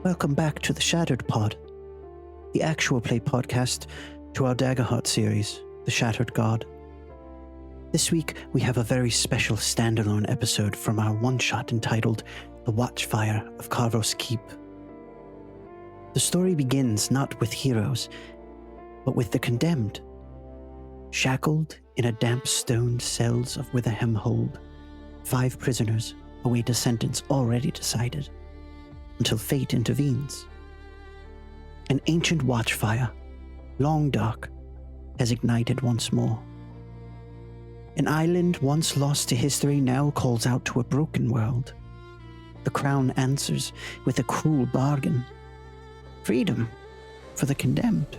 Welcome back to the Shattered Pod, the actual play podcast to our Daggerheart series, The Shattered God. This week, we have a very special standalone episode from our one-shot entitled The Watchfire of Kharvos Keep. The story begins not with heroes, but with the condemned. Shackled in a damp stone cells of Witherhelm Hold, 5 prisoners await a sentence already decided, until fate intervenes. An ancient watchfire, long dark, has ignited once more. An island once lost to history now calls out to a broken world. The crown answers with a cruel bargain. Freedom for the condemned,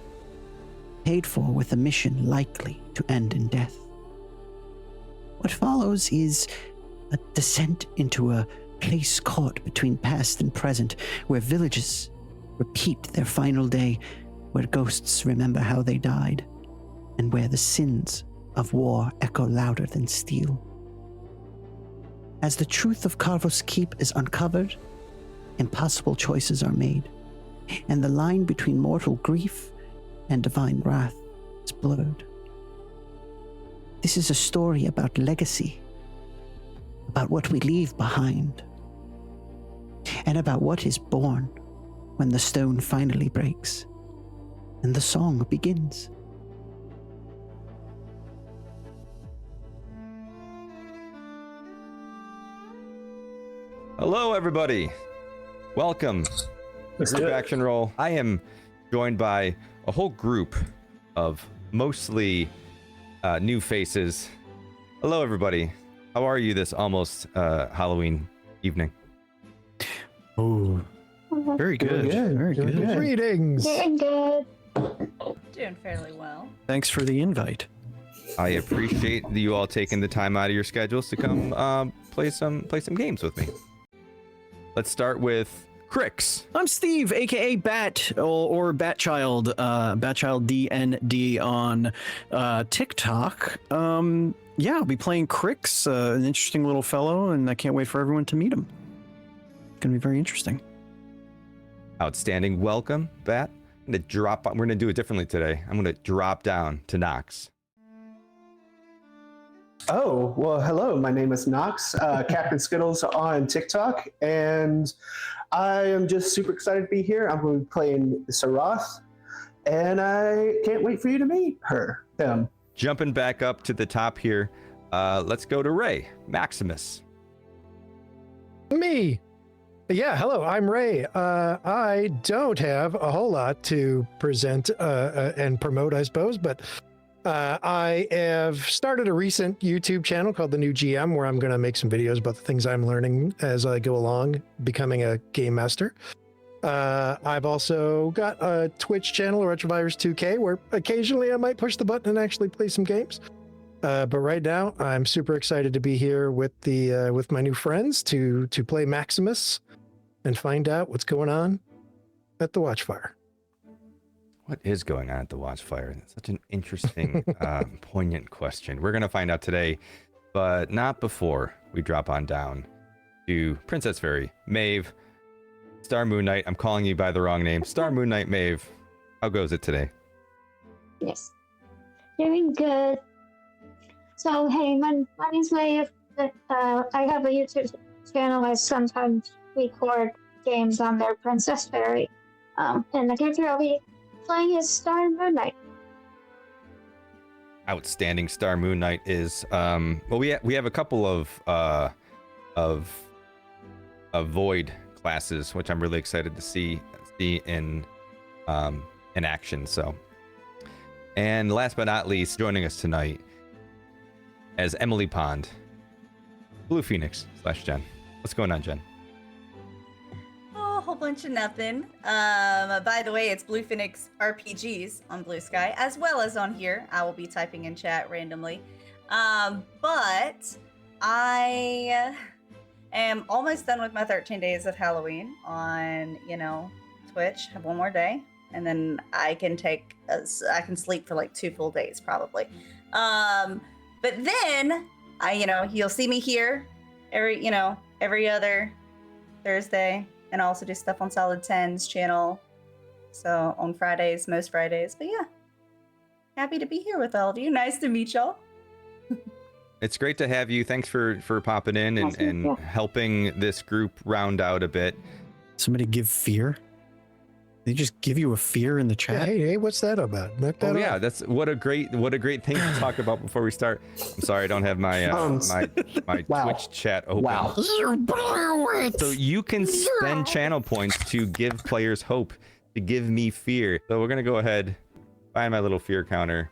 paid for with a mission likely to end in death. What follows is a descent into a place caught between past and present, where villages repeat their final day, where ghosts remember how they died, and where the sins of war echo louder than steel. As the truth of Kharvos Keep is uncovered, impossible choices are made, and the line between mortal grief and divine wrath is blurred. This is a story about legacy, about what we leave behind, and about what is born when the stone finally breaks and the song begins. Hello, everybody. Welcome to Group Action Roll. I am joined by a whole group of mostly new faces. Hello, everybody. How are you this almost Halloween evening? Oh, very good. Very good. Greetings. Doing good. Doing fairly well. Thanks for the invite. I appreciate you all taking the time out of your schedules to come play some games with me. Let's start with Crix. I'm Steve, aka Bat or Batchild, Batchild DND on TikTok. Yeah, I'll be playing Crix, an interesting little fellow, and I can't wait for everyone to meet him. It's gonna be very interesting. Outstanding. Welcome, Bat. We're gonna do it differently today. I'm gonna drop down to Nox. Oh, well, hello. My name is Nox, Captain Skittles on TikTok, and I am just super excited to be here. I'm going to be playing Saroth, and I can't wait for you to meet him. Jumping back up to the top here, let's go to Ray, Maximus. Me. Yeah, hello, I'm Ray. I don't have a whole lot to present and promote, I suppose, but I have started a recent YouTube channel called The New GM, where I'm going to make some videos about the things I'm learning as I go along, becoming a game master. I've also got a Twitch channel, Retrovirus 2K, where occasionally I might push the button and actually play some games. But right now, I'm super excited to be here with with my new friends to play Maximus and find out what's going on at the Watchfire. What is going on at the Watchfire? That's such an interesting, poignant question. We're going to find out today, but not before we drop on down to Princess Fairy, Maeve, Star Moon Knight. I'm calling you by the wrong name. Star Moon Knight Maeve. How goes it today? Yes. Doing good. So, hey, my name's Maeve. I have a YouTube channel. I sometimes record games on there, Princess Fairy. And the character I'll be playing is Star Moon Knight. Outstanding. Star Moon Knight is well, we have a couple of Void classes, which I'm really excited to see in action. So, and last but not least, joining us tonight as Emily Pond, Blue Phoenix / Jen. What's going on, Jen? Oh, a whole bunch of nothing. By the way, it's Blue Phoenix RPGs on Blue Sky, as well as on here. I will be typing in chat randomly. But I am almost done with my 13 days of Halloween on, Twitch. Have one more day, and then I can sleep for like 2 full days probably. But then you'll see me here every other Thursday And I also do stuff on Solid 10's channel. So on Fridays, most Fridays. But yeah, happy to be here with all of you. Nice to meet y'all. It's great to have you. Thanks for popping in and helping this group round out a bit. Somebody give fear? They just give you a fear in the Yeah, chat? hey, what's that about? Knock that Oh yeah, off. that's what a great thing to talk about before we start. I'm sorry, I don't have my my Wow. Twitch chat open. Wow. So you can spend channel points to give players hope, to give me fear. So we're gonna go ahead, find my little fear counter.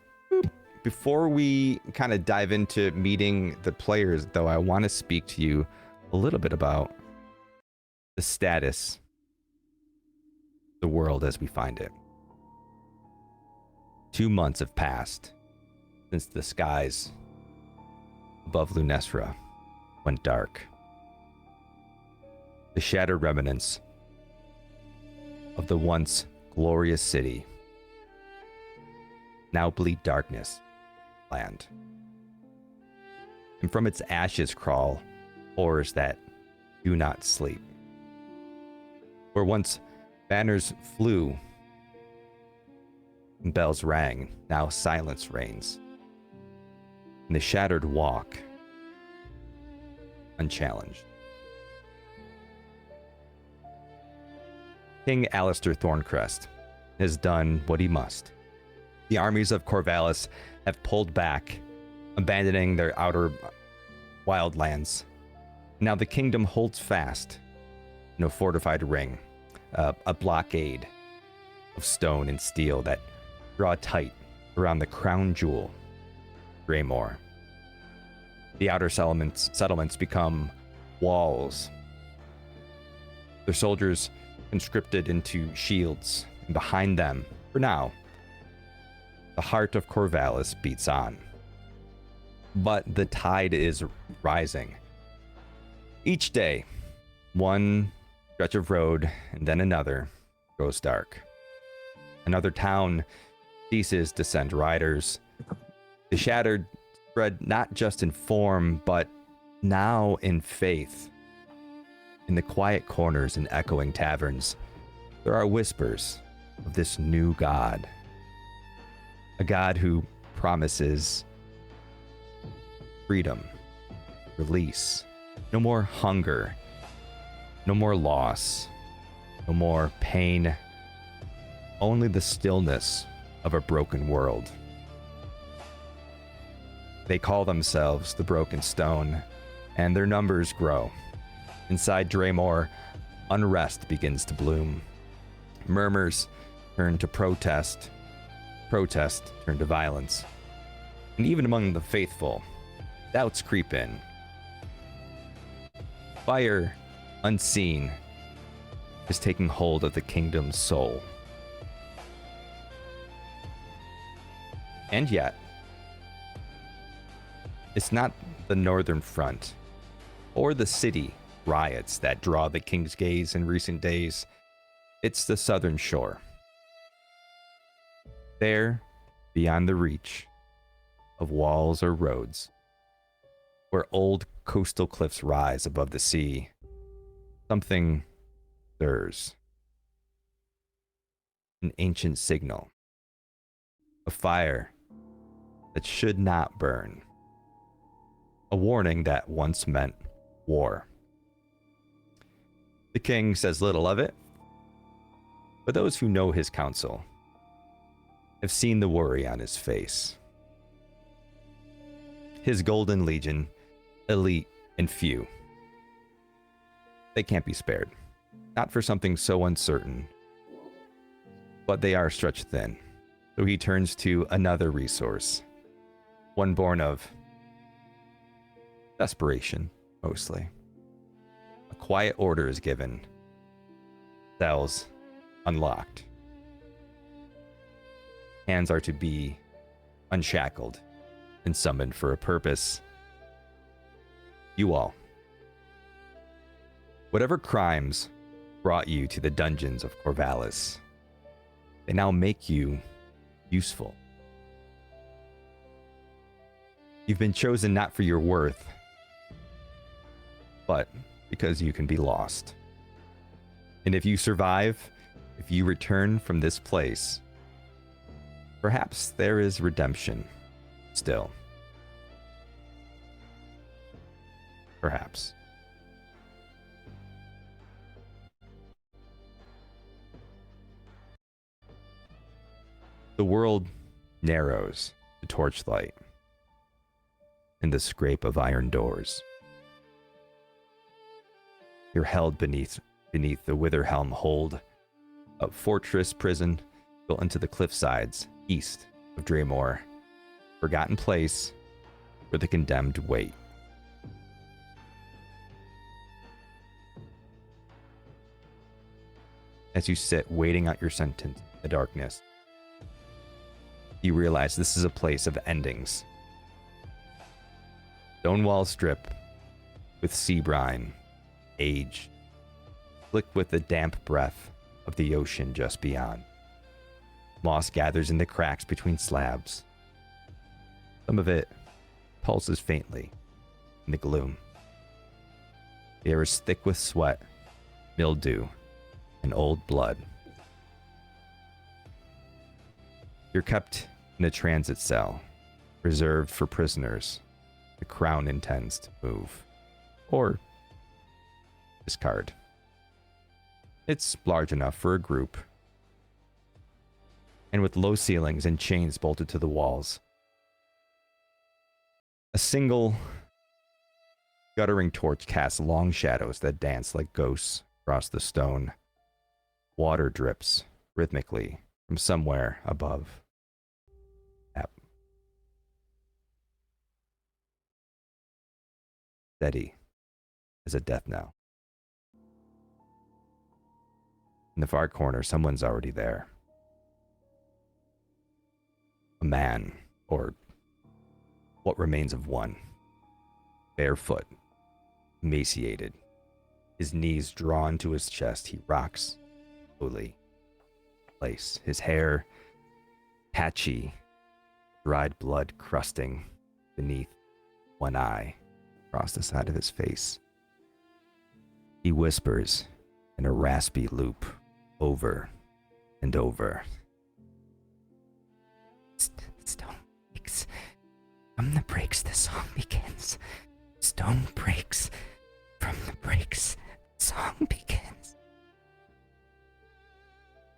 Before we kind of dive into meeting the players, though, I want to speak to you a little bit about the status, the world as we find it. 2 months have passed since the skies above Lunesra went dark. The shattered remnants of the once glorious city now bleed darkness land. And from its ashes crawl horrors that do not sleep. Where once banners flew and bells rang, now silence reigns. And the shattered walk unchallenged. King Alistair Thorncrest has done what he must. The armies of Corvallis have pulled back, abandoning their outer wildlands. Now the kingdom holds fast in a fortified ring, a blockade of stone and steel that draw tight around the crown jewel, Greymore. The outer settlements become walls. Their soldiers conscripted into shields, and behind them, for now, the heart of Corvallis beats on. But the tide is rising. Each day, one stretch of road and then another grows dark. Another town ceases to send riders. The shattered spread not just in form, but now in faith. In the quiet corners and echoing taverns, there are whispers of this new god. A god who promises freedom, release, no more hunger, no more loss, no more pain, only the stillness of a broken world. They call themselves the Broken Stone, and their numbers grow. Inside Draymore, unrest begins to bloom. Murmurs turn to protest turn to violence. And even among the faithful, doubts creep in. Fire, unseen, is taking hold of the kingdom's soul. And yet, it's not the northern front or the city riots that draw the king's gaze in recent days. It's the southern shore. There, beyond the reach of walls or roads, where old coastal cliffs rise above the sea, something stirs. An ancient signal. A fire that should not burn. A warning that once meant war. The king says little of it, but those who know his counsel have seen the worry on his face. His golden legion, elite and few. They can't be spared. Not for something so uncertain. But they are stretched thin. So he turns to another resource. One born of desperation, mostly. A quiet order is given. Cells unlocked. Hands are to be unshackled and summoned for a purpose. You all. Whatever crimes brought you to the dungeons of Corvallis, they now make you useful. You've been chosen not for your worth, but because you can be lost. And if you survive, if you return from this place, perhaps there is redemption still. Perhaps. The world narrows to torchlight in the scrape of iron doors. You're held beneath the Witherhelm Hold, a fortress prison built into the cliff sides east of Draymore, forgotten place where the condemned wait. As you sit waiting out your sentence in the darkness, you realize this is a place of endings. Stone walls strip with sea brine, age, slick with the damp breath of the ocean just beyond. Moss gathers in the cracks between slabs. Some of it pulses faintly in the gloom. The air is thick with sweat, mildew, and old blood. You're kept in a transit cell, reserved for prisoners the Crown intends to move, or discard. It's large enough for a group, and with low ceilings and chains bolted to the walls. A single guttering torch casts long shadows that dance like ghosts across the stone. Water drips rhythmically from somewhere above. Yep. Steady as a death knell. In the far corner, someone's already there. A man, or what remains of one. Barefoot, emaciated, his knees drawn to his chest, he rocks slowly. Place, his hair patchy, dried blood crusting beneath one eye across the side of his face. He whispers in a raspy loop over and over. Stone breaks. From the breaks, the song begins. Stone breaks. From the breaks, the song begins.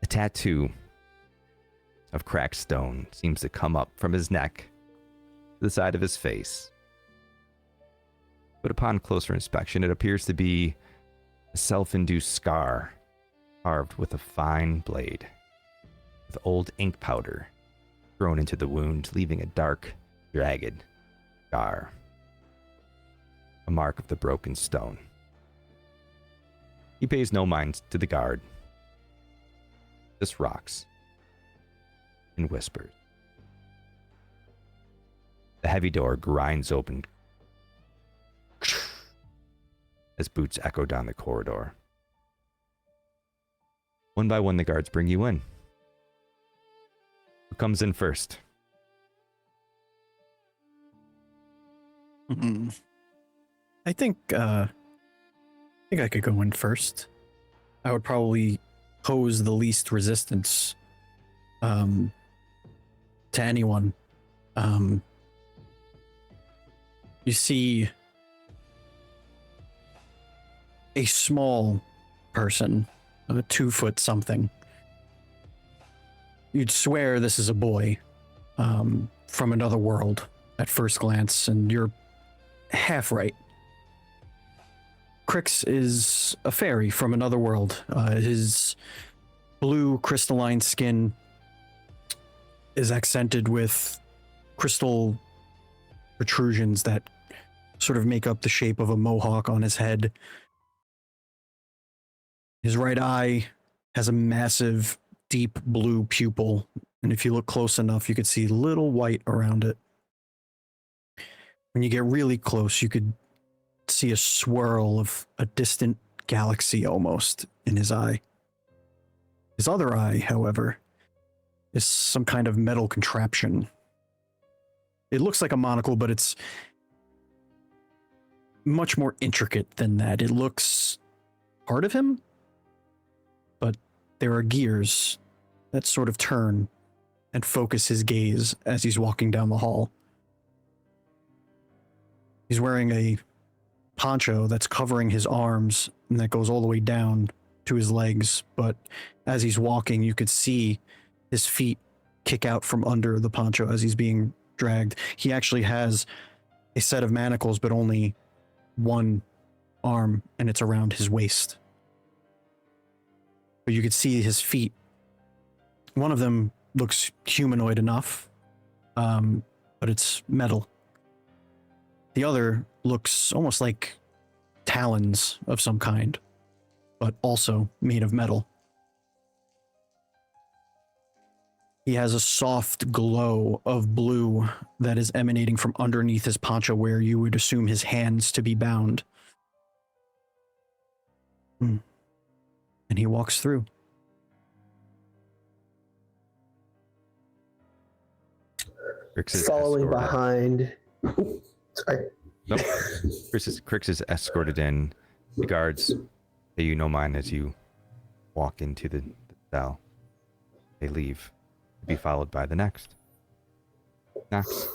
The tattoo of cracked stone seems to come up from his neck to the side of his face. But upon closer inspection, it appears to be a self-induced scar carved with a fine blade, with old ink powder thrown into the wound, leaving a dark, jagged scar. A mark of the broken stone. He pays no mind to the guard. Just rocks and whispers. The heavy door grinds open as boots echo down the corridor. One by one, the guards bring you in. Who comes in first? I think I could go in first. I would probably pose the least resistance to anyone. You see a small person, 2 foot something. You'd swear this is a boy from another world at first glance, and you're half right. Crix is a fairy from another world. His blue crystalline skin is accented with crystal protrusions that sort of make up the shape of a mohawk on his head. His right eye has a massive, deep blue pupil, and if you look close enough, you could see little white around it. When you get really close, you could see a swirl of a distant galaxy almost in his eye. His other eye, however, is some kind of metal contraption. It looks like a monocle, but it's much more intricate than that. It looks part of him, there are gears that sort of turn and focus his gaze as he's walking down the hall. He's wearing a poncho that's covering his arms and that goes all the way down to his legs, but as he's walking, you could see his feet kick out from under the poncho as he's being dragged. He actually has a set of manacles, but only one arm, and it's around his waist. But you could see his feet. One of them looks humanoid enough, but it's metal. The other looks almost like talons of some kind, but also made of metal. He has a soft glow of blue that is emanating from underneath his poncho, where you would assume his hands to be bound. And he walks through. Following behind. Sorry. Nope. Crix is escorted in. The guards pay you no mind as you walk into the cell. They leave to be followed by the next. Nox,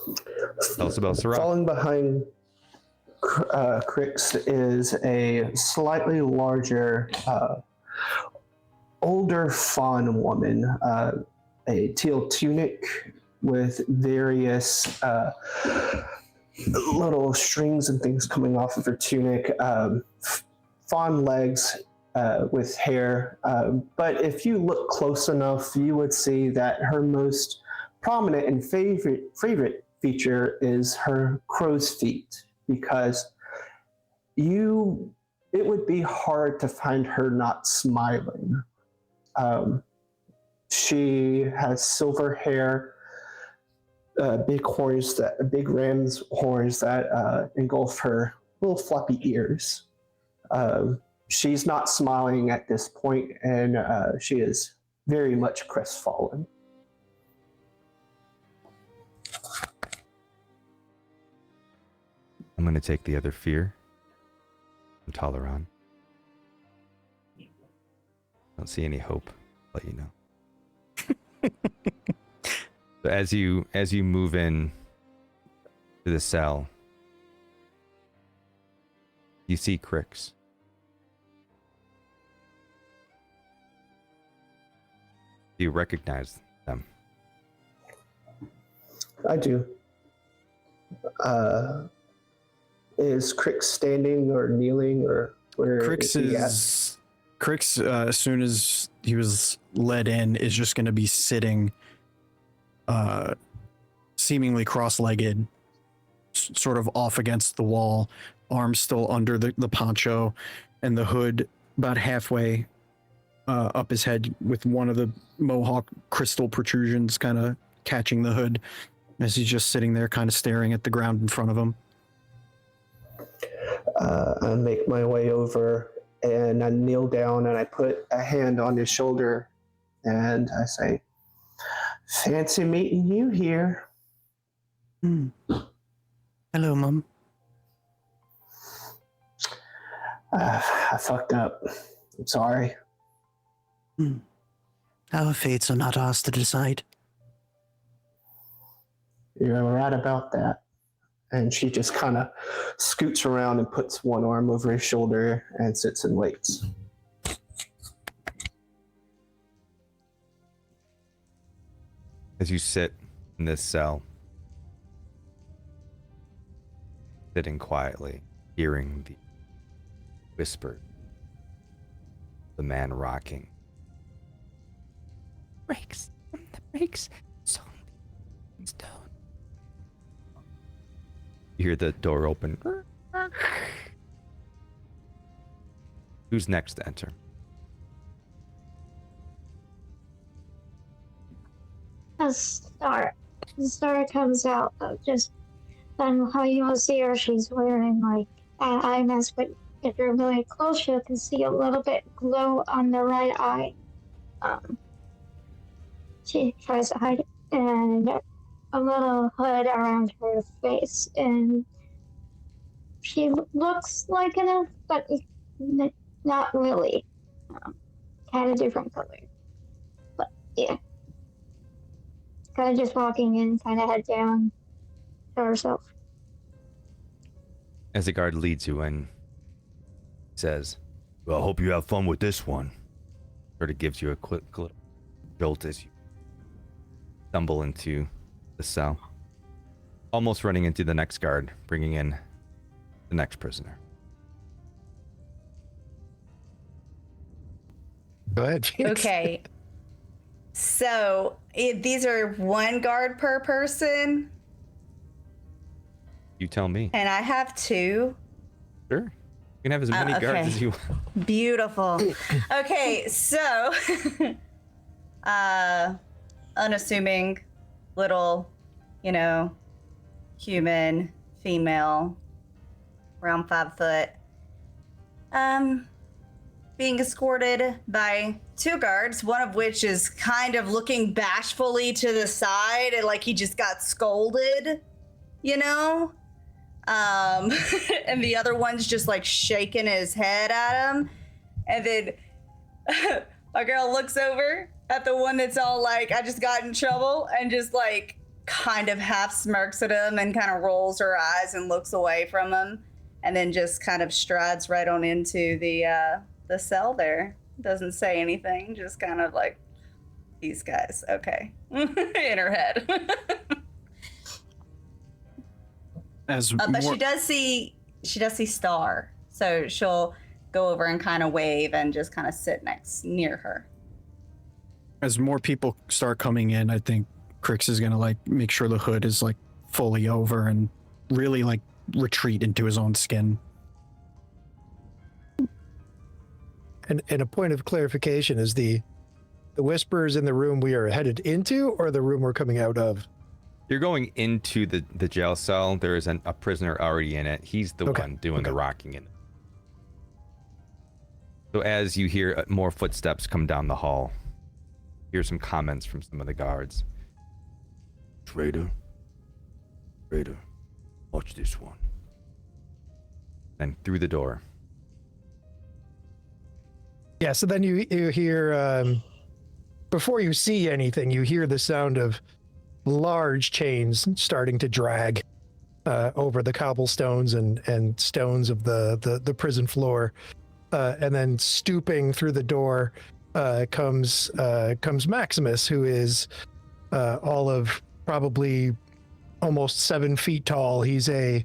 tell us about Sarah. Following behind Crix is a slightly larger, older fawn woman, a teal tunic with various little strings and things coming off of her tunic, fawn legs with hair. But if you look close enough, you would see that her most prominent and favorite feature is her crow's feet, because it would be hard to find her not smiling. She has silver hair, big ram's horns that engulf her little floppy ears. She's not smiling at this point, and she is very much crestfallen. I'm going to take the other fear from Toleran. Don't see any hope, let you know. So as you move in to the cell, you see Crix. Do you recognize them? I do. Is Crix standing or kneeling, or where Crix is Crix, as soon as he was led in, is just going to be sitting seemingly cross-legged, sort of off against the wall, arms still under the poncho, and the hood about halfway up his head, with one of the mohawk crystal protrusions kind of catching the hood, as he's just sitting there kind of staring at the ground in front of him. I make my way over and I kneel down and I put a hand on his shoulder and I say, "Fancy meeting you here." Hello, Mum. I fucked up. I'm sorry. Our fates are not ours to decide. You're right about that. And she just kind of scoots around and puts one arm over his shoulder and sits and waits. As you sit in this cell, sitting quietly, hearing the whisper, the man rocking. Brakes. The brakes. Stone. You hear the door open. Who's next to enter? A star. The star comes out of just, and how you will see her, she's wearing like an eye mask, but if you're really close, you can see a little bit glow on the right eye. She tries to hide it, and a little hood around her face, and she looks like an elf, but not really. Kind of different color. Yeah. Kind of just walking in, kind of head down to herself. As the guard leads you in, he says, "Well, I hope you have fun with this one." Sort of gives you a quick little jolt as you stumble into the cell, almost running into the next guard, bringing in the next prisoner. Go ahead, Phoenix. Okay. So these are one guard per person, You tell me. and I have two. Sure. You can have as many guards okay. as you want. Beautiful. Okay, so unassuming little, human, female, around 5 foot. Being escorted by 2 guards, one of which is kind of looking bashfully to the side and like he just got scolded, and the other one's just like shaking his head at him. And then my girl looks over at the one that's all like, I just got in trouble, and just like kind of half smirks at him and kind of rolls her eyes and looks away from him, and then just kind of strides right on into the cell there. Doesn't say anything, just kind of like, these guys, okay, in her head. But she does see Star, so she'll go over and kind of wave and just kind of sit near her. As more people start coming in, I think Crix is gonna like make sure the hood is like fully over and really like retreat into his own skin. And a point of clarification is the whispers in the room we are headed into, or the room we're coming out of? You're going into the jail cell. There is a prisoner already in it. He's the one doing the rocking in it. So as you hear more footsteps come down the hall, hear some comments from some of the guards. Traitor, watch this one. And through the door. Yeah, so then you hear, before you see anything, you hear the sound of large chains starting to drag over the cobblestones and stones of the prison floor. And then stooping through the door comes Maximus, who is all of probably almost 7 feet tall. He's a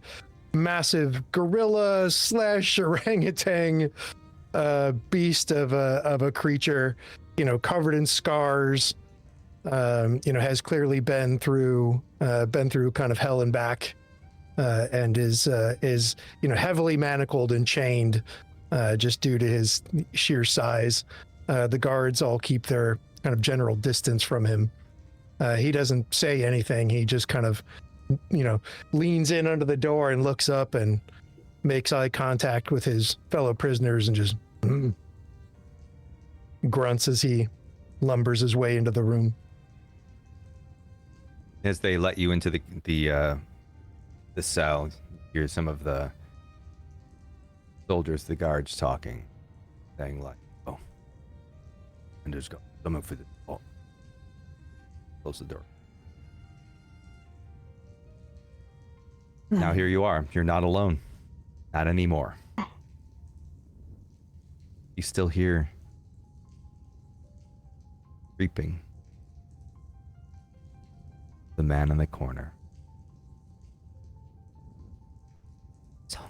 massive gorilla / orangutan beast of a creature, covered in scars. Has clearly been through kind of hell and back, and is heavily manacled and chained, just due to his sheer size. The guards all keep their kind of general distance from him. He doesn't say anything. He just kind of, leans in under the door and looks up and makes eye contact with his fellow prisoners and just grunts as he lumbers his way into the room. As they let you into the cell, you hear some of the soldiers, the guards talking, saying like, "Oh, and there's got someone for the oh." Close the door. Now here you are. You're not alone. Not anymore. You still hear creeping. The man in the corner. Song.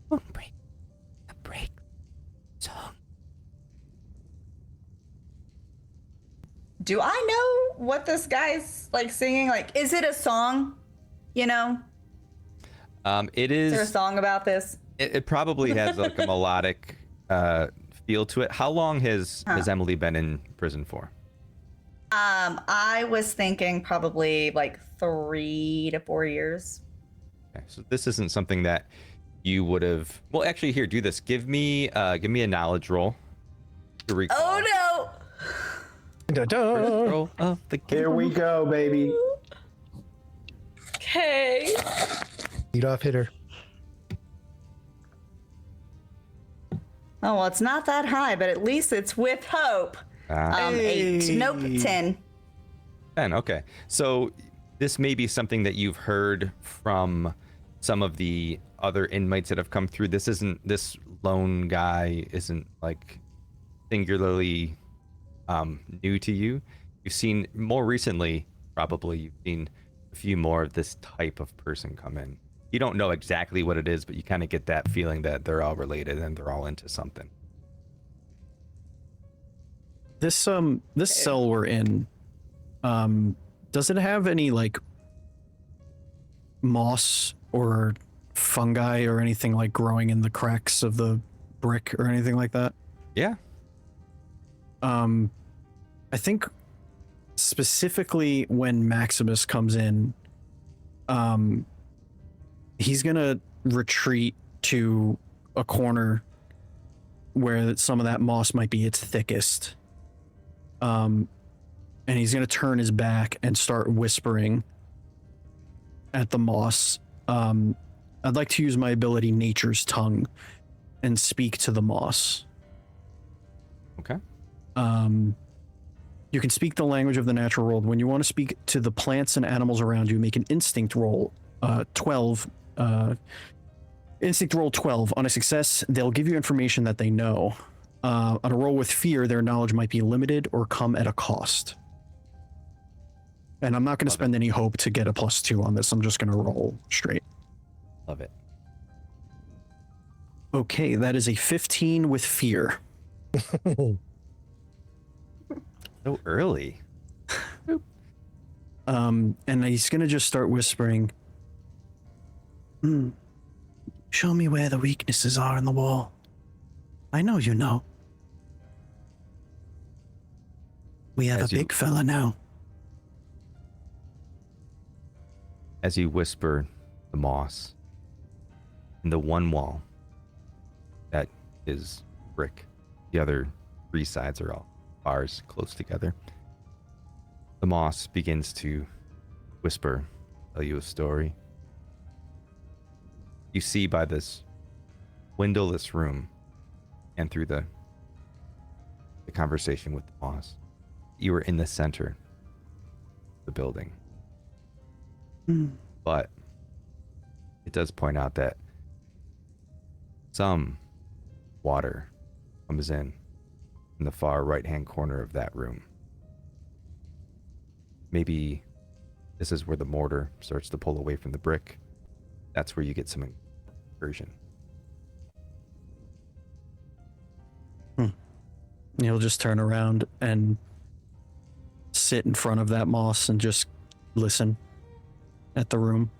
Don't break. Break. Song. Do I know what this guy's like singing? Like, is it a song? It is. Is there a song about this? It probably has like a melodic feel to it. How long has Emily been in prison for? I was thinking probably like 3 to 4 years. Okay, so this isn't something that you would have. Well, actually, here, do this. Give me a knowledge roll to recall. Oh no! First roll of the game. Here we go, baby. Okay. Lead off hitter. Oh well, it's not that high, but at least it's with hope. 8. Nope, 10. 10. Okay. So this may be something that you've heard from some of the other inmates that have come through. This lone guy isn't like singularly new to you. You've seen more recently, probably you've seen a few more of this type of person come in. You don't know exactly what it is, but you kind of get that feeling that they're all related and they're all into something. This cell we're in, does it have any like moss or fungi or anything like growing in the cracks of the brick or anything like that? Yeah. I think specifically when Maximus comes in, he's gonna retreat to a corner where some of that moss might be its thickest. And he's gonna turn his back and start whispering at the moss. I'd like to use my ability Nature's Tongue and speak to the moss. Okay. You can speak the language of the natural world. When you want to speak to the plants and animals around you, make an instinct roll. 12. Instinct roll 12. On a success, they'll give you information that they know. On a roll with fear, their knowledge might be limited or come at a cost. And I'm not going to spend any hope to get a +2 on this. I'm just going to roll straight. Love it. Okay, that is a 15 with fear. So early. And he's going to just start whispering. Show me where the weaknesses are in the wall. I know you know. We have a big fella now. As you whisper the moss, in the one wall that is brick, the other 3 sides are all bars close together. The moss begins to whisper, tell you a story. You see by this windowless room and through the conversation with the moss, you were in the center of the building. But it does point out that some water comes in the far right-hand corner of that room. Maybe this is where the mortar starts to pull away from the brick. That's where you get some incursion. He'll just turn around and sit in front of that moss and just listen at the room.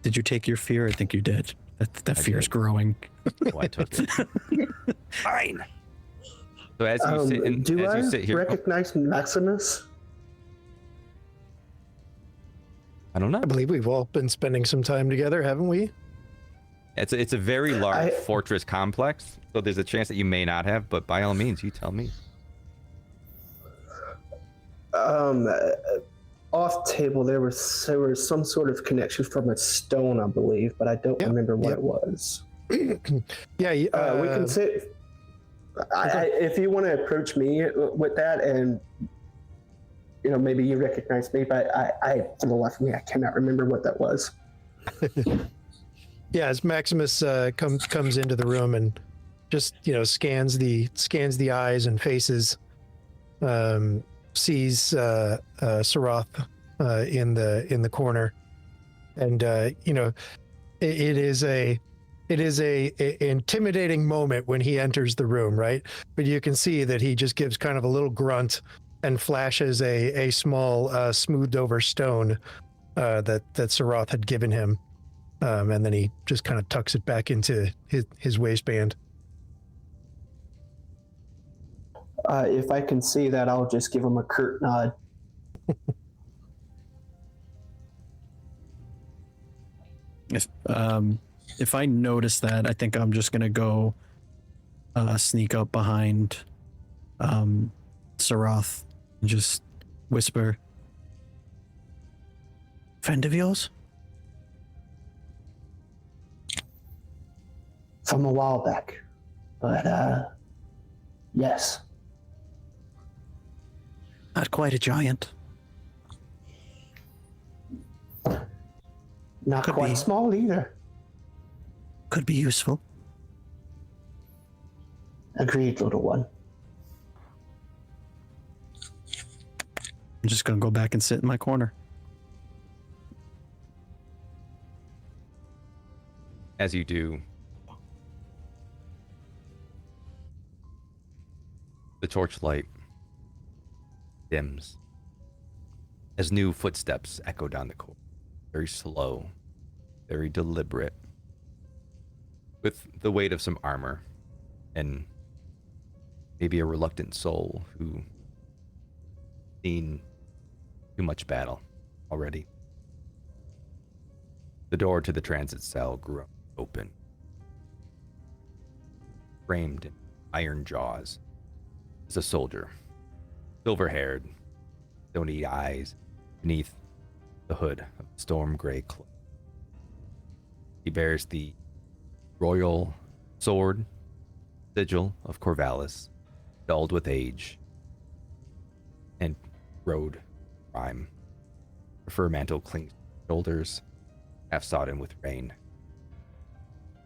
Did you take your fear? I think you did. That fear is growing. Oh, I took it. Fine. So as you sit in, do as I you sit here, recognize Maximus? I don't know. I believe we've all been spending some time together, haven't we? It's a very large fortress complex, so there's a chance that you may not have, but by all means, you tell me. Off table, there was some sort of connection from a stone, I believe, but I don't remember what it was. Yeah, we can sit. If you want to approach me with that, and maybe you recognize me, but I for the life of me, I cannot remember what that was. Yeah, as Maximus comes into the room and just scans the eyes and faces, sees Saroth in the corner, and it is a intimidating moment when he enters the room, right? But you can see that he just gives kind of a little grunt and flashes a small smoothed over stone that Saroth had given him, and then he just kind of tucks it back into his waistband. If I can see that, I'll just give him a curt nod. If I notice that, I think I'm just gonna go sneak up behind Saroth and just whisper, "Friend of yours?" from a while back. But, yes. Not quite a giant. Not Could quite be. small either. Could be useful. Agreed, little one. I'm just gonna go back and sit in my corner. As you do, the torchlight dims as new footsteps echo down the corridor. Very slow, very deliberate, with the weight of some armor and maybe a reluctant soul who seen too much battle already. The door to the transit cell grew open, framed in iron jaws, is a soldier, silver-haired, stony eyes beneath the hood of the storm gray cloak. He bears the royal sword sigil of Corvallis, dulled with age and road crime. The fur mantle clings to his shoulders, half sodden with rain.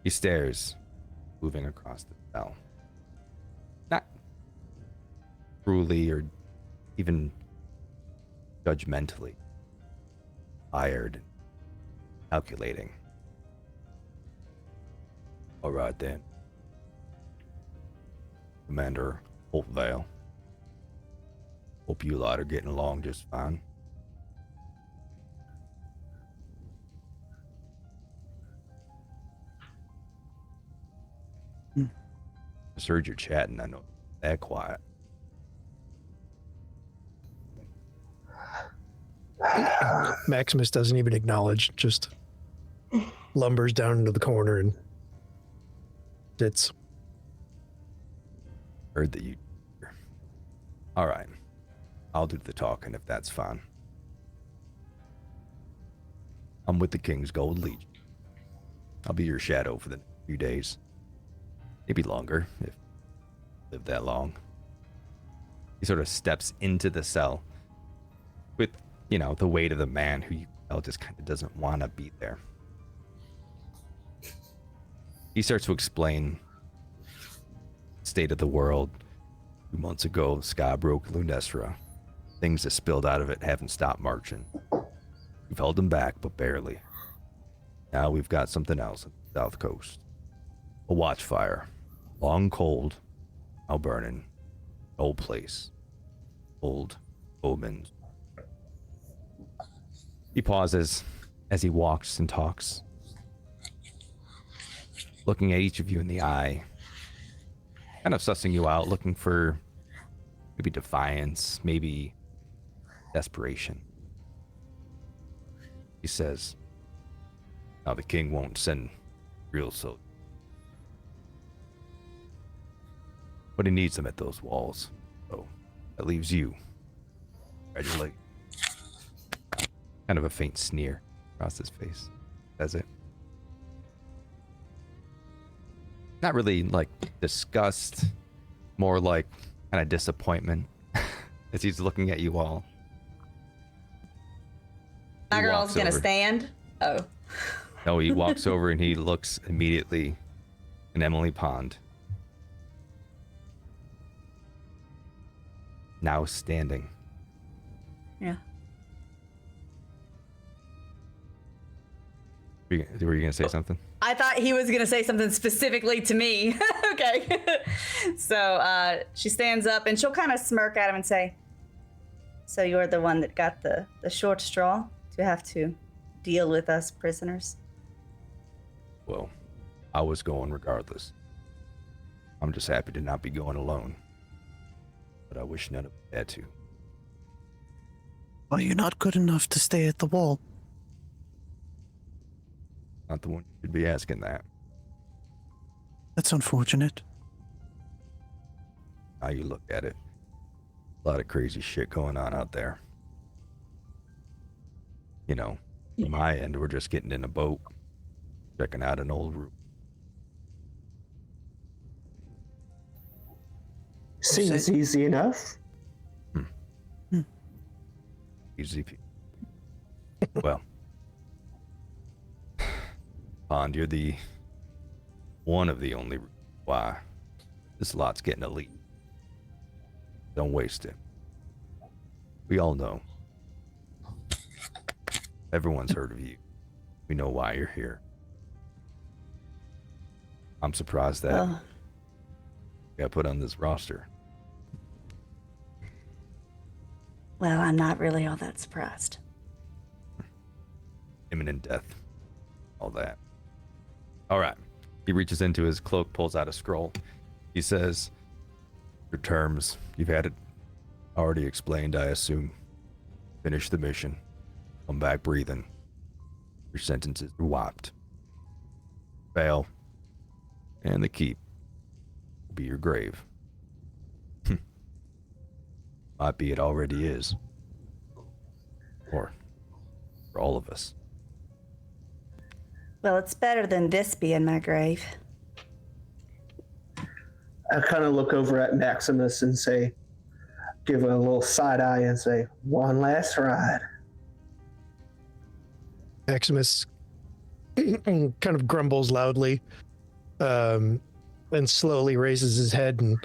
He stares, moving across the cell. Not cruelly or even judgmentally. Tired, calculating. All right then. Commander Holtvale. Hope you lot are getting along just fine. Just heard you chatting. I know that quiet. Maximus doesn't even acknowledge, just lumbers down into the corner and sits. Heard that you. All right. I'll do the talking if that's fine. I'm with the King's Gold Legion. I'll be your shadow for the next few days. Maybe longer, if I live that long. He sort of steps into the cell with, the weight of the man who you tell just kind of doesn't want to be there. He starts to explain the state of the world. 2 months ago, the sky broke Lunestra. Things that spilled out of it haven't stopped marching. We've held them back, but barely. Now we've got something else on the south coast. A watchfire. Long cold, now burning. Old place. Old omens. He pauses as he walks and talks, looking at each of you in the eye, kind of sussing you out, looking for maybe defiance, maybe desperation. He says, now the king won't send real soldiers, but he needs them at those walls. So that leaves you. Congratulations. Kind of a faint sneer across his face. Says it. Not really like disgust, more like kind of disappointment as he's looking at you all. My He girl's walks gonna over. stand. Oh. No, he walks over and he looks immediately in Emily Pond. Now standing. Yeah. Were you going to say something? I thought he was gonna say something specifically to me. Okay. So she stands up and she'll kind of smirk at him and say, so you're the one that got the short straw to have to deal with us prisoners? Well, I was going regardless. I'm just happy to not be going alone. But I wish none of us had to. Are you not good enough to stay at the wall? Not the one who should be asking that. That's unfortunate. Now you look at it. A lot of crazy shit going on out there. From my end, we're just getting in a boat, checking out an old route. Seems easy enough. Easy. Well, Pond, you're the one of the only reasons why this lot's getting elite. Don't waste it. We all know. Everyone's heard of you. We know why you're here. I'm surprised that you got put on this roster. Well, I'm not really all that surprised. Imminent death. All that. All right. He reaches into his cloak, pulls out a scroll. He says, your terms, you've had it already explained, I assume. Finish the mission. Come back breathing. Your sentences are wiped. Fail. And the keep will be your grave. Might be it already is. Or for all of us. Well, it's better than this being my grave. I kind of look over at Maximus and say, give a little side eye and say, one last ride. Maximus kind of grumbles loudly, and slowly raises his head and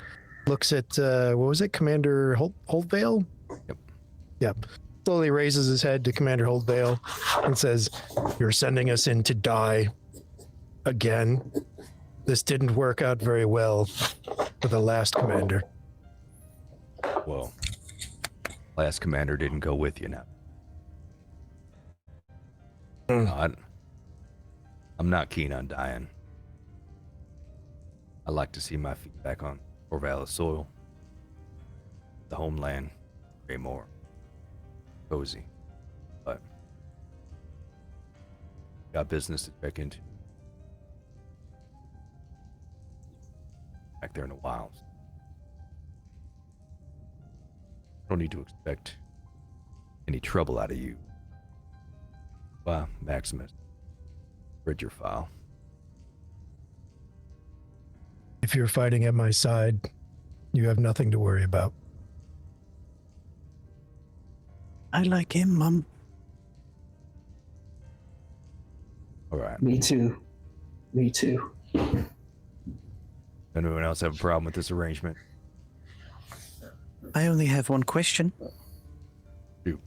looks at, what was it, Commander Holtvale? Yep. Yep. Slowly raises his head to Commander Holtvale and says, you're sending us in to die again. This didn't work out very well for the last commander. Well, last commander didn't go with you now. I'm not keen on dying. I like to see my feet back on Orvala soil. The homeland, way more cozy. But got business to check into. Back there in the wilds. Don't need to expect any trouble out of you. Wow, Maximus. Read your file. If you're fighting at my side, you have nothing to worry about. I like him, Mum. All right. Me too. Me too. Anyone else have a problem with this arrangement? I only have one question. Shoot.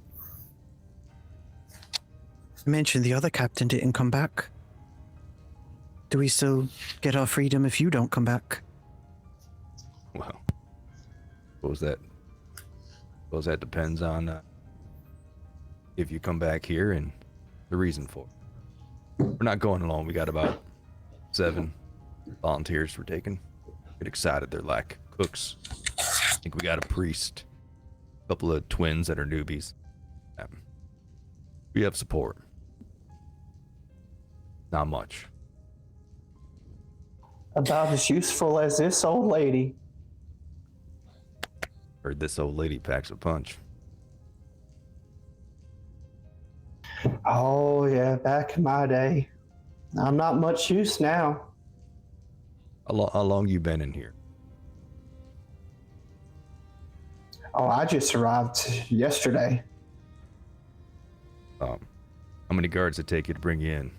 You mentioned the other captain didn't come back. Do we still get our freedom if you don't come back? Well, suppose that depends on if you come back here and the reason for it. We're not going alone. We got about 7 volunteers we're taking. Get excited. They're like cooks. I think we got a priest, a couple of twins that are newbies. We have support. Not much. About as useful as this old lady. Heard this old lady packs a punch. Oh, yeah, back in my day. I'm not much use now. How long you been in here? Oh, I just arrived yesterday. How many guards it take you to bring you in?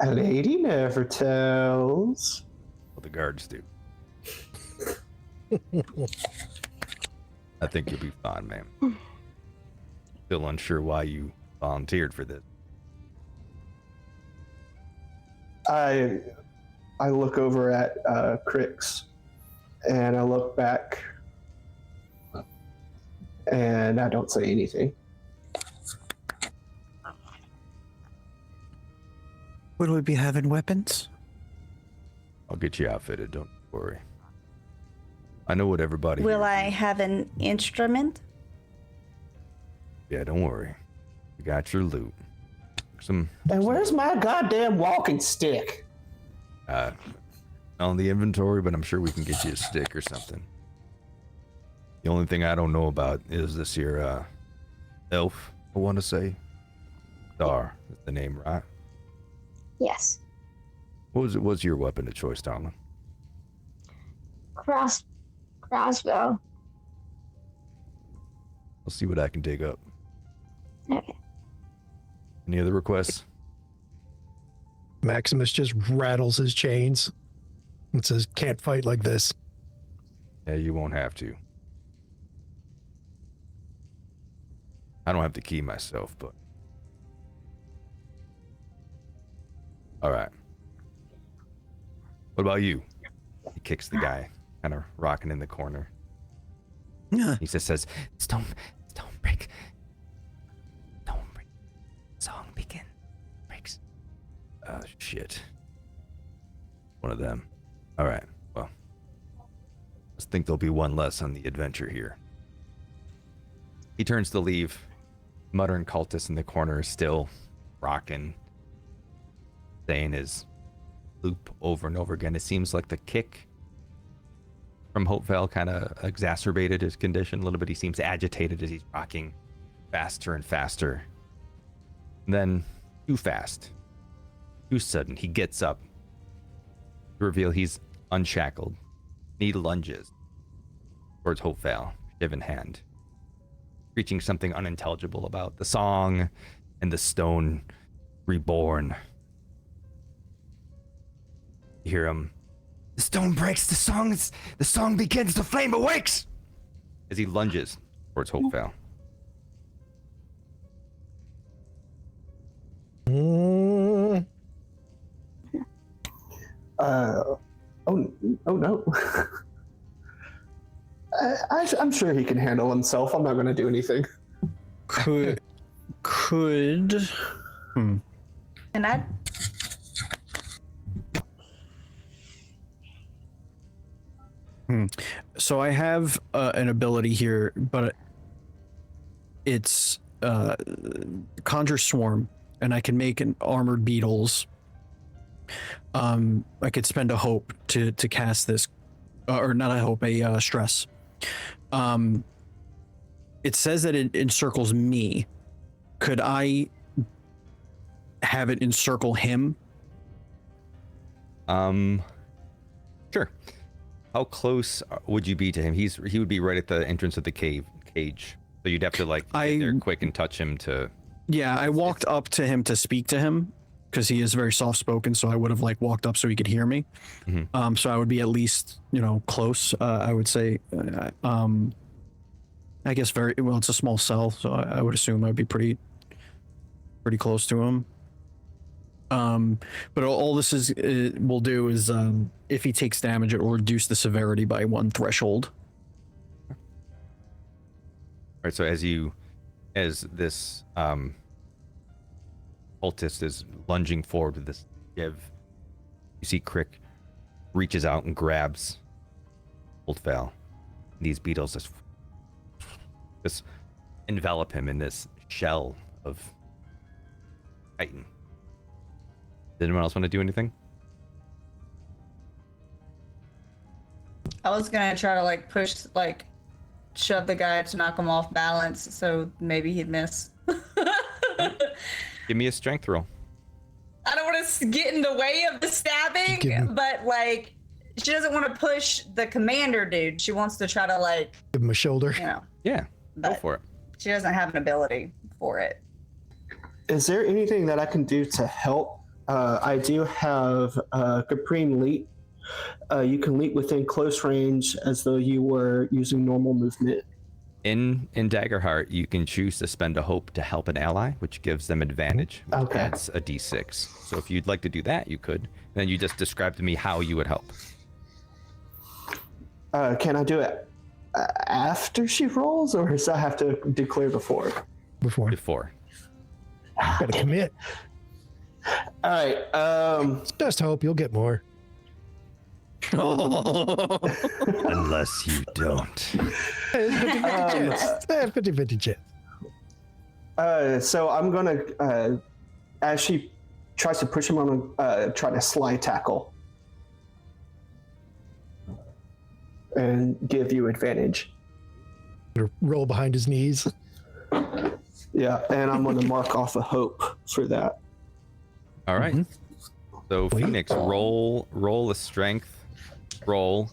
A lady never tells. Well, the guards do. I think you'll be fine, ma'am. Still unsure why you volunteered for this. I look over at Crix, and I look back, and I don't say anything. Will we be having weapons? I'll get you outfitted, don't worry. I know what everybody Will here I needs. have an instrument? Yeah, don't worry. You got your loot. And where's my goddamn walking stick? On the inventory, but I'm sure we can get you a stick or something. The only thing I don't know about is this here elf, I want to say. Star is the name, right? Yes. What's your weapon of choice, darling? crossbow. I'll see what I can dig up. Okay. Any other requests? Maximus just rattles his chains and says, "Can't fight like this." Yeah, you won't have to. I don't have the key myself, but... All right. What about you? He kicks the guy, kind of rocking in the corner. Yeah. He just says, Stone break. Song breaks. Oh, shit. One of them. All right, well. I think there'll be one less on the adventure here. He turns to leave. Muttering cultist in the corner is still rocking, saying his loop over and over again. It seems like the kick from Holtvale kind of exacerbated his condition a little bit. He seems agitated as he's rocking faster and faster. And then, too fast, too sudden, he gets up to reveal he's unshackled. And he lunges towards Holtvale, shiv in hand, preaching something unintelligible about the song and the stone reborn. You hear him, "The stone breaks, the song begins, the flame awakes!" As he lunges towards Holtvale. Oh no. I'm sure he can handle himself. I'm not going to do anything. Could. And I So I have an ability here, but it's Conjure Swarm, and I can make an armored beetles. I could spend a hope to cast this, or not a hope, a stress. It says that it encircles me. Could I have it encircle him? Sure. How close would you be to him? He would be right at the entrance of the cage. So you'd have to get there quick and touch him to... Yeah, I walked up to him to speak to him because he is very soft spoken, so I would have walked up so he could hear me. Mm-hmm. So I would be at least, close. I would say, I guess it's a small cell, so I would assume I'd be pretty close to him. But all this will do is, if he takes damage, it will reduce the severity by 1 threshold. All right. So as this cultist is lunging forward with this give, you see Crick reaches out and grabs Holtvale. These beetles just envelop him in this shell of Titan. Did anyone else want to do anything? I was gonna try to push, shove the guy to knock him off balance, so maybe he'd miss. Give me a strength roll. I don't want to get in the way of the stabbing, but she doesn't want to push the commander dude. She wants to try to Give him a shoulder. Yeah, go for it. She doesn't have an ability for it. Is there anything that I can do to help? I do have Caprine Leap. You can leap within close range as though you were using normal movement. In Daggerheart, you can choose to spend a hope to help an ally, which gives them advantage. Which Okay. adds a d6. So if you'd like to do that, you could. Then you just describe to me how you would help. Can I do it after she rolls, or does I have to declare before? Before. Gotta commit. All right. It's best hope you'll get more. Unless you don't. 50-50 chance. So I'm gonna, as she tries to push him, I'm gonna try to slide tackle and give you advantage. Roll behind his knees. Yeah, and I'm gonna mark off a hope for that. All right. So Phoenix, roll a strength roll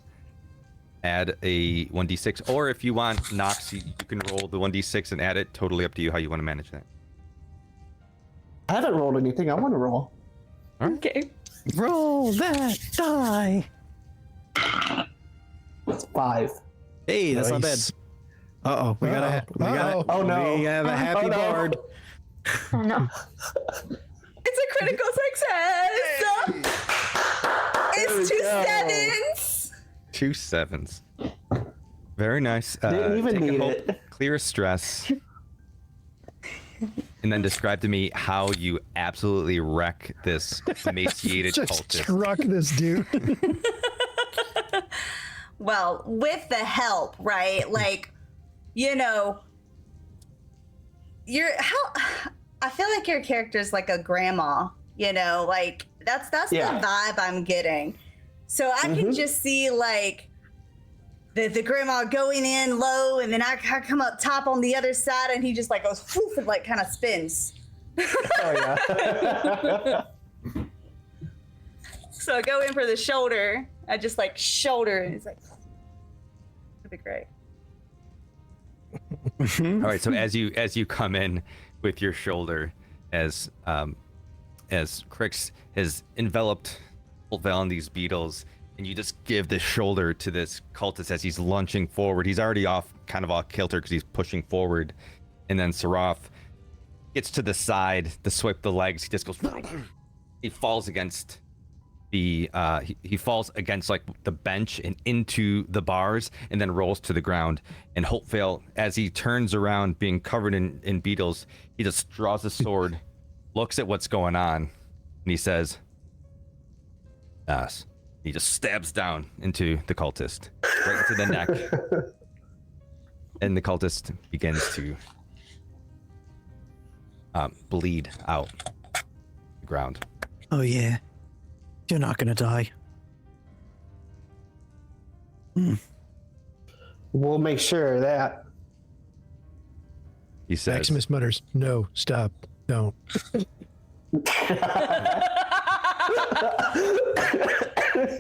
add a 1d6, or if you want, Nox, you can roll the 1d6 and add it. Totally up to you how you want to manage that. I haven't rolled anything. I want to roll. Okay. Roll that die. It's 5. Hey, that's not bad. Nice. Uh-oh, we got Oh, no. we have a happy Oh, no. bard. Oh no. It's a critical success. It's we 2 go. 7s. 2 7s. Very nice. Didn't even take a need hope, it. clear a stress, and then describe to me how you absolutely wreck this emaciated Just cultist. struck this dude. Well, with the help, right? Like, you know, I feel like your character's like a grandma, you know, like that's Yeah. the vibe I'm getting. So I can just see like the grandma going in low, and then I come up top on the other side, and he just like goes whoof, and like kind of spins. Oh, yeah. So I go in for the shoulder. I just like shoulder, and he's like, it'll be great. All right, so as you come in with your shoulder, as Crix has enveloped Holtvale in these beetles, and you just give the shoulder to this cultist as he's lunging forward. He's already kind of off kilter because he's pushing forward, and then Saroth gets to the side to swipe the legs. He just goes. He falls against the he falls against like the bench and into the bars, and then rolls to the ground. And Holtvale, as he turns around, being covered in beetles, he just draws his sword, looks at what's going on, and he says, "Yes." He just stabs down into the cultist, right into the neck, and the cultist begins to bleed out the ground. Oh, yeah. You're not gonna die. We'll make sure of that. He says, Maximus mutters, "No, stop, don't."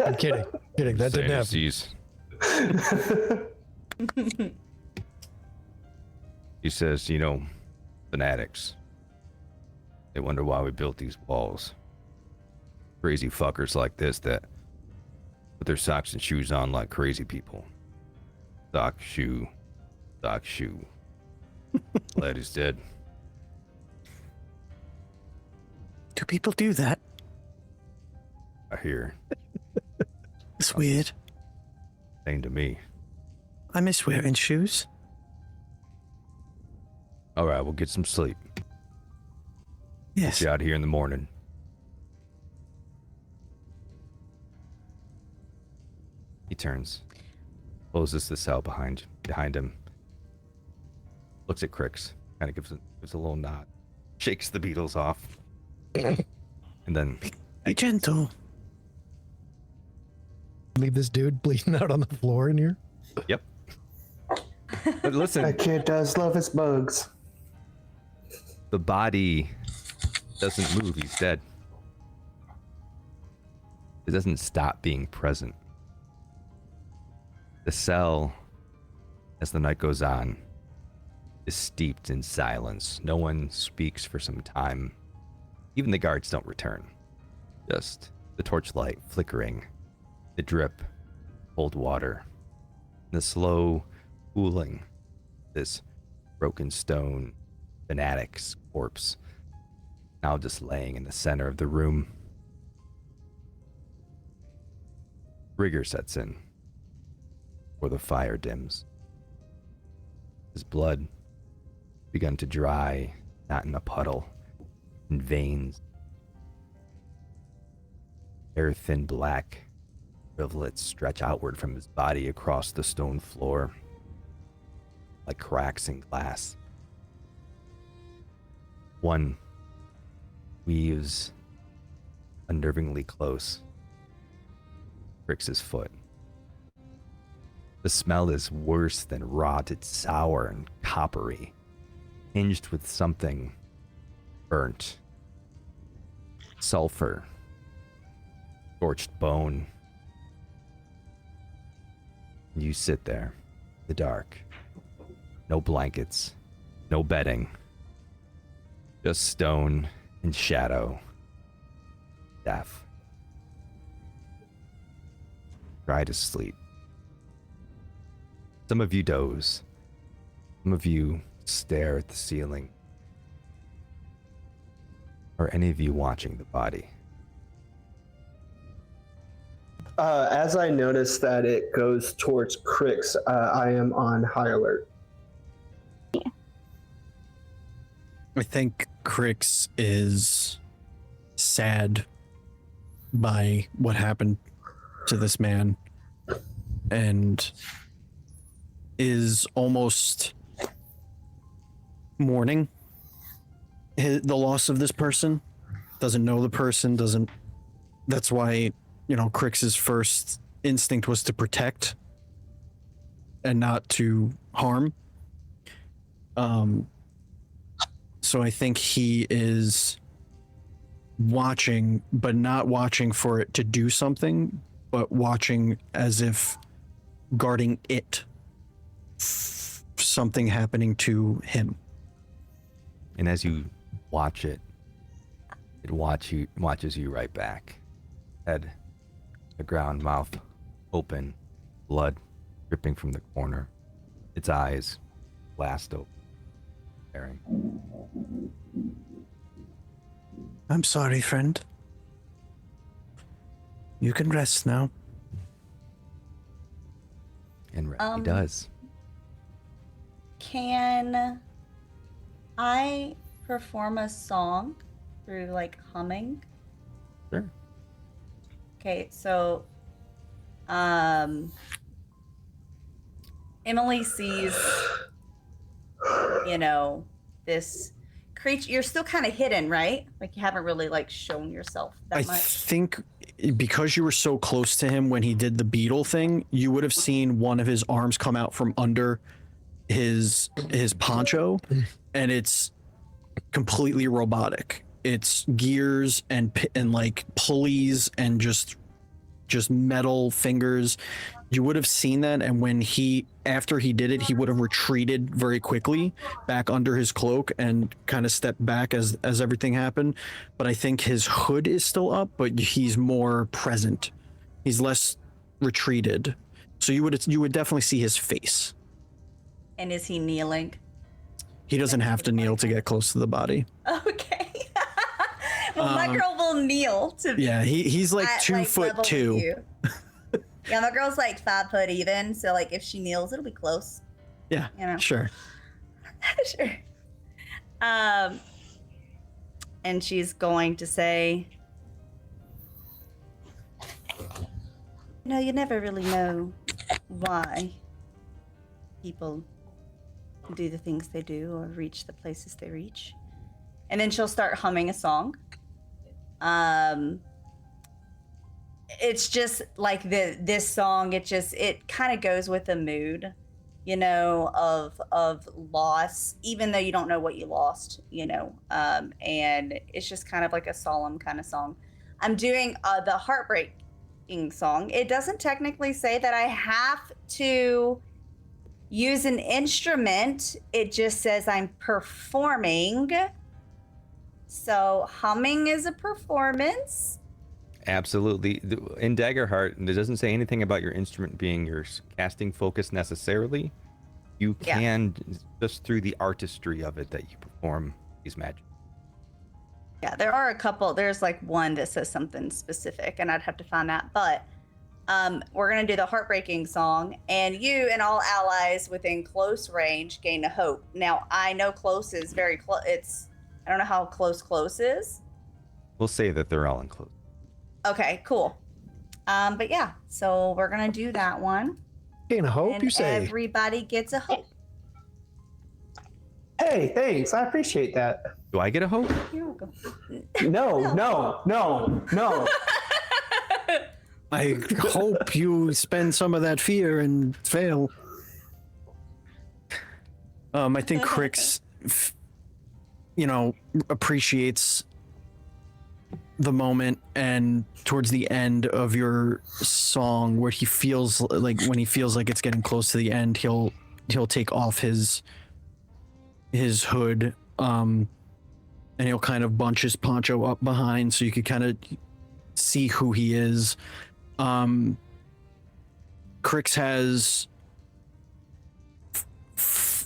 I'm kidding. That didn't happen. He says, you know, fanatics, they wonder why we built these walls. Crazy fuckers like this that put their socks and shoes on like crazy people. Sock, shoe. Glad he's dead. Do people do that? I hear. It's weird. Same to me. I miss wearing shoes. All right, we'll get some sleep. Yes. Get you out here in the morning. He turns, closes the cell behind him, looks at Crix, kind of gives a little nod, shakes the beetles off, and then Be gentle. Leave this dude bleeding out on the floor in here. Yep. But listen, That kid does love his bugs. the body doesn't move. He's dead. It doesn't stop being present. The cell, as the night goes on, is steeped in silence. No one speaks for some time. Even the guards don't return. Just the torchlight flickering, the drip, cold water, the slow cooling, this broken stone fanatic's corpse, now just laying in the center of the room. Rigor sets in, or the fire dims. His blood begun to dry, not in a puddle, in veins. Hair thin black rivulets stretch outward from his body across the stone floor, like cracks in glass. One weaves unnervingly close. Crix's foot. The smell is worse than rot. It's sour and coppery, tinged with something burnt. Sulfur. Scorched bone. You sit there, the dark, no blankets, no bedding, just stone and shadow, death. Try to sleep. Some of you doze. Some of you stare at the ceiling. Are any of you watching the body? As I notice that it goes towards Crix, I am on high alert. I think Crix is sad by what happened to this man and is almost mourning the loss of this person. Doesn't know the person, doesn't. That's why, Crix's first instinct was to protect and not to harm. So I think he is watching, but not watching for it to do something, but watching as if guarding it, something happening to him. And as you watch it, it watches you right back. Head, the ground, mouth open, blood dripping from the corner. Its eyes blast open, staring. I'm sorry, friend. You can rest now. And he does. Can I perform a song through like humming? Sure. Okay, so Emily sees, this creature. You're still kind of hidden, right? Like you haven't really like shown yourself that much. I think because you were so close to him when he did the beetle thing, you would have seen one of his arms come out from under his poncho, and it's completely robotic. It's gears and like pulleys and just metal fingers. You would have seen that, and when after he did it, he would have retreated very quickly back under his cloak and kind of stepped back as everything happened. But I think his hood is still up, but he's more present. He's less retreated. So you would definitely see his face. And is he kneeling? He doesn't have to kneel to get close to the body. Okay. Well, my girl will kneel to. Yeah, he's like 2'2". Yeah, my girl's like 5 foot even, so like if she kneels, it'll be close. Yeah, sure. Sure. And she's going to say, you never really know why people do the things they do or reach the places they reach. And then she'll start humming a song. It's just like this song, it kind of goes with the mood, of loss, even though you don't know what you lost, and it's just kind of like a solemn kind of song. I'm doing the heartbreaking song. It doesn't technically say that I have to use an instrument. It just says I'm performing. So humming is a performance. Absolutely. In Daggerheart, it doesn't say anything about your instrument being your casting focus necessarily. You can, just through the artistry of it, that you perform these magic. Yeah, there are a couple. There's like one that says something specific, and I'd have to find that. But we're going to do the heartbreaking song, and you and all allies within close range gain a hope. Now, I know close is very close. I don't know how close is. We'll say that they're all in close. Okay, cool. But yeah, so we're gonna do that one. Gain a hope, And you say? everybody gets a hope. Hey, thanks. I appreciate that. Do I get a hope? You're welcome. No. I hope you spend some of that fear and fail. I think Crix, appreciates the moment and towards the end of your song where he feels like it's getting close to the end, he'll take off his hood, and he'll kind of bunch his poncho up behind so you could kind of see who he is. Crix has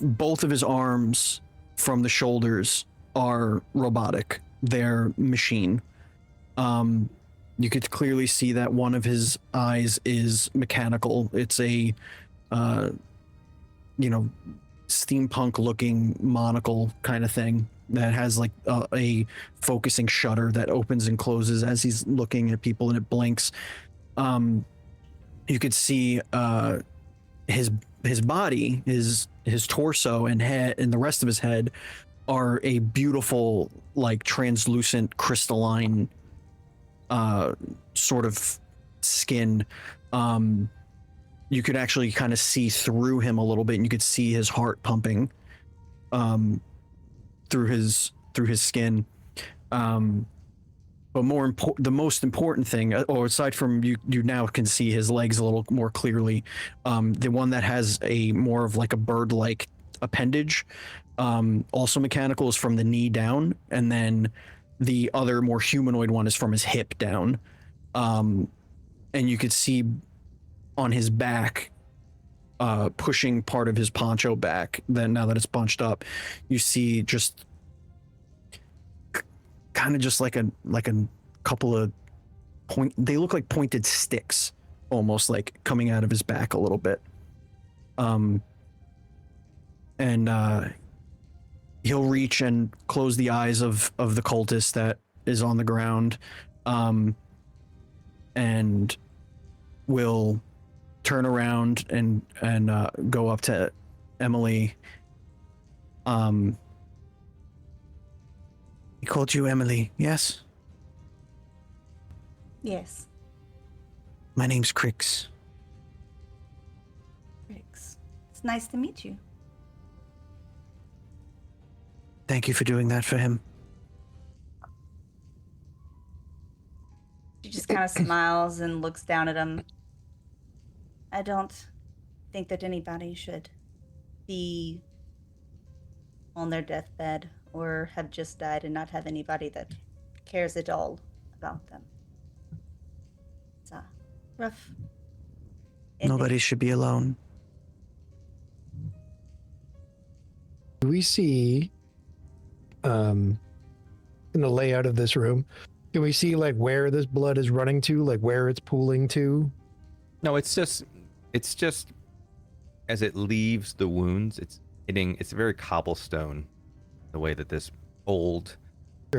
both of his arms from the shoulders are robotic. They're machine. You could clearly see that one of his eyes is mechanical. It's a, steampunk looking monocle kind of thing that has like a focusing shutter that opens and closes as he's looking at people, and it blinks. You could see his body, his torso and head and the rest of his head are a beautiful, like, translucent crystalline sort of skin. You could actually kind of see through him a little bit, and you could see his heart pumping through his skin. But the most important thing, or aside from you now can see his legs a little more clearly. The one that has a more of like a bird-like appendage, also mechanical, is from the knee down, and then the other more humanoid one is from his hip down. And you could see on his back, pushing part of his poncho back. Then now that it's bunched up, you see just kind of just like a couple of they look like pointed sticks, almost like coming out of his back a little bit. And he'll reach and close the eyes of the cultist that is on the ground, and will turn around and go up to Emily. He called you Emily, yes? Yes. My name's Crix. Crix. It's nice to meet you. Thank you for doing that for him. She just kind of smiles and looks down at him. I don't think that anybody should be on their deathbed or have just died and not have anybody that cares at all about them. It's rough. Nobody should be alone. Do we see, in the layout of this room, can we see like where this blood is running to, like where it's pooling to? No, it's just as it leaves the wounds, it's very cobblestone, the way that this old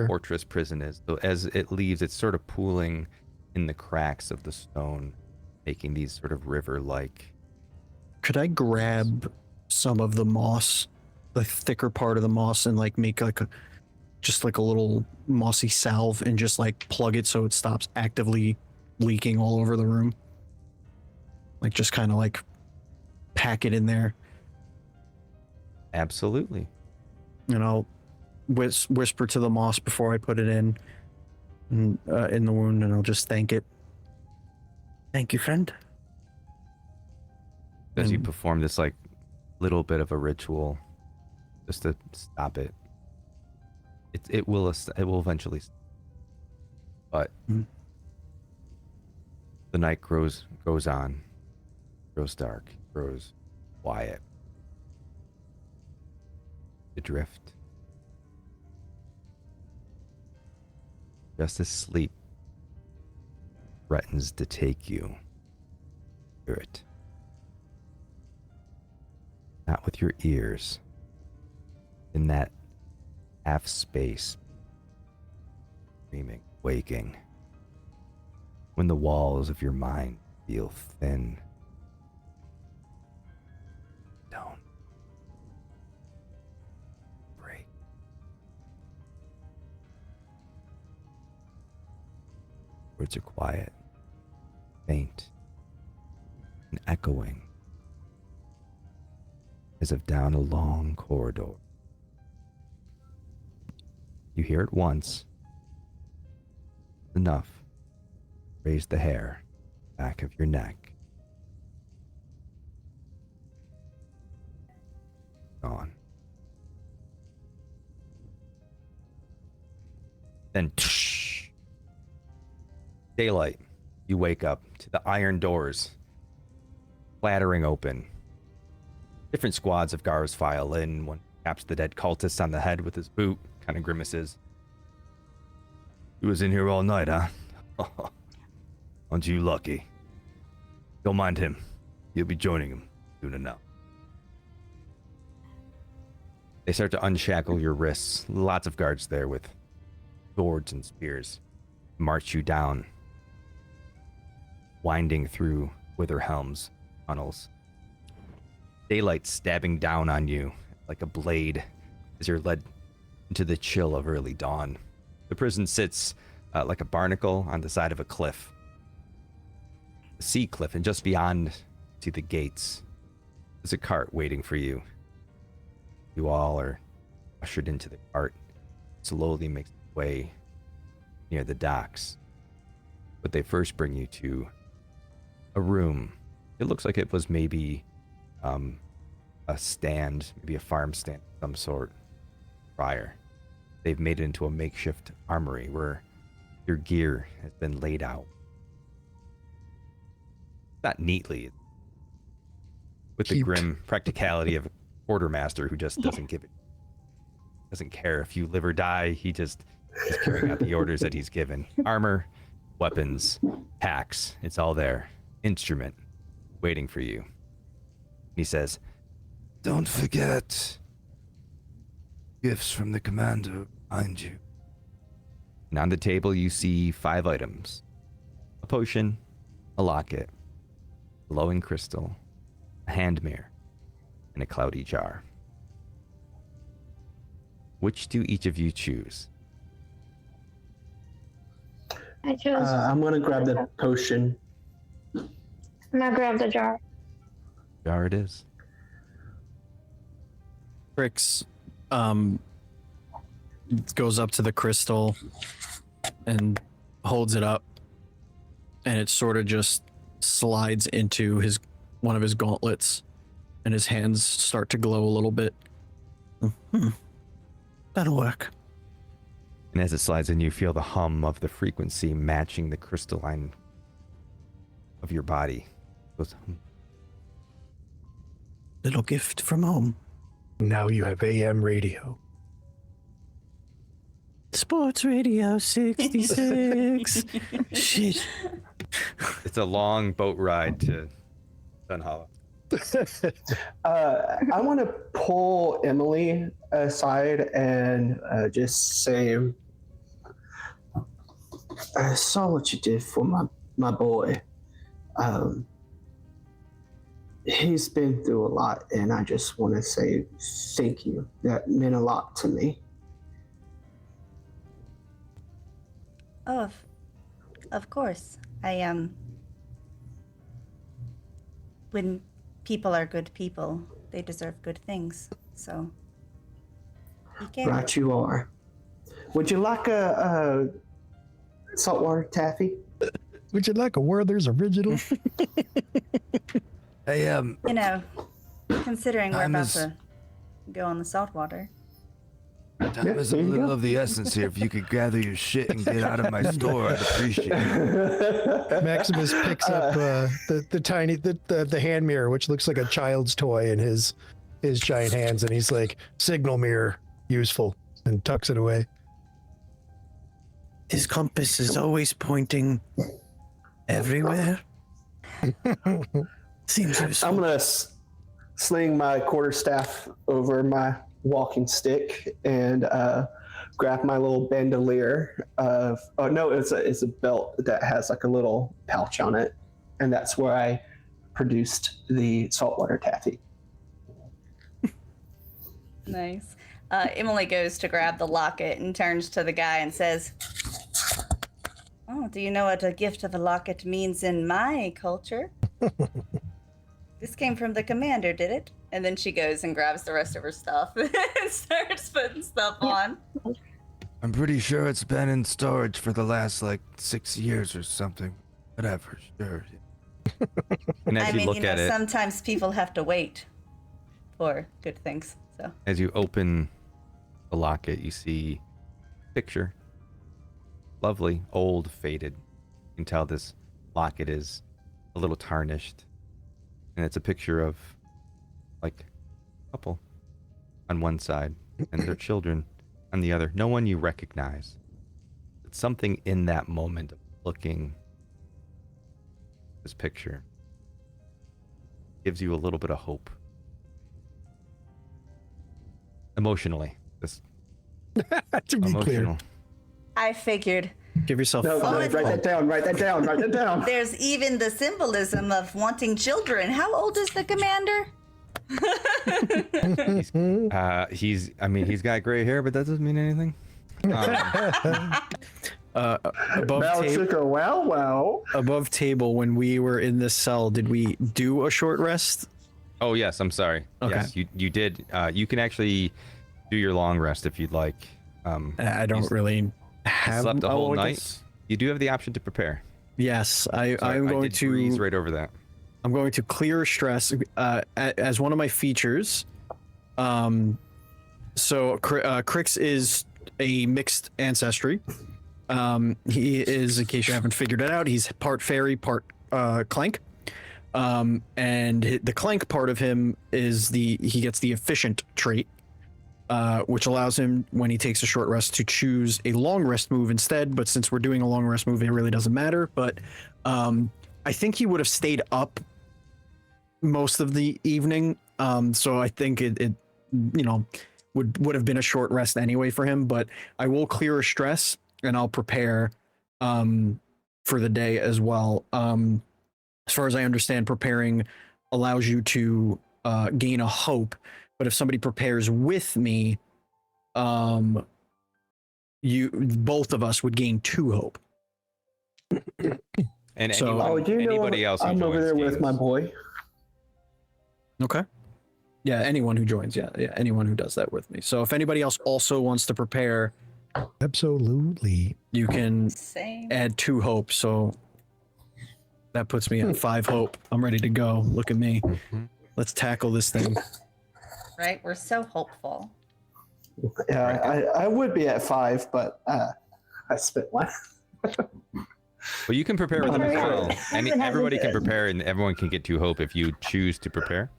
fortress prison is. So as it leaves, it's sort of pooling in the cracks of the stone, making these sort of river-like. Could I grab some of the moss, the thicker part of the moss, and like make like a little mossy salve and just like plug it so it stops actively leaking all over the room? Like just kind of like pack it in there. Absolutely. And I'll whisper to the moss before I put it in the wound, and I'll just thank it. Thank you, friend. As you perform this like little bit of a ritual, just to stop it. It will eventually stop. But the night goes on, grows dark, grows quiet. Adrift. Just as sleep threatens to take you. Hear it. Not with your ears. In that half space. Dreaming, waking. When the walls of your mind feel thin. Don't break. Words are quiet, faint, and echoing, as if down a long corridor. You hear it once, enough. Raise the hair back of your neck. Gone. Then daylight. You wake up to the iron doors clattering open. Different squads of guards file in. One taps the dead cultist on the head with his boot, kind of grimaces. He was in here all night, huh? Aren't you lucky? Don't mind him. You'll be joining him soon enough. They start to unshackle your wrists. Lots of guards there with swords and spears. March you down, winding through Witherhelm's tunnels. Daylight stabbing down on you like a blade as you're led into the chill of early dawn. The prison sits like a barnacle on the side of a cliff. A sea cliff, and just beyond to the gates, there's a cart waiting for you. You all are ushered into the cart. Slowly makes its way near the docks. But they first bring you to a room. It looks like it was maybe a stand, maybe a farm stand of some sort prior. They've made it into a makeshift armory where your gear has been laid out. Not neatly, with the grim practicality of a quartermaster who just doesn't care if you live or die. He just is carrying out the orders that he's given. Armor, weapons, packs, it's all there. Instrument, waiting for you. He says, "Don't forget, gifts from the commander behind you." And on the table you see 5 items. A potion, a locket, a glowing crystal, a hand mirror, and a cloudy jar. Which do each of you choose? I chose. I'm gonna grab the potion. I'm gonna grab the jar. Jar it is. Crix goes up to the crystal and holds it up, and it sort of just slides into one of his gauntlets, and his hands start to glow a little bit. That'll work. And as it slides in, you feel the hum of the frequency matching the crystalline of your body. It goes, Little gift from home. Now you have AM radio. Sports Radio 66. Shit. It's a long boat ride to Sun Hollow. I want to pull Emily aside and just say, I saw what you did for my boy. He's been through a lot, and I just want to say thank you. That meant a lot to me. Oh, of course. When people are good people, they deserve good things. So, you can. Right, you are. Would you like a saltwater taffy? Would you like a Werther's original? Hey, You know, considering we're Time about is- to go on the saltwater. time is a there you little go. of the essence here. If you could gather your shit and get out of my store, I'd appreciate it. Maximus picks up the hand mirror, which looks like a child's toy, in his giant hands, and he's like, "Signal mirror, useful," and tucks it away. His compass is always pointing everywhere. Seems useful. I'm gonna sling my quarterstaff over my walking stick and grab my little bandolier of. Oh no, it's a belt that has like a little pouch on it, and that's where I produced the saltwater taffy. Nice. Emily goes to grab the locket and turns to the guy and says, "Oh, do you know what a gift of a locket means in my culture?" This came from the commander, did it? And then she goes and grabs the rest of her stuff and starts putting stuff on. I'm pretty sure it's been in storage for the last like 6 years or something. Whatever, sure. And as I you mean, look at it, sometimes people have to wait for good things. So as you open the locket, you see a picture. Lovely, old, faded. You can tell this locket is a little tarnished. And it's a picture of like a couple on one side and their children on the other. No one you recognize. But something in that moment of looking at this picture gives you a little bit of hope. Emotionally. This To be clear. emotional. I figured Give yourself No, five. write that down. Write that down. Write that down. there's even the symbolism of wanting children. How old is the commander? He's got gray hair, but that doesn't mean anything. Above Bow table. chicka wow wow. Above table, when we were in this cell, did we do a short rest? Oh yes, I'm sorry. Okay. Yes, you did. You can actually do your long rest if you'd like. I don't really have. Slept the whole I night. guess- You do have the option to prepare. Yes, So I'm I going did breeze to. right over that. I'm going to clear stress as one of my features. So Crix is a mixed ancestry. He is, in case you haven't figured it out, he's part fairy, part clank. And the clank part of him is he gets the efficient trait, which allows him, when he takes a short rest, to choose a long rest move instead. But since we're doing a long rest move, it really doesn't matter. But I think he would have stayed up most of the evening. So I think it would have been a short rest anyway for him. But I will clear a stress and I'll prepare for the day as well. As far as I understand, preparing allows you to gain a hope. But if somebody prepares with me, both of us would gain 2 hope. And So- anybody else who I'm over joins there with games. my boy. Okay. Yeah, anyone who joins. Yeah, anyone who does that with me. So if anybody else also wants to prepare, Absolutely. you can Same. add 2 hope. So that puts me at 5 hope. I'm ready to go. Look at me. Mhm. Let's tackle this thing. Right? We're so hopeful. Yeah, I would be at 5, but I spent one. Well, you can prepare with them as well. Everybody can prepare, and everyone can get 2 hope if you choose to prepare.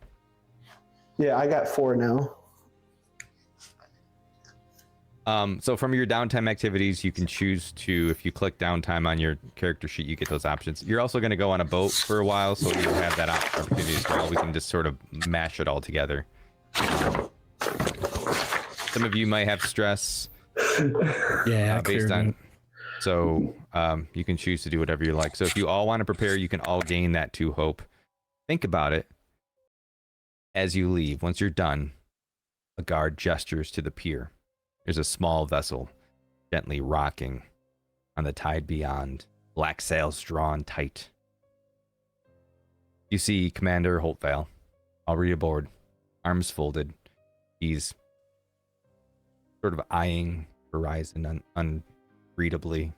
Yeah, I got 4 now. So from your downtime activities, you can choose to, if you click downtime on your character sheet, you get those options. You're also going to go on a boat for a while, so you have that opportunity as well. We can just sort of mash it all together. Some of you might have stress Yeah, based on, so you can choose to do whatever you like. So if you all want to prepare, you can all gain that 2 hope. Think about it as you leave. Once you're done, a guard gestures to the pier. There's a small vessel gently rocking on the tide beyond, black sails drawn tight. You see Commander Holtvale already aboard, arms folded. He's sort of eyeing horizon unreadably,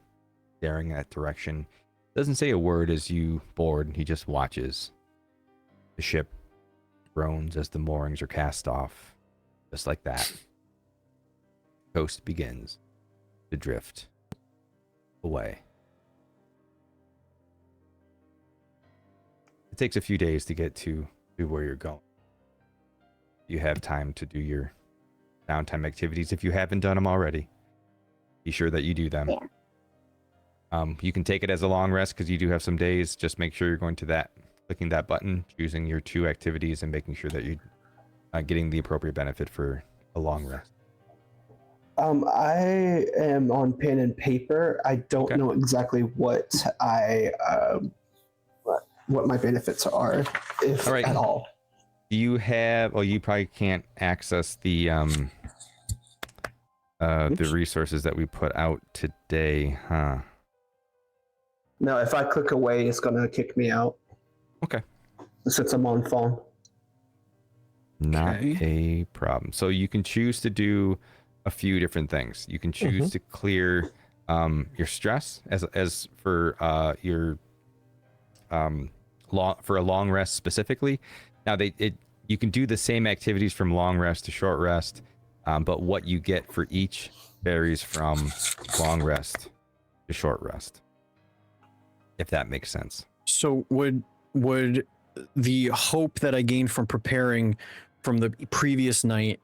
staring in that direction. Doesn't say a word as you board, he just watches. The ship groans as the moorings are cast off. Just like that, the coast begins to drift away. It takes a few days to get to where you're going. You have time to do your downtime activities if you haven't done them already. Be sure that you do them. Yeah. You can take it as a long rest because you do have some days. Just make sure you're going to that, clicking that button, choosing your 2 activities, and making sure that you're getting the appropriate benefit for a long rest. I am on pen and paper. I don't Okay. know exactly what what my benefits are, if All right. at all. Do you have? Well, you probably can't access the resources that we put out today, huh? No, if I click away, it's gonna kick me out. Okay. Since I'm on phone. Not Okay. a problem. So you can choose to do a a few different things. You can choose to clear your stress as for your for a long rest specifically. Now you can do the same activities from long rest to short rest, but what you get for each varies from long rest to short rest, if that makes sense. So would the hope that I gained from preparing from the previous night,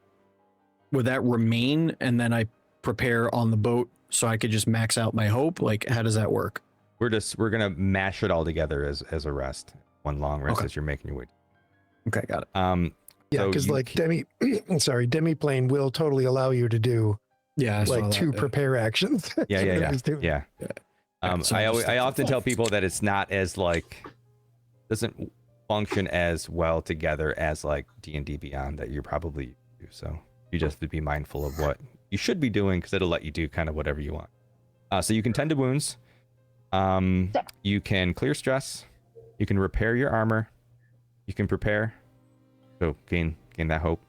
would that remain, and then I prepare on the boat so I could just max out my hope? Like, how does that work? We're gonna mash it all together as a rest, one long rest as you're making your way. Okay, got it. Yeah, so because you like demi-plane will totally allow you to do Yeah, I saw like that, two yeah. prepare actions. Yeah. Yeah, so I often tell people that it's not as like doesn't function as well together as like D&D Beyond that you probably do. So you just have to be mindful of what you should be doing because it'll let you do kind of whatever you want. So you can tend to wounds. You can clear stress. You can repair your armor. You can prepare. So gain that hope.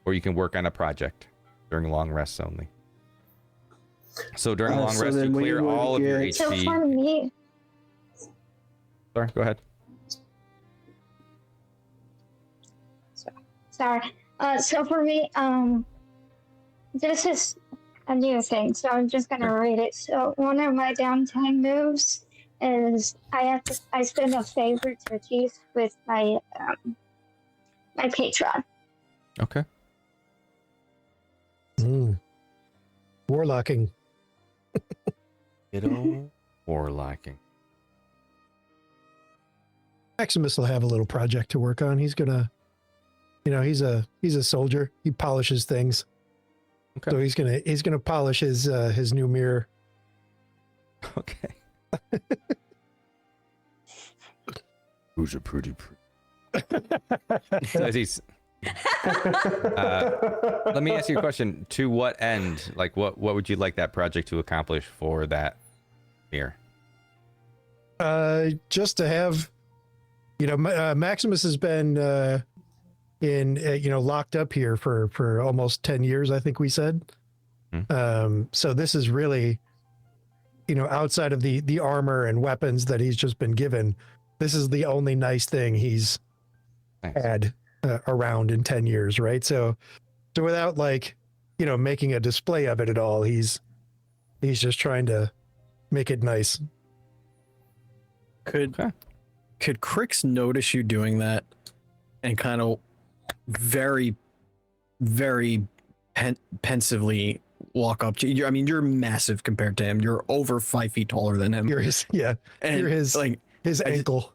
Or you can work on a project during long rests only. So during long so rest, then you we clear would all of your get- So HP. for me, Sorry, go ahead. sorry. So for me, this is a new thing, so I'm just gonna read it. So one of my downtime moves is I spend a favorite to achieve with my my patron. Okay. Warlocking. Kiddo warlocking. Maximus will have a little project to work on. He's gonna, he's a soldier. He polishes things. Okay. So he's gonna polish his new mirror. Okay. Who's a pretty. So he's, let me ask you a question. To what end? Like, what would you like that project to accomplish for that mirror? Just to have, Maximus has been locked up here for almost 10 years, I think we said. So this is really, outside of the armor and weapons that he's just been given, this is the only nice thing he's had around in 10 years, right? So without making a display of it at all, he's just trying to make it nice. Could Crix notice you doing that and kind of very, very pensively walk up to you? I mean, you're massive compared to him. You're over 5 feet taller than him. You're his ankle.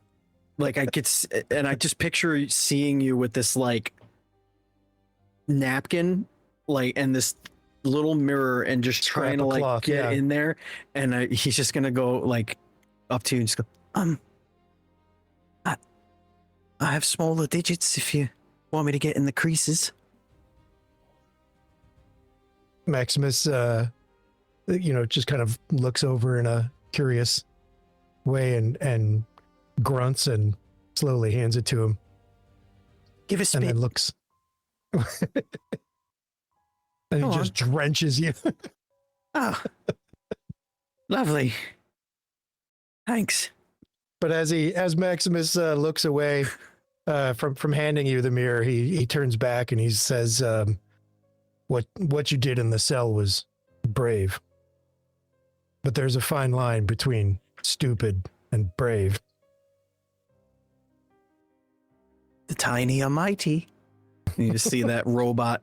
I just picture seeing you with this napkin, and this little mirror, and just trying to cloth, get in there, and he's just gonna go up to you and just go, I have smaller digits if you want me to get in the creases. Maximus, just kind of looks over in a curious way and grunts and slowly hands it to him. Give a spit. And then looks. And he just drenches you. Ah, lovely. Thanks. But as Maximus looks away from handing you the mirror, he turns back and he says, "What you did in the cell was brave, but there's a fine line between stupid and brave." The tiny are mighty. and you just see that robot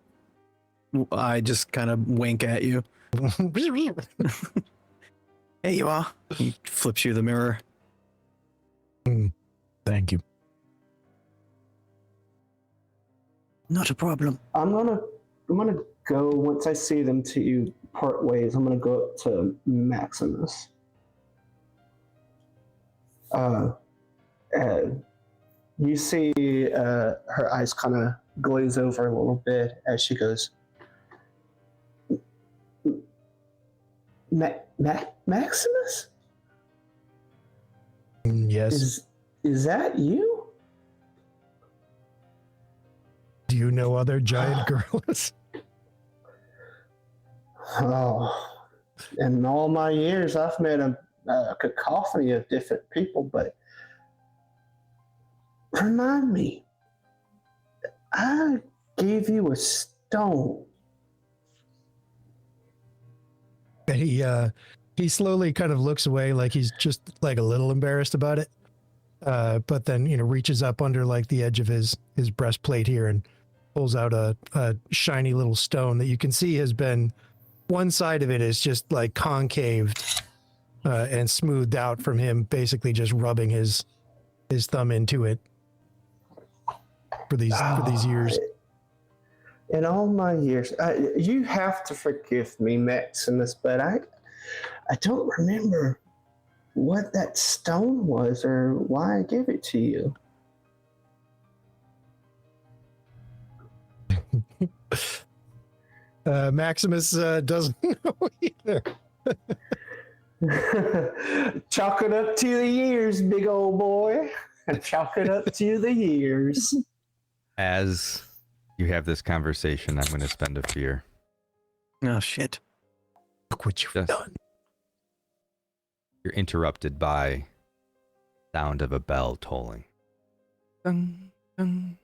eye just kind of wink at you. There you are. He flips you the mirror. Thank you. Not a problem. I'm gonna go once I see them to part ways. I'm gonna go up to Maximus. You see her eyes kind of glaze over a little bit as she goes, Maximus? Yes. Is that you? Do you know other giant girls? Oh, in all my years, I've met a cacophony of different people, but remind me, I gave you a stone. And he slowly kind of looks away, like he's just like a little embarrassed about it. But then, reaches up under like the edge of his breastplate here and pulls out a shiny little stone that you can see has been, one side of it is just like concaved and smoothed out from him basically just rubbing his thumb into it for these years. In all my years, you have to forgive me, Maximus, but I don't remember what that stone was or why I gave it to you. Maximus doesn't know either. Chalk it up to the years, big old boy. Chalk it up to the years. As you have this conversation, I'm going to spend a fear. Oh, shit. Look what you've Just- done. You're interrupted by sound of a bell tolling. Dun, dun.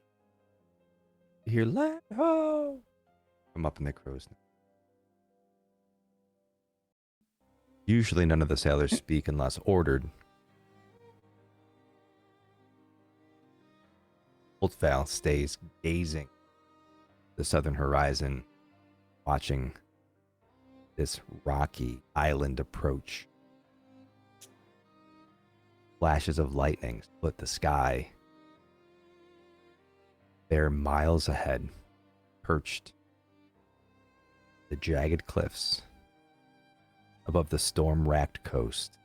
You hear let ho from up in the crow's nest. Usually none of the sailors speak unless ordered. Holtvale stays gazing at the southern horizon, watching this rocky island approach. Flashes of lightning split the sky. They're miles ahead, perched the jagged cliffs above the storm-racked coast.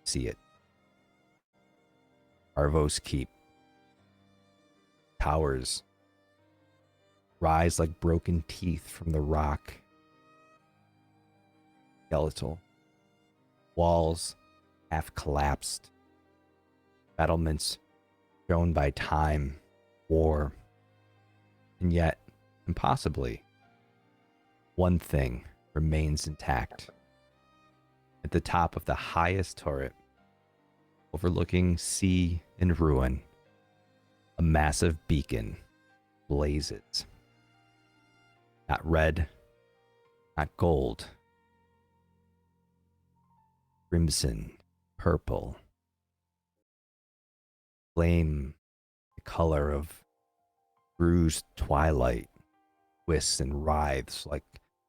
See it. Kharvos Keep. Towers rise like broken teeth from the rock. Skeletal. Walls half collapsed. Battlements shown by time, war, and yet, impossibly, one thing remains intact. At the top of the highest turret, overlooking sea and ruin, a massive beacon blazes. Not red, not gold, crimson, purple. Flame, the color of bruised twilight, twists and writhes like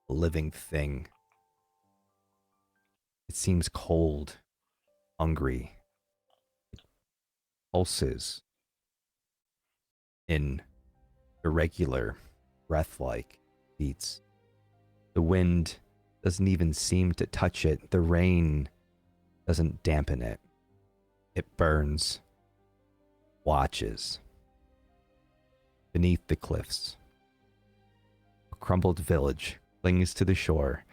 a living thing. It seems cold, hungry. It pulses in irregular, breath-like beats. The wind doesn't even seem to touch it. The rain doesn't dampen it. It burns. Watches. Beneath the cliffs, a crumbled village clings to the shore,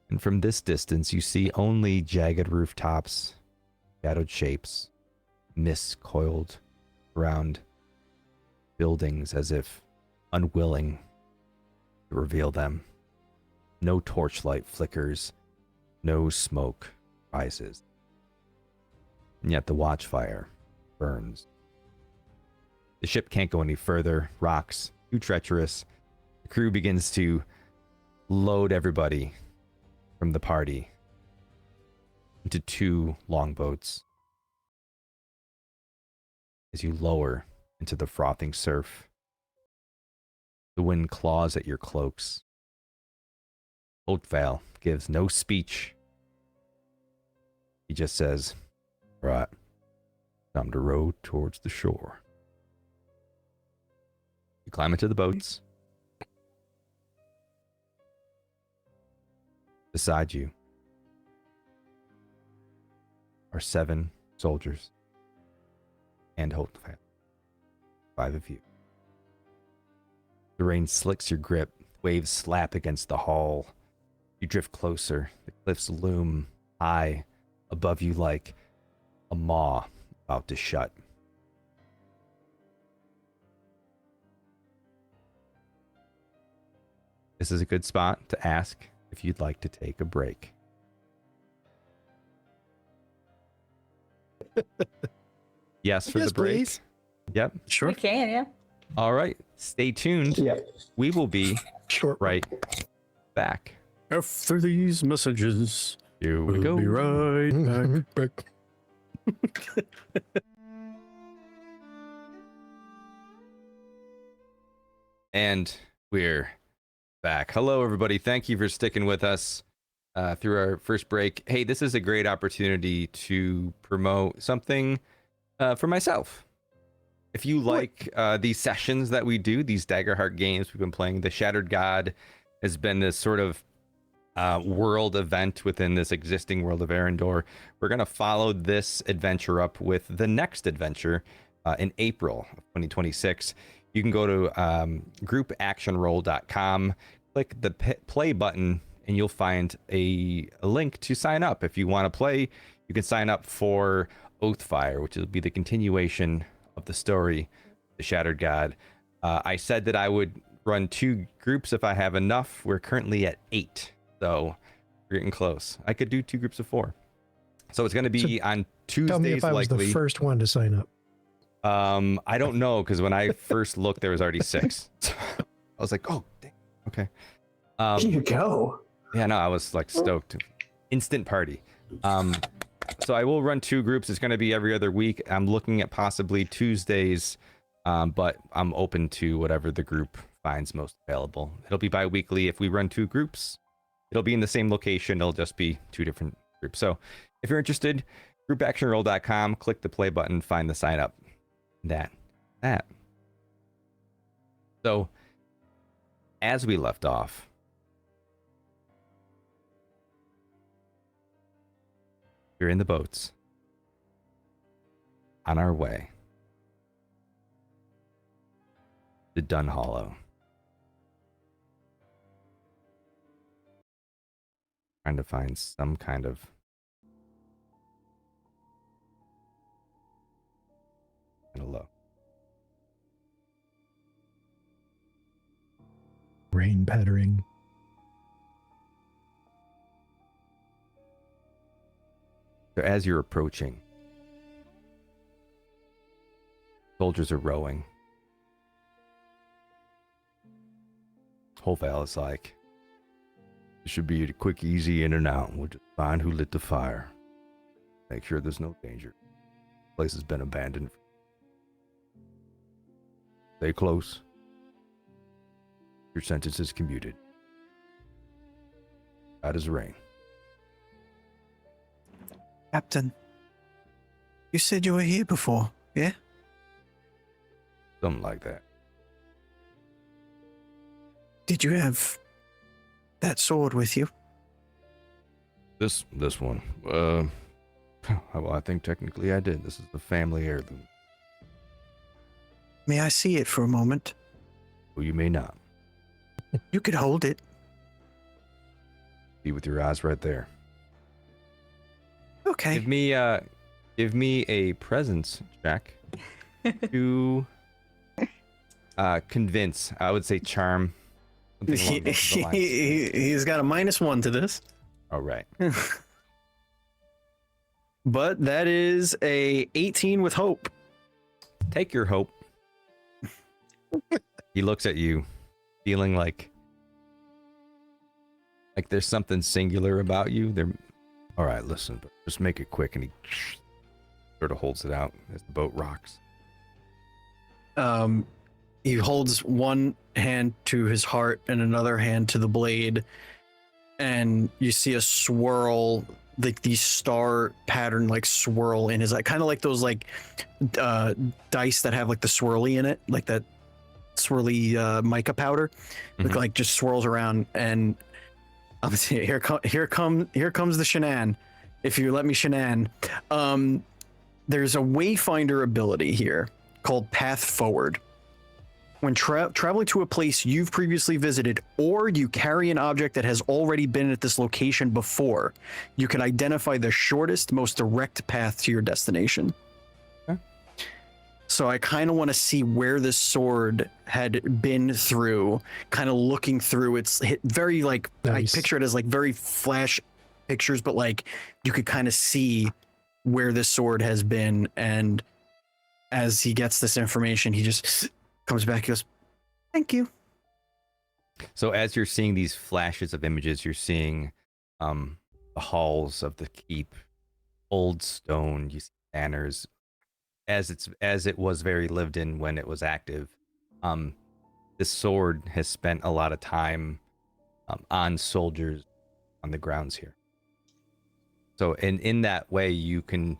and from this distance you see only jagged rooftops, shadowed shapes, mist coiled around buildings as if unwilling to reveal them. No torchlight flickers, no smoke rises, and yet the watchfire burns. The ship can't go any further. Rocks too treacherous. The crew begins to load everybody from the party into 2 longboats. As you lower into the frothing surf, the wind claws at your cloaks. Holtvale gives no speech. He just says, "Right. Time to row towards the shore." You climb into the boats. Beside you are 7 soldiers and Holtvale. 5 of you. The rain slicks your grip. Waves slap against the hull. You drift closer. The cliffs loom high above you like a maw about to shut. This is a good spot to ask if you'd like to take a break. Yes, for Yes, the break. please. Yep. Sure. We can, yeah. All right. Stay tuned. Yep. We will be Short. right back. After these messages, Here we we'll go. be right back. And we're back. Hello, everybody. Thank you for sticking with us through our first break. Hey, this is a great opportunity to promote something for myself. If you like these sessions that we do, these Daggerheart games we've been playing, the Shattered God has been this sort of world event within this existing world of Arendor. We're going to follow this adventure up with the next adventure in April of 2026. You can go to groupactionroll.com, click the play button, and you'll find a link to sign up. If you want to play, you can sign up for Oathfire, which will be the continuation of the story, the Shattered God. I said that I would run 2 groups if I have enough. We're currently at 8, so we're getting close. I could do 2 groups of 4. So it's going to be on Tuesdays. Tell me if I was likely. the first one to sign up. I don't know, because when I first looked, there was already 6. So I was like, oh, dang. Okay. Here you go. Yeah, no, I was like stoked. Instant party. So I will run 2 groups. It's going to be every other week. I'm looking at possibly Tuesdays, but I'm open to whatever the group finds most available. It'll be bi-weekly. If we run 2 groups, it'll be in the same location. It'll just be 2 different groups. So if you're interested, groupactionroll.com, click the play button, find the sign up. That. So as we left off, we're in the boats on our way to Dunhollow. Trying to find some kind of low. Rain pattering. So as you're approaching, soldiers are rowing. Holtvale is like, it should be a quick, easy in and out. We'll just find who lit the fire. Make sure there's no danger. The place has been abandoned. Stay close. Your sentence is commuted. Out as rain. Captain, you said you were here before, yeah? Something like that. Did you have that sword with you? This one. Well, I think technically I did. This is the family heirloom. May I see it for a moment? Well, you may not. You could hold it. See with your eyes right there. Okay. Give me a presence check to convince. I would say charm. Something along those lines. He's got a -1 to this. All right. But that is a 18 with hope. Take your hope. He looks at you, feeling like there's something singular about you. All right, listen, but just make it quick. And he sort of holds it out as the boat rocks. He holds one hand to his heart and another hand to the blade, and you see a swirl, like these star pattern, like swirl in his eye, kind of like those dice that have like the swirly in it, like that swirly mica powder, like just swirls around. And obviously, here comes the shenan. If you let me shenan, there's a wayfinder ability here called Path Forward. When traveling to a place you've previously visited, or you carry an object that has already been at this location before, you can identify the shortest, most direct path to your destination. Okay. So I kind of want to see where this sword had been through, kind of looking through. It's very like, Nice. I picture it as like very flash pictures, but like you could kind of see where this sword has been. And as he gets this information, he just comes back, he goes, thank you. So as you're seeing these flashes of images, you're seeing the halls of the keep, old stone, you see banners, as it was very lived in when it was active. This sword has spent a lot of time on soldiers on the grounds here. So in that way, you can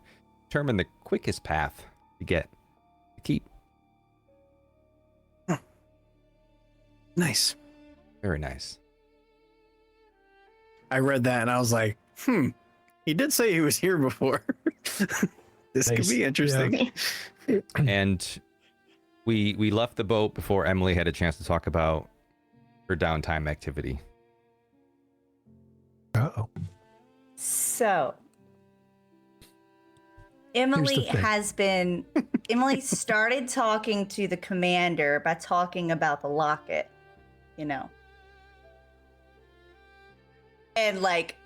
determine the quickest path to get the keep. Nice. Very nice. I read that and I was like, he did say he was here before. This could Nice. be interesting. And we left the boat before Emily had a chance to talk about her downtime activity. Uh-oh. So, Emily thing. Emily started talking to the commander by talking about the locket, and like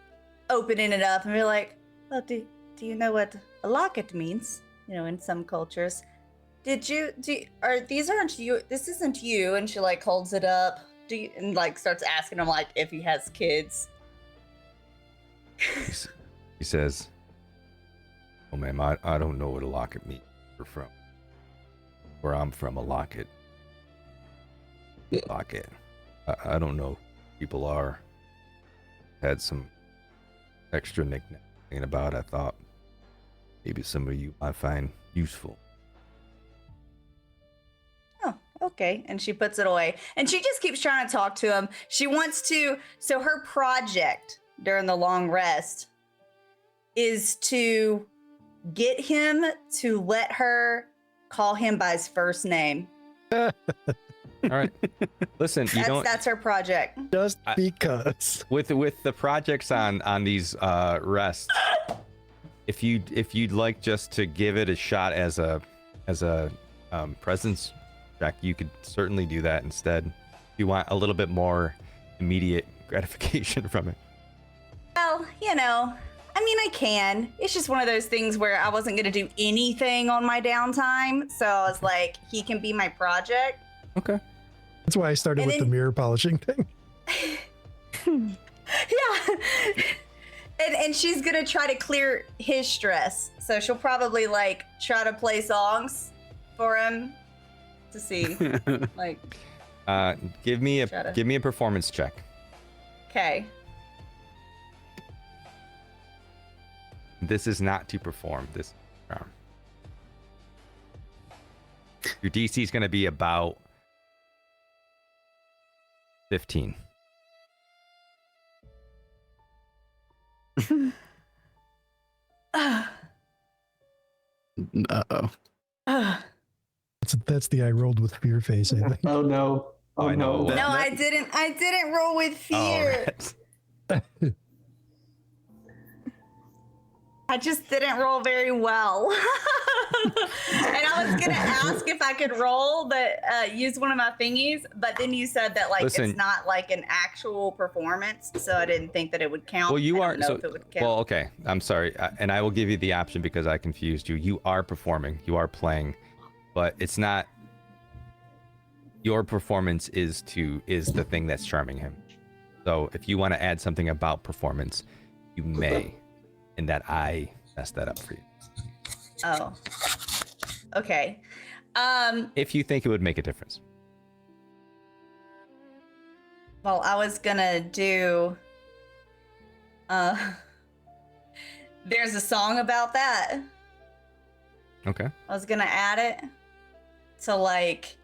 opening it up and be like, well, do you know what a locket means? In some cultures. This isn't you. And she like holds it up. And like starts asking him like if he has kids. He says, "Oh, ma'am, I don't know what a locket means. Where I'm from, a locket. I don't know who people are. Had some extra nickname thinking about. I thought maybe some of you might find useful." Oh, okay. And she puts it away. And she just keeps trying to talk to him. She wants to. So her project during the long rest is to get him to let her call him by his first name. All right. Listen, That's her project. Just because. with the projects on these rests, if you'd like just to give it a shot as a presence check, you could certainly do that instead. If you want a little bit more immediate gratification from it. Well, I can. It's just one of those things where I wasn't going to do anything on my downtime. So I was like, he can be my project. Okay. That's why I started with the mirror polishing thing. Yeah. And she's going to try to clear his stress. So she'll probably like try to play songs for him to see like. Give me a performance check. Okay. This is not to perform this charm. Your DC is going to be about 15. Uh-oh. That's the I rolled with fear face, I think. Oh no. Oh I know. no. No, I didn't roll with fear. Oh, I just didn't roll very well. And I was gonna ask if I could roll, but use one of my thingies. But then you said that like Listen, it's not like an actual performance, so I didn't think that it would count. well, you I are don't know so if it would count. well. Okay, I'm sorry, and I will give you the option because I confused you. You are performing, you are playing, but it's not. Your performance is the thing that's charming him. So if you want to add something about performance, you may. And that I messed that up for you. Oh. Okay. If you think it would make a difference. Well, I was gonna do there's a song about that. Okay. I was gonna add it to like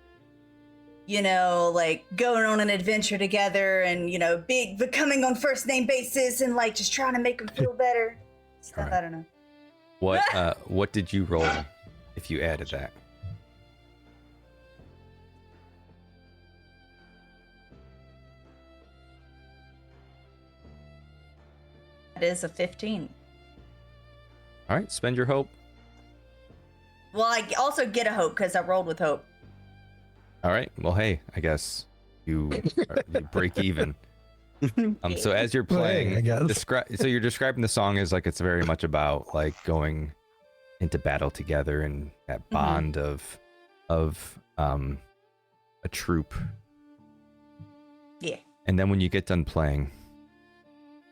like going on an adventure together and becoming on first name basis and like just trying to make them feel better. Stuff, Right. I don't know. What did you roll if you added that? It is a 15. All right, spend your hope. Well, I also get a hope because I rolled with hope. All right. Well, hey, I guess you break even. So as you're Well, hey, playing, I guess. so you're describing the song as like it's very much about like going into battle together and that bond of a troop. Yeah. And then when you get done playing,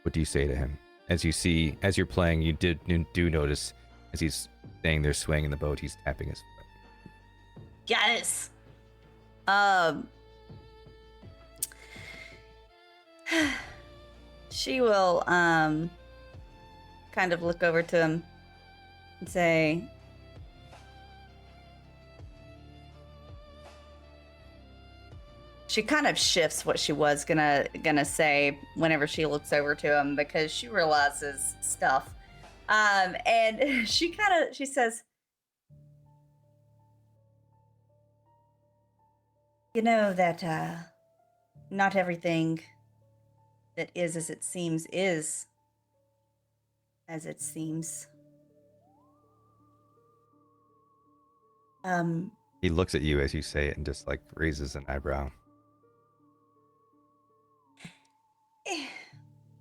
what do you say to him? As you're playing, you do notice as he's staying there swaying in the boat, he's tapping his foot. Yes. She will kind of look over to him and say, she kind of shifts what she was gonna say whenever she looks over to him because she realizes stuff. And she says, you know that not everything that is as it seems is as it seems. He looks at you as you say it and just like raises an eyebrow.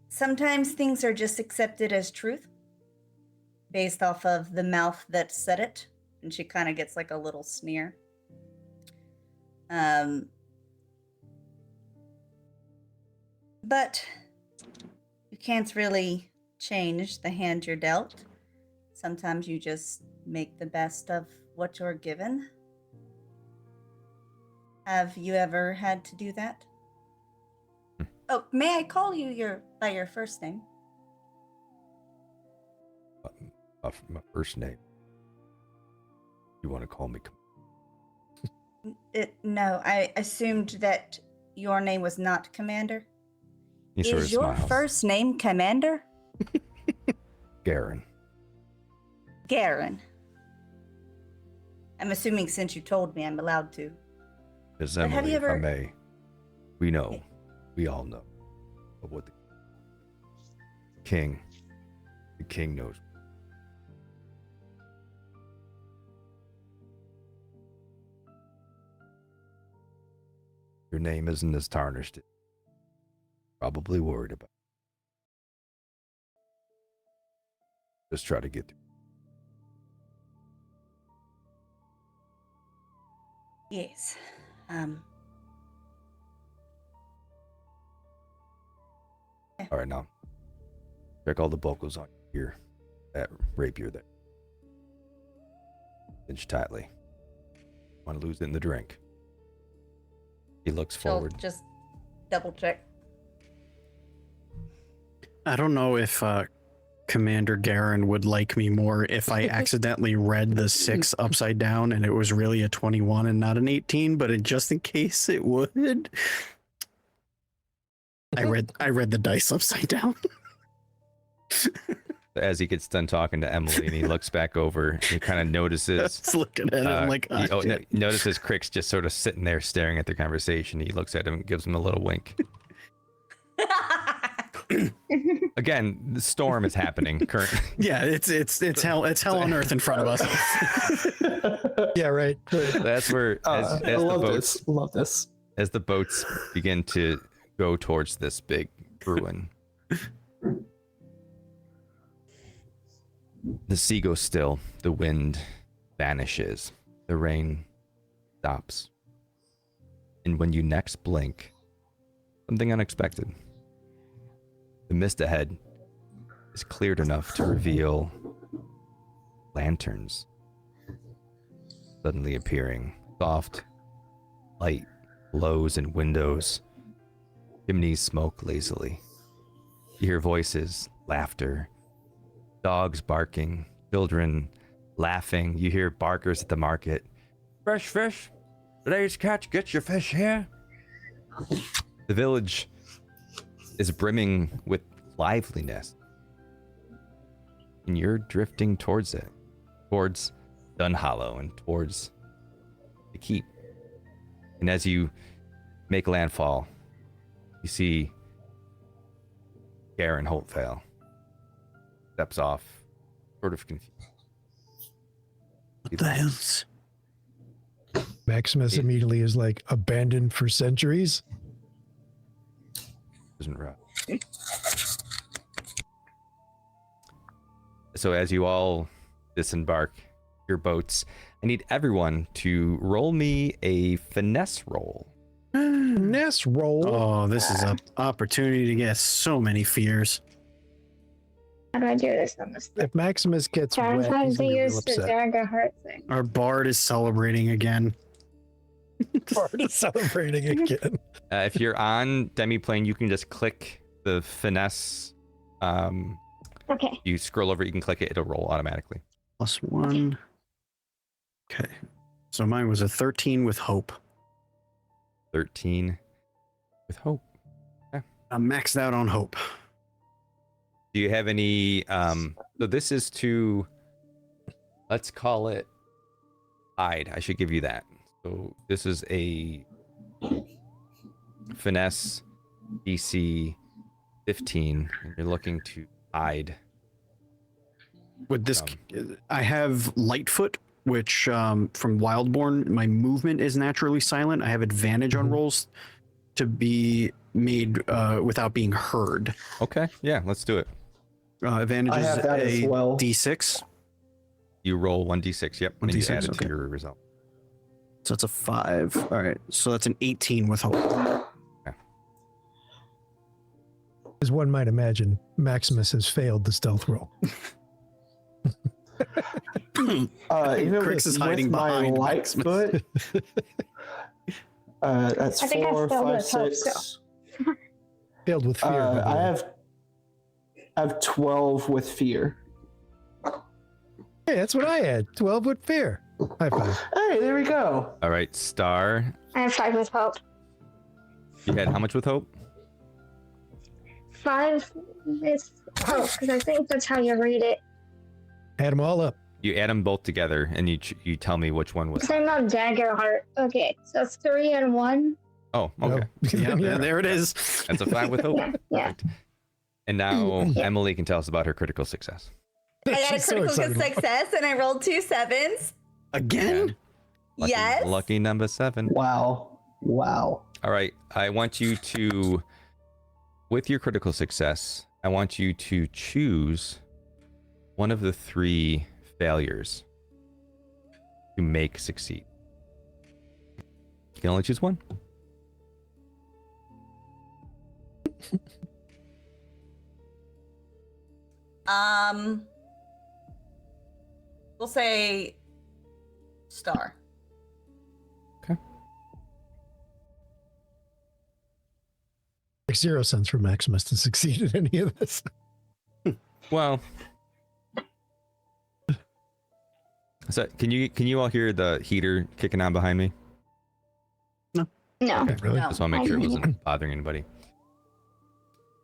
Sometimes things are just accepted as truth based off of the mouth that said it. And she kind of gets like a little sneer. But you can't really change the hand you're dealt. Sometimes you just make the best of what you're given. Have you ever had to do that? Oh, may I call you by your first name? My first name. You want to call me? No, I assumed that your name was not Commander. He sort of Is your smiles. first name Commander? Garren. Garren. I'm assuming since you told me I'm allowed to. Miss But Emily, have you if I ever- may, we all know of what the king knows. Your name isn't as tarnished. Probably worried about. Just try to get through. Yes. All right, now check all the buckles on here. That rapier there. Cinch tightly. Want to lose it in the drink. He looks She'll forward. just double check. I don't know if Commander Garren would like me more if I accidentally read the 6 upside down and it was really a 21 and not an 18, but just in case it would. I read the dice upside down. As he gets done talking to Emily and he looks back over, he kind of notices. Just looking at it, I'm like, he notices Crick's just sort of sitting there staring at their conversation. He looks at him and gives him a little wink. Again, the storm is happening currently. yeah, it's hell on earth in front of us. Yeah, right. That's where as I the love boats this. Love this. as the boats begin to go towards this big ruin. The sea goes still, the wind vanishes, the rain stops. And when you next blink, something unexpected. The mist ahead is cleared enough to reveal lanterns suddenly appearing. Soft light glows in windows. Chimneys smoke lazily. You hear voices, laughter, dogs barking, children laughing. You hear barkers at the market. Fresh fish? Today's catch, get your fish here. The village is brimming with liveliness. And you're drifting towards it. Towards Dunhollow and towards the keep. And as you make landfall, you see Garren Holtvale steps off, sort of confused. The hills. Maximus immediately is like abandoned for centuries. Isn't right. So as you all disembark your boats, I need everyone to roll me a finesse roll. Finesse roll. Oh, this is an opportunity to get so many fears. How do I do this on this? If Maximus gets Trying wet, he's to gonna be real use the upset. Daggerheart thing. Our bard is celebrating again. Already celebrating again. If you're on Demiplane, you can just click the finesse. Okay. You scroll over, you can click it, it'll roll automatically. +1. Okay. So mine was a 13 with hope. 13 with hope. I'm maxed out on hope. Do you have any so this is to, let's call it hide. I should give you that. So this is a finesse DC 15 and you're looking to hide. With this, I have Lightfoot, which from Wildborn, my movement is naturally silent. I have advantage on rolls to be made without being heard. Okay, yeah, let's do it. Advantage I is have that as a well. D6. You roll 1d6, yep, and then you 1d6, add it okay. to your result. So that's a 5. All right. So that's an 18 with hope. As one might imagine, Maximus has failed the stealth roll. Even Crix is hiding with my behind Lightfoot, that's I think I 4, failed 5, with hope, 6. Failed with fear. by the I way. have 12 with fear. Hey, that's what I had. 12 with fear. High five. Hey, there we go. All right, Star, I have 5 with hope. you had how much with hope? 5 with hope, because I think that's how you read it. Add them all up. You add them both together and you tell me which one was. Same on Daggerheart. Okay, so 3 and 1. Oh, okay. Yeah, there it is. That's a 5 with hope. Yeah, yeah. Perfect. And now Yeah. Emily can tell us about her critical success. I got a She's so critical excited. success and I rolled 2 7s. Again? Lucky, Yes. Lucky number 7. Wow. Wow. All right. I want you to, with your critical success, I want you to choose one of the 3 failures to make succeed. You can only choose one. We'll say Star. Okay. Makes 0 sense for Maximus to succeed at any of this. Well, so can you all hear the heater kicking on behind me? No. Okay, really? No. Just want to make sure it wasn't bothering anybody.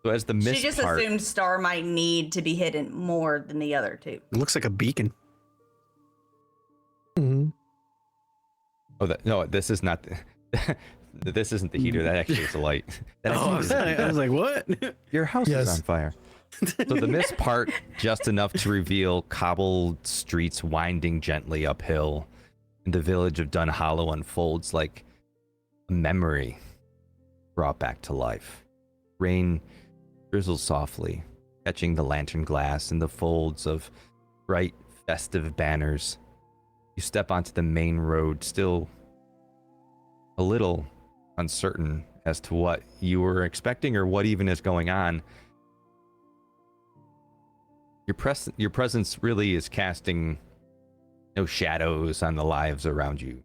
So as the mist She just part, assumed Star might need to be hidden more than the other 2. It looks like a beacon. Mhm. no, this is not. This isn't the heater. That actually is the light. That Oh, actually is- I was like, what? Your house Yes. is on fire. So the mist part just enough to reveal cobbled streets winding gently uphill, and the village of Dun Hollow unfolds like a memory brought back to life. Rain drizzles softly, catching the lantern glass and the folds of bright festive banners. You step onto the main road, still a little uncertain as to what you were expecting or what even is going on. Your presence really is casting no shadows on the lives around you.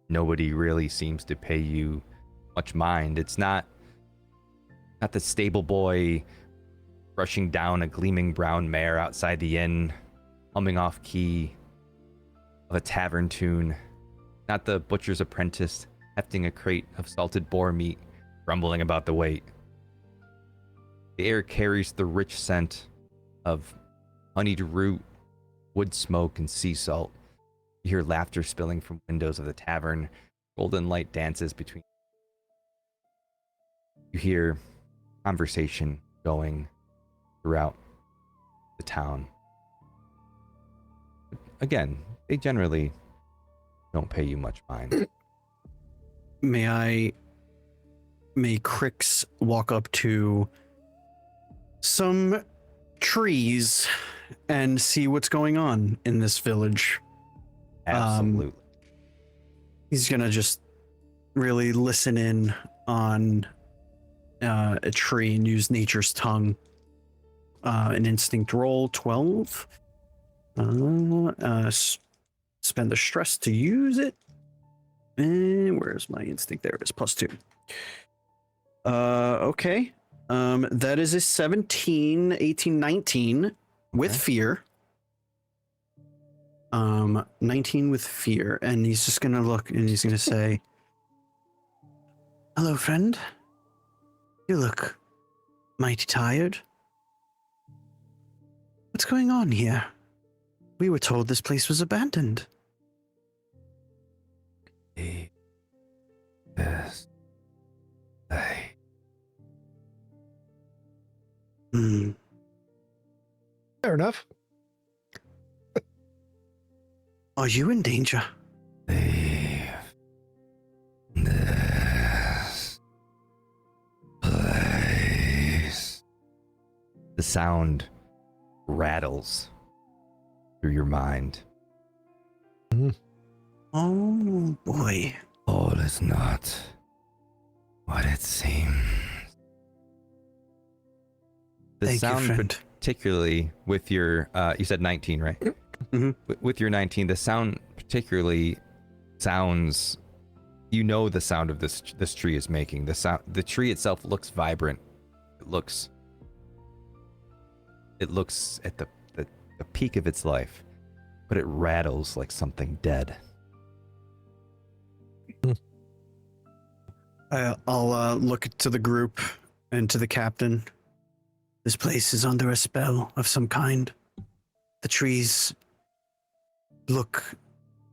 Nobody really seems to pay you much mind. It's not the stable boy brushing down a gleaming brown mare outside the inn, humming off key of a tavern tune. Not the butcher's apprentice hefting a crate of salted boar meat, grumbling about the weight. The air carries the rich scent of honeyed root, wood smoke, and sea salt. You hear laughter spilling from windows of the tavern. Golden light dances between. You hear conversation going throughout the town. Again, they generally don't pay you much mind. May Crix walk up to some trees and see what's going on in this village. Absolutely. He's gonna just really listen in on a tree and use nature's tongue. An instinct roll, 12. Spend the stress to use it. And where's my instinct? There it is, +2. Okay. That is a 17, 18, 19 with Okay. fear. 19 with fear, and he's just gonna look and he's gonna say, "Hello, friend. You look mighty tired. What's going on here? We were told this place was abandoned." Yes. Hmm. Fair enough. Are you in danger? Leave this place. The sound rattles through your mind. Oh boy. All is not what it seems. The Thank you, sound, friend. particularly with your, you said 19, right? Mhm. With your 19, the sound particularly sounds, you know, the sound of this tree is making. The tree itself looks vibrant. It looks at the peak of its life, but it rattles like something dead. I'll look to the group and to the captain. This place is under a spell of some kind. The trees look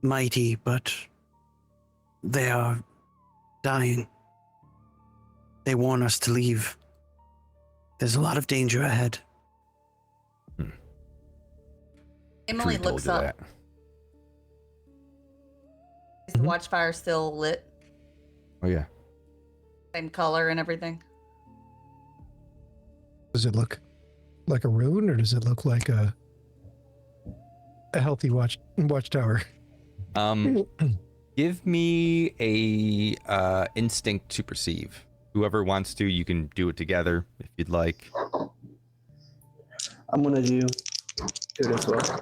mighty, but they are dying. They warn us to leave. There's a lot of danger ahead. Emily Tree told looks you up. that. Is the watchfire still lit? Oh yeah. Same color and everything? Does it look like a rune, or does it look like a healthy watchtower? Give me a instinct to perceive. Whoever wants to, you can do it together if you'd like. I'm gonna do it as well.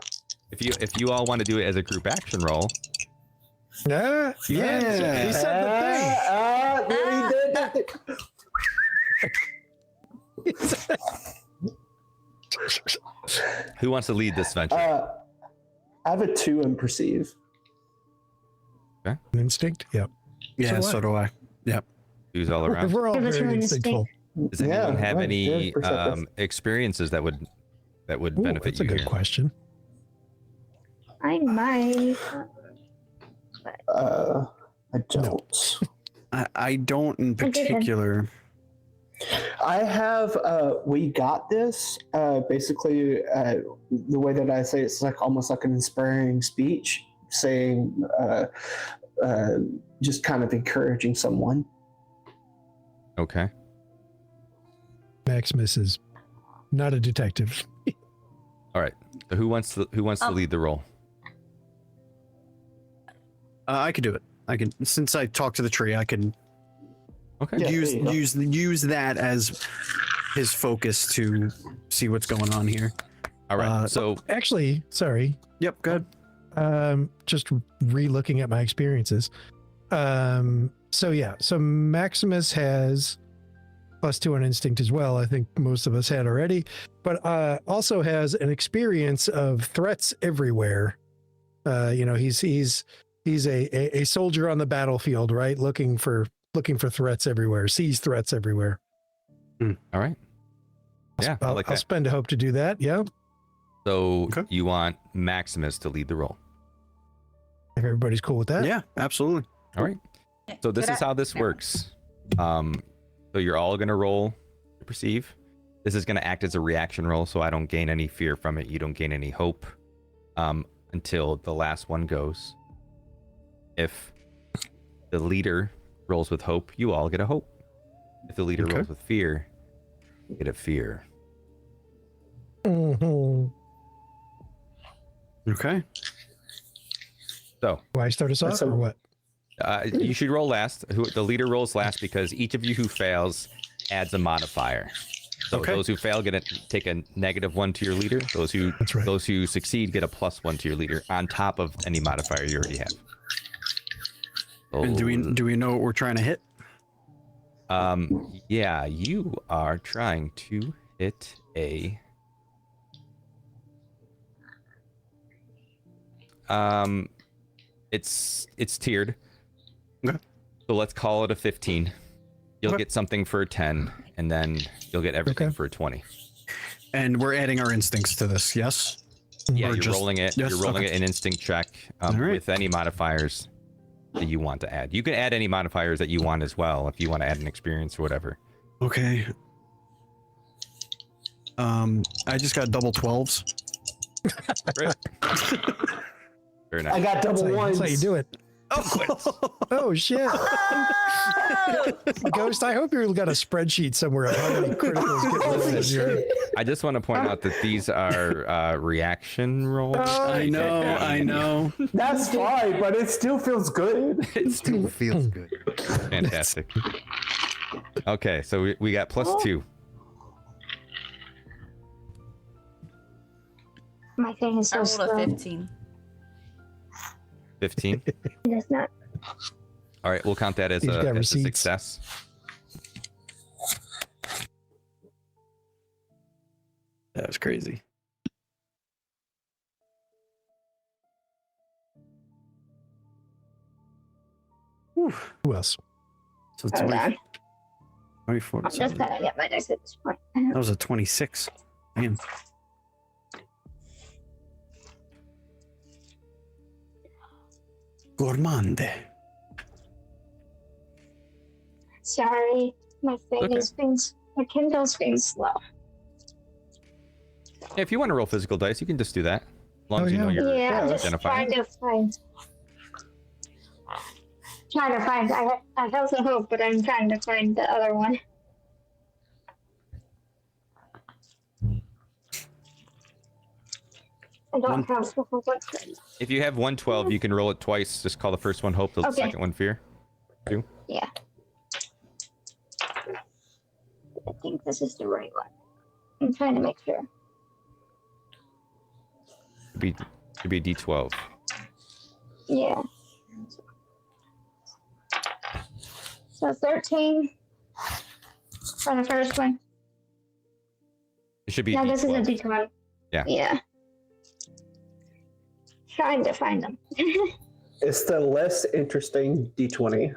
If you all want to do it as a group action roll, Yeah. He said the who wants to lead this venture? I have a 2 in perceive. thing. Instinct? Yep. Yeah, So so do I. Yep. Who's all around? We're all Give us very your instinctful. Does anyone have right, any yeah, perceptive. experiences that would Ooh, benefit that's a you good here? question. I might. I don't. I don't in I didn't. particular. I have we got this. Basically, the way that I say it's like almost like an inspiring speech, saying, just kind of encouraging someone. Okay. Maximus is not a detective. All right. So who wants to lead the role? I could do it. I can, since I talked to the tree, I can Okay. Yeah, use there you go. use that as his focus to see what's going on here. All right. So Actually, sorry. Yep, good. Just re-looking at my experiences. So Maximus has +2 on instinct as well. I think most of us had already, but also has an experience of threats everywhere. He's a soldier on the battlefield, right? Looking for threats everywhere, sees threats everywhere. all right. Yeah, I like I'll that. spend a hope to do that. Yeah. So Okay. you want Maximus to lead the role. If everybody's cool with that. Yeah, absolutely. All right. So this is how this works. So you're all gonna roll to perceive. This is gonna act as a reaction roll, so I don't gain any fear from it. You don't gain any hope until the last one goes. If the leader rolls with hope, you all get a hope. If the leader rolls with fear, you get a fear. Mhm. Okay. So, Do I start us off or what? you should roll last. The leader rolls last because each of you who fails adds a modifier. So Okay. those who fail take a -1 to your leader. Those who That's right. those who succeed get a +1 to your leader on top of any modifier you already have. And do we know what we're trying to hit? Yeah, you are trying to hit a it's tiered. Okay. So let's call it a 15. You'll get something for a 10, and then you'll get everything for a 20. And we're adding our instincts to this, yes? Yeah, Or you're just- rolling it. yes, You're rolling okay. it an instinct check right. with any modifiers that you want to add. You can add any modifiers that you want as well if you want to add an experience or whatever. Okay. I just got double 12s. Great. Very nice. I got double That's ones. how you do it. Oh shit. Ghost, I hope you've got a spreadsheet somewhere of how many criticals get rolled in your... I just want to point out that these are reaction rolls. I know. That's fine, but it still feels good. It still feels good. Fantastic. Okay, so we got +2. My thing is I so rolled a slow. 15. 15. It's not. All right, we'll count that as He's got a receipts. success. That was crazy. Who else? So Hold on. 24. I'm just gonna get my dice at this point. That was a 26. Damn. Gourmande. Sorry, my thing Okay. is being, my Kindle's being slow. Yeah, if you want to roll physical dice, you can just do that. As long as you know your Yeah, I'm just identifier. trying to find. I have the hope, but I'm trying to find the other one. I don't have the hope. If you have 112, you can roll it twice. Just call the first one hope, the Okay. second one fear. Yeah. I think this is the right one. I'm trying to make sure. Should be D12. Yeah. So 13 for the first one. It should be Yeah, D12. this is a D20. Yeah. Yeah. Trying to find them. It's the less interesting D20.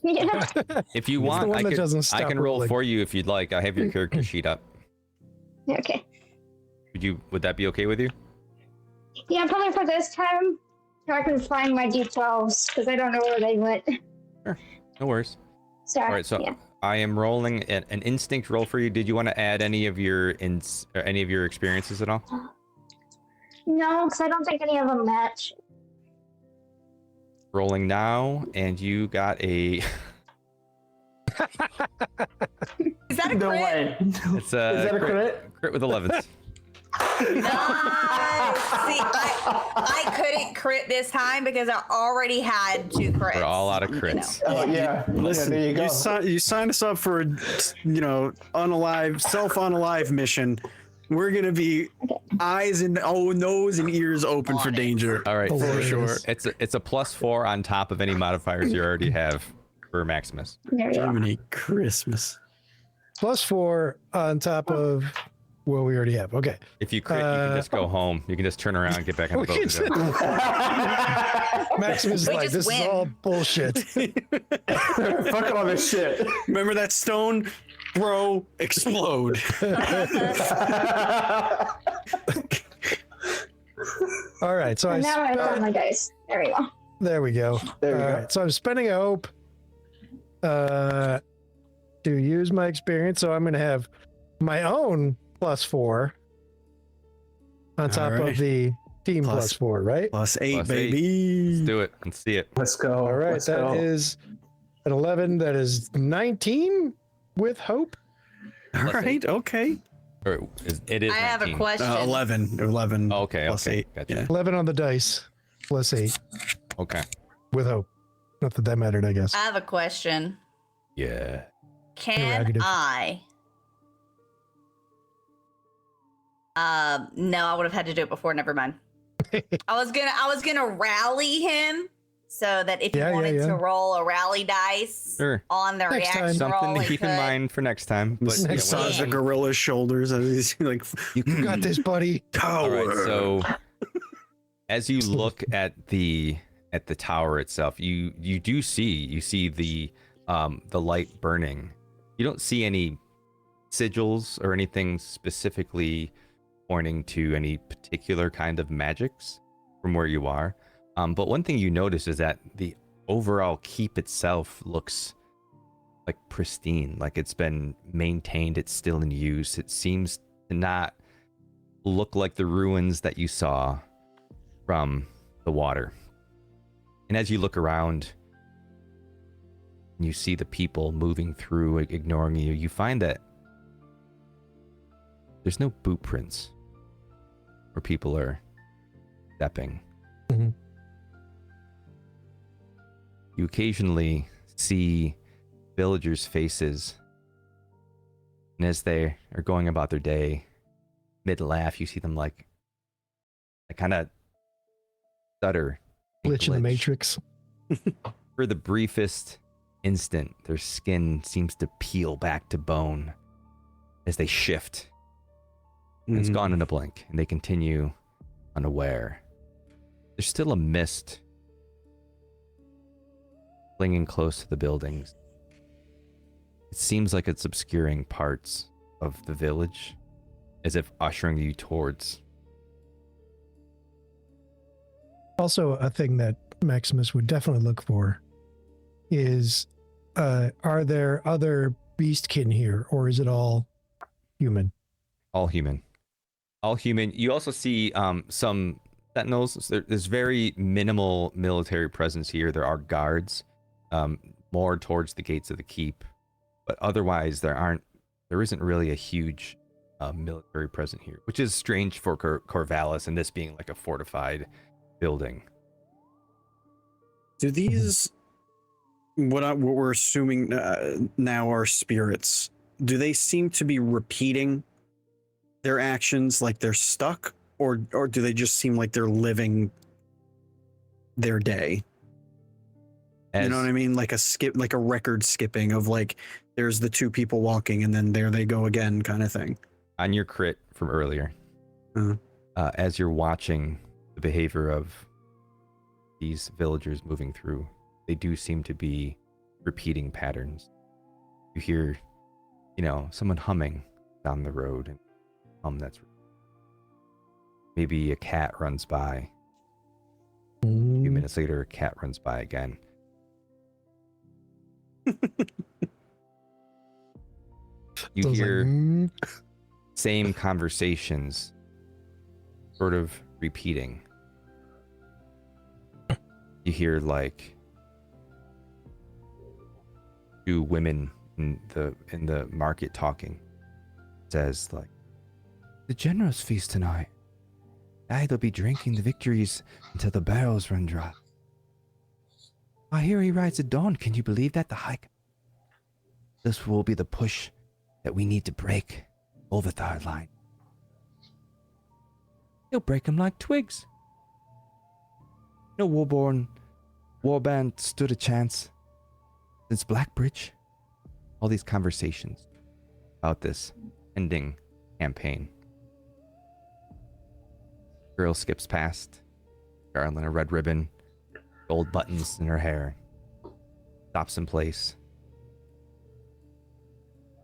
Yeah. If you the want, one that doesn't I stop can roll rolling. for you if you'd like. I have your character sheet up. Okay. Would that be okay with you? Yeah, probably for this time, so I can find my D12s because I don't know where they went. No worries. Sorry. All right, so yeah. I am rolling an instinct roll for you. Did you want to add any of your experiences at all? No, because I don't think any of them match. Rolling now, and you got a. Is that a No crit? way. It's a Is that a crit? Crit with 11s. Nice. See, I couldn't crit this time because I already had 2 crits. We're all out of crits. Oh yeah. Listen, yeah, there you go. you signed us up for a, self-unalive mission. We're gonna be eyes and nose and ears open for danger. All right, For for sure. It's a +4 on top of any modifiers you already have for Maximus. There we go. Jiminy Christmas. +4 on top of what we already have. Okay. If you crit, you can just go home. You can just turn around and get back on the boat. and go. Maximus is We like, just this win. is all bullshit. Fuck all this shit. Remember that stone? Bro, explode. All right. So And now I I found my dice. There we go. there we go. There you All go. right. So I'm spending a hope to use my experience. So I'm going to have my own +4 on top All right. of the Team Plus- +4, right? +8, Plus baby. Let's do it. Let's see it. Let's go. All right, Let's that go. is an 11. That is 19 with hope. All Plus right, okay. Or it is I have a 19. question. 11. Okay, plus okay. 8. Gotcha. Yeah. 11 on the dice, +8 Okay. with hope. Not that mattered, I guess. I have a question. Yeah. Can Interrogative. I? No, I would have had to do it before. Never mind. I was gonna rally him so that if he Yeah, wanted yeah. to roll a rally dice Sure. on the Next time. reaction roll, Something to he keep in could. mind for next time. But yeah, Next whatever. Massage the gorilla's shoulders. And he's like, You You got this, buddy. All right. So as you look at the tower itself, you see the light burning. You don't see any sigils or anything specifically pointing to any particular kind of magics from where you are. But one thing you notice is that the overall keep itself looks like pristine, like it's been maintained, it's still in use. It seems to not look like the ruins that you saw from the water. And as you look around, you see the people moving through, ignoring you. You find that there's no boot prints where people are stepping. Mhm. You occasionally see villagers' faces, and as they are going about their day, mid-laugh, you see them like kind of stutter. and Glitch in the glitch. Matrix. For the briefest instant, their skin seems to peel back to bone as they shift. And it's gone in a blink, and they continue unaware. There's still a mist clinging close to the buildings. It seems like it's obscuring parts of the village, as if ushering you towards. Also, a thing that Maximus would definitely look for is, are there other beastkin here, or is it all human? All human. All human. You also see some sentinels. There's very minimal military presence here. There are guards more towards the gates of the keep, but otherwise there isn't really a huge military presence here, which is strange for Corvallis and this being like a fortified building. do these, what we're assuming now are spirits, do they seem to be repeating their actions like they're stuck, or do they just seem like they're living their day? You know what I mean? Like a record skipping of like, there's the two people walking and then there they go again kind of thing. On your crit from earlier, Uh-huh. as you're watching the behavior of these villagers moving through, they do seem to be repeating patterns. You hear, someone humming down the road, and that's maybe a cat runs by. A few minutes later, a cat runs by again. You So it's hear like, same conversations sort of repeating. You hear like two women in the market talking. It says like, the general's feast tonight. They'll be drinking the victories until the barrels run dry. I hear he rides at dawn. Can you believe that? The hike. This will be the push that we need to break over the line. He'll break them like twigs. No warband stood a chance since Blackbridge. All these conversations about this ending campaign. Girl skips past, garland a red ribbon, gold buttons in her hair, stops in place.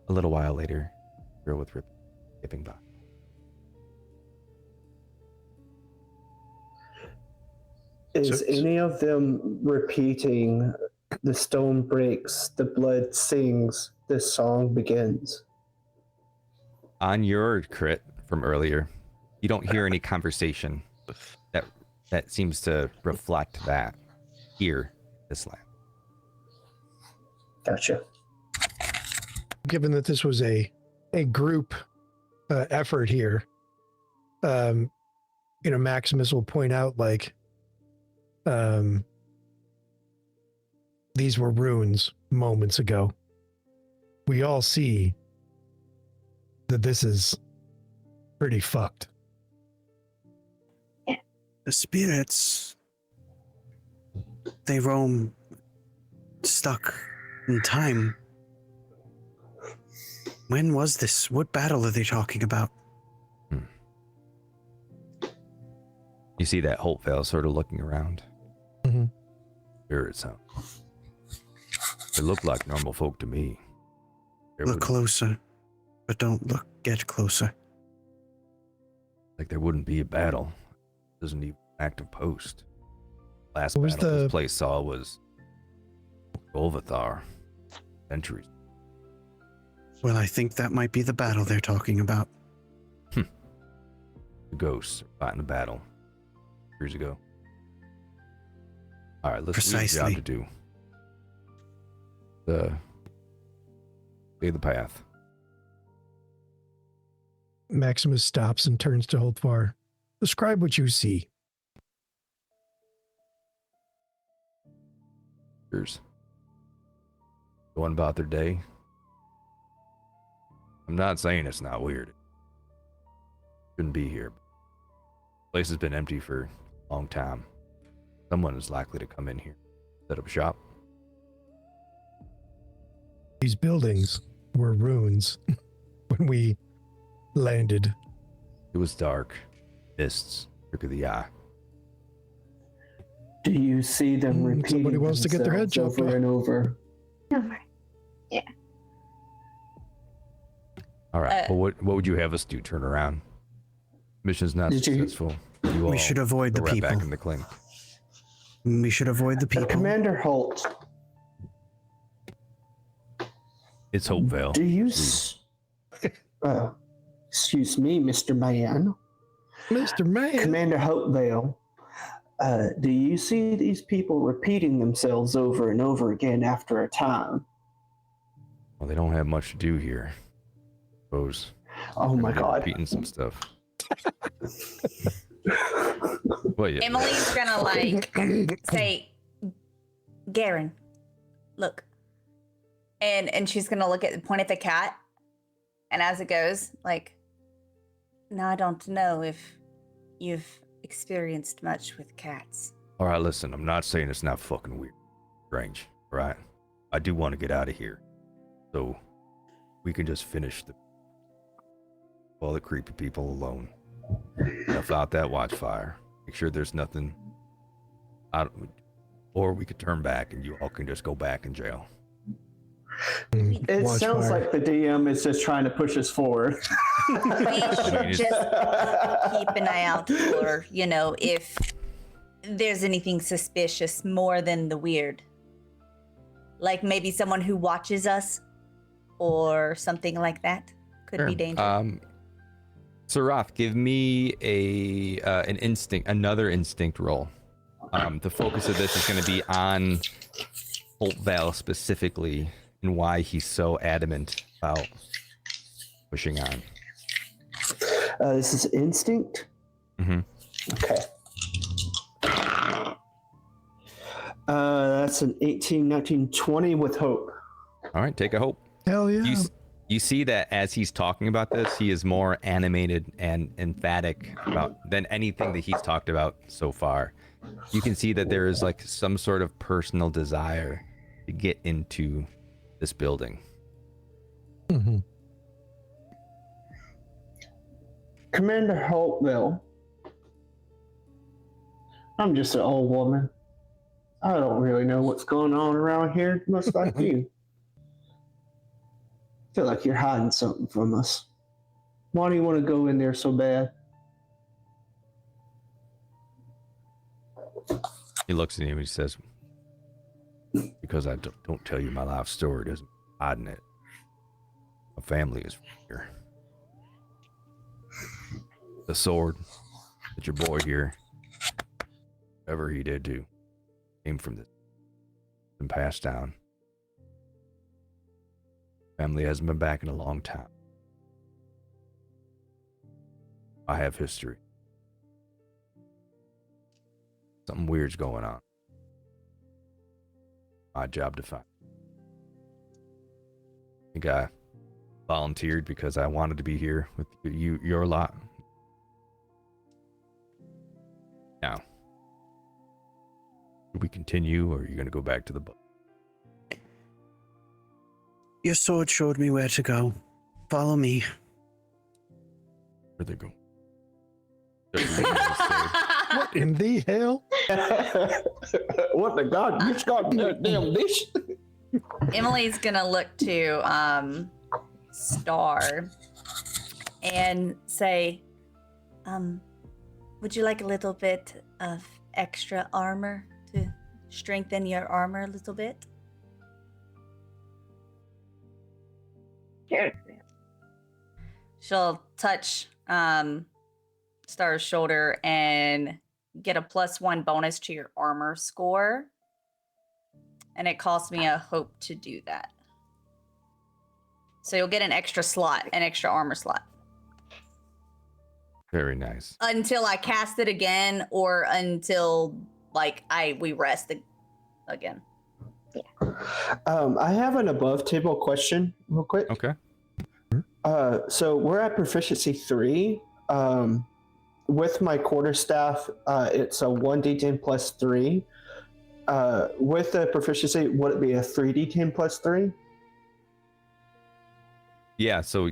A little while later, girl with ribbon skipping by. Is any of them repeating the stone breaks, the blood sings, the song begins? On your crit from earlier, you don't hear any conversation that seems to reflect that here, this land. Gotcha. Given that this was a group effort here, Maximus will point out like these were runes moments ago. We all see that this is pretty fucked. The spirits, they roam stuck in time. When was this? What battle are they talking about? You see that Holtvale sort of looking around. Mm-hmm. Spirits, huh? They look like normal folk to me. Look closer, but don't get closer. Like there wouldn't be a battle. Doesn't even active post. Last What was battle this place saw was Golvathar. Centuries. Well, I think that might be the battle they're talking about. The ghosts fighting the battle years ago. All right, let's see what job to do. Clear the path. Maximus stops and turns to Holtvale. Describe what you see. Going about their day. I'm not saying it's not weird. Shouldn't be here. The place has been empty for a long time. Someone is likely to come in here, set up shop. These buildings were ruins when we landed. It was dark. Mists, trick of the eye. Do you see them repeating somebody wants to get their head themselves chopped over off. and over? Over. Yeah. All right. Well, what would you have us do? Turn around. Mission's not successful. We should avoid the right people. back in the clink. We should avoid the people. Commander Holt, It's Holtvale. do you... excuse me, Mr. Man. Mr. Man. Commander Holtvale, do you see these people repeating themselves over and over again after a time? Well, they don't have much to do here. Suppose. Oh my They're god. repeating some stuff. Well, yeah. Emily's gonna say, Garren, look. And she's gonna point at the cat. And as it goes, now I don't know if you've experienced much with cats. All right, listen, I'm not saying it's not fucking weird. Strange, right? I do want to get out of here. So we can just finish all the creepy people alone. Enough out that Watchfire. Make sure there's nothing out, or we could turn back and you all can just go back in jail. It sounds like the DM is just trying to push us forward. We should just keep an eye out for, if there's anything suspicious more than the weird. Like maybe someone who watches us or something like that could be dangerous. Sarath, give me another instinct roll. The focus of this is going to be on Holtvale specifically and why he's so adamant about pushing on. This is instinct? Mm-hmm. Okay. That's an 18, 19, 20 with hope. All right, take a hope. Hell yeah. You see that as he's talking about this, he is more animated and emphatic than anything that he's talked about so far. You can see that there is some sort of personal desire to get into this building. Mm-hmm. Commander Holtvale, I'm just an old woman. I don't really know what's going on around here, much like you. I feel like you're hiding something from us. Why do you want to go in there so bad? He looks at him and he says, because I don't tell you my life story doesn't mean hiding it. My family is here. The sword, that your boy here, whatever he did do, came from this and passed down. Family hasn't been back in a long time. I have history. Something weird's going on. My job to find. I think I volunteered because I wanted to be here with your lot. Now, do we continue, or are you going to go back to the book? Your sword showed me where to go. Follow me. Where they go? What in the hell? What the god? Which goddamn this? Emily's gonna look to Star and say, would you like a little bit of extra armor to strengthen your armor a little bit? Sure. She'll touch Star's shoulder and get a +1 bonus to your armor score. And it costs me a hope to do that. So you'll get an extra slot, an extra armor slot. Very nice. Until I cast it again, or until we rest again. I have an above table question real quick. Okay. So we're at proficiency 3. With my quarterstaff, it's a 1d10 plus 3. With the proficiency, would it be a 3d10 plus 3? Yeah, so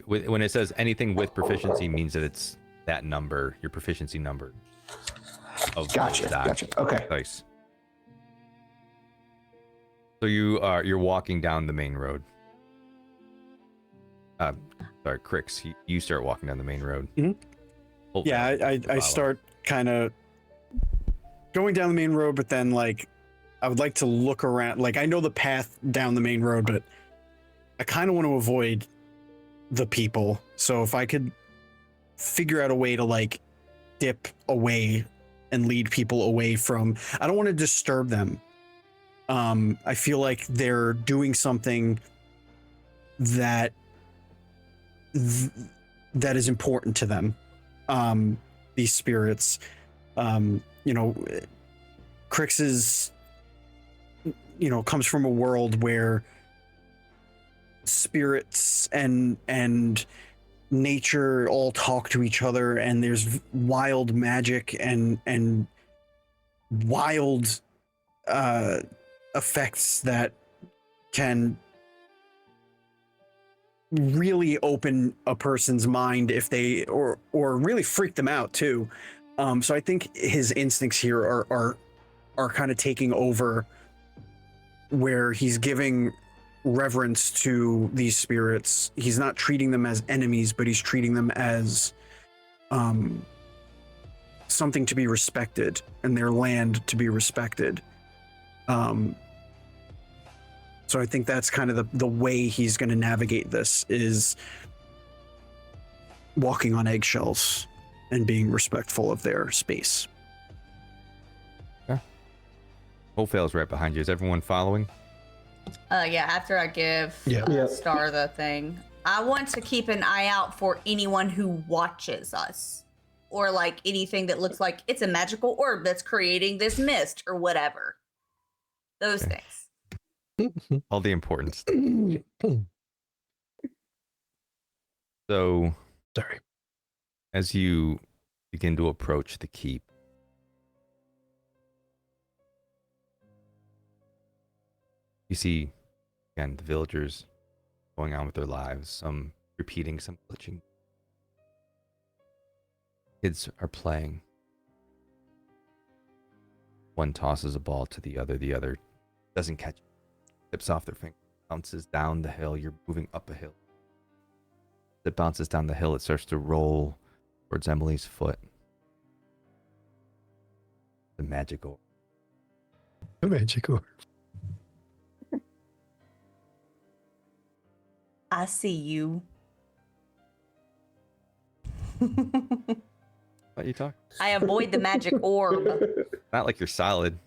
when it says anything with proficiency means that it's that number, your proficiency number. Of Gotcha. Okay. Nice. So you're walking down the main road. Sorry, Crix, you start walking down the main road. Mm-hmm. Yeah, I start kind of going down the main road, but then I would like to look around. I know the path down the main road, but I kind of want to avoid the people. So if I could figure out a way to dip away and lead people away from, I don't want to disturb them. I feel like they're doing something that is important to them. These spirits, Crix is, comes from a world where spirits and nature all talk to each other, and there's wild magic and wild effects that can really open a person's mind if they or really freak them out too. So I think his instincts here are kind of taking over, where he's giving reverence to these spirits. He's not treating them as enemies, but he's treating them as something to be respected, and their land to be respected. So I think that's kind of the way he's going to navigate this, is walking on eggshells and being respectful of their space. Yeah. Holtvale's right behind you. Is everyone following? Yeah, after I give Star the thing, I want to keep an eye out for anyone who watches us, or anything that looks like it's a magical orb that's creating this mist or whatever. Those things. All the important stuff. So, sorry. As you begin to approach the keep, you see, again, the villagers going on with their lives, some repeating, some glitching. Kids are playing. One tosses a ball to the other doesn't catch it. Tips off their finger, bounces down the hill. You're moving up a hill. It bounces down the hill. It starts to roll towards Emily's foot. The magic orb. The magic orb. I see you. Let you talk. I avoid the magic orb. Not like you're solid.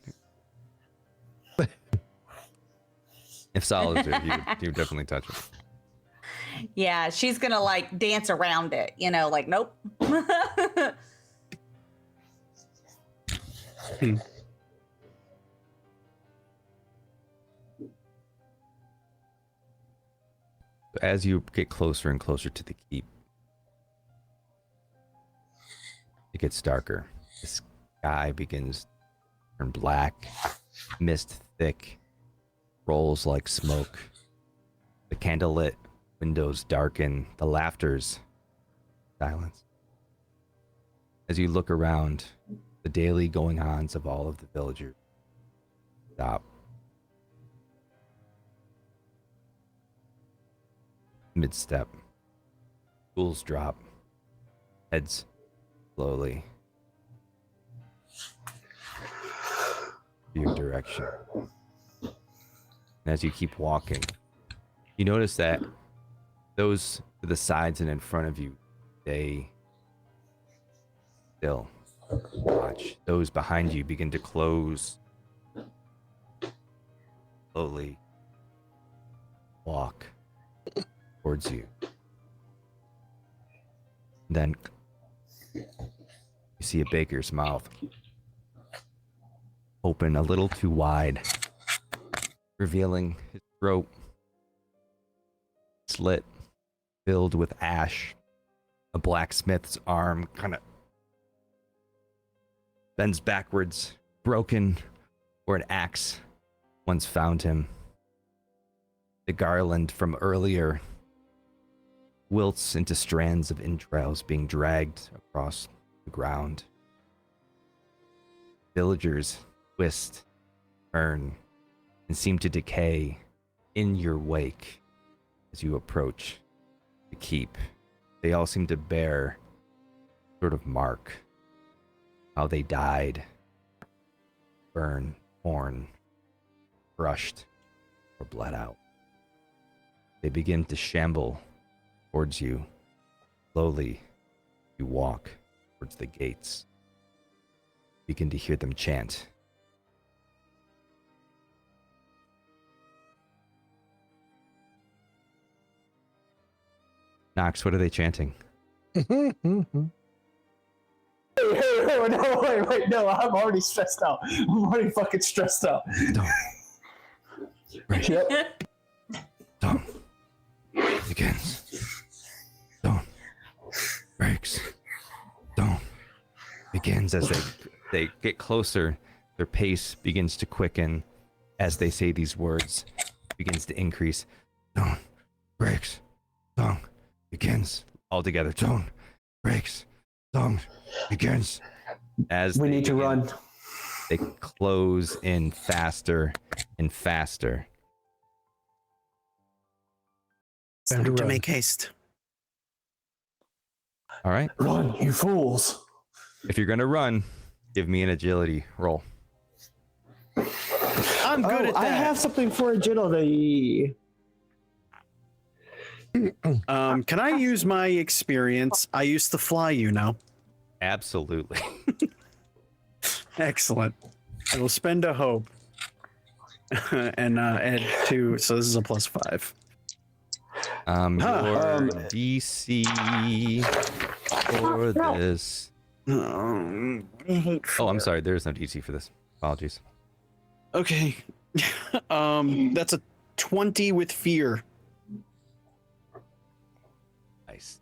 If solid, you definitely touch it. Yeah, she's gonna like dance around it, like nope. As you get closer and closer to the keep, it gets darker. The sky begins to turn black, mist thick, rolls like smoke. The candlelit windows darken, the laughter's silence. As you look around, the daily going-ons of all of the villagers stop. Mid-step, tools drop, heads slowly your direction. And as you keep walking, you notice that those to the sides and in front of you, they still watch. Those behind you begin to close, slowly walk towards you. Then you see a baker's mouth open a little too wide, revealing his throat slit, filled with ash. A blacksmith's arm kind of bends backwards, broken where an axe once found him. The garland from earlier wilts into strands of entrails being dragged across the ground. Villagers twist, turn, and seem to decay in your wake as you approach the keep. They all seem to bear sort of mark how they died, burned, torn, crushed, or bled out. They begin to shamble towards you. Slowly, you walk towards the gates. You begin to hear them chant. Nox, what are they chanting? Hey, no, wait, no, I'm already stressed out. I'm already fucking stressed out. Don't. Right. Yep. Don't. Begins. Don't. Breaks. Don't. Begins as they get closer. Their pace begins to quicken as they say these words. Begins to increase. Don't. Breaks. Don't. Begins. All together. Don't. Breaks. Don't. Begins. As We need to run. They close in faster and faster. It's time to make haste. All right. Run, you fools. If you're gonna run, give me an agility roll. I'm good at that. I have something for agility. Can I use my experience? I used to fly, Absolutely. Excellent. I will spend a hope and add 2, so this is a +5. Your DC for this. Oh, I'm sorry. There's no DC for this. Apologies. Okay. That's a 20 with fear. Nice.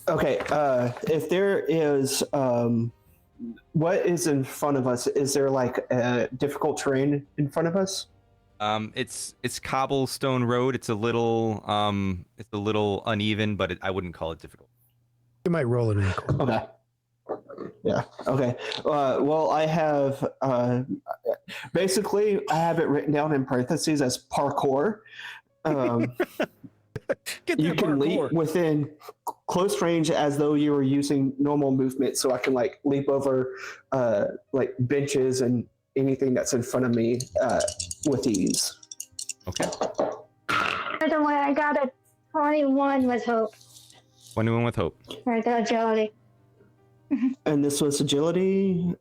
Okay, if there is, what is in front of us? Is there like a difficult terrain in front of us? It's cobblestone road. It's a little uneven, but I wouldn't call it difficult. You might roll it in the corner. Okay. Yeah. Okay. Well, I have basically I have it written down in parentheses as parkour. You can leap within close range as though you were using normal movement, so I can like leap over like benches and anything that's in front of me with ease. Okay. By the way, I got a 21 with hope. 21 with hope. Right, the agility. And this was agility.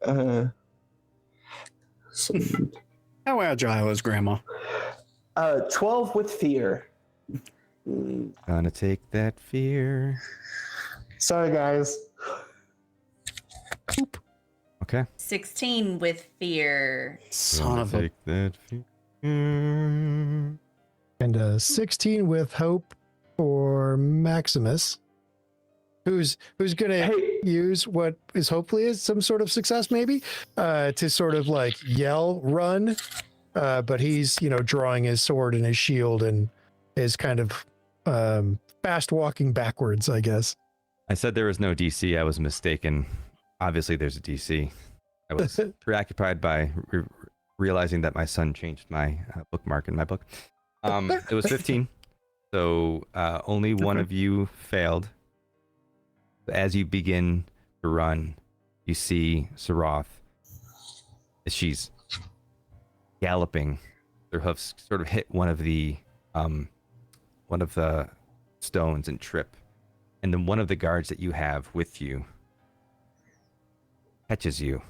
So, How agile is Grandma? 12 with fear. Gonna take that fear. Sorry, guys. Okay. 16 with fear. Son Gonna of a. take that fear. And 16 with hope for Maximus, who's gonna Hey. use what is hopefully is some sort of success, maybe, to sort of like yell run, but he's drawing his sword and his shield and is kind of fast walking backwards, I guess. I said there was no DC. I was mistaken. Obviously, there's a DC. I was preoccupied by realizing that my son changed my bookmark in my book. It was 15. So only one of you failed. As you begin to run, you see Saroth as she's galloping. Their hoofs sort of hit one of the stones and trip. And then one of the guards that you have with you catches you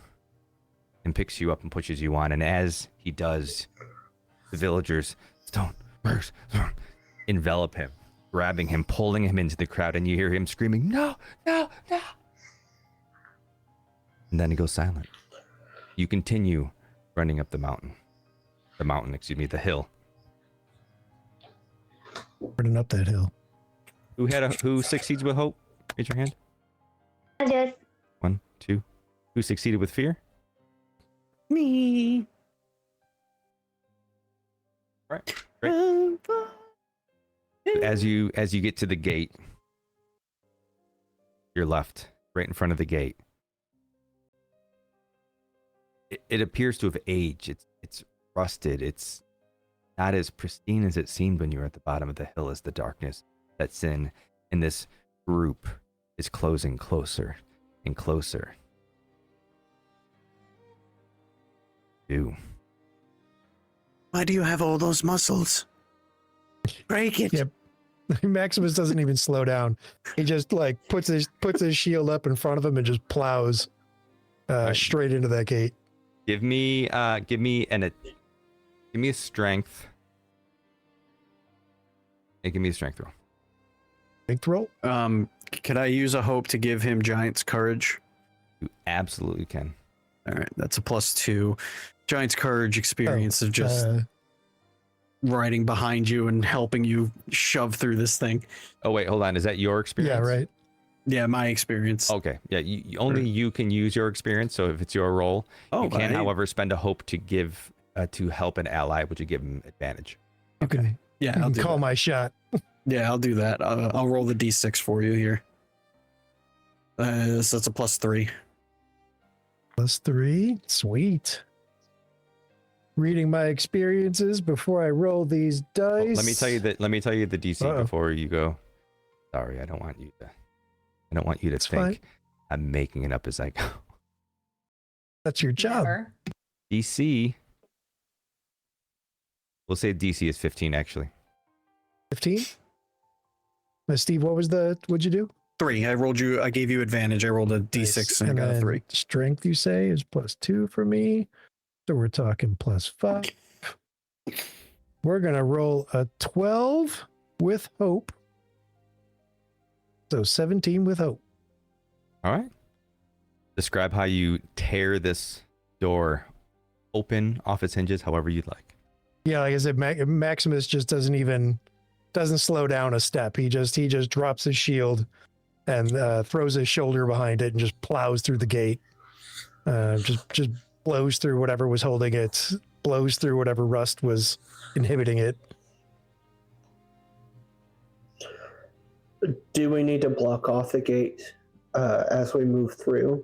and picks you up and pushes you on. And as he does, the villagers envelop him, grabbing him, pulling him into the crowd, and you hear him screaming, "No, no, no!" And then he goes silent. You continue running up the hill. Running up that hill. Who succeeds with hope? Raise your hand. I did. 1, 2. Who succeeded with fear? Me. Right. Great. As you get to the gate, your left, right in front of the gate, it appears to have aged. It's rusted. It's not as pristine as it seemed when you were at the bottom of the hill, as the darkness sets in, and this group is closing closer and closer. Why do you have all those muscles? Break it. Yep. Maximus doesn't even slow down. He just like puts his shield up in front of him and just plows straight into that gate. Give me a strength. Hey, give me a strength roll. Strength roll. Could I use a hope to give him Giant's Courage? You absolutely can. All right, that's a +2. Giant's Courage experience of just riding behind you and helping you shove through this thing. Oh wait, hold on. Is that your experience? Yeah, right. Yeah, my experience. Okay. Yeah, only you can use your experience. So if it's your roll, you can, however, spend a hope to give to help an ally, which would give him advantage. Okay. Yeah, I'll I'll do call that. my shot. Yeah, I'll do that. I'll roll the d6 for you here. So that's a +3. +3. Sweet. Reading my experiences before I roll these dice. Well, let me tell you the DC Uh-oh. before you go. Sorry, I don't want you to It's think fine. I'm making it up as I go. That's your job. Never. DC. We'll say DC is 15 actually. 15. Steve, what'd you do? 3. I gave you advantage. I rolled a d6 Nice. and I got a then 3. Strength, you say, is +2 for me. So we're talking +5. We're going to roll a 12 with hope. So 17 with hope. All right. Describe how you tear this door open off its hinges, however you'd like. Yeah, like I said, Maximus just doesn't slow down a step. He just drops his shield and throws his shoulder behind it and just plows through the gate. Just blows through whatever was holding it, blows through whatever rust was inhibiting it. Do we need to block off the gate as we move through?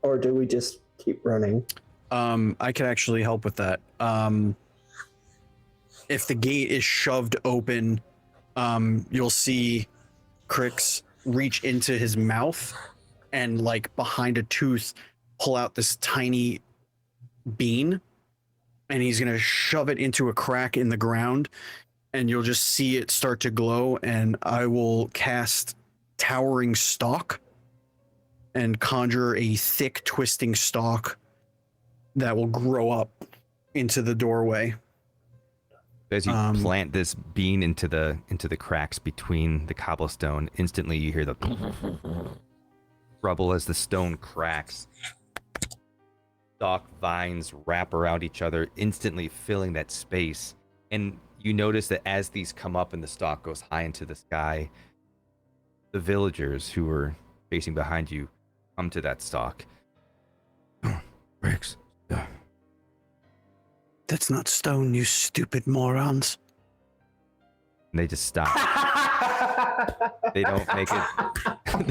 Or do we just keep running? I can actually help with that. If the gate is shoved open, you'll see Crix reach into his mouth and, like, behind a tooth, pull out this tiny bean, and he's going to shove it into a crack in the ground, and you'll just see it start to glow, and I will cast towering stalk and conjure a thick, twisting stalk that will grow up into the doorway. As you plant this bean into the cracks between the cobblestone, instantly you hear the rubble as the stone cracks. Stalk vines wrap around each other, instantly filling that space. And you notice that as these come up and the stalk goes high into the sky, the villagers who were facing behind you come to that stalk. Bricks. That's not stone, you stupid morons. And they just stop. They don't make it.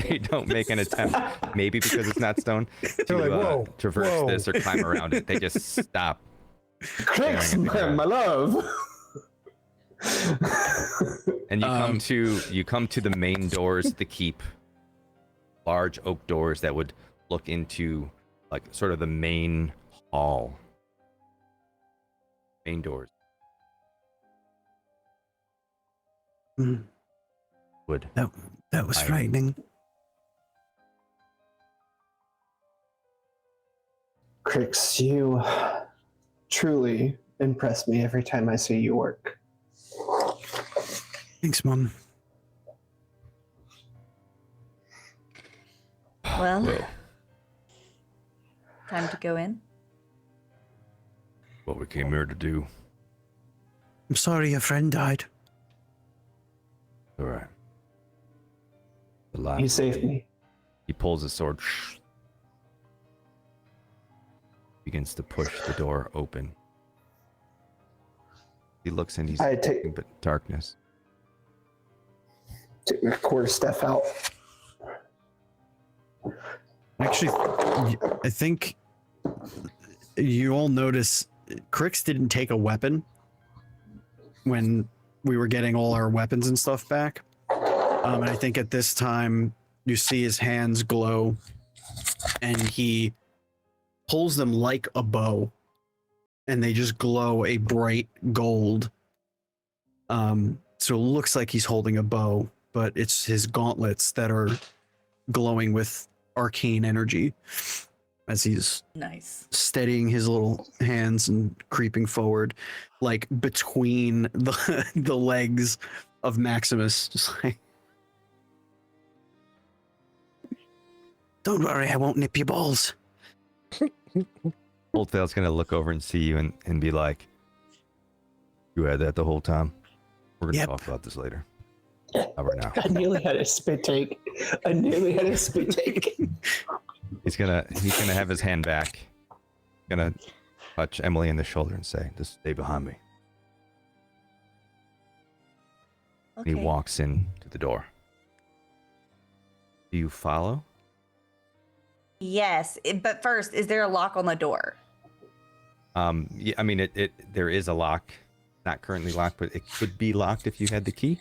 They don't make an attempt. Maybe because it's not stone to like, traverse this or climb around it. They just stop. Crix, my love. And you come to the main doors of the keep. Large oak doors that would look into like sort of the main hall. Main doors. Wood. That was frightening. Crix, you truly impress me every time I see you work. Thanks, Mom. Well, time to go in. What we came here to do. I'm sorry your friend died. All right. The last You saved me. He pulls his sword. Begins to push the door open. He looks and he's nothing but darkness. Take my quarter staff out. Actually, I think you all notice Crix didn't take a weapon when we were getting all our weapons and stuff back. And I think at this time you see his hands glow and he pulls them like a bow and they just glow a bright gold. So it looks like he's holding a bow, but it's his gauntlets that are glowing with arcane energy as he's Nice. steadying his little hands and creeping forward, like between the legs of Maximus. Just like, Don't worry, I won't nip your balls. Holtvale's gonna look over and see you and be like, "You had that the whole time? We're gonna Yep. talk about this later. Not right now." I nearly had a spit take. He's gonna have his hand back. Gonna touch Emily in the shoulder and say, "Just stay behind me." Okay. And he walks in to the door. Do you follow? Yes, but first, is there a lock on the door? Yeah, I mean, there is a lock. Not currently locked, but it could be locked if you had the key.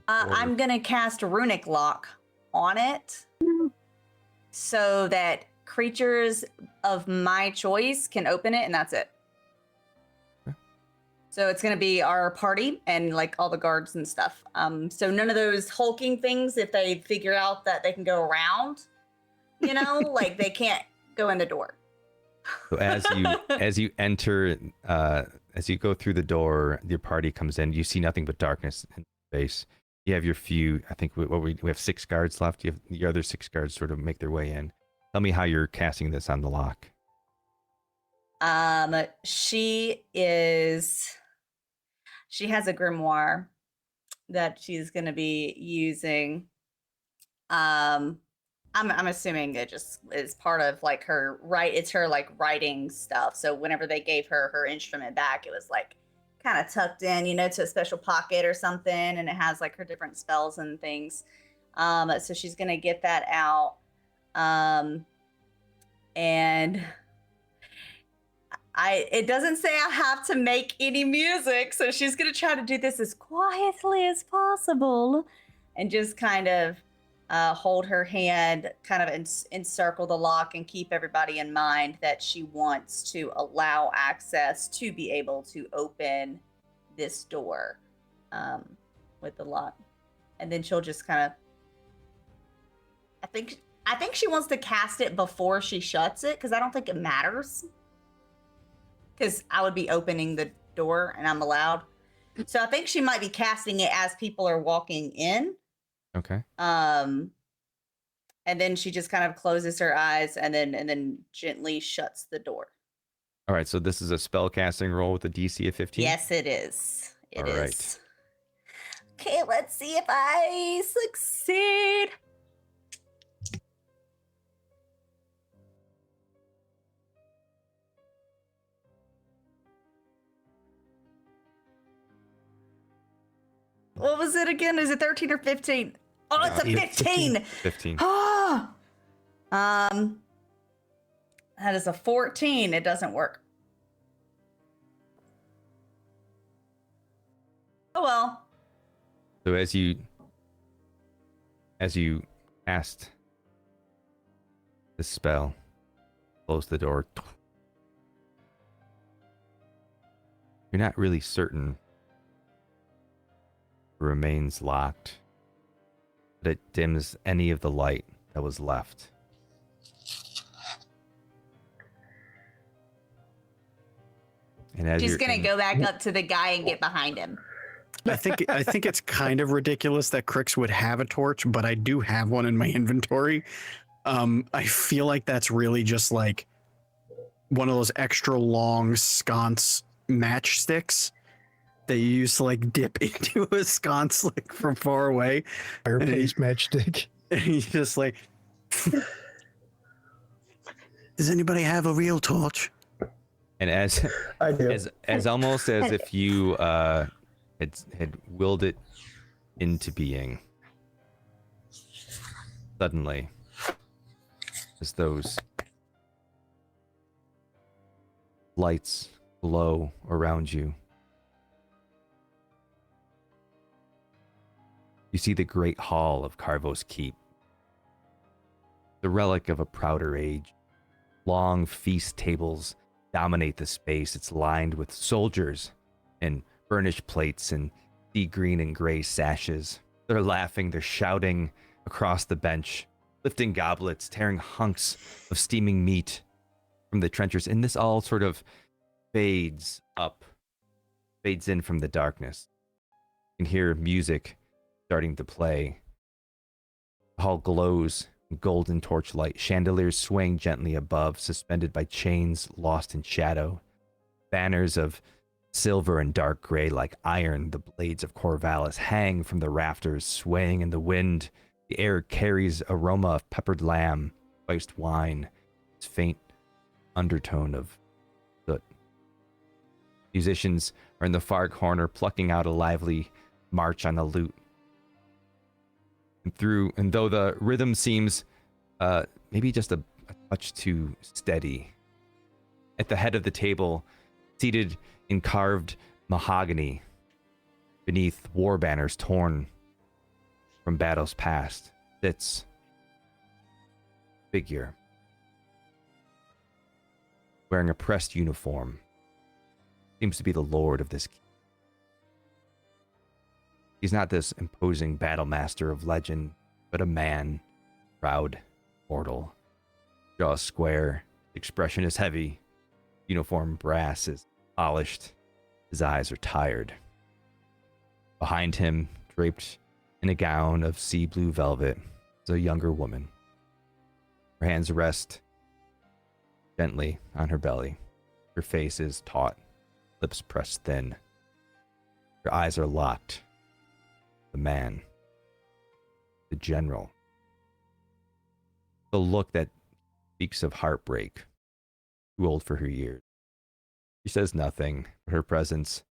I'm gonna cast runic lock on it so that creatures of my choice can open it, and that's it. Okay. So it's gonna be our party and like all the guards and stuff. So none of those hulking things, if they figure out that they can go around, like they can't go in the door. So as you enter, as you go through the door, your party comes in. You see nothing but darkness in space. You have your few. I think we have 6 guards left. You have your other 6 guards sort of make their way in. Tell me how you're casting this on the lock. She has a grimoire that she's gonna be using. I'm assuming it just is part of like her it's her like writing stuff. So whenever they gave her instrument back, it was like kind of tucked in, to a special pocket or something, and it has like her different spells and things. So she's gonna get that out. And it doesn't say I have to make any music, so she's gonna try to do this as quietly as possible and just kind of hold her hand, kind of encircle the lock, and keep everybody in mind that she wants to allow access to be able to open this door with the lock. And then she'll just kind of I think she wants to cast it before she shuts it because I don't think it matters. Because I would be opening the door and I'm allowed. So I think she might be casting it as people are walking in. Okay. And then she just kind of closes her eyes and then gently shuts the door. All right, so this is a spell casting roll with a DC of 15? Yes, it is. It is. Right. Okay, let's see if I succeed. What was it again? Is it 13 or 15? Oh, it's a 15. 15. Oh, that is a 14. It doesn't work. Oh well. So as you cast the spell, close the door. You're not really certain it remains locked, but it dims any of the light that was left. And as She's gonna go back up to the guy and get behind him. I think it's kind of ridiculous that Crix would have a torch, but I do have one in my inventory. I feel like that's really just like one of those extra long sconce matchsticks that you use to like dip into a sconce like from far away. Fireplace matchstick. And he's just like, does anybody have a real torch? And as I do. as almost as if you had willed it into being, suddenly, as those lights glow around you, you see the great hall of Kharvos Keep, the relic of a prouder age. Long feast tables dominate the space. It's lined with soldiers and burnished plates and sea green and gray sashes. They're laughing, they're shouting across the bench, lifting goblets, tearing hunks of steaming meat from the trenchers. And this all sort of fades in from the darkness. You can hear music starting to play. The hall glows in golden torchlight, chandeliers swaying gently above, suspended by chains lost in shadow. Banners of silver and dark gray like iron, the blades of Corvallis hang from the rafters, swaying in the wind. The air carries aroma of peppered lamb, spiced wine, its faint undertone of soot. Musicians are in the far corner, plucking out a lively march on the lute. And though the rhythm seems maybe just a touch too steady, at the head of the table, seated in carved mahogany, beneath war banners torn from battles past, sits a figure wearing a pressed uniform. Seems to be the lord of this. He's not this imposing battle master of legend, but a man, proud, mortal. Jaw square, expression is heavy, uniform brass is polished, his eyes are tired. Behind him, draped in a gown of sea blue velvet, is a younger woman. Her hands rest gently on her belly. Her face is taut, lips pressed thin. Her eyes are locked. The man, the general, the look that speaks of heartbreak, too old for her years. She says nothing, but her presence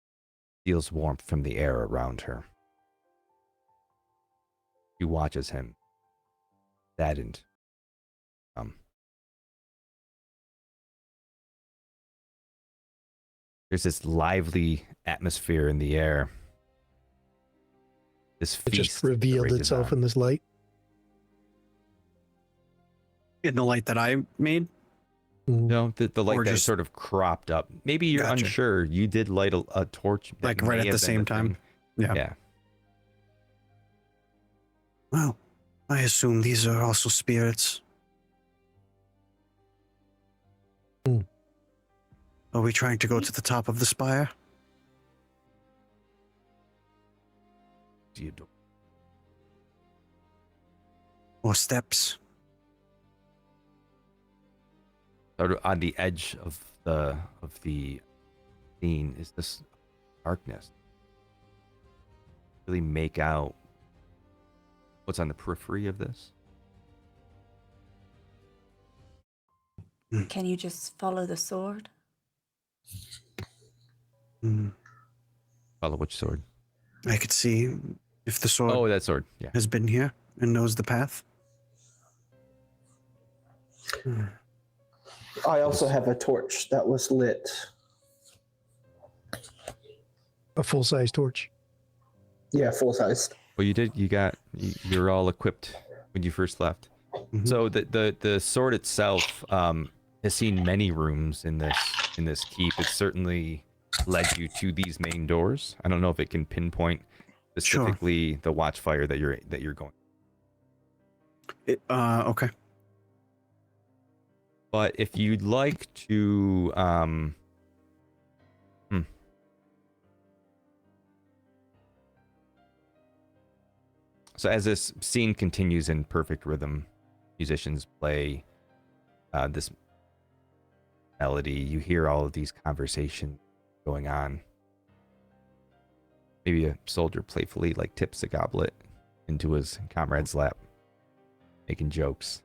steals warmth from the air around her. She watches him, saddened. There's this lively atmosphere in the air. This It feast just revealed rages itself on. in this light. In the light that I made? No, the light Or that just- sort of cropped up. Maybe you're Gotcha. unsure. You did light a torch. that Like right may at have the been same the time? thing. Yeah. Yeah. Wow. I assume these are also spirits. Hmm. Are we trying to go to the top of the spire? Or steps? Sort of on the edge of the scene is this darkness. Really make out what's on the periphery of this. Can you just follow the sword? Follow which sword? I could see if the sword Oh, that sword. Yeah. has been here and knows the path. I also have a torch that was lit. A full-size torch. Yeah, full sized. Well, you're all equipped when you first left. Mhm. So the sword itself has seen many rooms in this keep. It certainly led you to these main doors. I don't know if it can pinpoint specifically the Watchfire that you're going. Okay. But if you'd like to So as this scene continues in perfect rhythm, musicians play this melody. You hear all of these conversations going on. Maybe a soldier playfully tips a goblet into his comrade's lap, making jokes.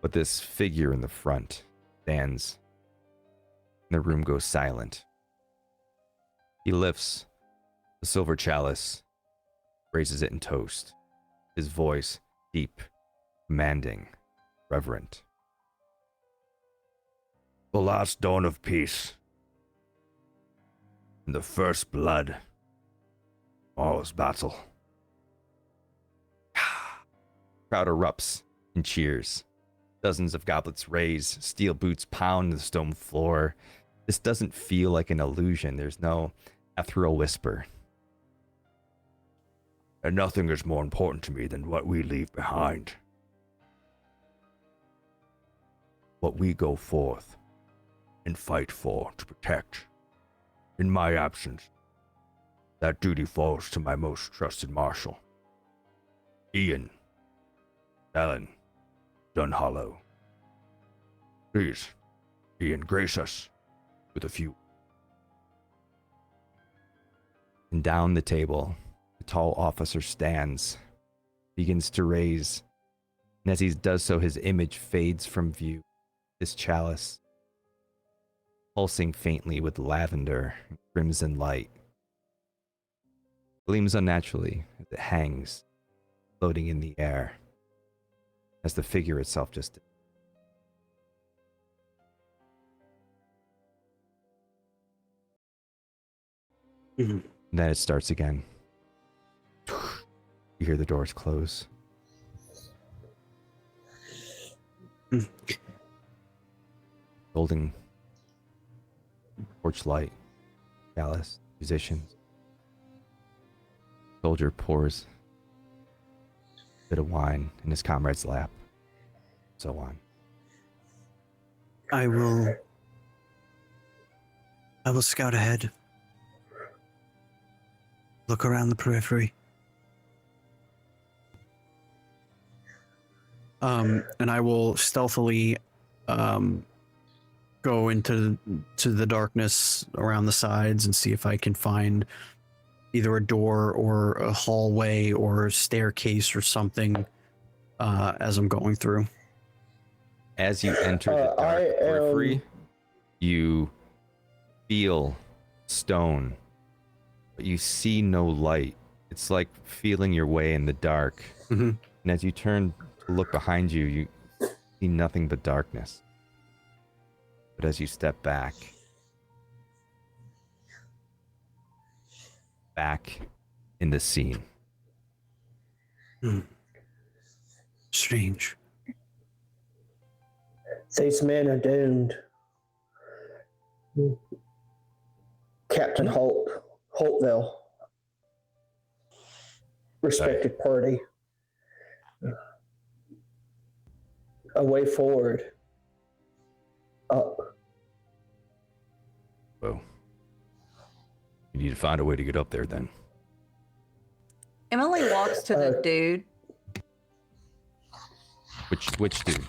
But this figure in the front stands, and the room goes silent. He lifts the silver chalice, raises it in toast, his voice deep, commanding, reverent. The last dawn of peace, and the first blood, tomorrow's battle. Crowd erupts in cheers. Dozens of goblets raise, steel boots pound the stone floor. This doesn't feel like an illusion. There's no ethereal whisper. And nothing is more important to me than what we leave behind. What we go forth and fight for to protect. In my absence, that duty falls to my most trusted marshal, Ian Allen Dunhollow. Please, Ian, grace us with a few. And down the table, the tall officer stands, begins to raise, and as he does so, his image fades from view. This chalice, pulsing faintly with lavender and crimson light, gleams unnaturally as it hangs, floating in the air, as the figure itself just did. Mhm. And then it starts again. You hear the doors close. Golden torch light, chalice, musicians. Soldier pours a bit of wine in his comrade's lap. So on. I will scout ahead. Look around the periphery. And I will stealthily go into the darkness around the sides and see if I can find either a door or a hallway or a staircase or something as I'm going through. As you enter the dark periphery, you feel stone, but you see no light. It's like feeling your way in the dark. Mm-hmm. And as you turn to look behind you, you see nothing but darkness. But as you step back in the scene. Strange. These men are doomed. Captain Holtvale, respected party, a way forward. Up. Well, you need to find a way to get up there then. Emily walks to the dude. Which dude?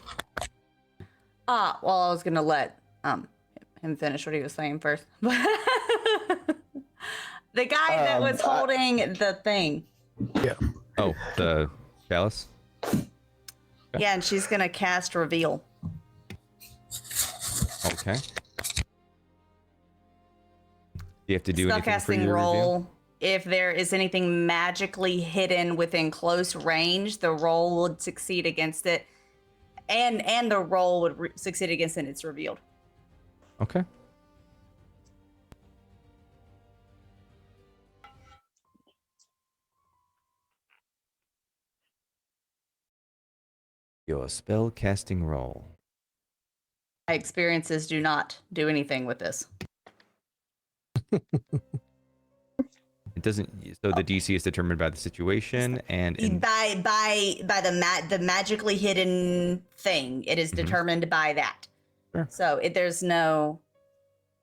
Well, I was gonna let him finish what he was saying first. The guy that was holding the thing. Yeah. Oh, the chalice? Yeah, and she's gonna cast reveal. Okay. Do you have to do anything for Spellcasting your roll. reveal? If there is anything magically hidden within close range, the roll would succeed against it, and the roll would succeed against it. And it's revealed. Okay. Your spell casting roll. My experiences do not do anything with this. It doesn't. So the DC is determined by the situation and by the magically hidden thing. It is determined by that. Sure. So there's no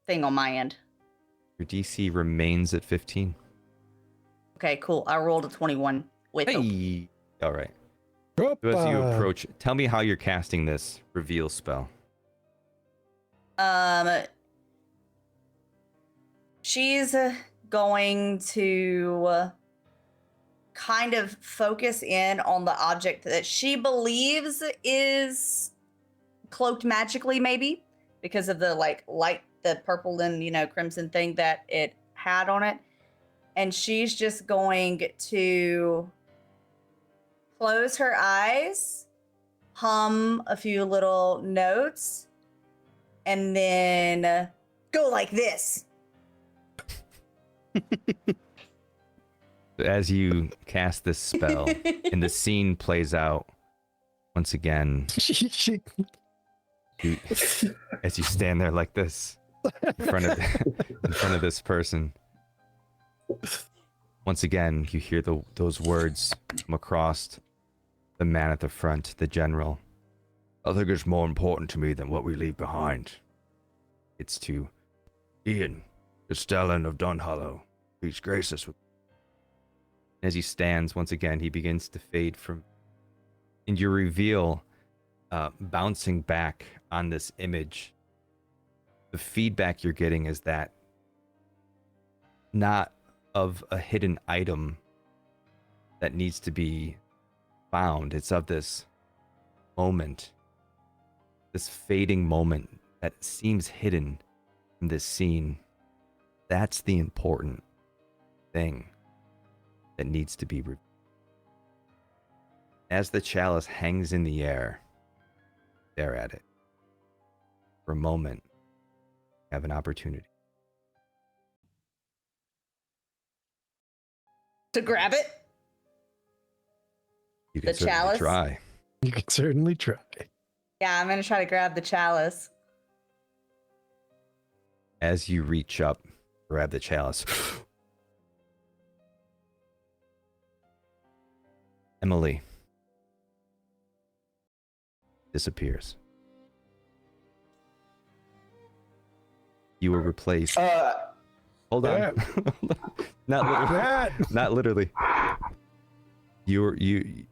thing on my end. your DC remains at 15. Okay, cool. I rolled a 21 with hope. Hey. All right. So as you approach, tell me how you're casting this reveal spell. She's going to kind of focus in on the object that she believes is cloaked magically, maybe because of the light, the purple and crimson thing that it had on it. And she's just going to close her eyes, hum a few little notes, and then go like this. As you cast this spell and the scene plays out once again, as you stand there like this in front of this person, once again you hear those words come across the man at the front, the general. I think it's more important to me than what we leave behind. It's to Ian, the Stellan of Dunhollow. Please grace us with. As he stands, once again, he begins to fade from. And you reveal, bouncing back on this image, the feedback you're getting is that not of a hidden item that needs to be found. It's of this moment, this fading moment that seems hidden in this scene. That's the important thing that needs to be revealed. As the chalice hangs in the air, stare at it. For a moment, you have an opportunity To grab it? You can The certainly chalice? try. You can certainly try. Yeah, I'm going to try to grab the chalice. As you reach up, grab the chalice. Emily disappears. You were replaced. Hold on. Yeah. Not literally. That. Not literally. You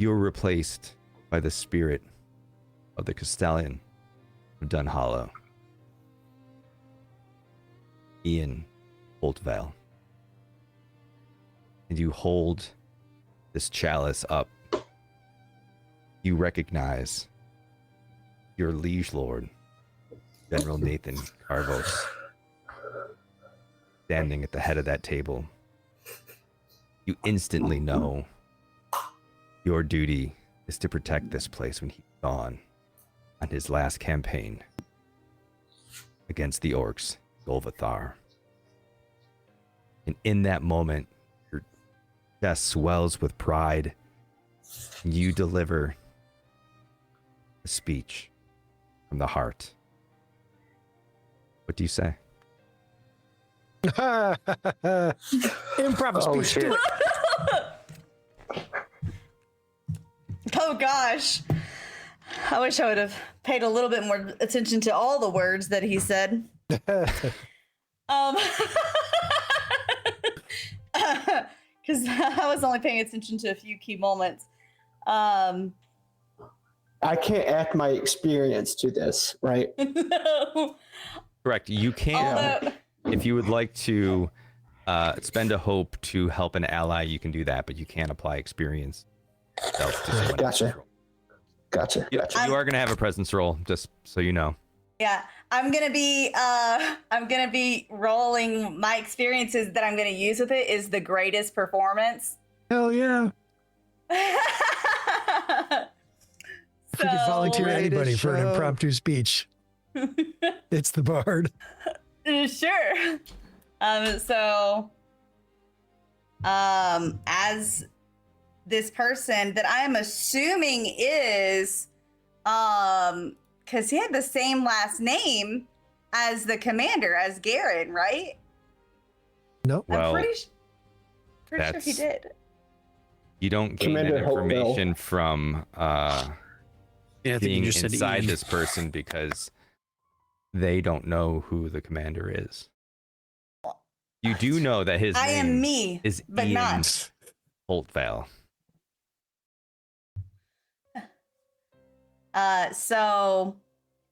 were replaced by the spirit of the Castellan of Dunhollow, Ian Holtvale. And you hold this chalice up. You recognize your liege lord, General Nathan Kharvos, standing at the head of that table. You instantly know your duty is to protect this place when he's gone on his last campaign against the orcs, Golvathar. And in that moment, your chest swells with pride, and you deliver a speech from the heart. What do you say? Improv Oh speech. shit! Oh gosh. I wish I would have paid a little bit more attention to all the words that he said. Because I was only paying attention to a few key moments. I can't add my experience to this, right? No. Correct. You can, Although, if you would like to spend a hope to help an ally, you can do that, but you can't apply experience yourself to someone else's Gotcha. roll. Gotcha. You are going to have a presence roll, just so you know. yeah, I'm gonna be rolling my experiences that I'm gonna use with it is the greatest performance. Hell yeah. So, You could volunteer Greatest anybody for an show. impromptu speech. It's the bard. Sure. As this person that I'm assuming is, because he had the same last name as the commander, as Garren, right? Nope. I'm Well, pretty sure he that's- did. You don't gain that Commander Holtvale. information from Yeah, I think being you just said inside Ian. this person because they don't know who the commander is. You do know that his I name am me, is but Ian not. Holtvale. So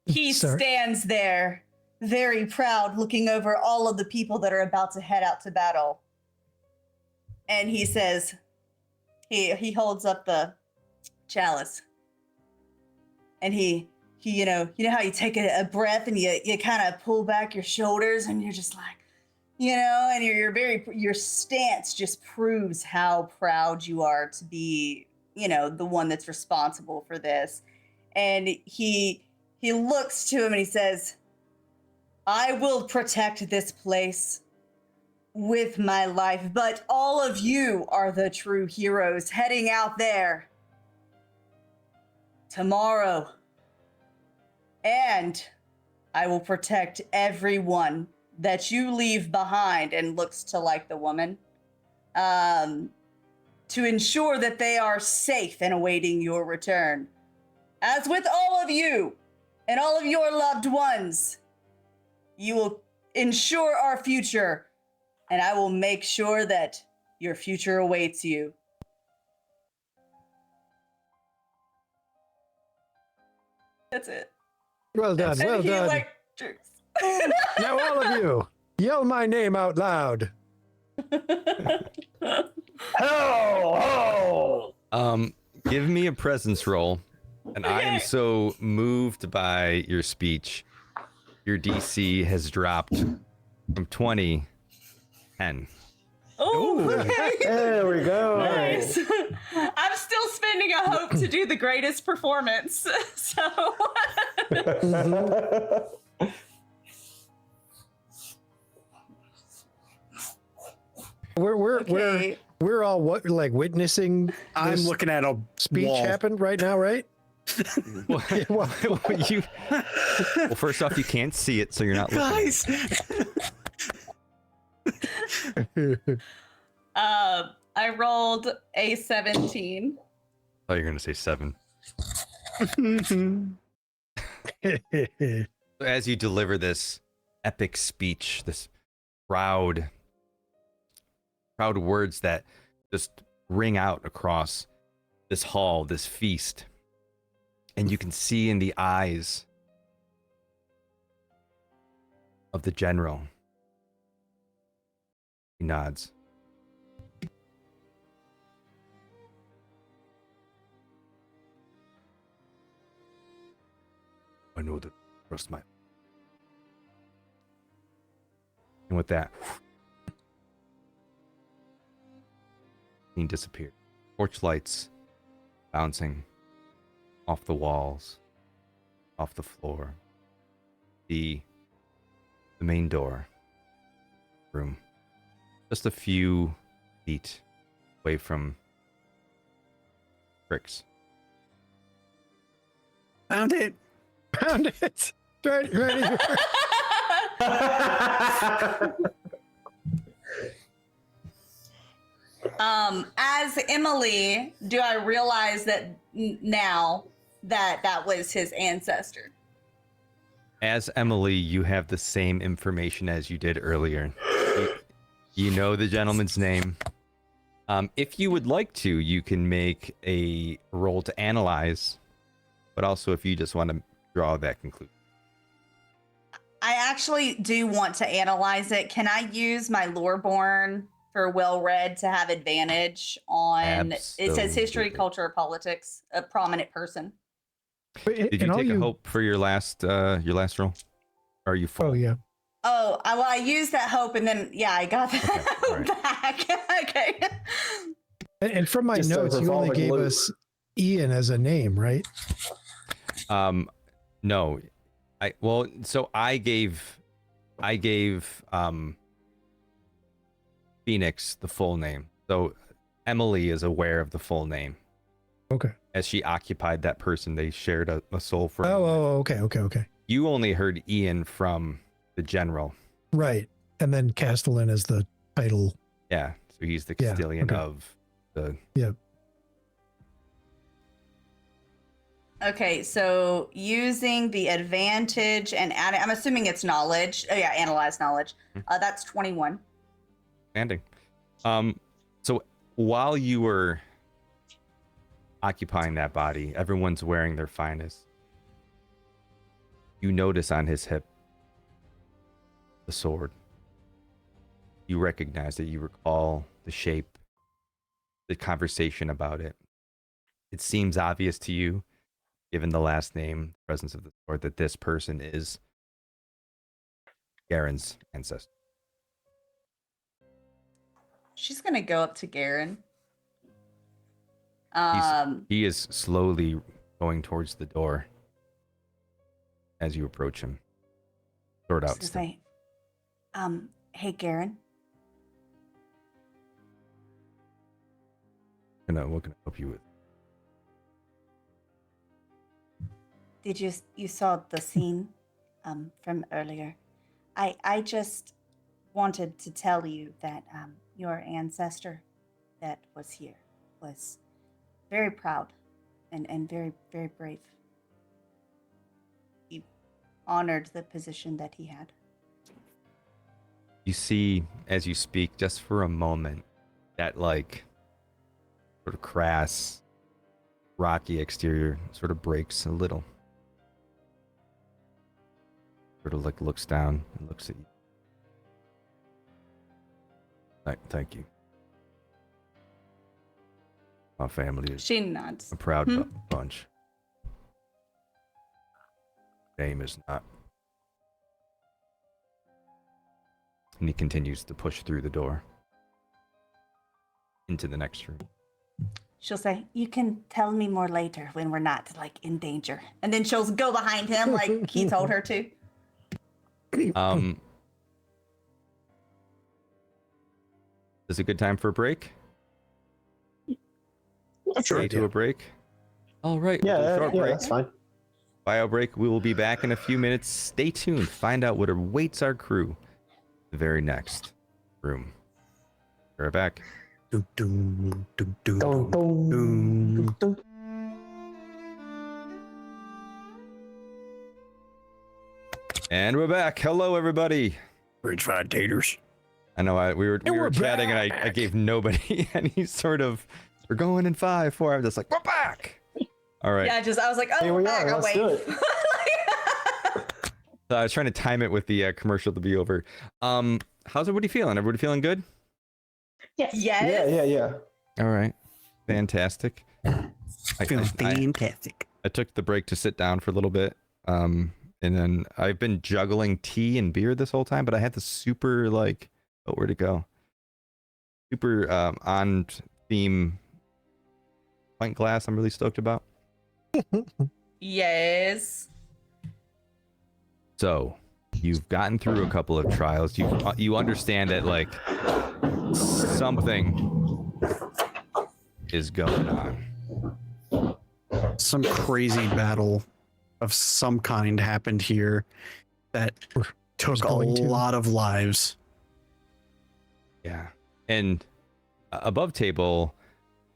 he Sorry. stands there, very proud, looking over all of the people that are about to head out to battle. And he says, he holds up the chalice. And he you know how you take a breath and you kind of pull back your shoulders and you're just like, and your stance just proves how proud you are to be, the one that's responsible for this. And he looks to him and he says, I will protect this place with my life, but all of you are the true heroes heading out there tomorrow. And I will protect everyone that you leave behind, and looks to like the woman, to ensure that they are safe and awaiting your return. As with all of you and all of your loved ones, you will ensure our future, and I will make sure that your future awaits you. That's it. Well done. And Well he done. jerks. Now, all of you, yell my name out loud. Oh, Give me a presence roll, and I am Okay. so moved by your speech. Your DC has dropped from 20 to 10. Oh, there we go. nice. I'm still spending a hope to do the greatest performance. So okay. We're all witnessing I'm this looking at a speech wall. happen right now, right? Well, first off, you can't see it, so you're not looking. Guys. I rolled a 17. Oh, you're gonna say 7. As you deliver this epic speech, this proud words that just ring out across this hall, this feast, and you can see in the eyes of the general, he nods. I know that. Trust my. And with that, scene disappeared. Torch lights bouncing off the walls, off the floor. The main door room, just a few feet away from Crix. Found it. Found it. Right here. As Emily, do I realize that now that was his ancestor. As Emily, you have the same information as you did earlier. You know the gentleman's name. If you would like to, you can make a roll to analyze, but also if you just want to draw that conclusion. I actually do want to analyze it. Can I use my Loreborn for well-read to have advantage on? It says history, Absolutely. culture, politics, a prominent person. Did you take a hope for your last roll? Or are you full? Oh yeah. Oh, I used that hope, and then I got that hope right. back. Okay. And from my Just a notes, you only revolving gave loop. us Ian as a name, right? No. I gave Phoenix the full name. So Emily is aware of the full name. Okay. As she occupied that person, they shared a soul for. Okay. You only heard Ian from the general. Right. And then Castellan as the title. Yeah. So he's the Yeah, Castilian okay. of the. Yeah. Okay, so using the advantage and add, I'm assuming it's knowledge. Oh yeah, analyze knowledge. That's 21. Standing. So while you were occupying that body, everyone's wearing their finest. You notice on his hip the sword. You recognize it. You recall the shape, the conversation about it. It seems obvious to you, given the last name, the presence of the sword, that this person is Garren's ancestor. She's gonna go up to Garren. He is slowly going towards the door as you approach him. Sword out. Say, hey Garren. What can I help you with? Did you saw the scene from earlier? I just wanted to tell you that your ancestor that was here was very proud and very, very brave. He honored the position that he had. You see, as you speak, just for a moment, that sort of crass, rocky exterior sort of breaks a little. Sort of looks down and looks at you. Thank you. My family is She nods. a proud bunch. Name is not. And he continues to push through the door into the next room. She'll say, "You can tell me more later when we're not in danger." And then she'll go behind him like he told her to. Is it a good time for a break? Stay to a break. All right. we'll do a short break. That's fine. Bio break. We will be back in a few minutes. Stay tuned. Find out what awaits our crew. The very next room. We're back. Dun, dun, dun, dun, dun. And we're back. Hello, everybody. Bridge five taters. I know we were chatting, and I gave nobody any sort of. We're going in 5, 4. I'm just like, we're back. All right. Yeah, I was like, oh, Here we back. are. I'll Let's wait. do it. So I was trying to time it with the commercial to be over. How's everybody feeling? Everybody feeling good? Yes. Yes. Yeah. All right. Fantastic. Feeling fantastic. I took the break to sit down for a little bit. And then I've been juggling tea and beer this whole time, but I had the super where'd it go? Super on theme pint glass I'm really stoked about. Yes. So you've gotten through a couple of trials. You understand that something is going on. Some crazy battle of some kind happened here that took a going to. lot of lives. Yeah. And above table,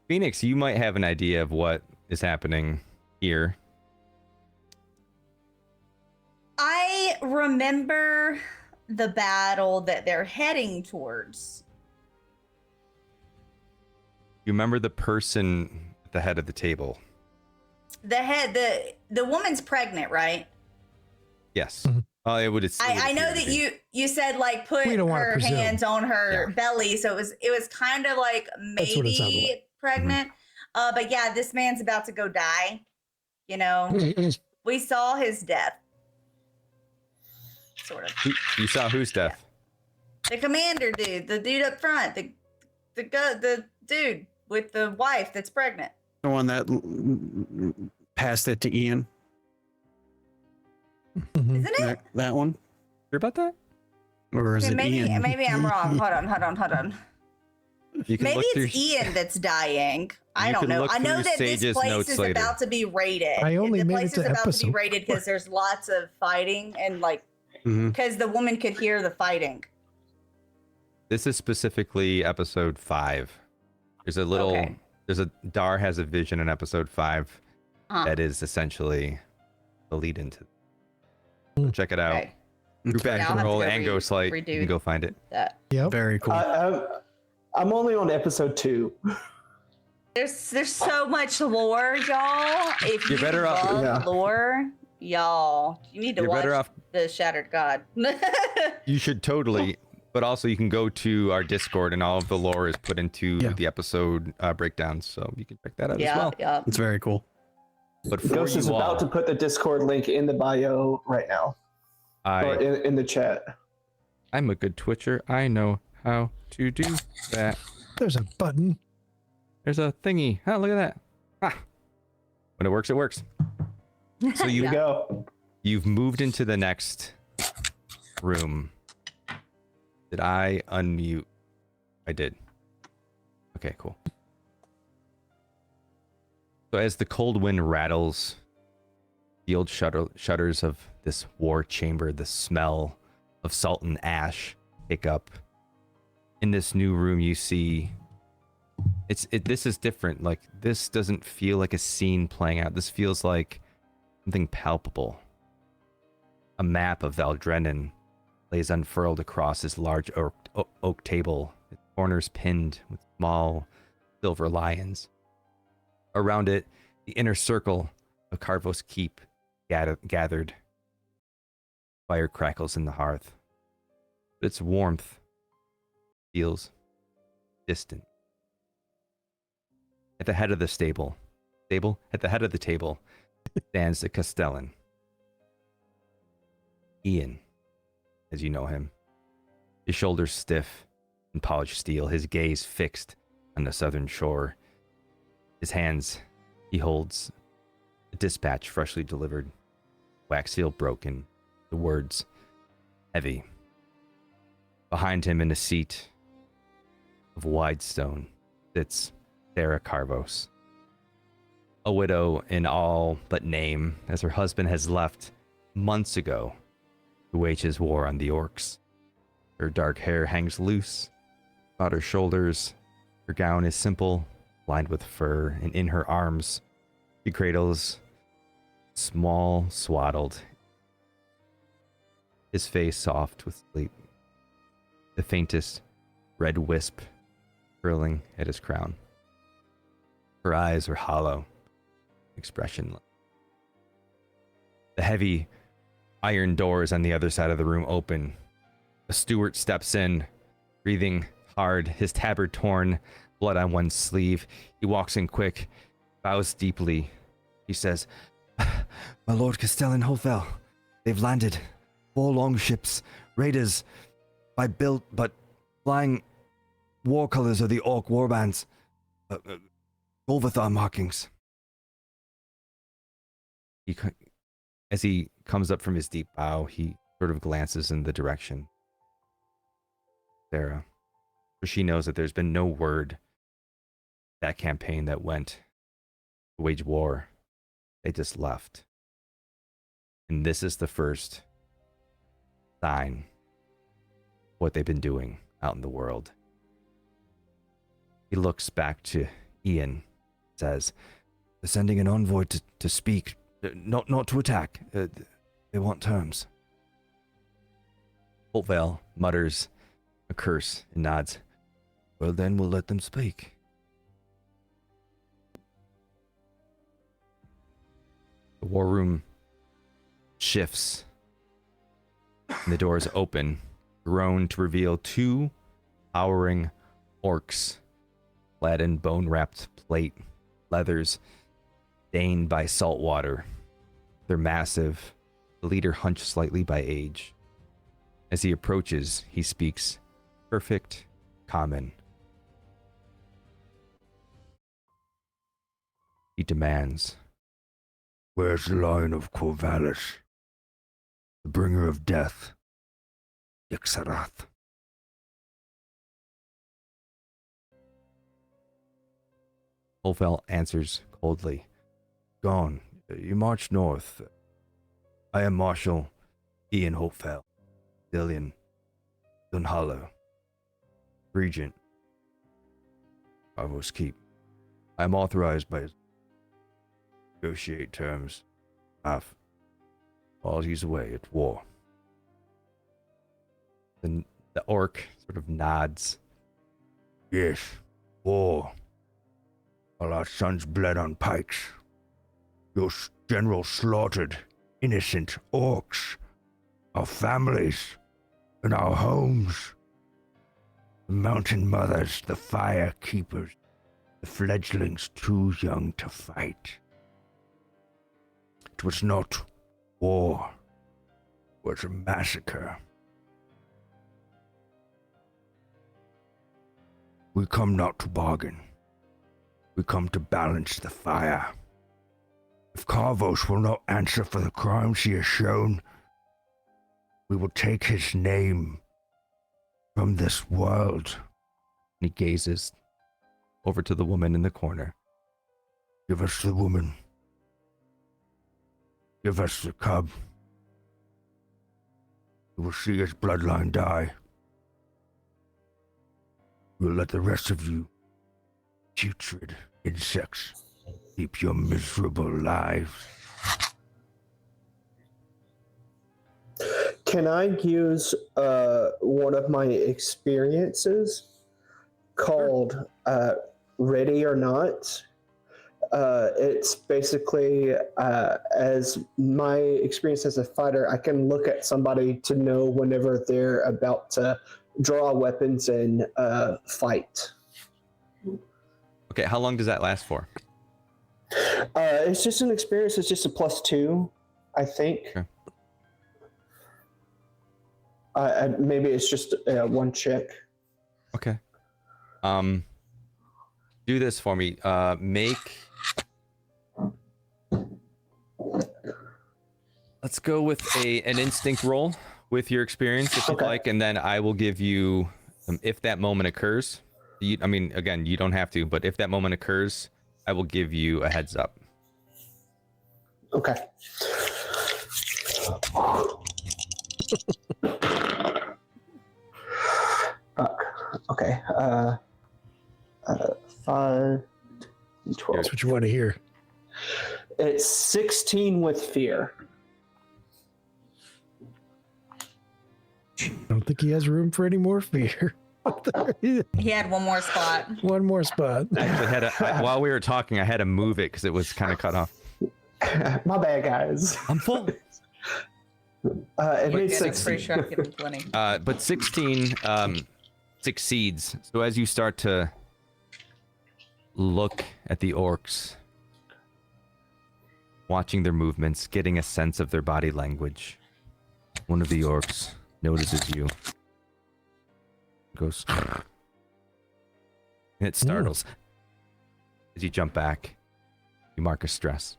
Phoenix, you might have an idea of what is happening here. remember the battle that they're heading towards. You remember the person at the head of the table? The woman's pregnant, right? Yes. Mhm. It would. I know that you said like put We don't wanna her presume. hands on her Yeah. belly, so it was kind of like That's what it sounded maybe like. pregnant. But yeah, this man's about to go die. You know, we saw his death, sort of. You saw whose death? The commander dude, the dude up front, the dude with the wife that's pregnant. The one that passed it to Ian. Mhm. Isn't it? That one? Hear about that? Or is Okay, it maybe Ian? maybe I'm wrong. Hold on. You can Maybe look it's through- Ian that's dying. I You don't can know. look I know through that this Sage's place notes is later. about to be raided. I only the made place it to is about to be episode raided because there's lots of fighting and like Mhm. because the woman could hear the fighting. This is specifically episode 5. There's a little. Okay. There's a Dar has a vision in episode 5 Huh. that is essentially the lead into. Check it out. Okay. Group Yeah, I'll action have to roll go and Ghost Light. You redo can go find it. That. Yep. Very cool. I'm only on episode 2. There's so much lore, y'all. If You're you better off- love Yeah. lore, y'all, you need to You're watch better off. the Shattered God. You should totally. But also, you can go to our Discord, and all of the lore is put into Yeah. the episode breakdowns, so you can check that out as yeah, well. yeah. It's very cool. But for Ghost is you about all, to put the Discord link in the bio right now, or in the chat. I'm a good Twitcher. I know how to do that. There's a button. There's a thingy. Oh, look at that. Ah. When it works, it works. So you Yeah. Go. You've moved into the next room. Did I unmute? I did. Okay, cool. So as the cold wind rattles the old shutters of this war chamber, the smell of salt and ash pick up. In this new room, you see this is different. Like, this doesn't feel like a scene playing out. This feels like something palpable. A map of Valdrenan lays unfurled across this large oak table, its corners pinned with small silver lions. Around it, the inner circle of Kharvos Keep gathered. Fire crackles in the hearth, but its warmth feels distant. At the head of the at the head of the table, stands the Castellan. Ian, as you know him. His shoulders stiff and polished steel, his gaze fixed on the southern shore. His hands, he holds a dispatch freshly delivered, wax seal broken, the words heavy. Behind him in a seat of wide stone sits Sarah Kharvos, a widow in all but name, as her husband has left months ago to wage his war on the orcs. Her dark hair hangs loose about her shoulders. Her gown is simple, lined with fur, and in her arms she cradles small, swaddled, his face soft with sleep, the faintest red wisp curling at his crown. Her eyes are hollow, expressionless. The heavy iron doors on the other side of the room open. A steward steps in, breathing hard, his tabard torn, blood on one sleeve. He walks in quick, bows deeply. He says, "My lord Garren Holtvale, they've landed. 4 longships, raiders, by built but flying war colors of the orc warbands. Golvathar markings." As he comes up from his deep bow, he sort of glances in the direction. Sarah, for she knows that there's been no word that campaign that went to wage war. They just left. And this is the first sign of what they've been doing out in the world. He looks back to Ian, says, "They're sending an envoy to speak, not to attack. They want terms." Holtvale mutters a curse and nods. Well, then we'll let them speak. The war room shifts, and the doors open, grown to reveal two towering orcs, clad in bone-wrapped plate, leathers stained by salt water. They're massive, the leader hunched slightly by age. As he approaches, he speaks perfect common. He demands, "Where's the Lion of Corvallis, the bringer of death, Ixarath?" Holtvale answers coldly, "Gone. You march north. I am Marshal Ian Holtvale, Dillian Dunhollow, Regent, Kharvos Keep. I am authorized by his negotiate terms while he's away at war." Then the orc sort of nods. "Yes, war. While our sons bled on pikes, your general slaughtered innocent orcs, our families, and our homes. The mountain mothers, the fire keepers, the fledglings too young to fight. It was not war, it was a massacre. We come not to bargain. We come to balance the fire. If Kharvos will not answer for the crimes he has shown, we will take his name from this world." He gazes over to the woman in the corner. "Give us the woman. Give us the cub. We will see his bloodline die. We'll let the rest of you putrid insects keep your miserable lives." Can I use one of my experiences called Ready or Not? It's basically, as my experience as a fighter, I can look at somebody to know whenever they're about to draw weapons and fight. Okay, how long does that last for? It's just an experience. It's just a +2, I think. Okay. Maybe it's just one check. Okay. Do this for me. Let's go with an instinct roll with your experience, if you'd like, and then I will give you, if that moment occurs. Again, you don't have to, but if that moment occurs, I will give you a heads up. Okay. Okay. 5, 12. That's what you want to hear. It's 16 with fear. I don't think he has room for any more fear. He had one more spot. One more spot. I actually while we were talking, I had to move it because it was kind of cut off. My bad, guys. I'm full. It made sense. Pretty sure I'm getting plenty. But 16 succeeds. So as you start to look at the orcs, watching their movements, getting a sense of their body language, one of the orcs notices you. Goes, and it startles. As you jump back, you mark a stress.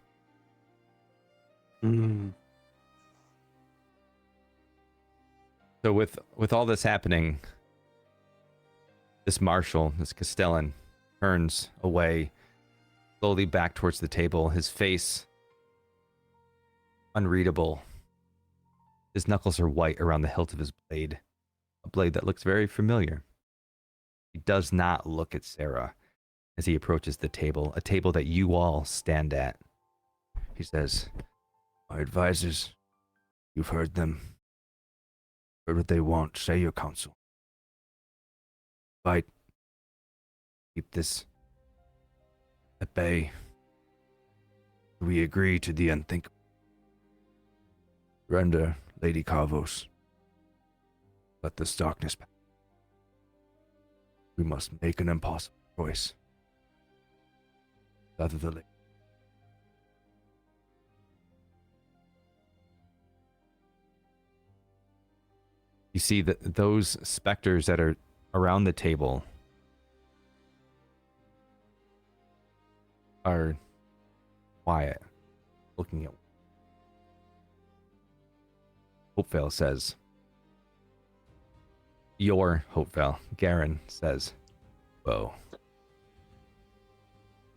So with all this happening, this marshal, this Castellan, turns away, slowly back towards the table, his face unreadable. His knuckles are white around the hilt of his blade, a blade that looks very familiar. He does not look at Sarah as he approaches the table, a table that you all stand at. He says, "My advisors, you've heard them. Whatever they want, say your counsel. Fight. Keep this at bay. We agree to the unthinkable. Surrender, Lady Kharvos. Let this darkness pass. We must make an impossible choice. Other the lady. You see that those specters that are around the table are quiet, looking at. Holtvale says, your Holtvale. Garren says, whoa.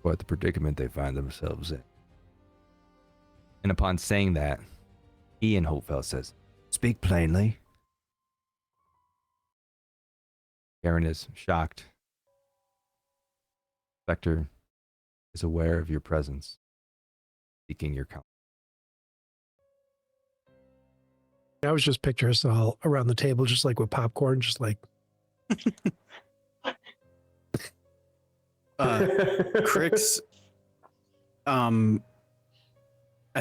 What the predicament they find themselves in. And upon saying that, Ian Holtvale says, speak plainly. Garren is shocked. Spectre is aware of your presence, seeking your counsel. I was just picturing us all around the table, just like with popcorn, just like. Crix, I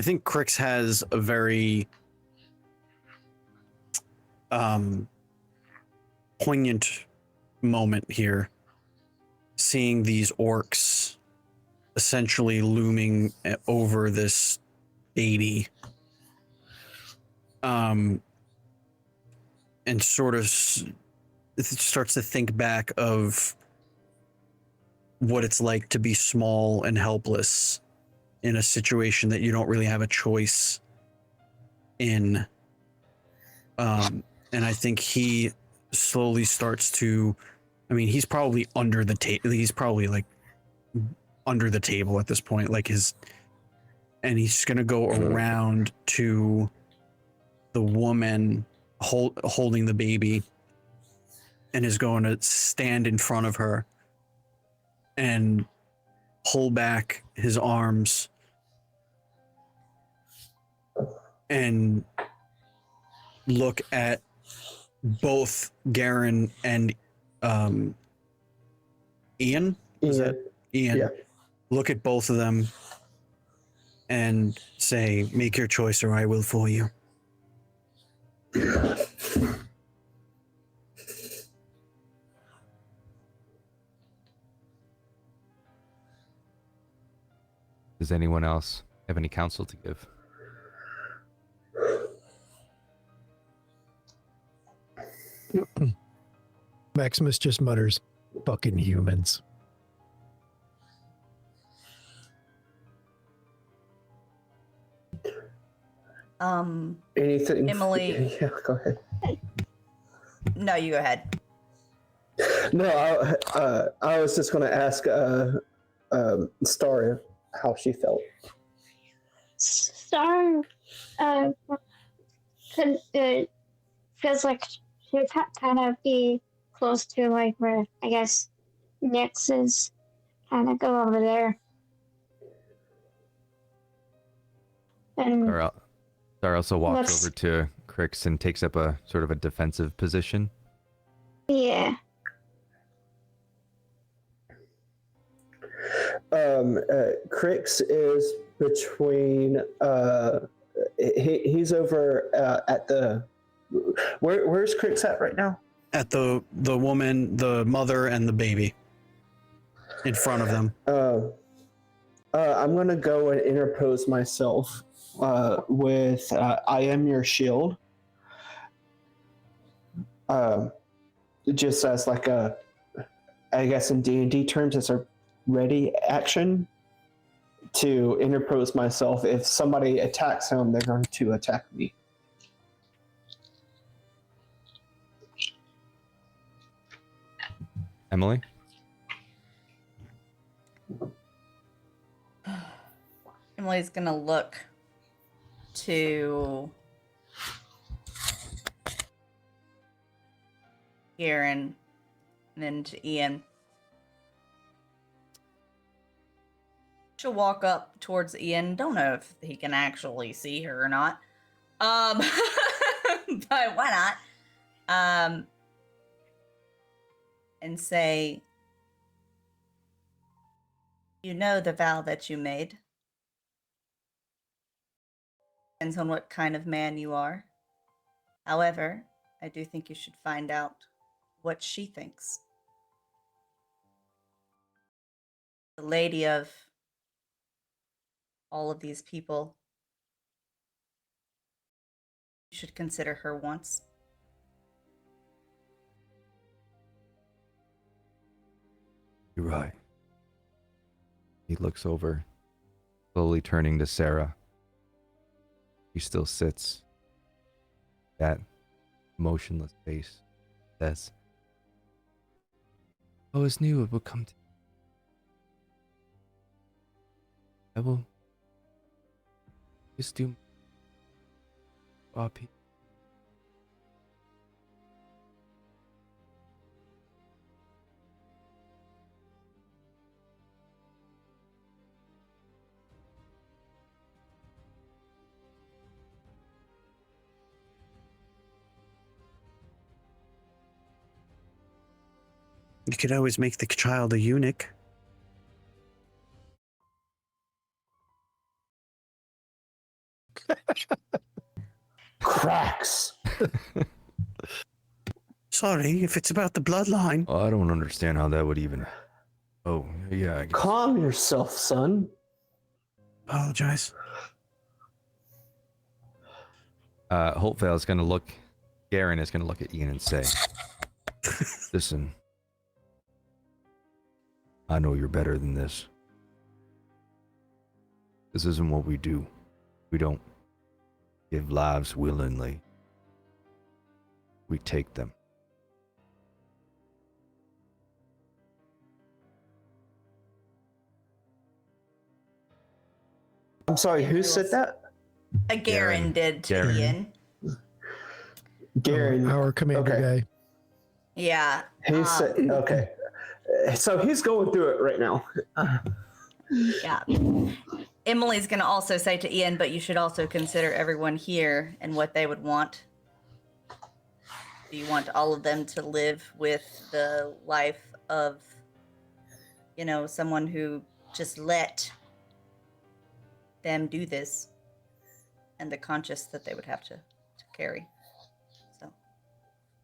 think Crix has a very poignant moment here, seeing these orcs essentially looming over this baby, and sort of starts to think back of what it's like to be small and helpless in a situation that you don't really have a choice in. And I think he slowly starts to, I mean, he's probably under the table. He's probably like under the table at this point, like and he's going to go around to the woman holding the baby and is going to stand in front of her and pull back his arms and look at both Garren and Ian. Is that Ian? Yeah. Look at both of them and say, make your choice or I will for you. Does anyone else have any counsel to give? Maximus just mutters, fucking humans. Anything? Emily. Yeah, go ahead. No, you go ahead. No, I was just going to ask Star how she felt. Star feels like she would kind of be close to like where I guess Nyx is. Kind of go over there. And Star also walks over to Crix and takes up a sort of a defensive position. yeah. Crix is between he's over at the where's Crix at right now? At the woman, the mother, and the baby in front of them. I'm gonna go and interpose myself with I am your shield. Just as like a, I guess in D&D terms, it's a ready action to interpose myself. If somebody attacks him, they're going to attack me. Emily? Emily's gonna look to Garren and then to Ian. She'll walk up towards Ian. Don't know if he can actually see her or not. But why and say, you know the vow that you made. Depends on what kind of man you are. However, I do think you should find out what she thinks. The lady of all of these people. You should consider her once. You're right. He looks over, slowly turning to Sarah. She still sits. That motionless face says, I always knew it would come to. I will just do RP. You could always make the child a eunuch. Cracks. Sorry, if it's about the bloodline. Oh, I don't understand how that would even. Oh, yeah, I guess. Calm yourself, son. Apologize. Holtvale is going to look. Garren is going to look at Ian and say, listen, I know you're better than this. This isn't what we do. We don't give lives willingly. We take them. I'm sorry, who said that? A Garren did to Garren. Ian. Garren. Our commander Okay. guy. Yeah. He said, okay. So he's going through it right now. Yeah. Emily's going to also say to Ian, but you should also consider everyone here and what they would want. Do you want all of them to live with the life of, you know, someone who just let them do this and the conscience that they would have to carry? So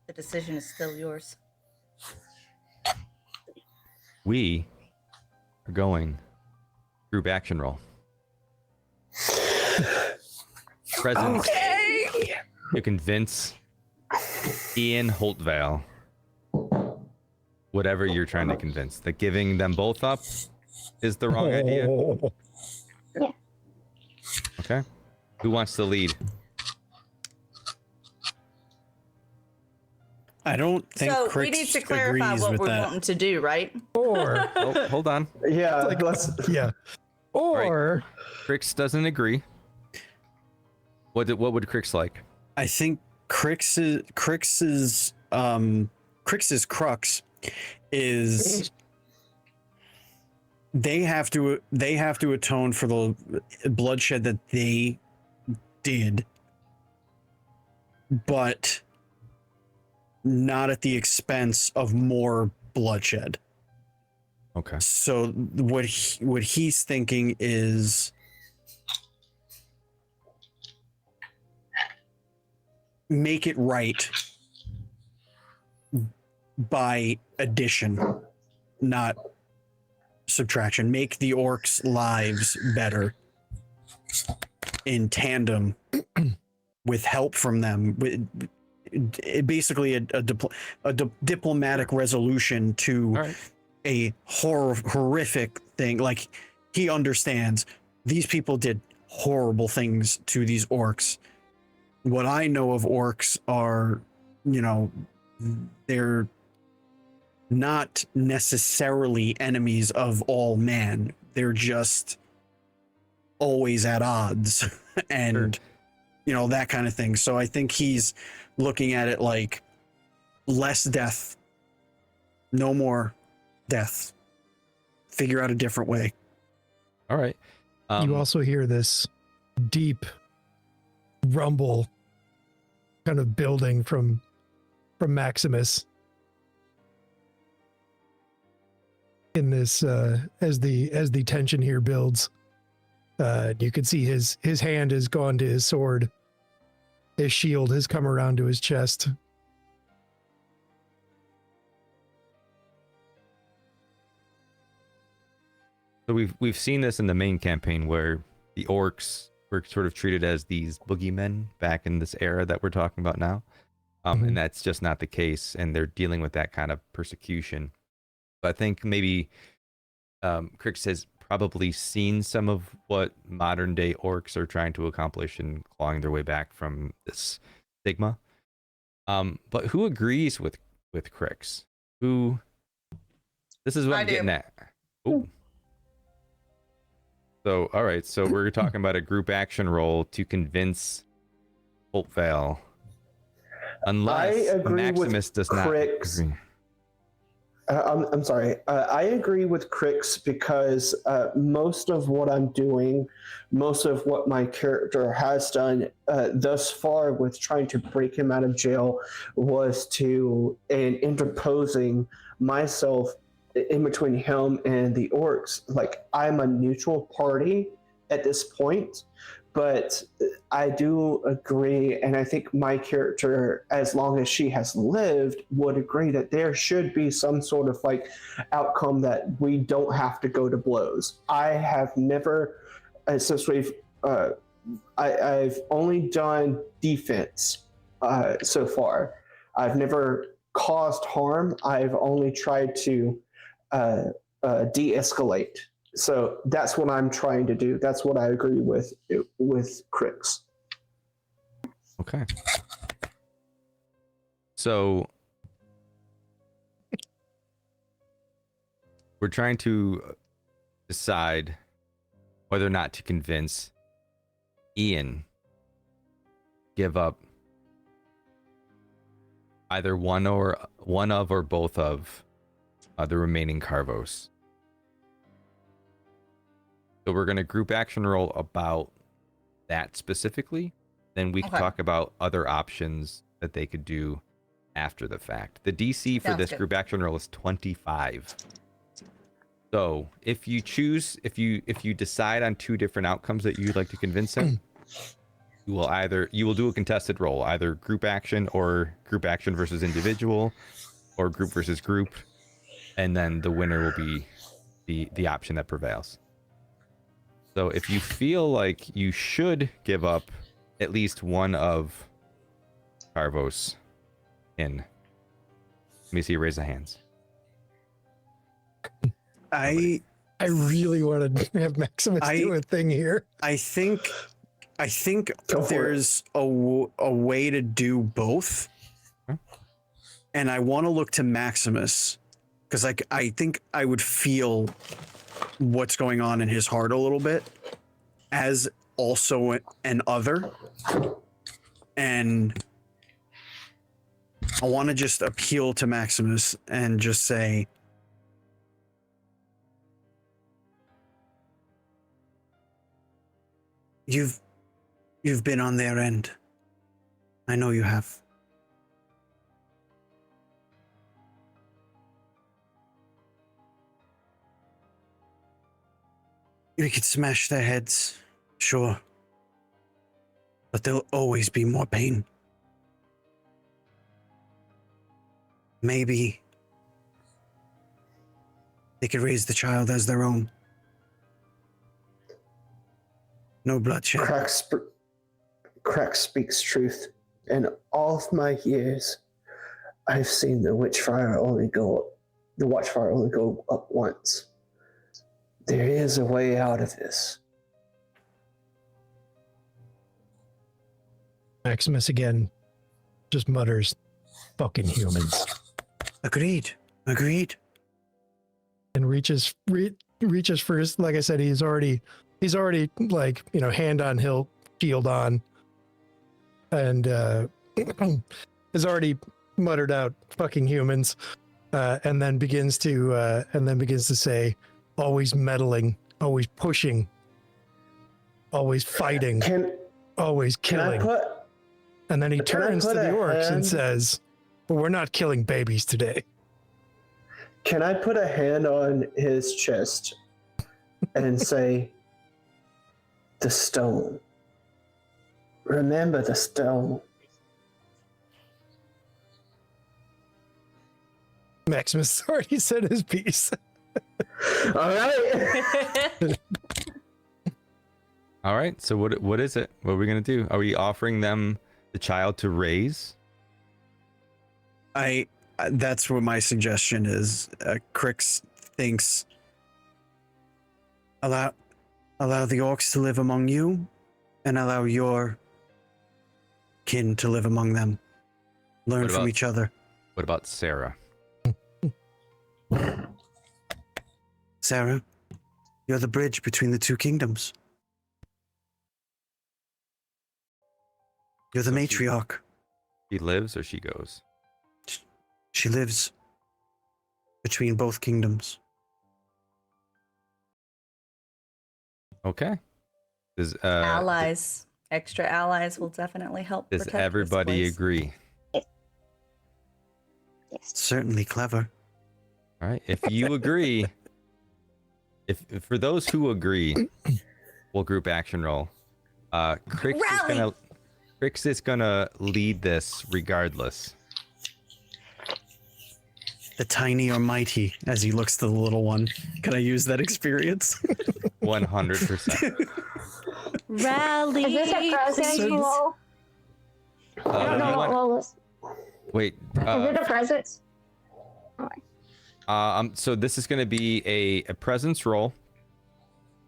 the decision is still yours. We are going group action roll. Presence. You convince Ian Holtvale whatever you're trying to convince. That giving them both up is the wrong idea. Yeah. Okay. Who wants to lead? I don't think So Crix we need to clarify agrees what with we're that. wanting to do, right? Or, Oh, hold on. Yeah, like, let's. yeah. Or, Crix doesn't agree. What would Crix like? I think Crix's crux is they have to atone for the bloodshed that they did, but not at the expense of more bloodshed. Okay. So what he's thinking is make it right by addition, not subtraction. Make the orcs' lives better in tandem with help from them. Basically, a diplomatic resolution to All right. a horrific thing. Like, he understands these people did horrible things to these orcs. What I know of orcs are, you know, they're not necessarily enemies of all man. They're just always at odds and, you know, that kind of thing. So I think he's looking at it like less death, no more death. Figure out a different way. All right. you also hear this deep rumble kind of building from Maximus in this as the tension here builds. You can see his hand has gone to his sword. His shield has come around to his chest. So we've seen this in the main campaign where the orcs were sort of treated as these boogeymen back in this era that we're talking about now. And that's just not the case, and they're dealing with that kind of persecution. So I think maybe Crix has probably seen some of what modern day orcs are trying to accomplish and clawing their way back from this stigma. But who agrees with Crix? Who? This is what I'm getting at. Ooh. So, all right. So we're talking about a group action roll to convince Holtvale. Unless Maximus does not agree. I'm sorry. I agree with Crix because most of what I'm doing, most of what my character has done thus far with trying to break him out of jail was and interposing myself in between him and the orcs. Like, I'm a neutral party at this point, but I do agree, and I think my character, as long as she has lived, would agree that there should be some sort of like outcome that we don't have to go to blows. I have never, since I've only done defense so far. I've never caused harm. I've only tried to de-escalate. So that's what I'm trying to do. That's what I agree with Crix. Okay. So we're trying to decide whether or not to convince Ian give up either one of or both of the remaining Kharvos. So we're going to group action roll about that specifically. Then we can talk about other options that they could do after the fact. The DC for this group action roll is 25. So if you choose, if you decide on two different outcomes that you'd like to convince him, you will do a contested roll, either group action or group action versus individual, or group versus group, and then the winner will be the option that prevails. So if you feel like you should give up at least one of Kharvos in, let me see you raise the hands. I really want to have Maximus do a thing here. I think there's a way to do both. And I want to look to Maximus because I think I would feel what's going on in his heart a little bit as also an other. And I want to just appeal to Maximus and just say, You've been on their end. I know you have. We could smash their heads, sure. But there'll always be more pain. Maybe they could raise the child as their own. No bloodshed. Crack speaks truth. In all of my years, I've seen the Watchfire only go up once. There is a way out of this. Maximus again just mutters, "Fucking humans." Agreed. And reaches for his, like I said, he's already like, hand on hilt, shield on, and has already muttered out "fucking humans," and then begins to say, "Always meddling, always pushing, always fighting, always killing." And then he turns to the orcs and says, but we're not killing babies today. Can I put a hand on his chest and say, the stone? Remember the stone. Maximus already said his piece. All right. All right. So what is it? What are we gonna do? Are we offering them the child to raise? That's what my suggestion is. Crix thinks allow the orcs to live among you, and allow your kin to live among them. Learn What from about- each other. What about Sarah? Sarah, you're the bridge between the two kingdoms. You're the So matriarch. She lives or she goes? She lives between both kingdoms. Okay. Does Allies, extra allies will definitely help. does protect this everybody place. agree? Yes. Certainly clever. All right. If you agree, if for those who agree, we'll group action roll. Crix is gonna lead this regardless. The tiny or mighty, as he looks to the little one. Can I use that experience? 100%. Rally. Is this a presence please. roll? I don't know what roll this. Wait. Is it a presence? So this is gonna be a presence roll.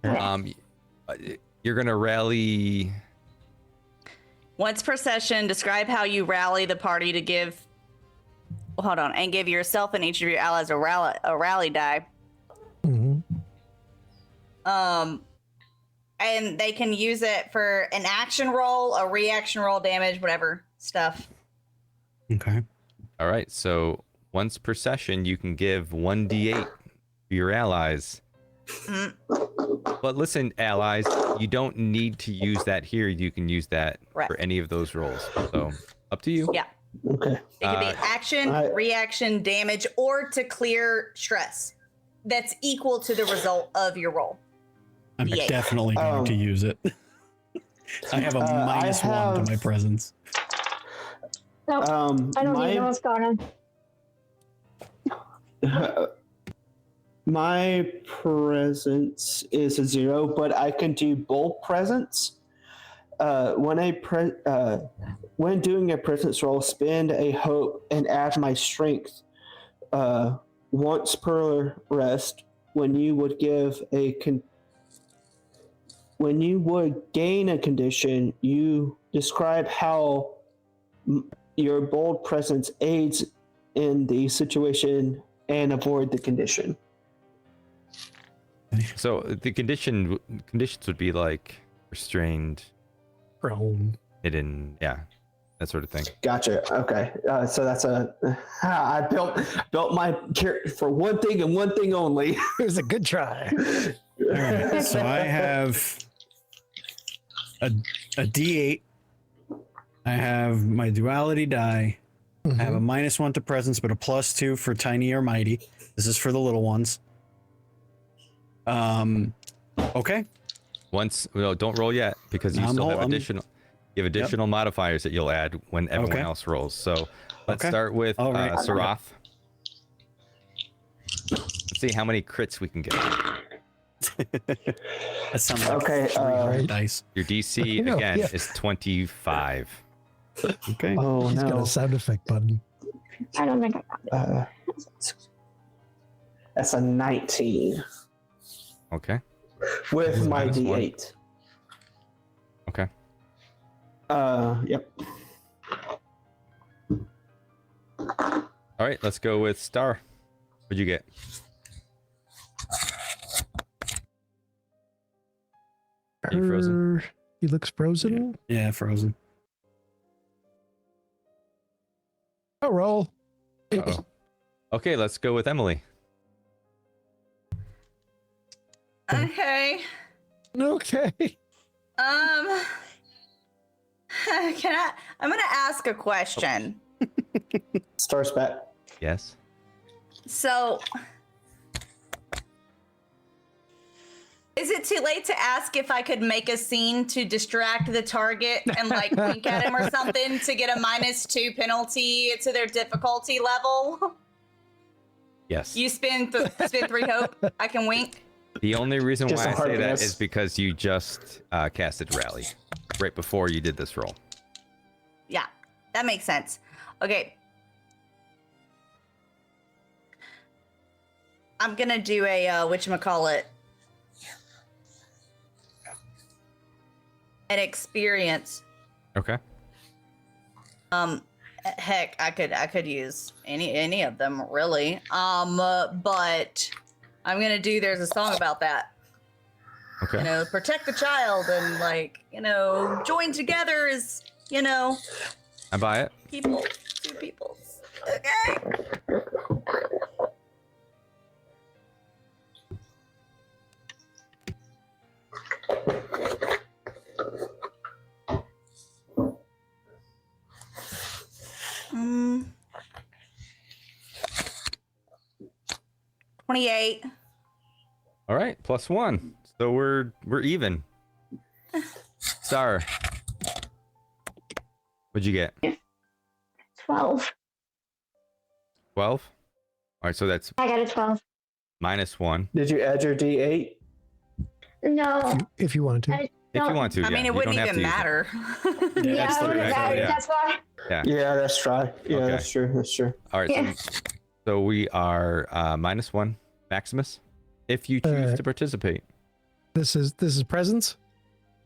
Okay. You're gonna rally. Once per session, describe how you rally the party to give. Hold on, and give yourself and each of your allies a rally die. Mhm. And they can use it for an action roll, a reaction roll, damage, whatever stuff. Okay. All right. So once per session, you can give 1d8 to your allies. Mm. But listen, allies, you don't need to use that here. You can use that Right. for any of those rolls. So up to you. Yeah. Okay. It could be Uh, action, reaction, damage, or to clear stress. That's equal to the result of your roll. I'm Yeah. definitely going to use it. I have a minus one to my presence. No, I don't even know what's going on. My presence is a 0, but I can do bold presence. When doing a presence roll, spend a hope and add my strength once per rest. When you would gain a condition, you describe how your bold presence aids in the situation and avoid the condition. So the conditions would be like restrained, Prone. hidden, yeah, that sort of thing. Gotcha. Okay. So that's I built my character for one thing and one thing only. It was a good try. All right. So I have a D8. I have my duality die. I have a minus one to presence, but a plus two for tiny or mighty. This is for the little ones. Okay. Don't roll yet because you still have additional modifiers that you'll add when everyone else rolls. So let's start with All right. Sarath. Let's see how many crits we can get. That sounds like Okay, 300 dice. Your DC No, again yeah. is 25. Okay. Oh He's got no. a sound effect button. I don't think I got it. That's a 19 Okay. with my Minus one. D8. Okay. Yep. All right, let's go with Star. What'd you get? Are you frozen? He looks frozen. Yeah, frozen. Oh, roll. Uh-oh. Okay, let's go with Emily. Okay. Okay. I'm gonna ask a question. Star's back. Yes. So, is it too late to ask if I could make a scene to distract the target and like wink at him or something to get a -2 penalty to their difficulty level? Yes. You spend 3 hope. I can wink. The only reason Just why a I say that hardness. is because you just casted Rally right before you did this roll. Yeah, that makes sense. Okay. I'm gonna do a whatchamacallit. An experience. Okay. Heck, I could use any of them really. But I'm gonna do there's a song about that. Okay. You know, protect the child and like, you know, join together as, you know, I buy it. people, two peoples. Okay. Um, 28. All right, +1. So we're even. Star. What'd you get? 12. 12? All right, so that's I got a 12. -1. Did you add your D8? No. If you want to. I If you don't- want to, I yeah. mean, it you wouldn't don't have even to use it. matter. Yeah, that's I the wouldn't right matter. yeah. That's why. Yeah, that's right. Yeah, Okay. that's true. That's true. All right, Yeah. so we are -1. Maximus, if you choose to participate. This is presence.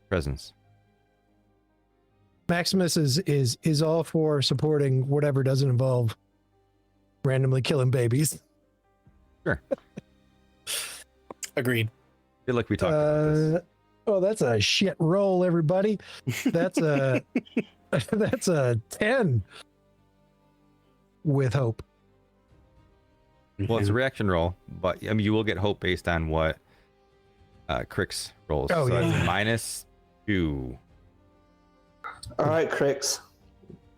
Presence. Maximus is all for supporting whatever doesn't involve randomly killing babies. Sure. Agreed. I feel like we talked about this. Oh, that's a shit roll, everybody. That's a that's a 10 with hope. Well, it's a reaction roll, but I mean, you will get hope based on what Crix rolls. Oh, so yeah. that's -2. All right, Crix.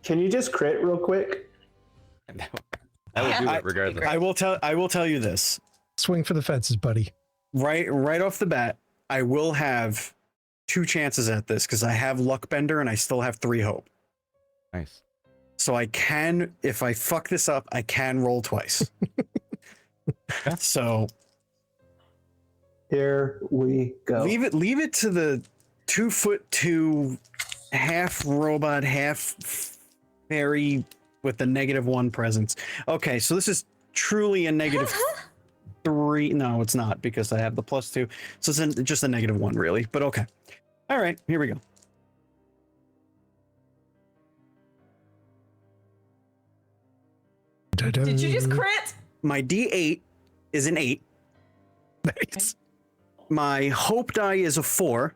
Can you just crit real quick? That will do I- it regardless. I will tell you this. Swing for the fences, buddy. Right off the bat, I will have 2 chances at this because I have Luckbender and I still have 3 hope. Nice. So I can, if I fuck this up, I can roll twice. So Here we go. leave it to the 2'2" half robot, half fairy with the -1 presence. Okay, so this is truly a -3. No, it's not because I have the +2. So it's just a -1, really. But okay. All right, here we go. Did you just crit? My D8 is an 8. Nice. My hope die is a 4,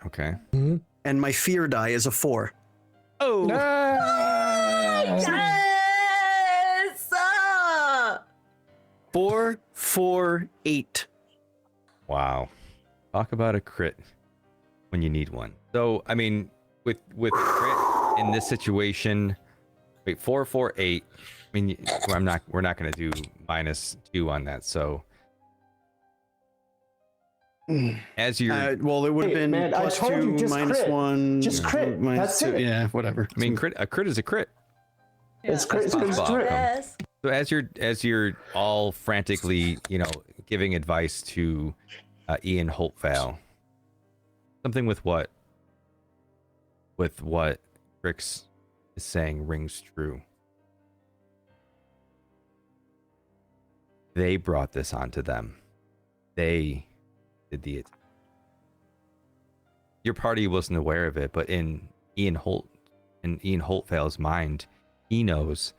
Okay. and my fear die is a 4. Oh. Yes! 4, 4, 8. Wow. Talk about a crit when you need one. So, I mean, with crit in this situation, wait, 4, 4, 8. I mean, we're not going to do -2 on that. So, as you're, Well, it would have Hey, been man, I told you, +2, just crit. -1. Just crit. That's -2. it. Yeah, whatever. I mean, a crit is a crit. It's crit. It's That's possible. crit. Yes. So as you're all frantically, giving advice to Ian Holtvale, something with what Crix is saying rings true. They brought this onto them. They did your party wasn't aware of it, but in Ian Holtvale's mind, he knows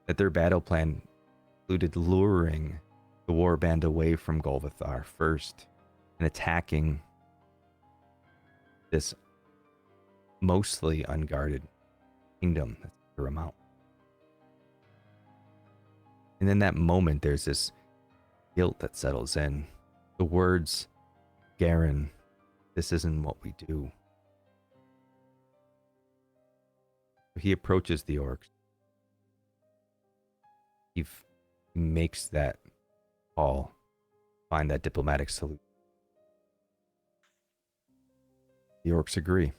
that their battle plan included luring the warband away from Golvathar first and attacking this mostly unguarded kingdom that's under a mountain. And in that moment, there's this guilt that settles in. The words, Garren, this isn't what we do. He approaches the orcs. He makes that call, find that diplomatic solution. The orcs agree.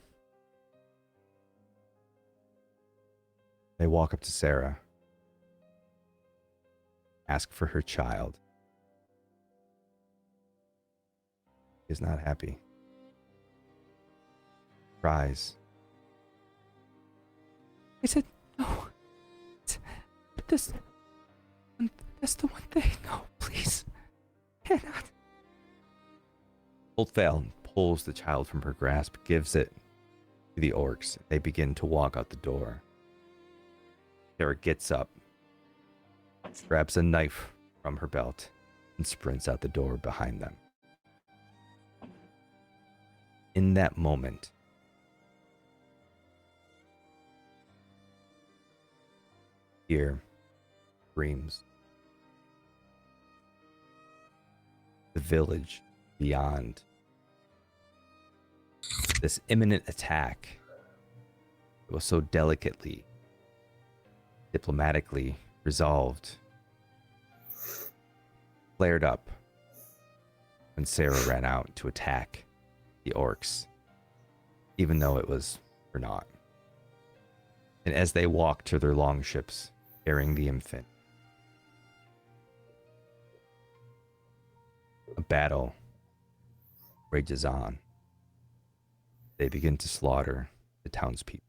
They walk up to Sarah, ask for her child. Is not happy. Cries. I said, no. That's the one thing. No, please. Cannot. Holtvale pulls the child from her grasp, gives it to the orcs. They begin to walk out the door. Sarah gets up, grabs a knife from her belt, and sprints out the door behind them. In that moment, here screams. The village beyond. This imminent attack was so delicately, diplomatically resolved, flared up when Sarah ran out to attack the orcs, even though it was for naught. And as they walk to their longships, carrying the infant, a battle rages on. They begin to slaughter the townspeople.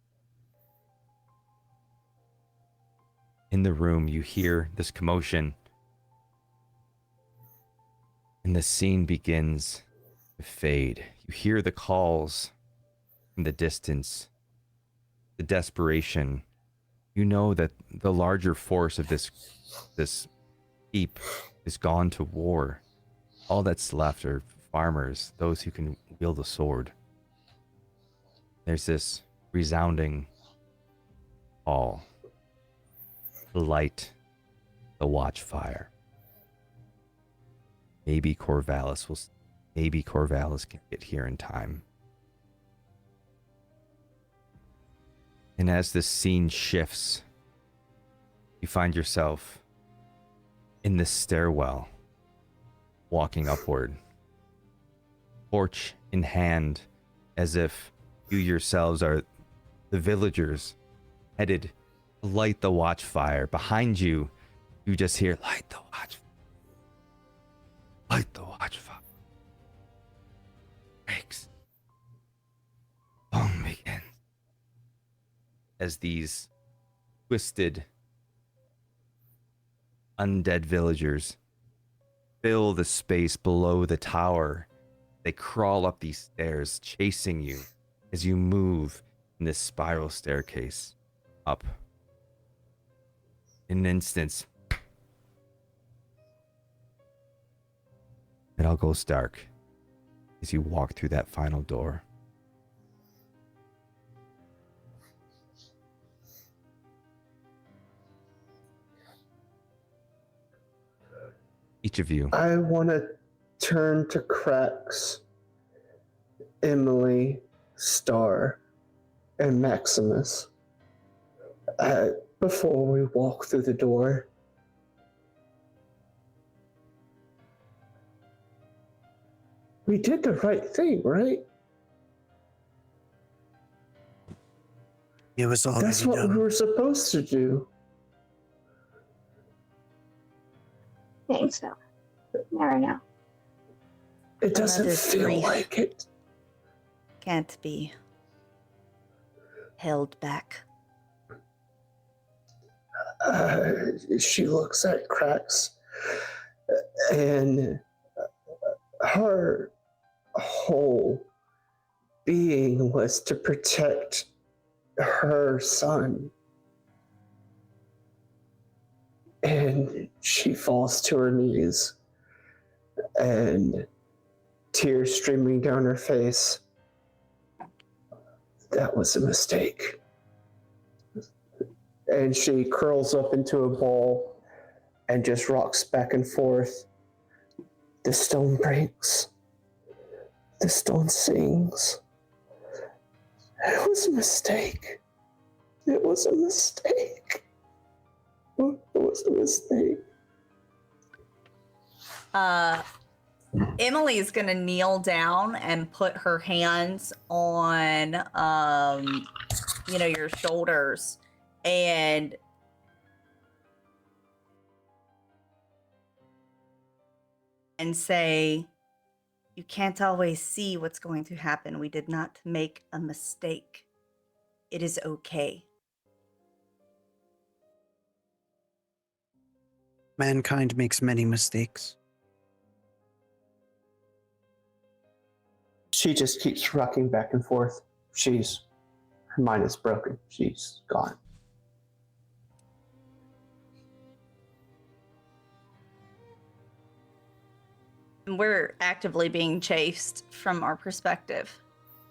In the room, you hear this commotion, and the scene begins to fade. You hear the calls in the distance, the desperation. You know that the larger force of this keep is gone to war. All that's left are farmers, those who can wield a sword. There's this resounding call to light the watchfire. Maybe Corvallis can get here in time. And as this scene shifts, you find yourself in this stairwell, walking upward, torch in hand, as if you yourselves are the villagers headed to light the watchfire. Behind you, you just hear, light the watchfire. Light the watchfire. Breaks. Song begins. As these twisted, undead villagers fill the space below the tower, they crawl up these stairs, chasing you as you move in this spiral staircase up. In an instant, it all goes dark as you walk through that final door. Each of you. I want to turn to Cracks, Emily, Star, and Maximus before we walk through the door. We did the right thing, right? It was already That's what done. we were supposed to do. I think so. Never know. It doesn't Mother's feel grief. like it. Can't be held back. She looks at Cracks, and her whole being was to protect her son. And she falls to her knees, and tears streaming down her face. That was a mistake. And she curls up into a ball and just rocks back and forth. The stone breaks. The stone sings. It was a mistake. It was a mistake. It was a mistake. Emily's gonna kneel down and put her hands on, your shoulders, and say, "You can't always see what's going to happen. We did not make a mistake. It is okay." Mankind makes many mistakes. She just keeps rocking back and forth. Her mind is broken. She's gone. We're actively being chased from our perspective.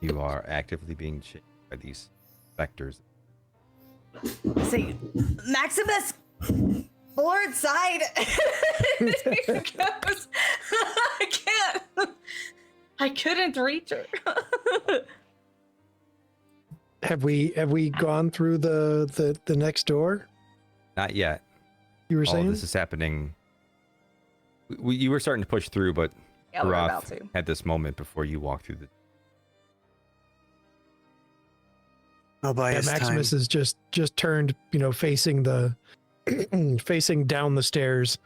You are actively being chased by these specters. See, Maximus, forward side. Here goes. I can't. I couldn't reach her. Have we gone through the next door? Not yet. You were All saying of this is happening. You were starting to push through, but Yeah, we're about Roth to. had this moment before you walked through the. I'll buy yeah, us Maximus time. is just turned, facing the facing down the stairs,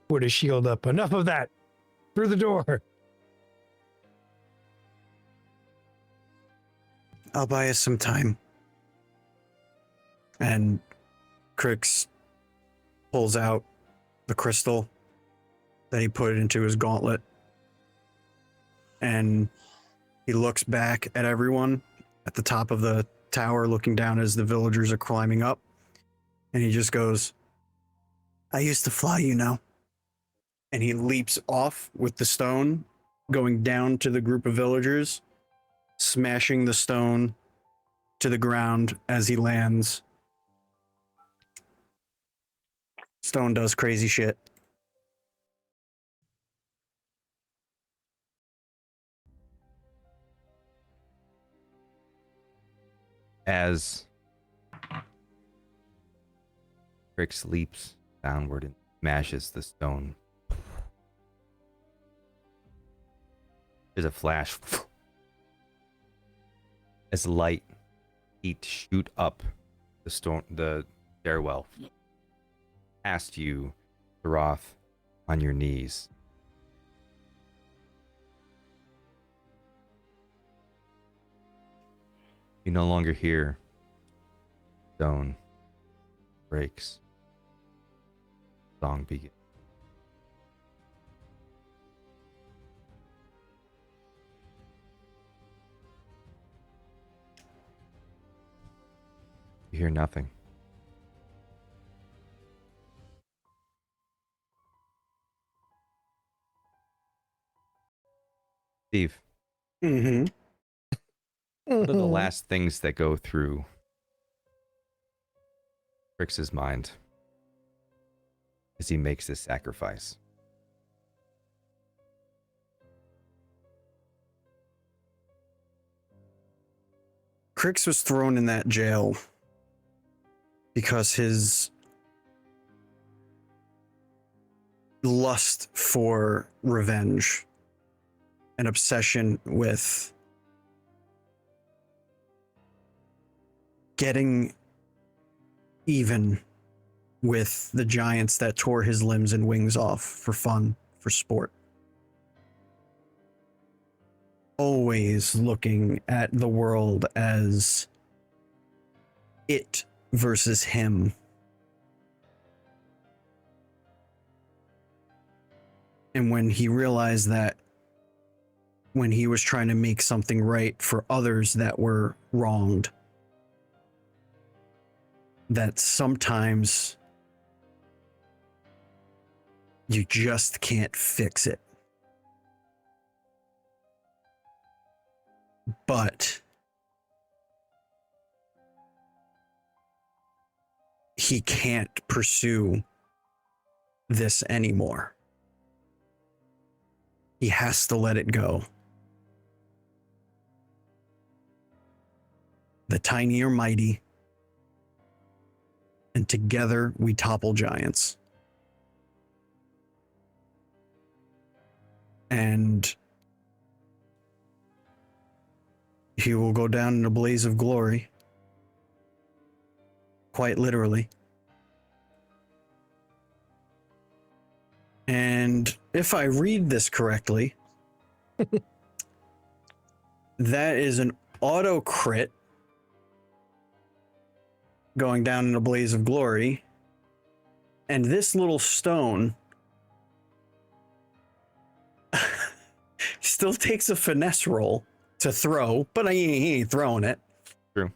put his shield up. Enough of that. Through the door. I'll buy us some time. And Crix pulls out the crystal that he put into his gauntlet. And he looks back at everyone at the top of the tower, looking down as the villagers are climbing up. And he just goes, "I used to fly, you know." And he leaps off with the stone, going down to the group of villagers, smashing the stone to the ground as he lands. Stone does crazy shit. As Crix leaps downward and smashes the stone, there's a flash as light, heat shoot up the stairwell past you, Roth, on your knees. You no longer hear stone breaks. Song begins. You hear nothing. Steve, Mm-hmm. what are the last things that go through Crix's mind as he makes this sacrifice? Crix was thrown in that jail because his lust for revenge, an obsession with getting even with the giants that tore his limbs and wings off for fun, for sport. Always looking at the world as it versus him. And when he realized that when he was trying to make something right for others that were wronged, that sometimes you just can't fix it. But he can't pursue this anymore. He has to let it go. The tiny are mighty. and together we topple giants. And he will go down in a blaze of glory, quite literally. And if I read this correctly, that is an auto crit going down in a blaze of glory. And this little stone still takes a finesse roll to throw, but he ain't throwing it. True.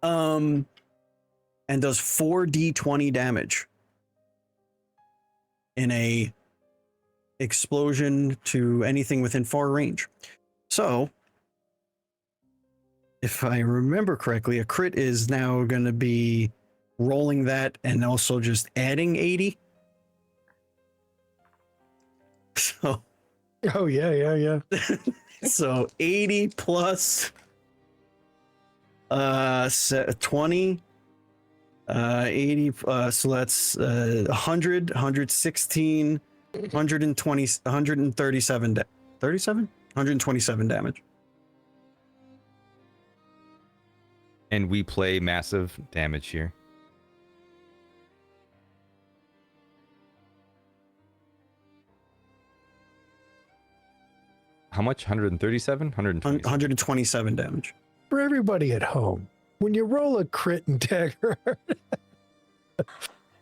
And does 4d20 damage in a explosion to anything within far range. So, if I remember correctly, a crit is now going to be rolling that and also just adding 80. So, Oh, yeah. so 80 plus 20, 80, so that's 100, 116, 120, 137, 37? 127 damage. And we play massive damage here. How much? 137? 127? 127 damage. For everybody at home, when you roll a crit in Daggerheart,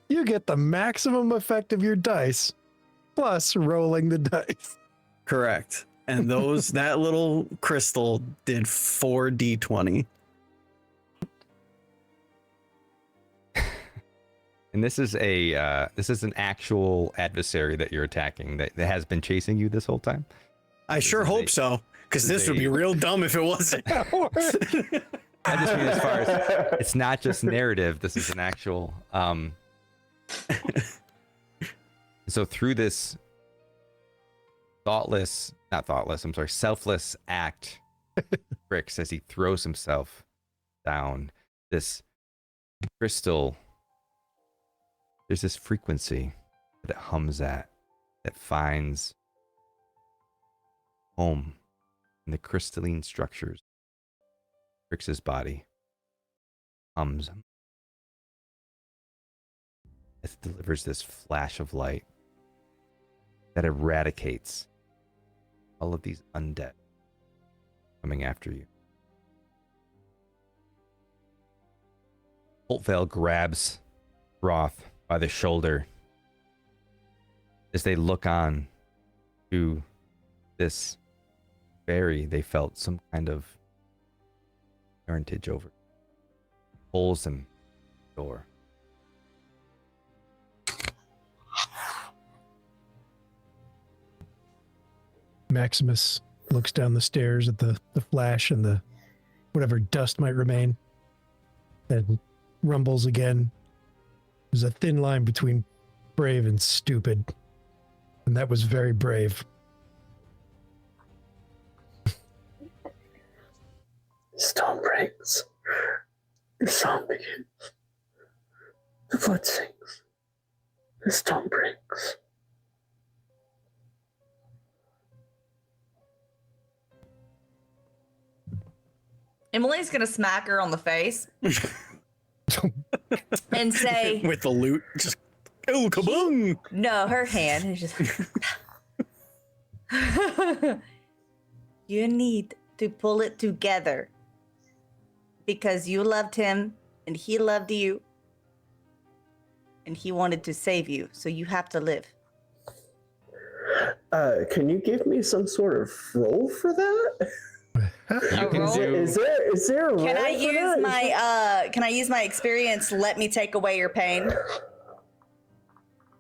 you get the maximum effect of your dice plus rolling the dice. Correct. And that little crystal did 4d20. And this is an actual adversary that you're attacking that has been chasing you this whole time. I sure hope so, because this would be real dumb if it wasn't. I just mean as far as it's not just narrative. This is an actual. So through this selfless act, Rick says he throws himself down. This crystal. There's this frequency that it hums at that finds home in the crystalline structures. Rick's body hums. It delivers this flash of light that eradicates all of these undead coming after you. Holtvale grabs Roth by the shoulder as they look on to this fairy they felt some kind of parentage over. Pulls him door. Maximus looks down the stairs at the flash and the whatever dust might remain, then rumbles again. There's a thin line between brave and stupid, and that was very brave. Storm breaks. The song begins. The flood sings. The storm breaks. Emily's gonna smack her on the face and say, With the loot, just oh kaboom! no, her hand is just. You need to pull it together because you loved him and he loved you and he wanted to save you, so you have to live. Can you give me some sort of roll for that? You can roll? do. Is there a roll Can I for use that? my can I use my experience? Let me take away your pain.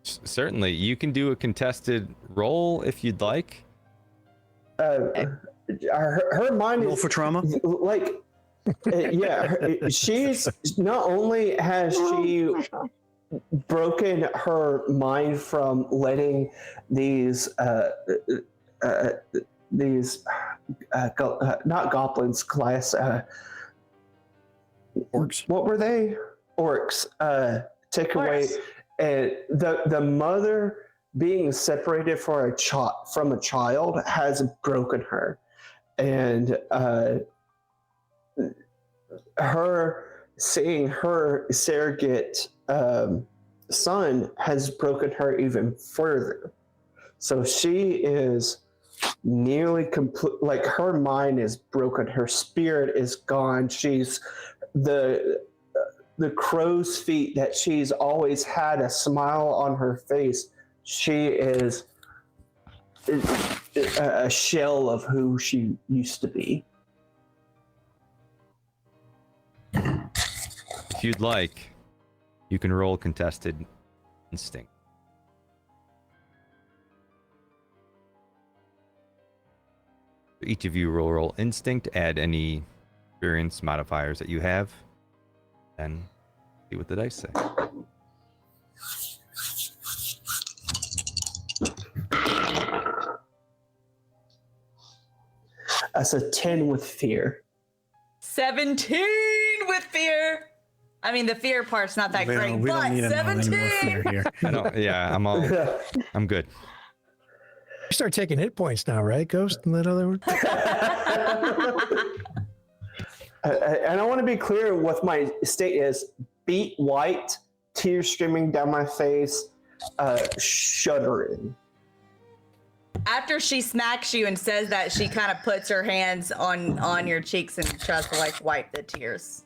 Certainly, you can do a contested roll if you'd like. Her mind Roll is for trauma. like she's not only has she broken her mind from letting these not goblins class Orcs. what were they orcs take Of away course. the mother being separated from a child has broken her, and her seeing her surrogate son has broken her even further. So she is nearly complete. Like, her mind is broken, her spirit is gone. She's the crow's feet that she's always had a smile on her face. She is a shell of who she used to be. If you'd like, you can roll contested instinct. Each of you will roll instinct, add any experience modifiers that you have, and see what the dice say. That's a 10 with fear. 17 with fear. I mean, the fear part's not that great, we but don't need any more 17. fear here. I don't. Yeah, I'm good. You start taking hit points now, right, Ghost? And that other one? And I want to be clear what my state is: beat white, tears streaming down my face, shuddering. After she smacks you and says that, she kind of puts her hands on your cheeks and tries to like wipe the tears.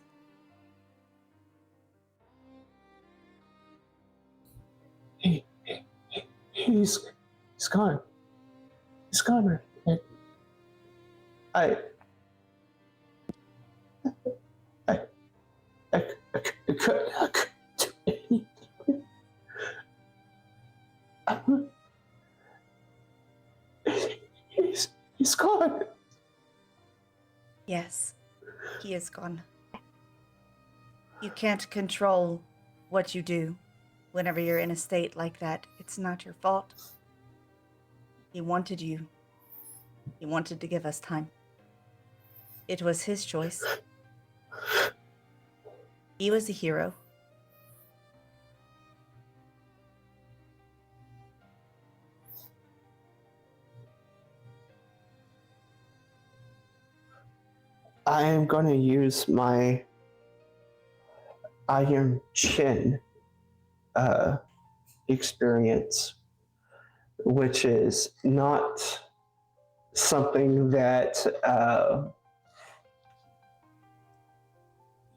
He's gone. He's gone. I he's gone. Yes, he is gone. You can't control what you do whenever you're in a state like that. It's not your fault. He wanted you. He wanted to give us time. It was his choice. He was a hero. I am going to use my Iron Chin experience, which is not something that,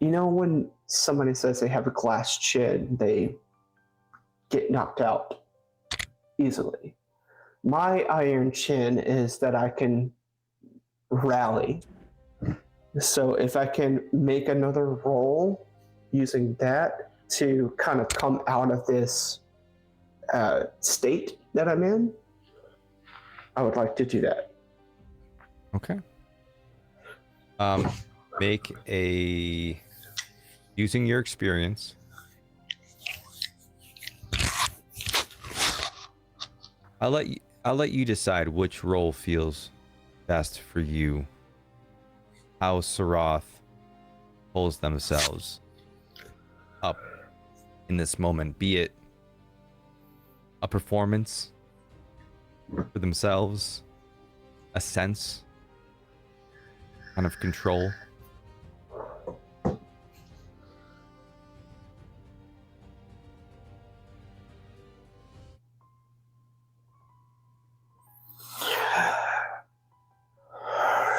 when somebody says they have a glass chin, they get knocked out easily. My Iron Chin is that I can rally. So if I can make another roll using that to kind of come out of this state that I'm in, I would like to do that. Okay. Make a using your experience. I'll let you decide which role feels best for you. How Saroth pulls themselves up in this moment, be it a performance for themselves, a sense, kind of control.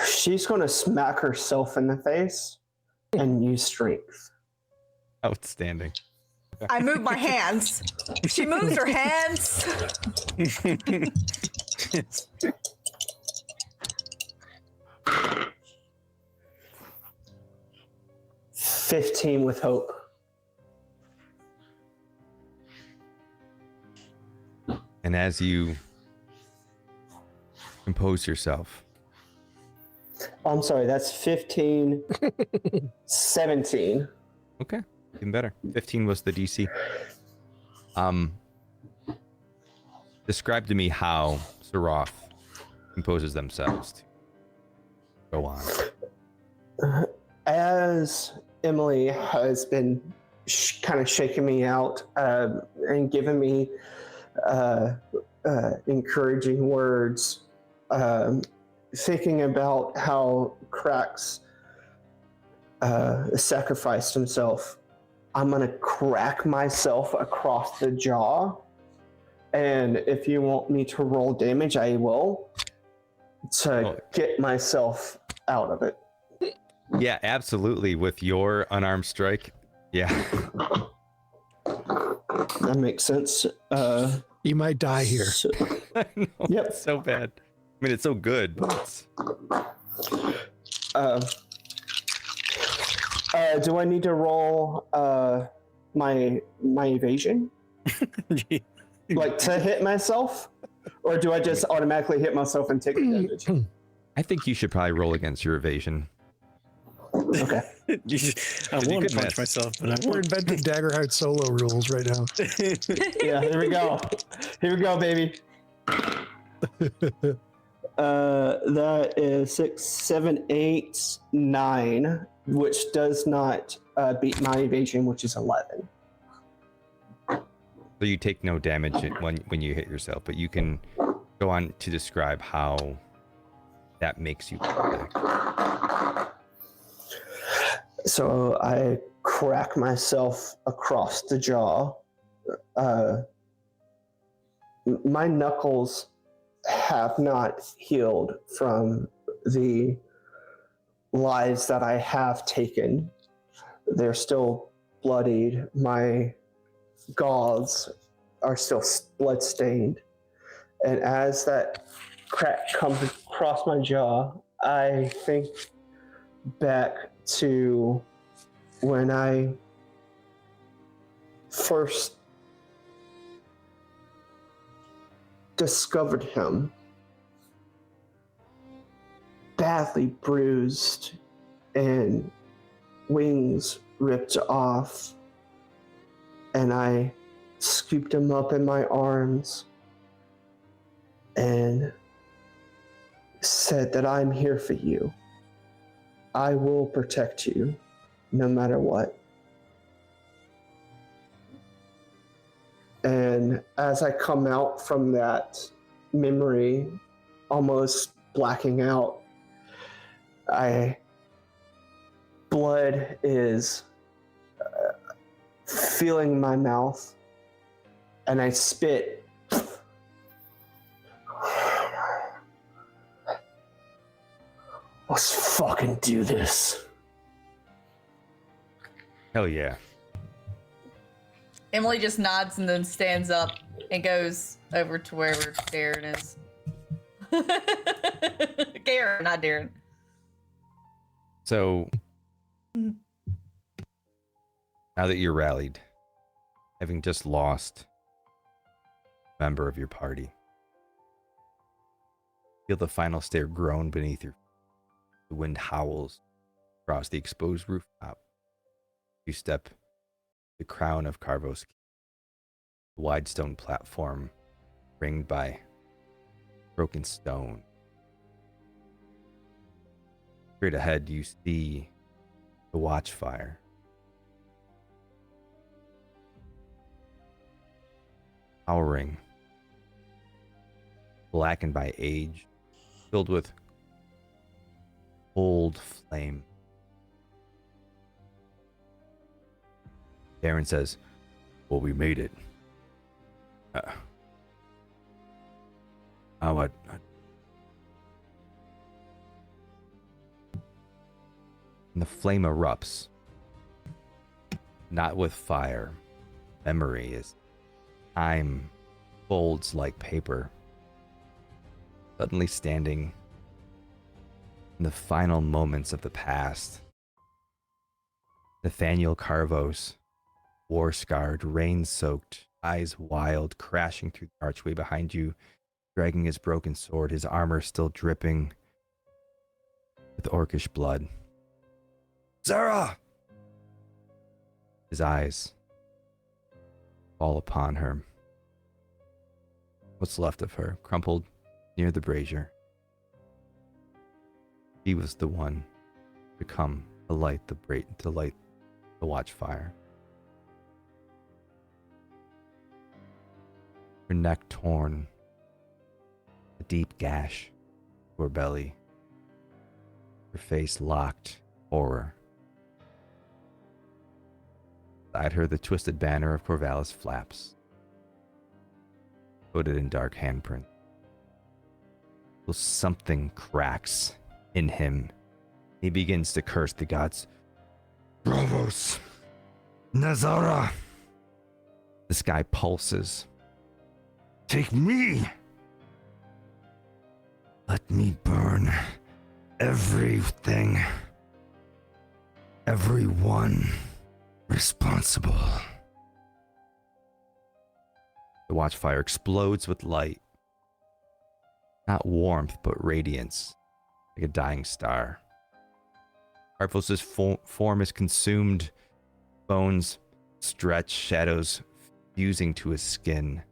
She's going to smack herself in the face and use strength. Outstanding. I move my hands. She moves her hands. 15 with hope. And as you compose yourself, I'm sorry, that's 15, 17. okay, even better. 15 was the DC. Describe to me how Saroth composes themselves to go on. As Emily has been kind of shaking me out and giving me encouraging words, thinking about how Krax sacrificed himself. I'm going to crack myself across the jaw, and if you want me to roll damage, I will, to get myself out of it. Yeah, absolutely. With your unarmed strike. Yeah. That makes sense. You might die here. I know. Yep. It's so bad. I mean, it's so good, but it's... Do I need to roll my evasion? Like to hit myself? Or do I just automatically hit myself and take the damage? I think you should probably roll against your evasion. Okay. I want could to punch miss. myself, but I We're won't. inventing Daggerheart solo rules right now. Yeah, here we go. Here we go, baby. That is 6, 7, 8, 9, which does not beat my evasion, which is 11. So you take no damage when you hit yourself, but you can go on to describe how that makes you come back. So I crack myself across the jaw. My knuckles have not healed from the lives that I have taken. They're still bloodied. My gauze are still blood-stained. And as that crack comes across my jaw, I think back to when I first discovered him, badly bruised and wings ripped off, and I scooped him up in my arms and said that I'm here for you. I will protect you no matter what. And as I come out from that memory, almost blacking out, blood is filling my mouth, and I spit. Let's fucking do this. Hell yeah. Emily just nods and then stands up and goes over to wherever Darren is. Garren, not Darren. So now that you're rallied, having just lost a member of your party, feel the final stair groan beneath your feet. The wind howls across the exposed rooftop. You step the crown of Kharvos Keep, the wide stone platform ringed by broken stone. Straight ahead, you see the Watchfire. Towering, blackened by age, filled with cold flame. Darren says, well, we made it. And the flame erupts, not with fire. Memory is time folds like paper, suddenly standing in the final moments of the past. Nathaniel Kharvos, war-scarred, rain-soaked, eyes wild, crashing through the archway behind you, dragging his broken sword, his armor still dripping with orcish blood. Zara! His eyes fall upon her. What's left of her, crumpled near the brazier. He was the one to come to light the Watchfire. Her neck torn, a deep gash to her belly, her face locked, horror. Beside her, the twisted banner of Corvallis flaps, coated in dark handprint. Well, something cracks in him. He begins to curse the gods. Bravos! Nazara! The sky pulses. Take me! Let me burn everything. Everyone responsible. The watchfire explodes with light. Not warmth, but radiance, like a dying star. Kharvos' form is consumed, bones stretch, shadows fusing to his skin.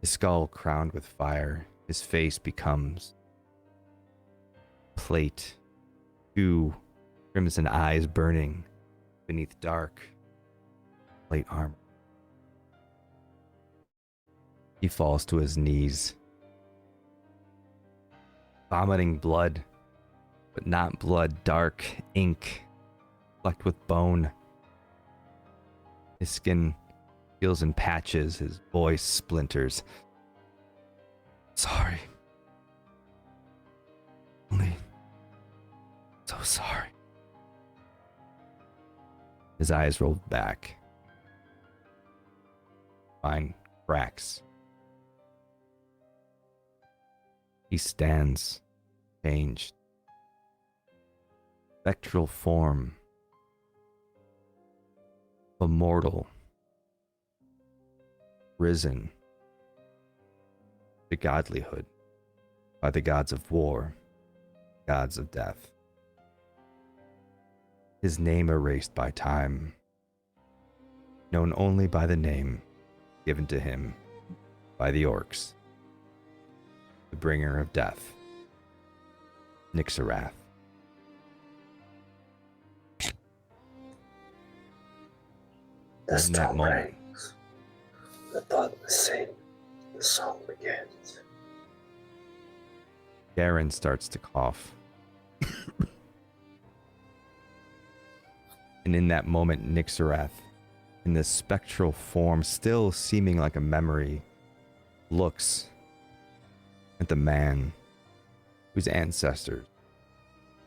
His skull crowned with fire, his face becomes plate, two crimson eyes burning beneath dark plate armor. He falls to his knees, vomiting blood, but not blood, dark ink, flecked with bone. His skin peels in patches, his voice splinters. Sorry. Only so sorry. His eyes rolled back. Spine cracks. He stands, changed. Spectral form. Immortal. Risen. To godlyhood. By the gods of war. Gods of death. His name erased by time. Known only by the name given to him by the orcs. The bringer of death. Nixarath. The In that storm moment, rings. The thoughtless sing. The song begins. Garren starts to cough. And in that moment, Nixarath, in this spectral form, still seeming like a memory, looks at the man whose ancestors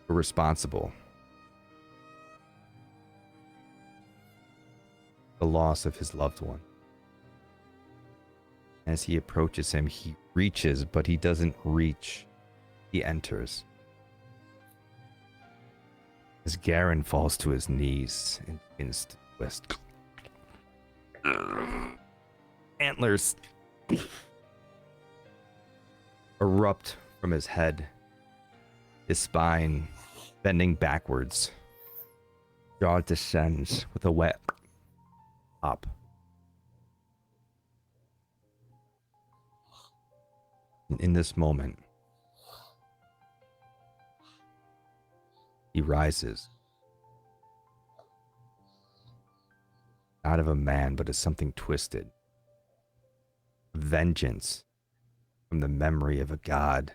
were responsible for the loss of his loved one. As he approaches him, he reaches, but he doesn't reach. He enters. As Garren falls to his knees and begins to twist. Antlers erupt from his head, his spine bending backwards. Jaw descends with a wet up. In this moment, he rises. Not of a man, but as something twisted. Vengeance from the memory of a god.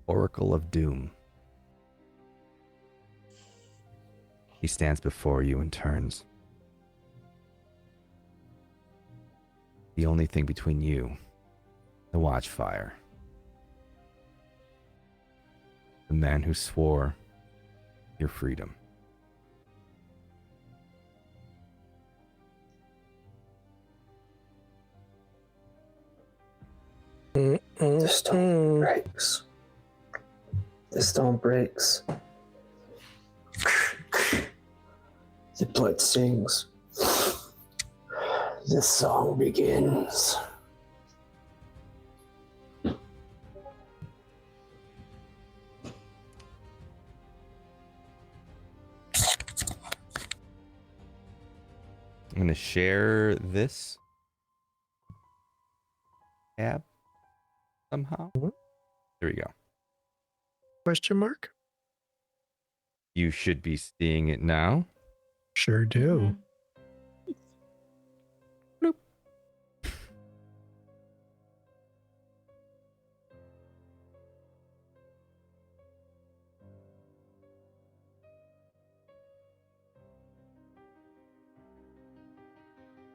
Oracle of doom. He stands before you and turns. The only thing between you, the Watchfire. The man who swore your freedom. The stone breaks. The stone breaks. The blood sings. The song begins. I'm going to share this tab somehow. Mhm. There we go. Question mark? You should be seeing it now. Sure do.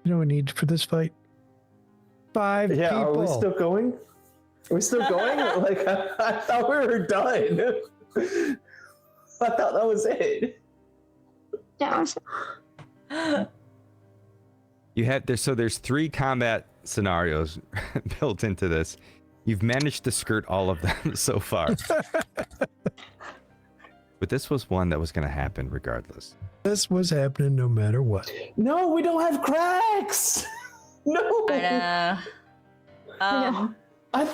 You know, we need for this fight 5 Yeah, people. are we still going? Are we still going? Like, I thought we were done. I thought that was it. Yeah. You had there's 3 combat scenarios built into this. You've managed to skirt all of them so far. But this was one that was going to happen regardless. This was happening no matter what. No, we don't have cracks. No. I know. I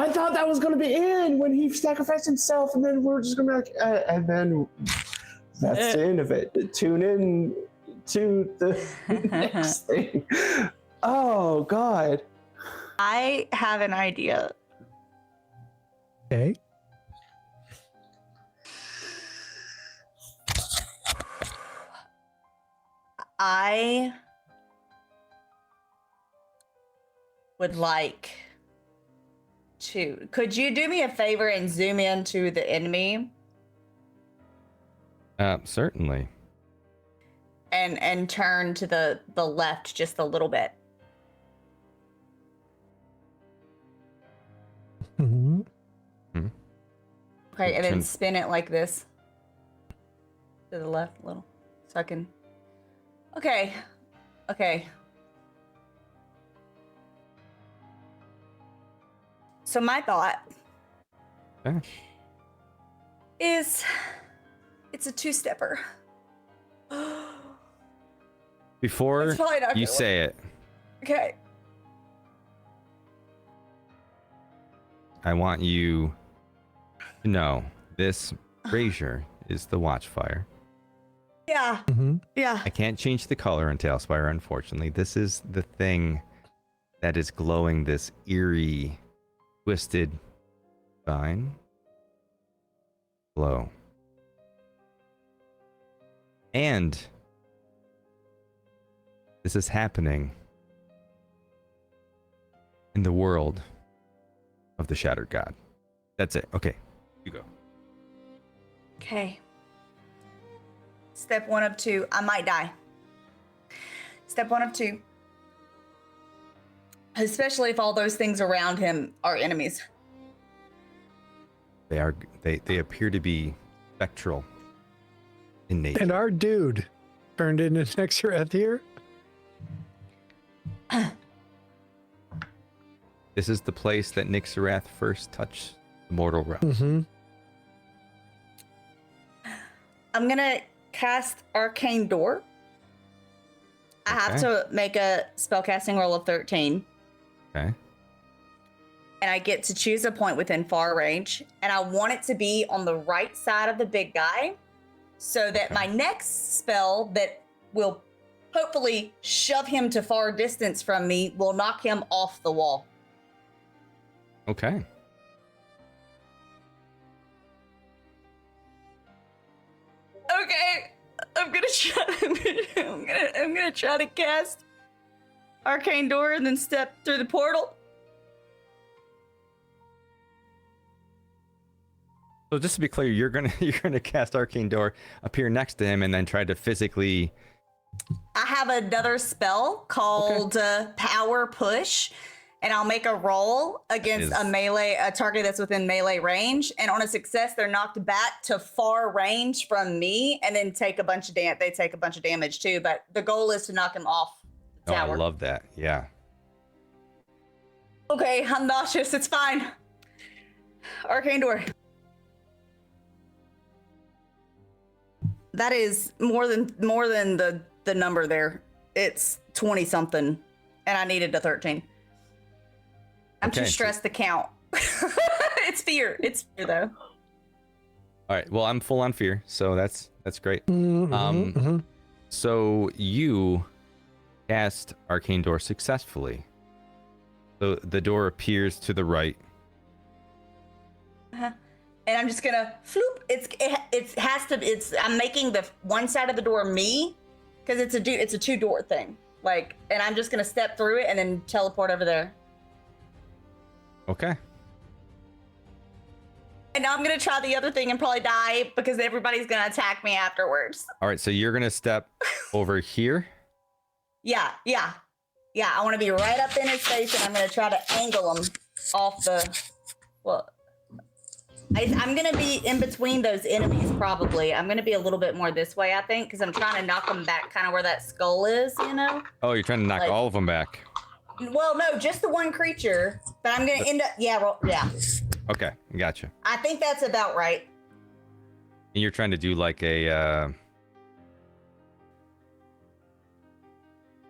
thought that was going to be in when he sacrificed himself, and then we're just going to be like, and then that's the end of it. Tune in to the next thing. Oh, God. I have an idea. Okay. I would like to. Could you do me a favor and zoom into the enemy Certainly. and turn to the left just a little bit? Mm-hmm. Okay, and then Turn- spin it like this to the left a little, so I can. Okay. So my thought Okay. is, it's a 2-stepper. Before It's probably not you gonna say it, Okay. I want you to know this brazier is the Watchfire. Yeah. Mm-hmm. Yeah. I can't change the color in Tailspire, unfortunately. This is the thing that is glowing this eerie, twisted, vine glow. And this is happening in the world of the Shattered God. That's it. Okay, you go. Okay. Step 1 of 2. I might die. Step 1 of 2. Especially if all those things around him are enemies. They appear to be spectral in nature. And our dude turned into Nexarath here. This is the place that Nixarath first touched the mortal realm. Mm-hmm. I'm gonna cast Arcane Door. I have Okay. to make a spellcasting roll of 13. Okay. And I get to choose a point within far range. And I want it to be on the right side of the big guy, so that my next spell that will hopefully shove him to far distance from me will knock him off the wall. Okay. Okay, I'm gonna try to cast Arcane Door and then step through the portal. So just to be clear, you're gonna cast Arcane Door, appear next to him, and then try to physically. I have another spell called Power Push, and I'll make a roll against a target that's within melee range, and on a success, they're knocked back to far range from me, and then take a bunch of They take a bunch of damage too, but the goal is to knock him off the Oh, tower. I love that. Yeah. Okay, I'm nauseous. It's fine. Arcane Door. That is more than the number there. It's 20 something, and I needed a 13. I'm too Okay, so- stressed to count. It's fear. It's fear though. All right. Well, I'm full on fear, so that's great. Mm-hmm. So you cast Arcane Door successfully. So the door appears to the right. And I'm just gonna floop. I'm making the one side of the door me, because it's a 2-door thing. Like, and I'm just gonna step through it and then teleport over there. Okay. And now I'm gonna try the other thing and probably die because everybody's gonna attack me afterwards. All right. So you're gonna step over here. Yeah. Yeah, I want to be right up in his face, and I'm going to try to angle him off the. Well, I'm going to be in between those enemies, probably. I'm going to be a little bit more this way, I think, because I'm trying to knock them back kind of where that skull is, you know? Oh, you're trying to knock Like- all of them back. Well, no, just the one creature. But I'm going to end up. Yeah. Okay, gotcha. I think that's about right. And you're trying to do like a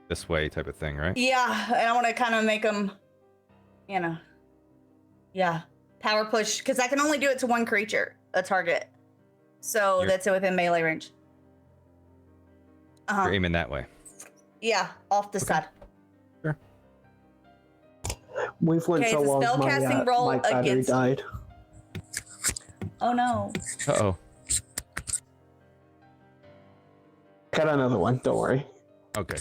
this way type of thing, right? Yeah, and I want to kind of make them, you know, power push, because I can only do it to one creature, a target. So that's it within melee range. You're aiming that way. Yeah, off the side. Sure. We've went Okay, so it's a long, spellcasting roll my battery against- died. Oh no. Uh-oh. Got another one, don't worry. Okay.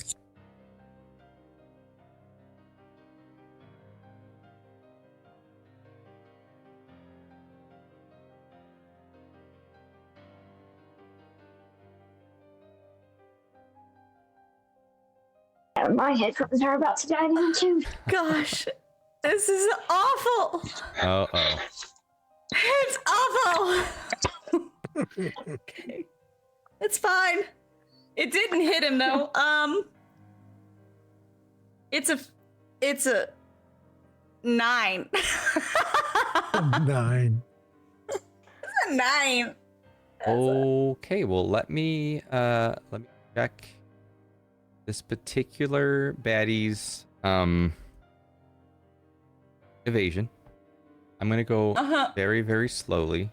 My headphones are about to die now too. Gosh, this is awful. Uh-oh. It's awful. Okay. It's fine. It didn't hit him though. It's a 9. 9. It's a 9. Okay, well let me check this particular baddie's evasion. I'm gonna go very, very slowly.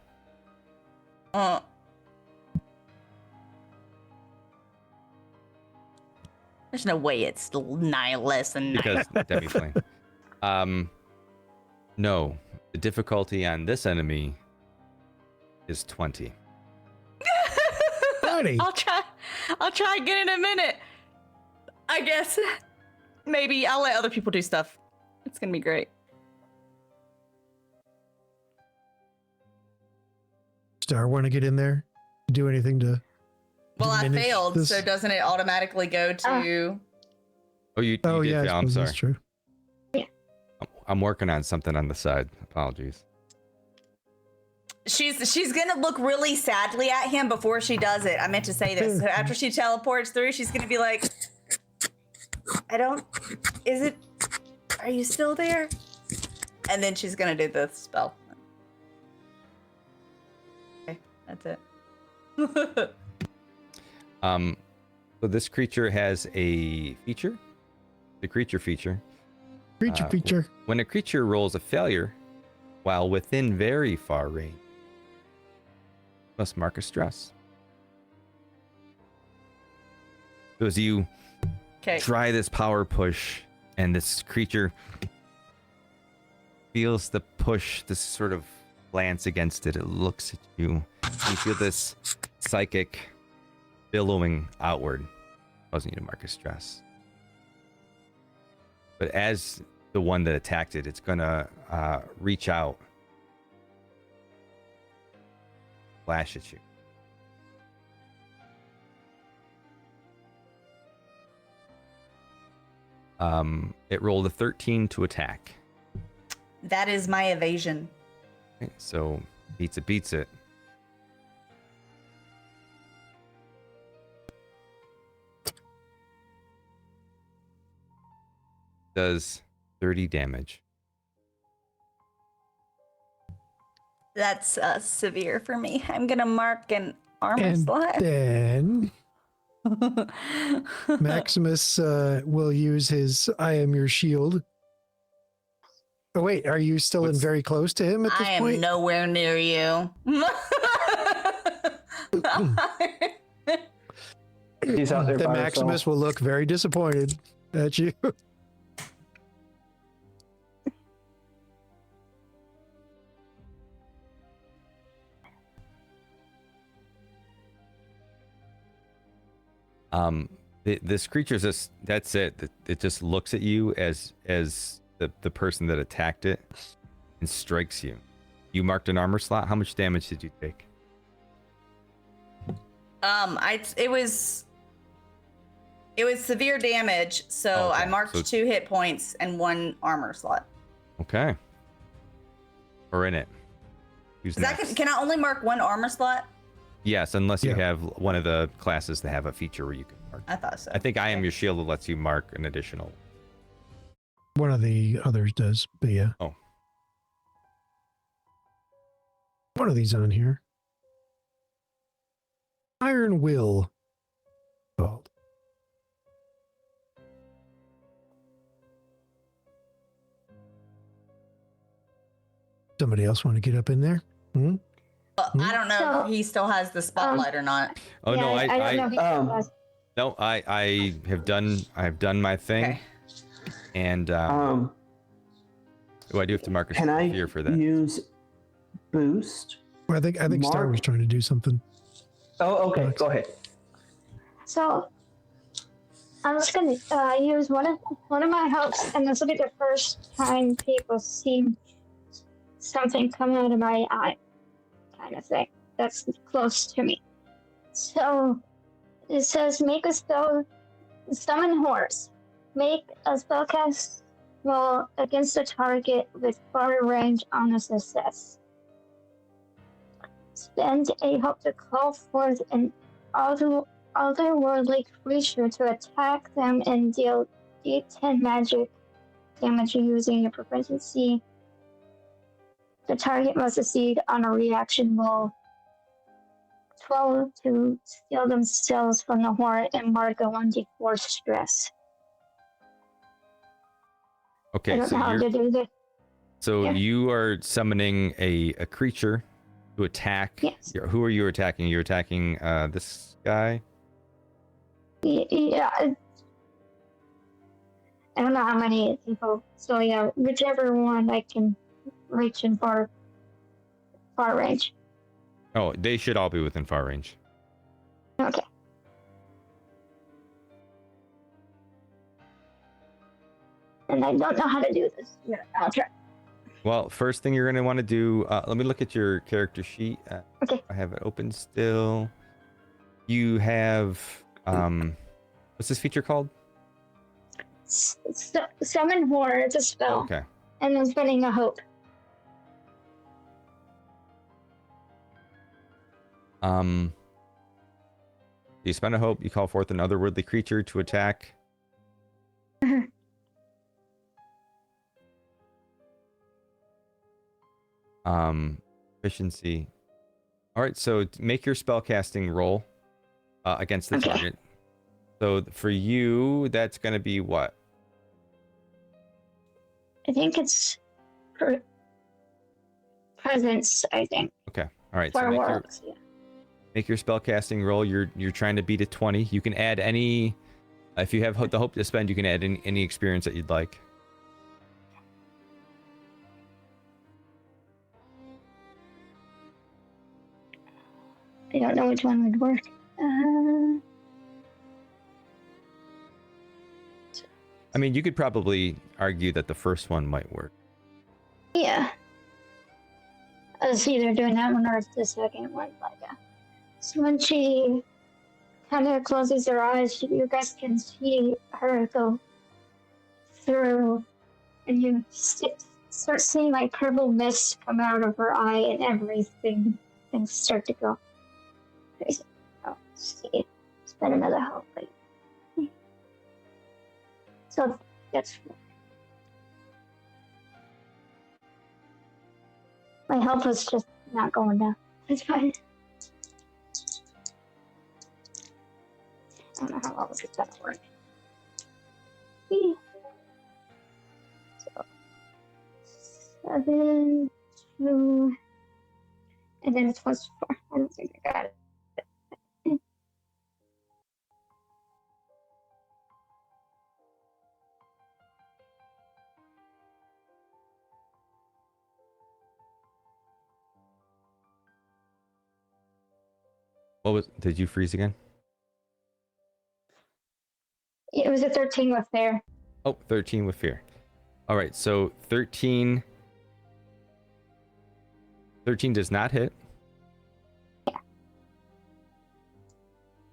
There's no way it's 9 less than 9. Because Debbie's playing. No, the difficulty on this enemy is 20. 20. I'll try again in a minute. I guess. Maybe I'll let other people do stuff. It's gonna be great. Star, want to get in there? Do anything to? Well, I diminish failed, this? so doesn't it automatically go to? Oh, you Oh did yeah, fail. I I'm suppose sorry. that's true. I'm working on something on the side. Apologies. She's gonna look really sadly at him before she does it. I meant to say this. So after she teleports through, she's gonna be like, are you still there? And then she's gonna do the spell. Okay, that's it. So this creature has a feature. The creature feature. Feature. When a creature rolls a failure while within very far range, must mark a stress. So as you try this power push, and this creature feels the push, this sort of glance against it. It looks at you. You feel this psychic billowing outward, causing you to mark a stress. But as the one that attacked it, it's gonna reach out, flash at you. It rolled a 13 to attack. That is my evasion. Okay, so beats it. Does 30 damage. That's severe for me. I'm gonna mark an armor And slot. then Maximus will use his "I am your shield." Oh wait, are you still in very close to him at this I am point? nowhere near you. He's out there Then by Maximus himself. will look very disappointed at you. This creature's just, that's it. It just looks at you as the person that attacked it and strikes you. You marked an armor slot. How much damage did you take? It was It was severe damage, so Okay, I marked so- 2 hit points and 1 armor slot. Okay. We're in it. Who's Is that next? can I only mark 1 armor slot? Yes, unless you Yeah. have one of the classes that have a feature where you can mark. I thought so. I think I am your shield that lets you mark an additional. One of the others does, but yeah. Oh. One of these on here. Iron Will. Called. Somebody else want to get up in there? Hmm? Well, I don't know if he still has the spotlight or not. Oh yeah, no, I don't know if he does. no, I have done my thing, Okay. and Um, oh, I do have to mark a can I sphere for that. use boost? Well, I think Star Mark- was trying to do something. Oh, okay. Go ahead. So I'm just gonna use one of my hopes, and this will be the first time people see something come out of my eye, kind of thing. That's close to me. So it says, make a spell, summon horse. Make a spellcast roll against a target with far range on a success. Spend a hope to call forth an otherworldly creature to attack them and deal D10 magic damage using your proficiency. The target must succeed on a reaction roll 12 to steal themselves from the horde and mark a 1d4 stress. I Okay, don't so know how to do this. Yeah. you are summoning a creature to attack. Yes. Who are you attacking? You're attacking this guy. Yeah. I don't know how many people. So yeah, whichever one I can reach in far range. Oh, they should all be within far range. Okay. And I don't know how to do this. Yeah, I'll try. Well, first thing you're going to want to do, let me look at your character sheet. Okay. I have it open still. You have, what's this feature called? Summon horror. It's a spell. Okay. And then spending a hope. You spend a hope, you call forth an otherworldly creature to attack. Efficiency. All right, so make your spellcasting roll against the Okay. target. So for you, that's going to be what? I think it's presence, I think. Okay. All right. For So worlds, yeah. make your spellcasting roll. You're trying to beat a 20. You can add any, if you have the hope to spend, you can add any experience that you'd like. I don't know which one would work. I mean, you could probably argue that the first one might work. Yeah. I was either doing that one or the second one. Like, so when she kind of closes her eyes, you guys can see her go through, and you start seeing like purple mist come out of her eye, and everything things start to go crazy. Oh, see, spend another hope. So that's my health was just not going down. It's fine. I don't know how well this is gonna work. So 7, 2, and then it's +4. I don't think I got it. Did you freeze again? It was a 13 with fair. Oh, 13 with fear. All right, so 13 does not hit. Yeah.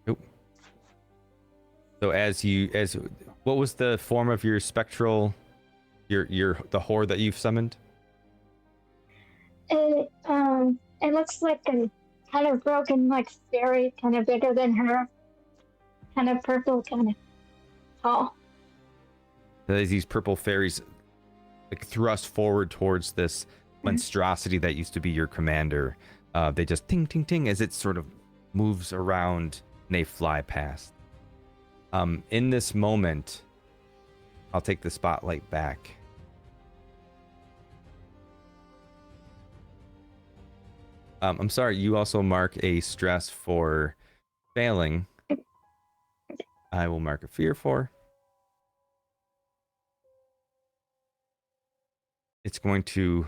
Nope. So what was the form of your spectral, the horde that you've summoned? It looks like a kind of broken, like fairy, kind of bigger than her, kind of purple, kind of tall. There's these purple fairies like thrust forward towards this monstrosity that used to be your commander. They just ting ting ting as it sort of moves around and they fly past. In this moment, I'll take the spotlight back. I'm sorry, you also mark a stress for failing. I will mark a fear for. It's going to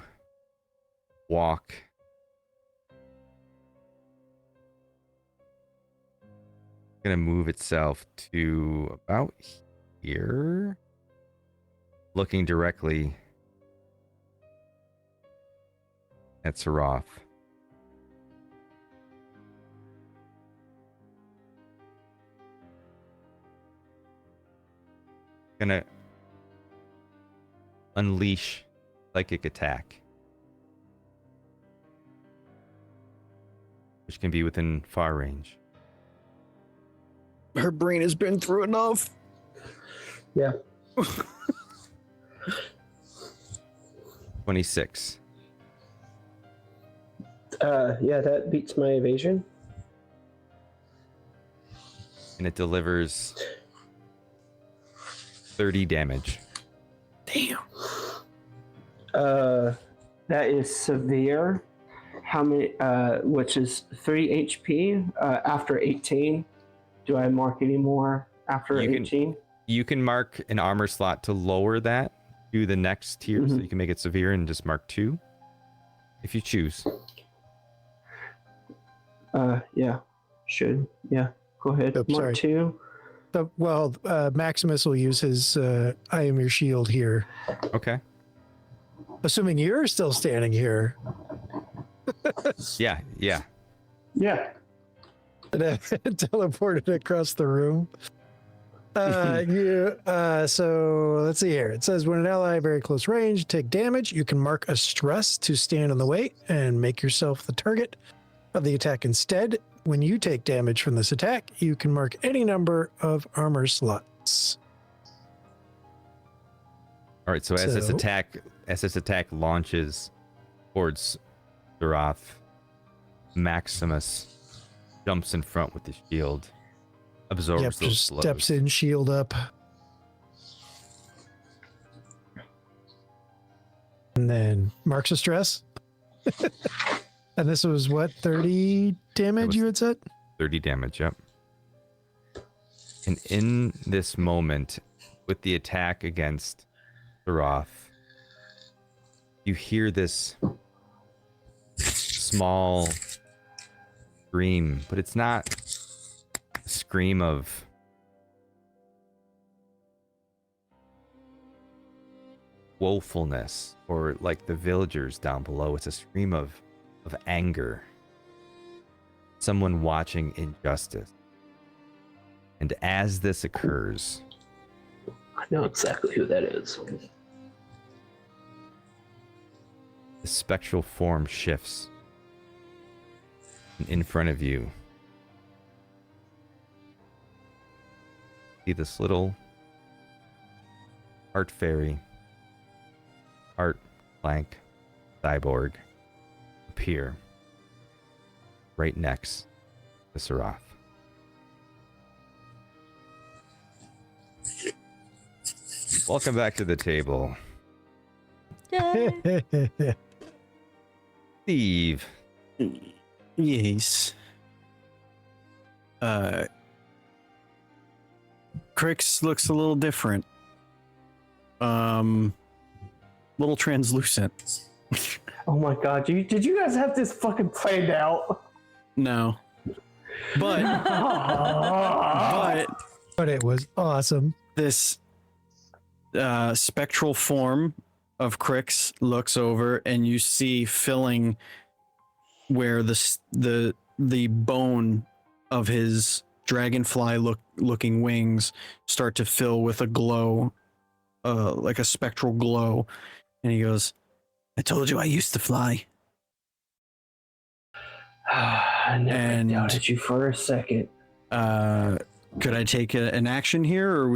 walk going to move itself to about here, looking directly at Saroth. Gonna unleash psychic attack, which can be within far range. Her brain has been through enough. Yeah. 26. Yeah, that beats my evasion. And it delivers 30 damage. Damn. That is severe. How many? Which is 3 HP. After 18, do I mark any more after 18? You can mark an armor slot to lower that to the next tier, so you can make it severe and just mark 2, if you choose. Yeah, should. Yeah, go ahead. Oops, mark sorry. 2. Maximus will use his I am your shield here. Okay. Assuming you're still standing here. Yeah. Yeah. And teleported across the room. So let's see here. It says when an ally very close range take damage, you can mark a stress to stand in the way and make yourself the target of the attack instead. When you take damage from this attack, you can mark any number of armor slots. All right. So as this attack launches towards Saroth, Maximus jumps in front with the shield, absorbs Yep, those just blows. steps in, shield up. And then marks a stress. And this was what, 30 damage you had said? 30 damage, yep. And in this moment, with the attack against Saroth, you hear this small scream, but it's not a scream of woefulness or like the villagers down below. It's a scream of anger. Someone watching injustice. And as this occurs, I know exactly who that is. the spectral form shifts. And in front of you, see this little art fairy, art blank cyborg appear right next to Saroth. Welcome back to the table, Steve. Yes. Crix looks a little different. Little translucent. Oh my god, did you guys have this fucking planned out? No. But But it was awesome. this spectral form of Crix looks over and you see filling where the bone of his dragonfly looking wings start to fill with a glow, like a spectral glow. And he goes, I told you I used to fly. I never doubted you for a second. Could I take an action here, or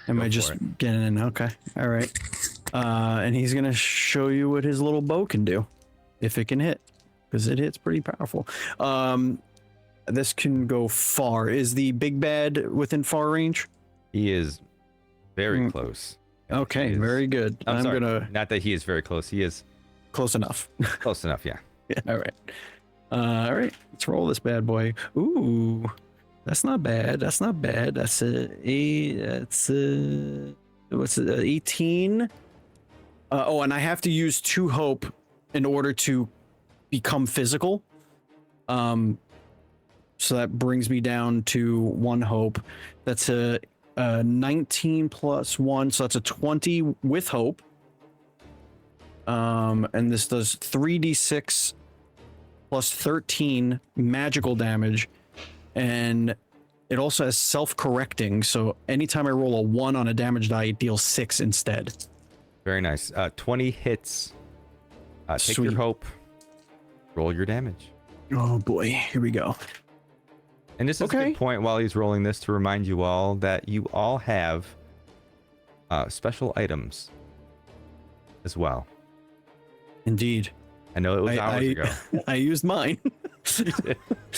am I just getting in? Okay, all right. And he's gonna show you what his little bow can do, if it can hit, because it hits pretty powerful. This can go far. Is the big bad within far range? He is very close. Okay, very good. I'm sorry, gonna not that he is very close. He is close enough. close enough. Yeah. Yeah. All right. All right. Let's roll this bad boy. Ooh, that's not bad. That's not bad. That's what's it? 18. Oh, and I have to use 2 hope in order to become physical. So that brings me down to 1 hope. That's a 19 plus 1, so that's a 20 with hope. And this does 3d6 plus 13 magical damage, and it also has self-correcting, so anytime I roll a 1 on a damage die, it deals 6 instead. Very nice. 20 hits. Take your Sweet. hope. Roll your damage. Oh boy, here we go. And this is a good point while he's rolling this to remind you all that you all have special items as well. Indeed. I know it was hours ago. I used mine.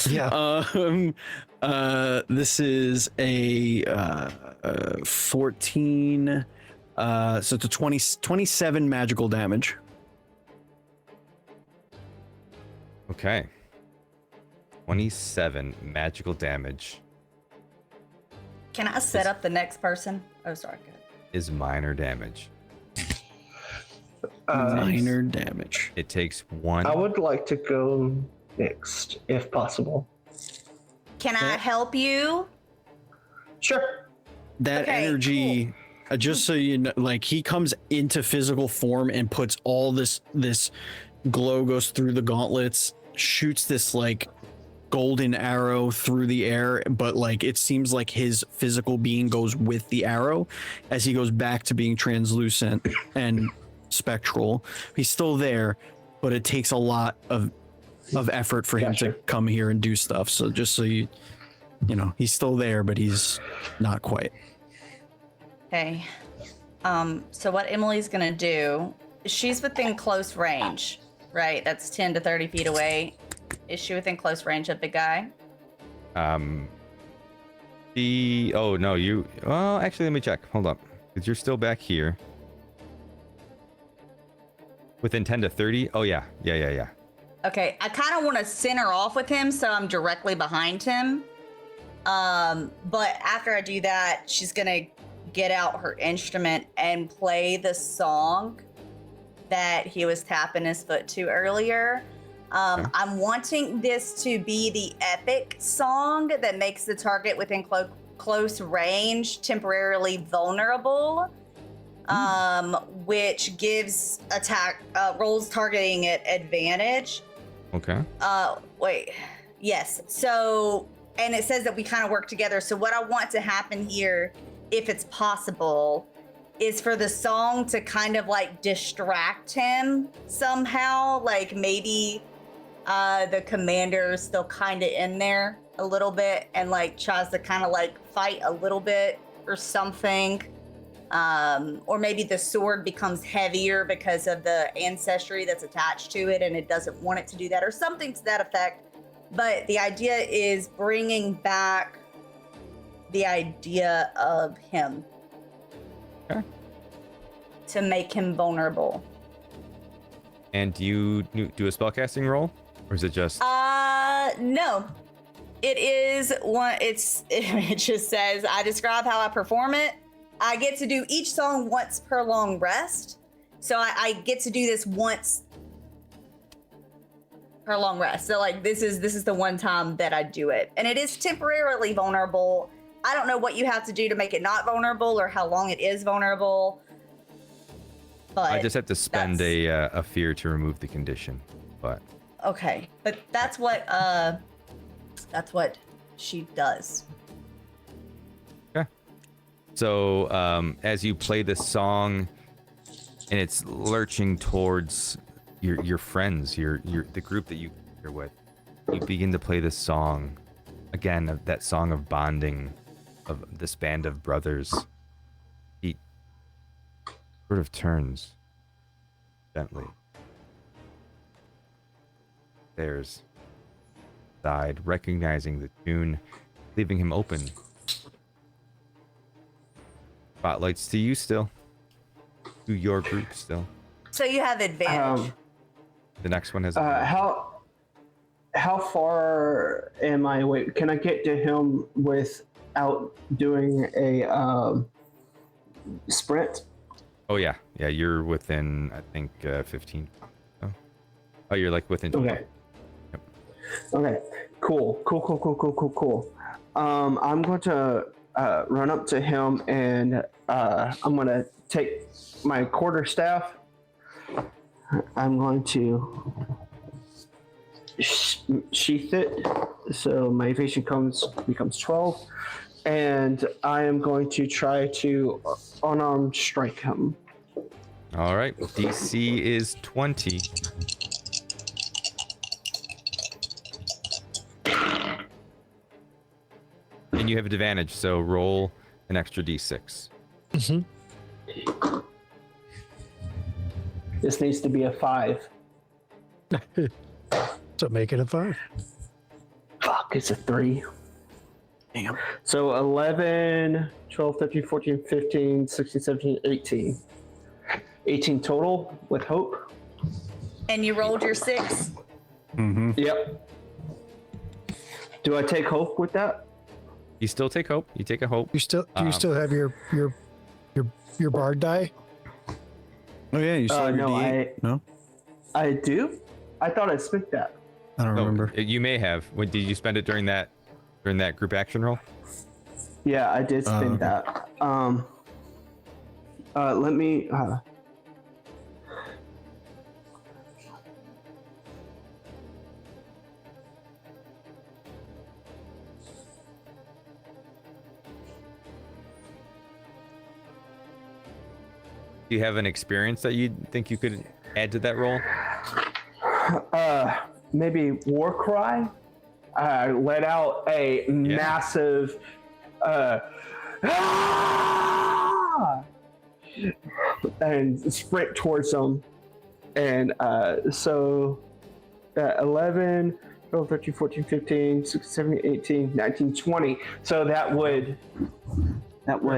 Yeah. This is a 14. So it's a 27 magical damage. Okay. 27 magical damage Can I set up the next person? Oh, sorry. Go ahead. is minor damage. Minor damage. It takes 1. I would like to go next, if possible. Can I help you? Sure. That Okay, energy, just so you know, like he comes into physical form and puts all this glow goes through the gauntlets, shoots this like golden arrow through the air, but like it seems like his physical being goes with the arrow as he goes back to being translucent and spectral. He's still there, but it takes a lot of effort for him to come here and do stuff. So just so you know, he's still there, but he's not quite. Okay. So what Emily's gonna do, she's within close range, right? That's 10 to 30 feet away. Is she within close range of the guy? Oh no, well, actually, let me check. Hold up. Because you're still back here. Within 10 to 30? Oh, yeah. Yeah. Okay, I kind of want to center off with him so I'm directly behind him. But after I do that, she's gonna get out her instrument and play the song that he was tapping his foot to earlier. I'm wanting this to be the epic song that makes the target within close range temporarily vulnerable, which gives attack rolls targeting it advantage. Okay. Wait. Yes. So, and it says that we kind of work together. So what I want to happen here, if it's possible, is for the song to kind of like distract him somehow. Like maybe the commander is still kind of in there a little bit and like tries to kind of like fight a little bit or something. Or maybe the sword becomes heavier because of the ancestry that's attached to it and it doesn't want it to do that or something to that effect. But the idea is bringing back the idea of him. Okay. To make him vulnerable. And do you do a spellcasting roll? Or is it just... No. It is one, it just says, I describe how I perform it. I get to do each song once per long rest. So I get to do this once per long rest. So like this is the one time that I do it. And it is temporarily vulnerable. I don't know what you have to do to make it not vulnerable or how long it is vulnerable. But I just have to spend a fear to remove the condition. But okay. But that's what That's what she does. So as you play this song, and it's lurching towards your friends, the group that you're with, you begin to play this song again, of that song of bonding of this band of brothers. He sort of turns gently, stares side, recognizing the tune, leaving him open. Spotlights to you still. To your group still. So you have advantage. The next one has. How far am I away? Can I get to him without doing a sprint? Oh yeah, you're within, I think, 15. Oh, you're like within 20. Okay. Yep. Okay. Cool. I'm going to run up to him and I'm going to take my quarterstaff. I'm going to sheath it, so my evasion becomes 12, and I am going to try to unarmed strike him. All right, DC is 20. And you have advantage, so roll an extra D6. Mm-hmm. This needs to be a 5. So make it a 5. Fuck, it's a 3. Damn. So 11, 12, 13, 14, 15, 16, 17, 18. 18 total with hope. And you rolled your 6. Mm-hmm. Yep. Do I take hope with that? You still take hope. You take a hope. Do you still have your bard die? Oh yeah, you saw your no, D8. No, I do? I thought I spent that. I don't remember. You may have. When did you spend it during that group action roll? Yeah, I did spend okay. that. Let me Do you have an experience that you think you could add to that roll? maybe war cry. Let out a massive and sprint towards them. And so 11, 12, 13, 14, 15, 16, 17, 18, 19, 20. So that would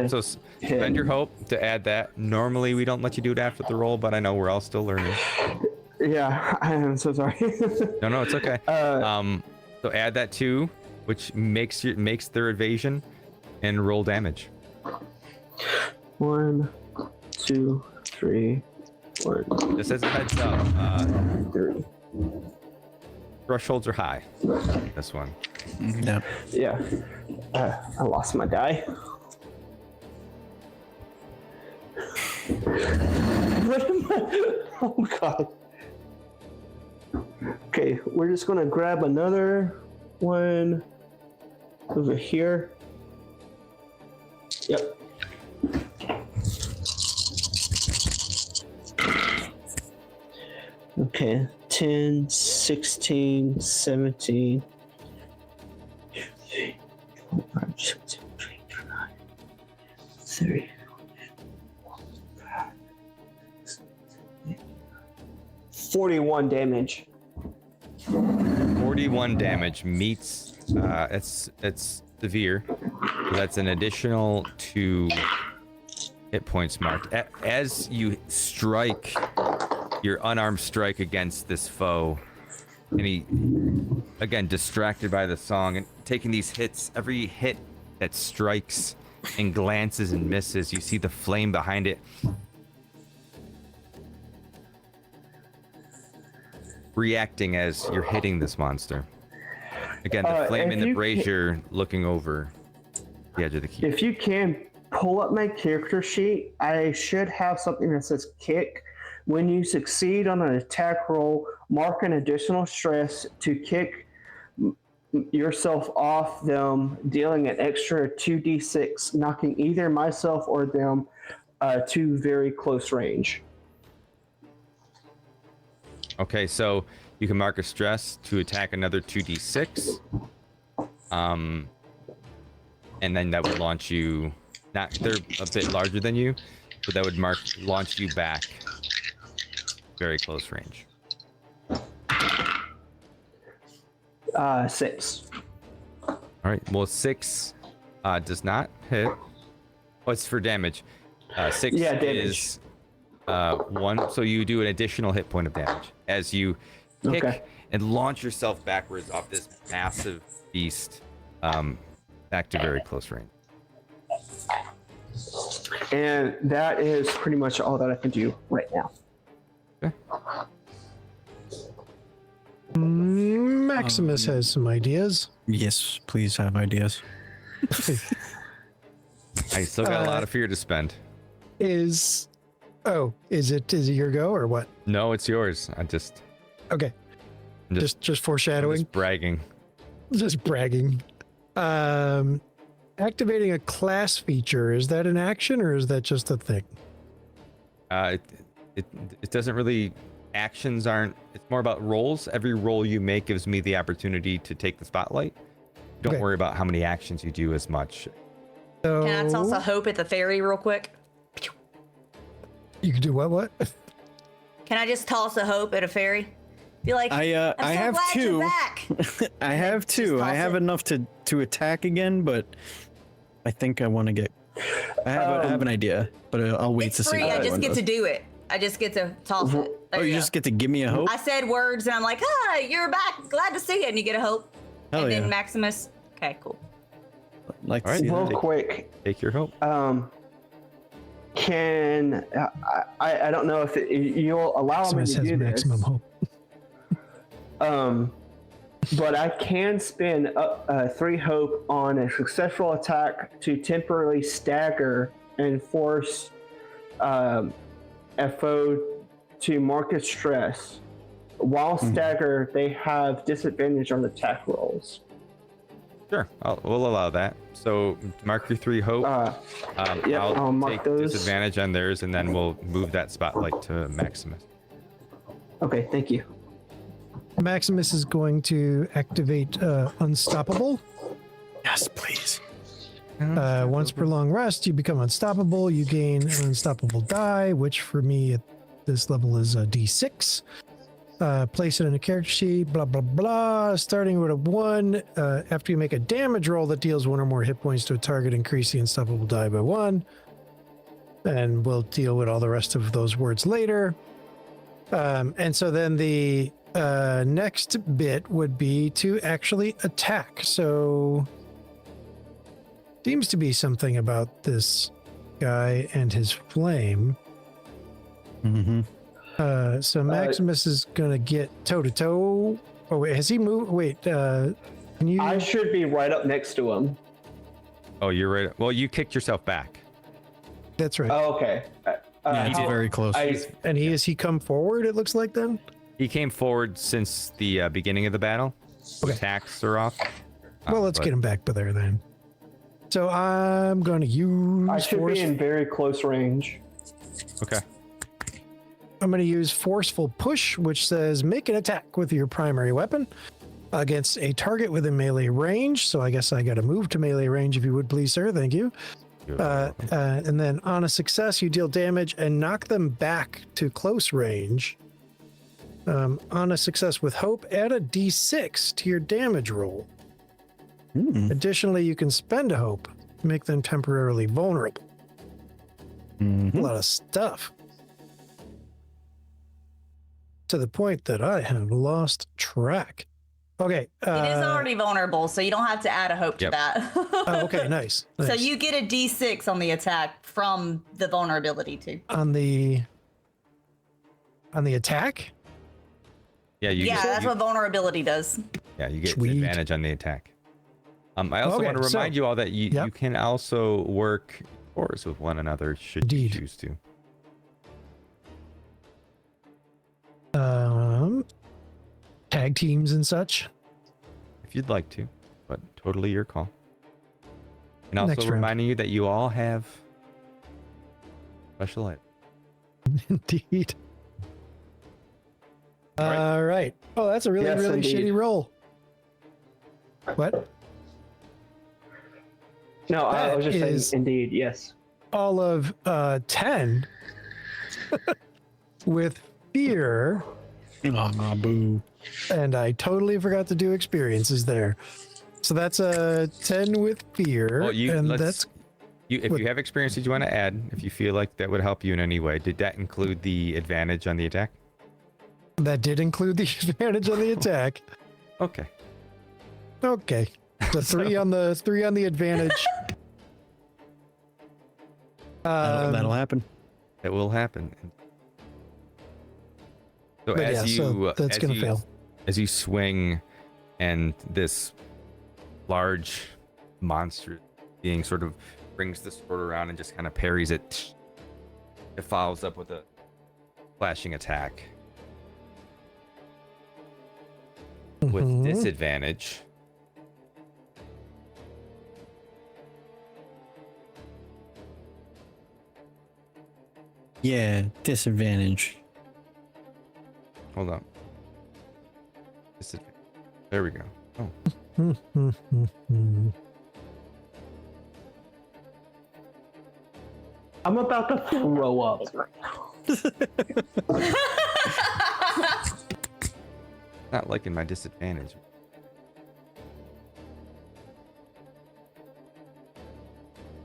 So spend your hope to add that. Normally we don't let you do it after the roll, but I know we're all still learning. Yeah, I am so sorry. No, it's okay. So add that too, which makes their evasion, and roll damage. 1, 2, 3, 1. Just as a heads up, 3. thresholds are high. This one. Yeah. Yeah. I lost my die. What am I? Oh god. Okay, we're just gonna grab another one over here. Yep. Okay, 10, 16, 17, 25, 16, 29, 30. 41 damage. 41 damage meets. It's severe. That's an additional 2 hit points marked. As you strike your unarmed strike against this foe, and he, again, distracted by the song and taking these hits, every hit that strikes and glances and misses, you see the flame behind it reacting as you're hitting this monster. Again, the flame in the brazier looking over the edge of the key. If you can pull up my character sheet, I should have something that says kick. When you succeed on an attack roll, mark an additional stress to kick yourself off them, dealing an extra 2d6, knocking either myself or them to very close range. Okay, so you can mark a stress to attack another 2d6. And then that would launch you. They're a bit larger than you, but that would launch you back very close range. 6. All right. Well, 6 does not hit. Oh, it's for damage. 6 damage. is 1. So you do an additional hit point of damage as you kick and launch yourself backwards off this massive beast back to very close range. And that is pretty much all that I can do right now. Okay. Maximus has some ideas. Yes, please have ideas. I still got a lot of fear to spend. Is it your go or what? No, it's yours. Okay. I'm Just foreshadowing. just bragging. Just bragging. Activating a class feature, is that an action or is that just a thing? It doesn't really. Actions aren't. It's more about rolls. Every roll you make gives me the opportunity to take the spotlight. Don't worry about how many actions you do as much. So Can I toss a hope at the fairy real quick? you can do what? Can I just toss a hope at a fairy? Be like, I I'm so have glad you're 2. back. I have 2. I toss have it. enough to attack again, but I think I want to get. I have an idea, but I'll wait It's to see. free. what I that just one get does. to do it. I just get to toss it. Oh, There you go. just get to give me a hope. I said words and I'm like, you're back. Glad to see you. And you get a hope. Hell and then yeah. Maximus. Okay, cool. Like to All right, see Real that. quick, Take your hope. can I don't know if you'll allow me Maximus to has do maximum this. hope. But I can spend 3 hope on a successful attack to temporarily stagger and force a foe to mark a stress. While stagger, they have disadvantage on attack rolls. Sure, we'll allow that. So mark your 3 hope. I'll mark take those. disadvantage on theirs, and then we'll move that spotlight to Maximus. Okay, thank you. Maximus is going to activate Unstoppable. Yes, please. Once per long rest, you become unstoppable. You gain an unstoppable die, which for me at this level is a d6. Place it in a character sheet, blah, blah, blah. Starting with a 1. After you make a damage roll that deals 1 or more hit points to a target, increase the unstoppable die by 1. And we'll deal with all the rest of those words later. And so then the next bit would be to actually attack. So seems to be something about this guy and his flame. Mm-hmm. So Maximus is gonna get toe to toe. Oh wait, has he moved? Wait, can you? I should be right up next to him. Oh, you're right. Well, you kicked yourself back. That's right. Oh, okay. Yeah, it's very close. And has he come forward? It looks like then. He came forward since the beginning of the battle. Okay. Attacks are off. Well, let's get him back by there then. So I'm going to use. I should force. be in very close range. Okay. I'm going to use forceful push, which says make an attack with your primary weapon against a target within melee range. So I guess I got to move to melee range, if you would please, sir. Thank you. And then on a success, you deal damage and knock them back to close range. On a success with hope, add a d6 to your damage roll. Additionally, you can spend a hope to make them temporarily vulnerable. A lot of stuff. To the point that I have lost track. Okay. It is already vulnerable, so you don't have to add a hope to that. Oh, okay, nice. So you get a d6 on the attack from the vulnerability too. On the attack? Yeah, you Yeah, get, that's what vulnerability does. Yeah, you get Sweet. advantage on the attack. I also Okay, want to remind you all that you can also work force with one another should Indeed. you choose to. Tag teams and such. if you'd like to, but totally your call. And also Next round. reminding you that you all have special items. Indeed. right. All right. Oh, that's a really, Yes, really indeed. shitty roll. What? No, I That was just is- saying, indeed, yes. All of 10 with fear. Ah, boo. And I totally forgot to do experiences there. So that's a 10 with fear. Well, and let's- that's if what- you have experiences you want to add, if you feel like that would help you in any way, did that include the advantage on the attack? that did include the advantage on the attack. Okay. Okay. The three on the advantage. That'll happen. That will happen. So But as yeah, you so that's as gonna you- fail. as you swing, and this large monster being sort of brings the sword around and just kind of parries it. It follows up with a flashing attack with Mhm. disadvantage. Yeah, disadvantage. Hold on. Disadvantage. There we go. Oh, I'm about to throw up. not liking my disadvantage.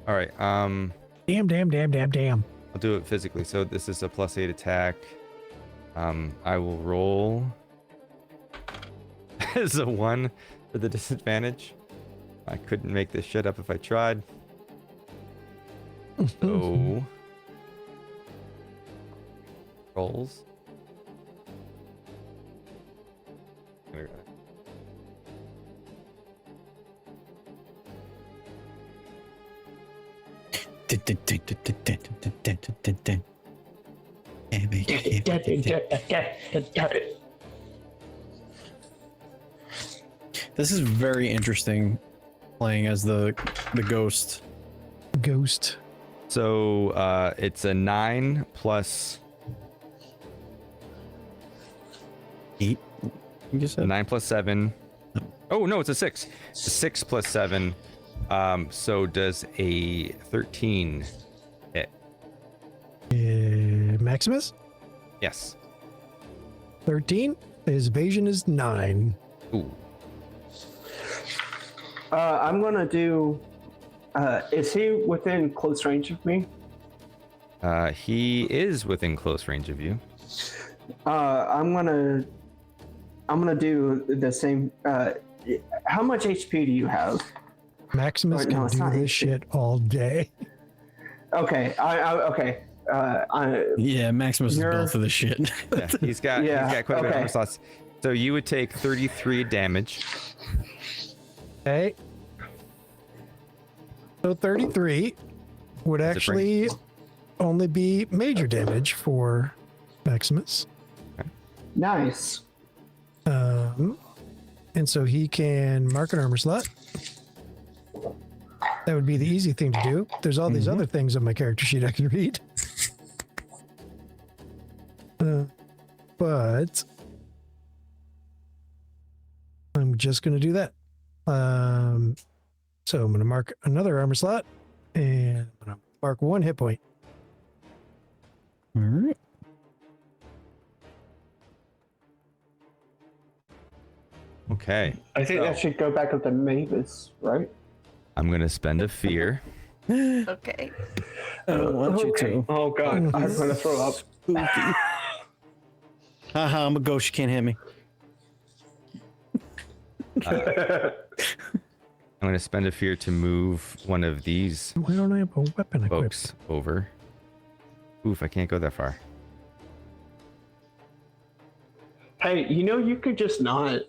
All right. Damn. I'll do it physically. So this is a +8 attack. I will roll as a 1 for the disadvantage. I couldn't make this shit up if I tried. So rolls. This is very interesting, playing as the ghost. Ghost. So it's a 9 plus 8. You just said 9 plus 7. Oh no, it's a 6. It's a 6 plus 7. So does a 13 hit? Maximus? Yes. 13. His evasion is 9. Ooh. I'm gonna do. Is he within close range of me? He is within close range of you. I'm gonna do the same. How much HP do you have? Maximus Wait, no, can it's do not this HP. shit all day. Okay, okay. yeah, Maximus is You're- built for this shit. Yeah, he's got quite a bit of armor slots. So you would take 33 damage. Okay. So 33 would Does it bring- actually only be major damage for Maximus. Nice. And so he can mark an armor slot. That would be the easy thing to do. There's all these other things on my character sheet I can read. But I'm just going to do that. So I'm going to mark another armor slot and I'm going to mark 1 hit point. All right. Okay. I think So- that should go back up to Mavis, right? I'm gonna spend a fear. Okay. I don't want you to. Oh god, I'm gonna throw up. Haha, I'm a ghost. You can't hit me. I'm gonna spend a fear to move one of these Why don't I have a weapon equipped? folks over. Oof, I can't go that far. Hey, you could just not.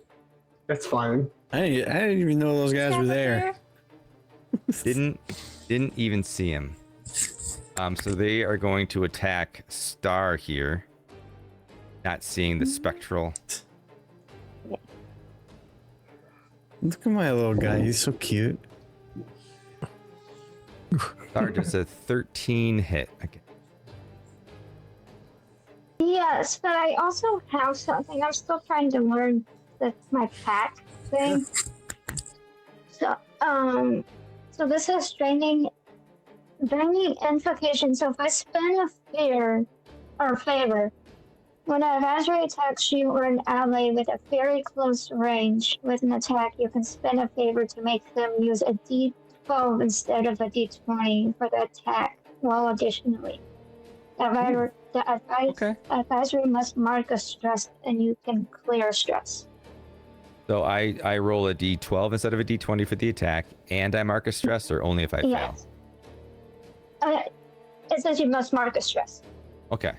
That's fine. I didn't even know those guys were there. Didn't even see him. So they are going to attack Star here. Not seeing the spectral. Look at my little guy. He's so cute. Sorry, just a 13 hit. Okay. Yes, but I also have something. I'm still trying to learn my pack thing. So this is draining invocation. So if I spend a fear or favor, when an adversary attacks you or an ally with a very close range with an attack, you can spend a favor to make them use a D12 instead of a D20 for the attack. While additionally, the advisory must mark a stress, and you can clear stress. So I roll a d12 instead of a d20 for the attack, and I mark a stress, or only if I fail? Yes. It says you must mark a stress. Okay.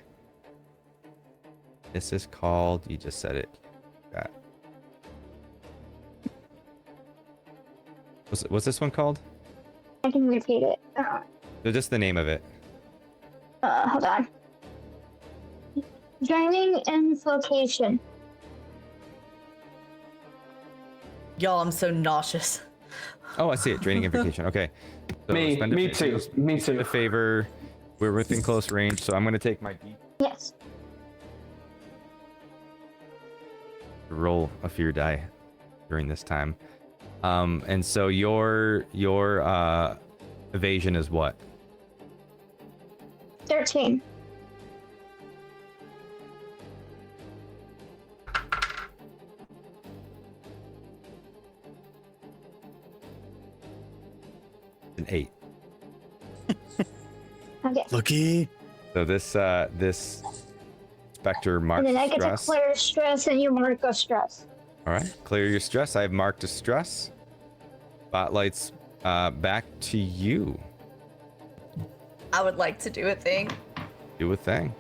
This is called, you just said it. What's this one called? I can repeat it. So just the name of it. Hold on. Draining invocation. Y'all, I'm so nauseous. Oh, I see it. Draining invocation. Okay. So Me too. Spend a favor. We're within close range, so I'm going to take my D. Yes. Roll a fear die during this time. And so your evasion is what? 13. An 8. Okay. Lucky. So this specter marks And then I get stress. to clear stress, and you mark a stress. All right, clear your stress. I've marked a stress. Spotlight's back to you. I would like to do a thing. Do a thing.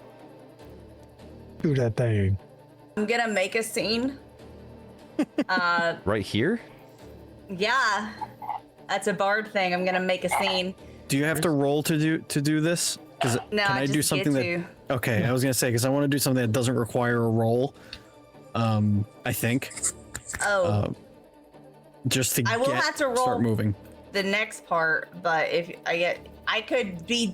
Do that thing. I'm gonna make a scene. Right here? Yeah, that's a bard thing. I'm gonna make a scene. Do you have to roll to do this? No, Can I just do something get that? to. Okay, I was gonna say because I want to do something that doesn't require a roll. I think. Oh, Just to I will have to roll start moving. the next part, but if I could do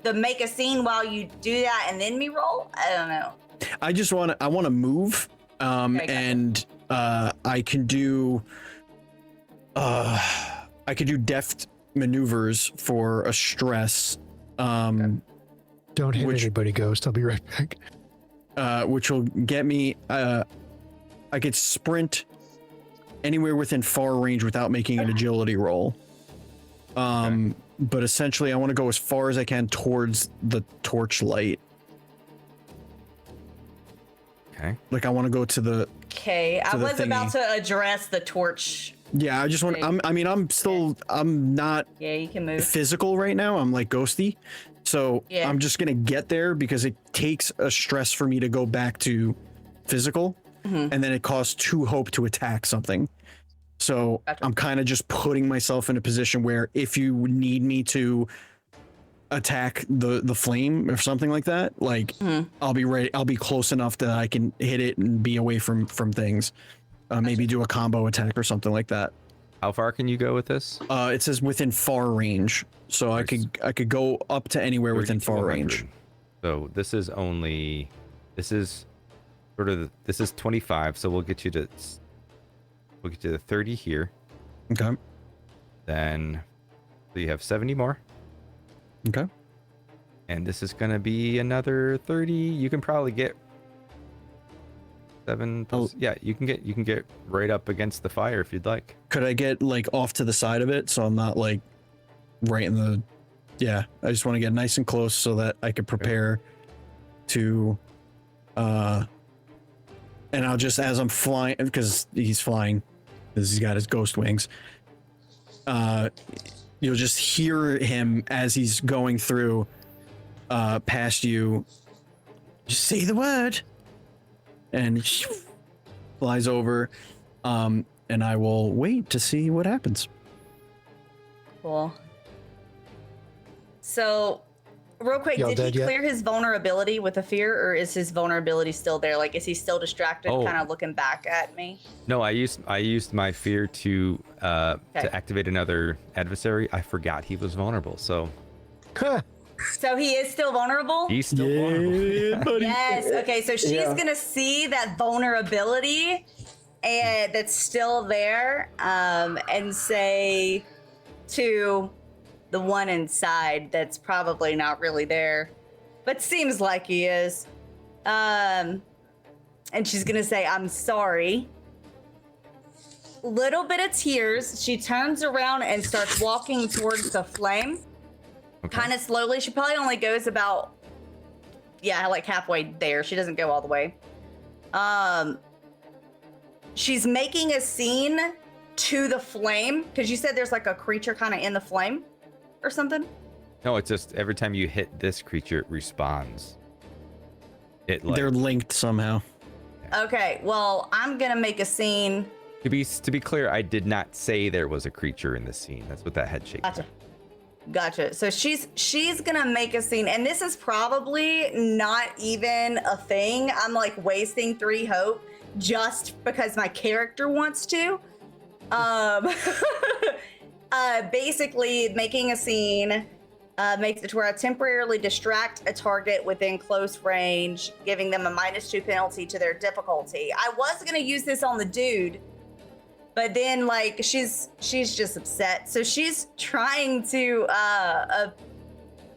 the make a scene while you do that and then me roll. I don't know. I want to move. Okay, gotcha. And I can do deft maneuvers for a stress. Don't hit Which- anybody, Ghost. I'll be right back. Which will get me. I could sprint anywhere within far range without making an agility roll. But essentially, I want to go as far as I can towards the torchlight. Okay. Like I want to go to the. Okay, I To the was about thingy. to address the torch. Yeah, I just want. I'm not Yeah, you can move. physical right now. I'm like ghosty. So Yeah. I'm just gonna get there because it takes a stress for me to go back to physical, Mhm. and then it costs 2 hope to attack something. So Gotcha. I'm kind of just putting myself in a position where if you need me to attack the flame or something like that, like Mhm. I'll be ready. I'll be close enough that I can hit it and be away from things. Maybe do a combo attack or something like that. How far can you go with this? It says within far range, so I could go up to anywhere 30 within to far 100. range. So this is 25. So we'll get you to 30 here. Okay. Then so you have 70 more. Okay. And this is gonna be another 30. You can probably get 7 plus, yeah, you can get right up against the fire if you'd like. Could I get like off to the side of it so I'm not like right in the? Yeah, I just want to get nice and close so that I could prepare to. And I'll just as I'm flying because he's flying, because he's got his ghost wings. You'll just hear him as he's going through, past you. Just say the word. And flies over, and I will wait to see what happens. Cool. So real quick, Y'all did he dead yet? clear his vulnerability with a fear, or is his vulnerability still there? Like, is he still distracted, Oh. kind of looking back at me? No, I used my fear to activate another adversary. I forgot he was vulnerable, so So he is still vulnerable? he's still vulnerable. Yes. Okay, so she's going to see that vulnerability and that's still there and say to the one inside that's probably not really there, but seems like he is. And she's going to say, I'm sorry. Little bit of tears. She turns around and starts walking towards the flame. Okay. Kind of slowly. She probably only goes about, like halfway there. She doesn't go all the way. She's making a scene to the flame, because you said there's like a creature kind of in the flame or something. No, it's just every time you hit this creature, it responds. They're linked somehow. Okay, well, I'm gonna make a scene. To be clear, I did not say there was a creature in the scene. That's what that head shake. Gotcha. So she's gonna make a scene, and this is probably not even a thing. I'm like wasting 3 hope just because my character wants to. Basically making a scene makes it to where I temporarily distract a target within close range, giving them a -2 penalty to their difficulty. I was gonna use this on the dude, but then like she's just upset, so she's trying to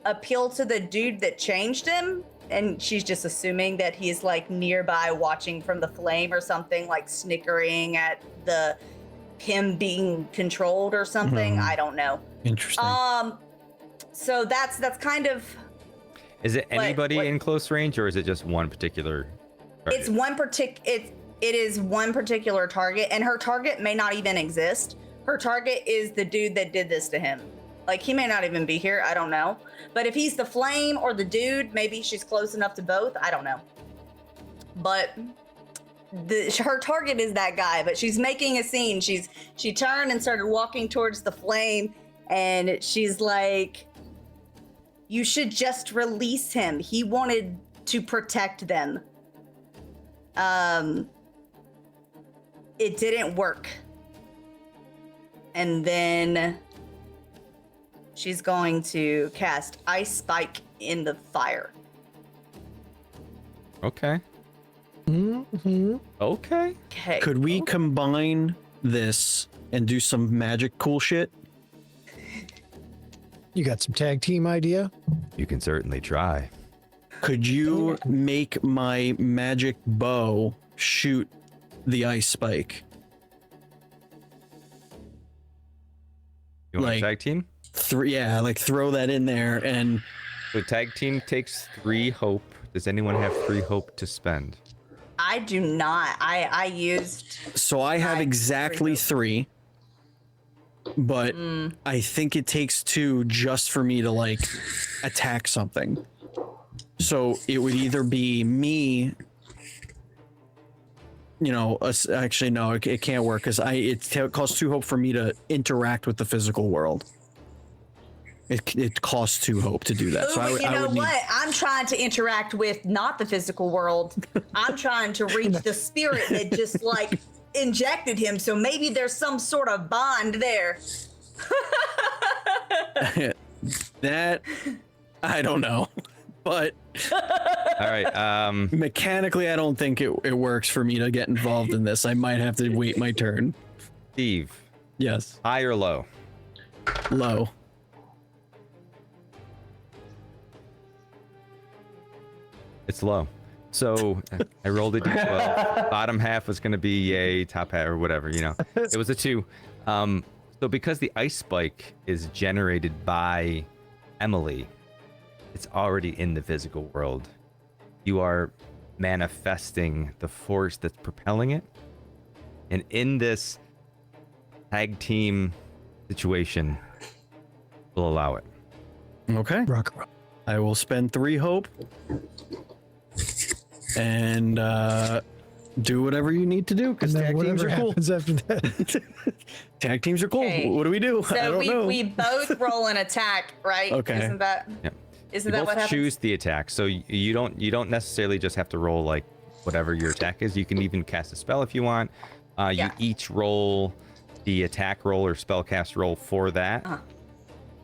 appeal to the dude that changed him, and she's just assuming that he's like nearby watching from the flame or something, like snickering at him being controlled or something. I don't know. Interesting. So that's kind of. Is it anybody what- in close range, or is it just one particular target? It's one it is one particular target, and her target may not even exist. Her target is the dude that did this to him. Like, he may not even be here, I don't know. But if he's the flame or the dude, maybe she's close enough to both, I don't know. But her target is that guy, but she's making a scene. She turned and started walking towards the flame, and she's like, you should just release him. He wanted to protect them. It didn't work. And then she's going to cast Ice Spike in the fire. Okay. Mm-hmm. Okay. Okay. Could we combine this and do some magic cool shit? You got some tag team idea? You can certainly try. Could you make my magic bow shoot the ice spike? You want Like- a tag team? Throw that in there, and So tag team takes 3 hope. Does anyone have 3 hope to spend? I do not. I used. so I have Nice. exactly 3. But I think it takes 2 just for me to like attack something. So it would either be me, actually no, it can't work because it costs 2 hope for me to interact with the physical world. It costs 2 hope to do that. Ooh, So but you know would need- what? I'm trying to interact with not the physical world. I'm trying to reach the spirit that just like injected him. So maybe there's some sort of bond there. that I don't know, but All right. mechanically, I don't think it works for me to get involved in this. I might have to wait my turn. Steve, Yes, high or low? low. It's low. So I rolled a d12. Bottom half was going to be yay, top half or whatever, It was a 2. So because the ice spike is generated by Emily, it's already in the physical world. You are manifesting the force that's propelling it. And in this tag team situation, we'll allow it. Okay. Rock and roll. I will spend 3 hope and do whatever you need to do because And then tag teams whatever are cool. happens after that. Tag teams are cool. Okay. What do we do? I So don't know. we both roll an attack, right? Okay. Isn't that? Yeah. Isn't You that both what happens? choose the attack, so you don't necessarily just have to roll like whatever your attack is. You can even cast a spell if you want. You Yeah. each roll the attack roll or spellcast roll for that.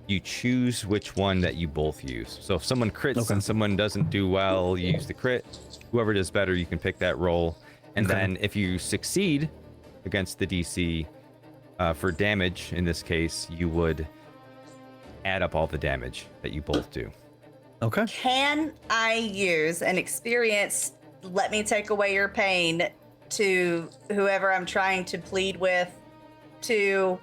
You choose which one that you both use. So if someone crits and someone doesn't do well, you use the crit. Whoever does better, you can pick that roll. And then if you succeed against the DC for damage, in this case, you would add up all the damage that you both do. Okay. Can I use an experience, let me take away your pain, to whoever I'm trying to plead with to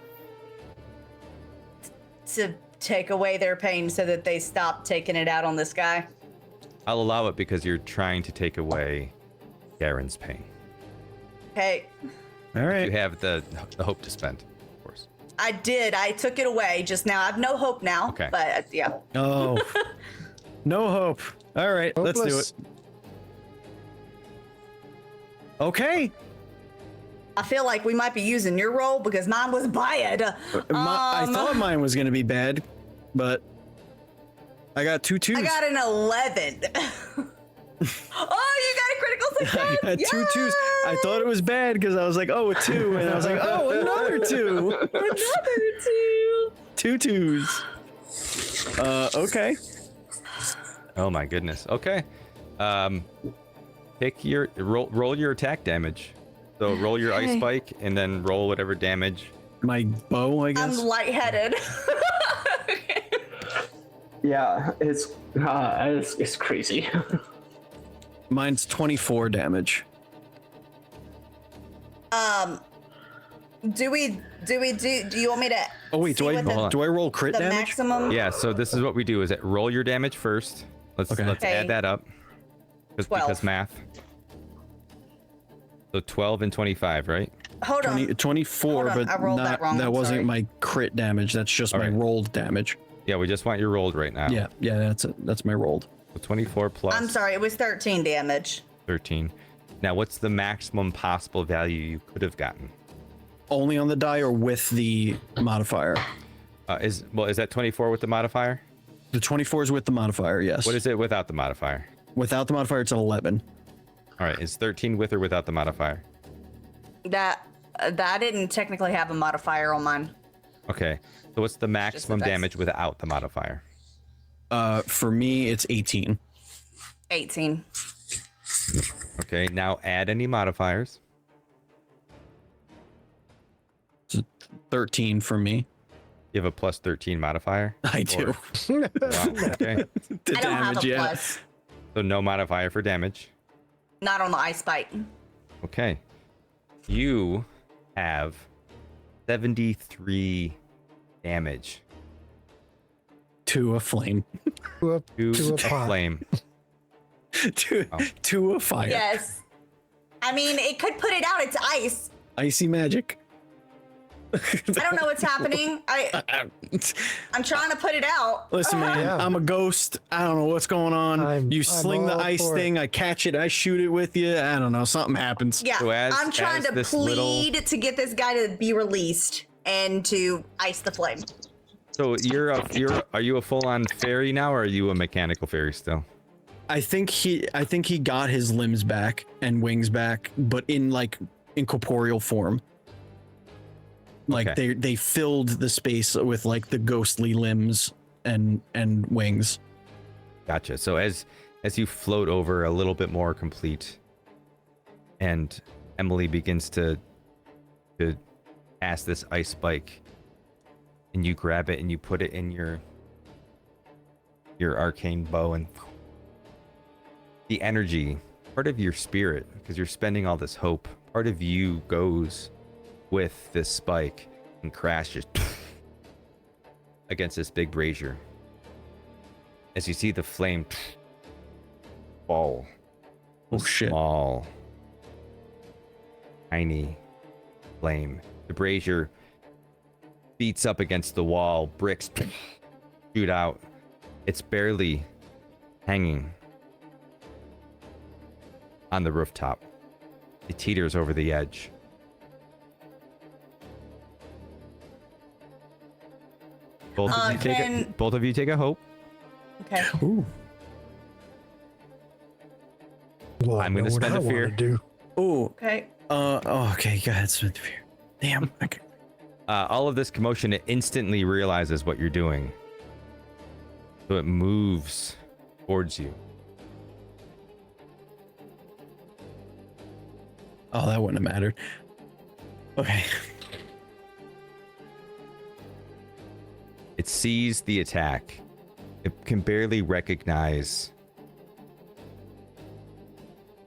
take away their pain so that they stop taking it out on this guy? I'll allow it because you're trying to take away Garren's pain. Okay. All right. You have the hope to spend, of course. I did. I took it away just now. I have no hope now. Okay. But yeah. Oh. No hope. All right, let's do Hopeless. it. Okay. I feel like we might be using your roll because mine was bad. I thought mine was going to be bad, but I got 2 twos. I got an 11. Oh, you got a critical success. I got 2 twos. I thought it was bad because I was like, oh, a 2. And I was like, oh, another 2. Another 2. 2 twos. Okay. Oh my goodness. Okay. Pick your roll your attack damage. So roll your ice spike and then roll whatever damage. My bow, I guess. I'm lightheaded. Yeah, it's crazy. Mine's 24 damage. Do you want me to? Oh wait, see what the, do I roll crit the damage? maximum? Yeah, so this is what we do is that roll your damage first. Let's Okay. add that up. 12. Because math. So 12 and 25, right? Hold on. 24, Hold on, but I rolled that wrong, I'm wasn't sorry. my crit damage. That's just my Alright. rolled damage. Yeah, we just want your rolled right now. Yeah, that's it. That's my rolled. So 24 plus I'm sorry, it was 13 damage. 13. Now, what's the maximum possible value you could have gotten? Only on the die or with the modifier? Is that 24 with the modifier? The 24 is with the modifier, yes. What is it without the modifier? Without the modifier, it's an 11. All right, is 13 with or without the modifier? That didn't technically have a modifier on mine. Okay, so what's the maximum dice. damage without the modifier? For me, it's 18. 18. Okay, now add any modifiers. 13 for me. You have a plus 13 modifier? I do. Wow, okay. The I don't have a yeah. plus. So no modifier for damage. Not on the ice bite. Okay. You have 73 damage To a flame. to To a a pot. flame. to a fire. Yes. I mean, it could put it out. It's ice. Icy magic. I don't know what's happening. I'm trying to put it out. Listen, man, Yeah. I'm a ghost. I don't know what's going on. You I'm sling the all ice for it. thing, I catch it, I shoot it with you. I don't know, something happens. Yeah, So I'm trying as to this plead to get this guy to be released and to ice the flame. So are you a full-on fairy now, or are you a mechanical fairy still? I think he got his limbs back and wings back, but in incorporeal form. Like Okay. they filled the space with like the ghostly limbs and wings. Gotcha. So as you float over a little bit more complete, and Emily begins to cast this ice spike, and you grab it and you put it in your arcane bow, and the energy, part of your spirit, because you're spending all this hope, part of you goes with this spike and crashes against this big brazier. As you see the flame fall. Oh shit. Small, tiny flame. The brazier beats up against the wall, bricks shoot out. It's barely hanging on the rooftop. It teeters over the edge. Both of you take a hope. Okay. Ooh. Well, I'm gonna know what spend I a wanna fear. Do. Ooh. Okay. Okay. Go ahead, Smith. Damn. Okay. All of this commotion, it instantly realizes what you're doing. So it moves towards you. Oh, that wouldn't have mattered. Okay. It sees the attack. It can barely recognize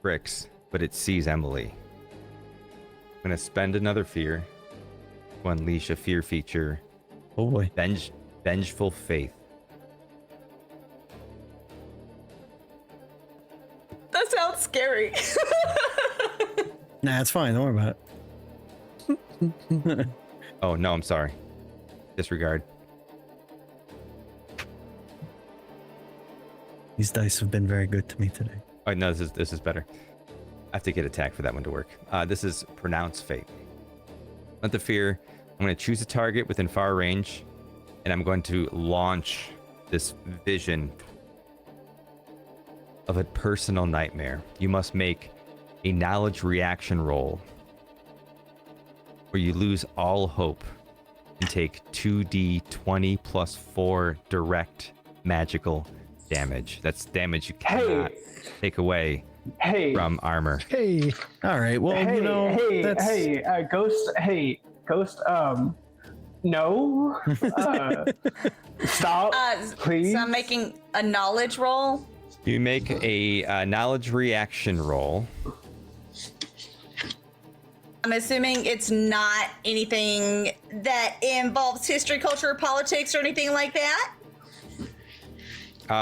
Bricks, but it sees Emily. I'm gonna spend another fear to unleash a fear feature. Oh boy. Vengeful Faith. That sounds scary. Nah, it's fine. Don't worry about it. Oh no, I'm sorry. Disregard. These dice have been very good to me today. Oh no, this is better. I have to get attack for that one to work. This is Pronounce Fate. Let the fear. I'm going to choose a target within far range, and I'm going to launch this vision of a personal nightmare. You must make a knowledge reaction roll where you lose all hope and take 2d20 plus 4 direct magical damage. That's damage you cannot take away from armor. Hey, All right. Well, you know, that's... Ghost, no. Stop, please. So I'm making a knowledge roll. You make a knowledge reaction roll. I'm assuming it's not anything that involves history, culture, or politics, or anything like that.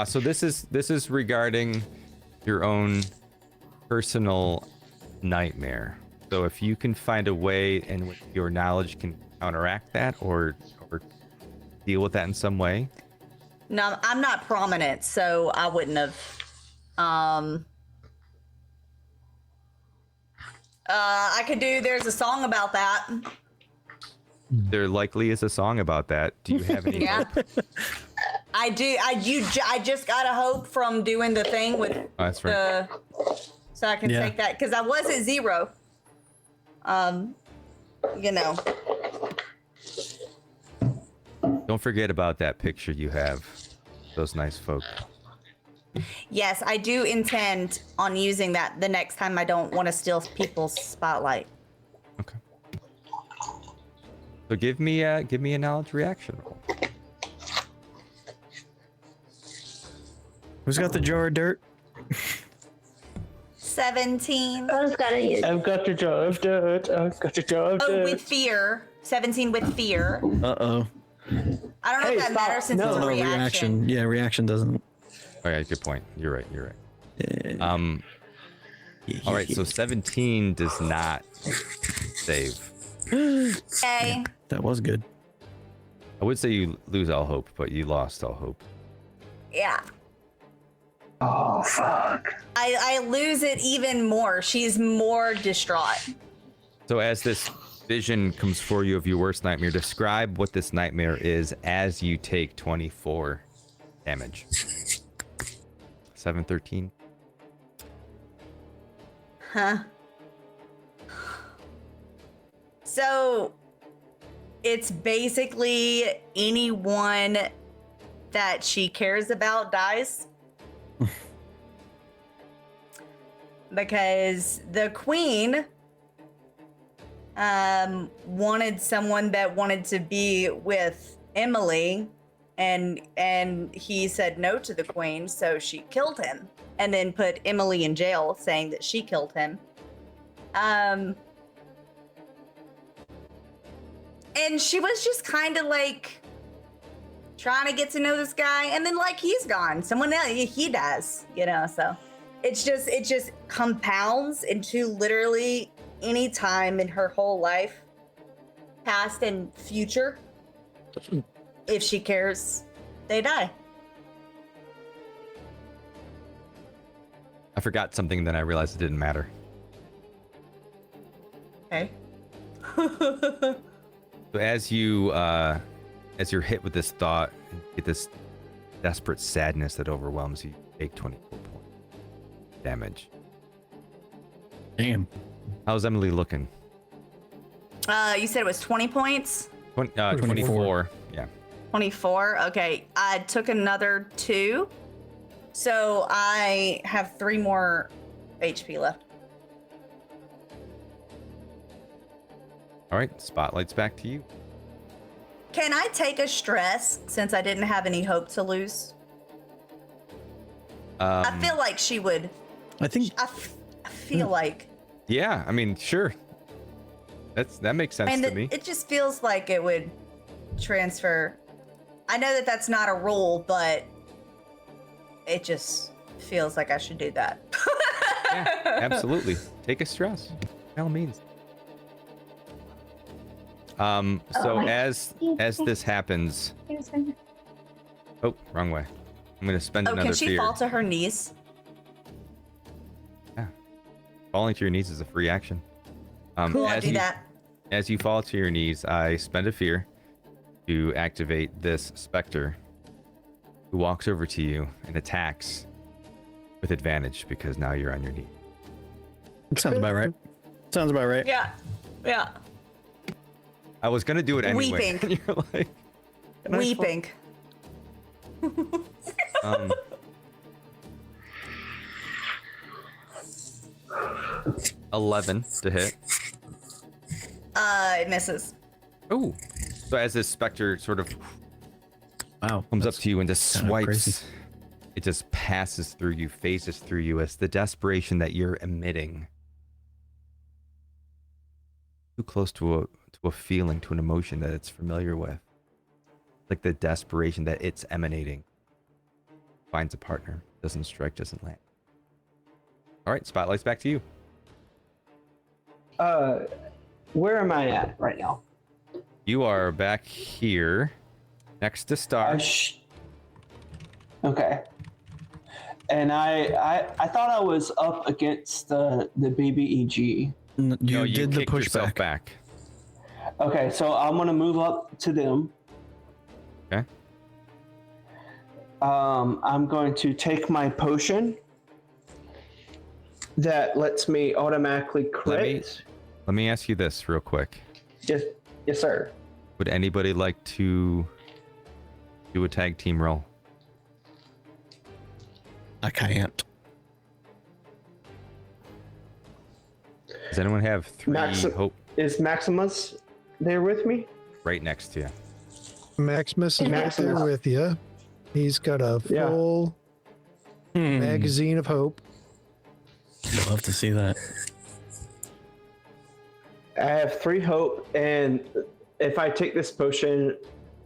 So this is regarding your own personal nightmare. So if you can find a way in which your knowledge can counteract that or deal with that in some way. No, I'm not prominent, so I wouldn't have. I could do. There's a song about that. There likely is a song about that. Do you have any? Yeah. I do. I just got a hope from doing the thing with That's right. so I can Yeah. take that because I was at 0. You know. Don't forget about that picture you have. Those nice folk. Yes, I do intend on using that the next time I don't want to steal people's spotlight. Okay. So give me a knowledge reaction roll. Who's got the jar of dirt? 17. I've got to use. I've got the jar of dirt. I've got the jar of Oh, dirt. with fear. 17 with fear. Uh-oh. I don't know Hey, if that stop. matters since No, it's a No, reaction. Yeah, reaction doesn't. Oh yeah, good point. You're right. Uh, All right, so 17 does not save. Okay. That was good. I would say you lose all hope, but you lost all hope. Yeah. Oh, fuck. I lose it even more. She's more distraught. So as this vision comes for you of your worst nightmare, describe what this nightmare is as you take 24 damage. 713. Huh. So it's basically anyone that she cares about dies. Because the queen wanted someone that wanted to be with Emily, and he said no to the queen, so she killed him and then put Emily in jail, saying that she killed him. And she was just kind of like trying to get to know this guy, and then like he's gone, someone else, he dies, you know. So it just compounds into literally any time in her whole life, past and future. If she cares, they die. I forgot something, then I realized it didn't matter. Okay. So as you're hit with this thought, get this desperate sadness that overwhelms you, take 24 points damage. Damn. How's Emily looking? You said it was 20 points? 24. Yeah. 24. Okay. I took another 2. So I have 3 more HP left. All right. Spotlight's back to you. Can I take a stress since I didn't have any hope to lose? I feel like she would. I think I feel like. Yeah. I mean, sure. That makes sense to me. It just feels like it would transfer. I know that that's not a rule, but it just feels like I should do that. Yeah, absolutely. Take a stress. By all means. So as this happens, oh, wrong way. I'm gonna spend another can she fear. fall to her knees? Yeah, falling to your knees is a free action. Cool, I'll do that. As you fall to your knees, I spend a fear to activate this specter, who walks over to you and attacks with advantage because now you're on your knee. sounds about right. Sounds about right. Yeah. Yeah. I was gonna do it anyway. Weeping. You're like, "Can I Weeping. 11 to hit. It misses. Oh, so as this specter sort of comes up to you and just swipes, crazy. it just passes through you, phases through you as the desperation that you're emitting, too close to a feeling, to an emotion that it's familiar with, like the desperation that it's emanating, finds a partner, doesn't strike, doesn't land. All right, spotlight's back to you. Where am I at right now? You are back here, next to Star. Okay. And I thought I was up against the BBEG. You No, did the kicked yourself pushback. back. Okay, so I'm gonna move up to them. Okay. I'm going to take my potion that lets me automatically crit. Let me ask you this real quick. Yes, sir. Would anybody like to do a tag team roll? I can't. Does anyone have 3 hope Is Maximus there with me? right next to you? Maximus is right there with you. He's got a full magazine of hope. I'd love to see that. I have 3 hope, and if I take this potion,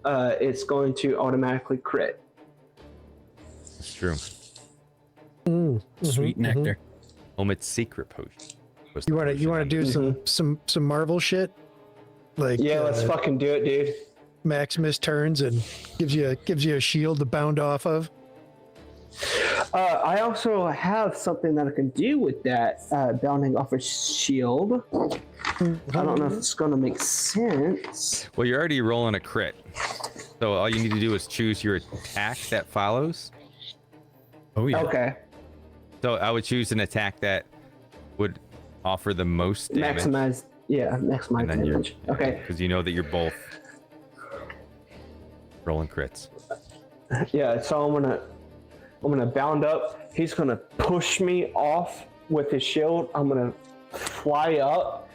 it's going to automatically crit. It's true. Sweet nectar. It's secret potion. was the You want to potion. do some Marvel shit? Like Let's fucking do it, dude. Maximus turns and gives you a shield to bound off of. I also have something that I can do with that, bounding off a shield. I don't know if it's going to make sense. Well, you're already rolling a crit, so all you need to do is choose your attack that follows. Oh yeah. Okay. So I would choose an attack that would offer the most damage. Maximize and then damage. Okay. Because you know that you're both rolling crits. Yeah, so I'm gonna bound up. He's gonna push me off with his shield. I'm gonna fly up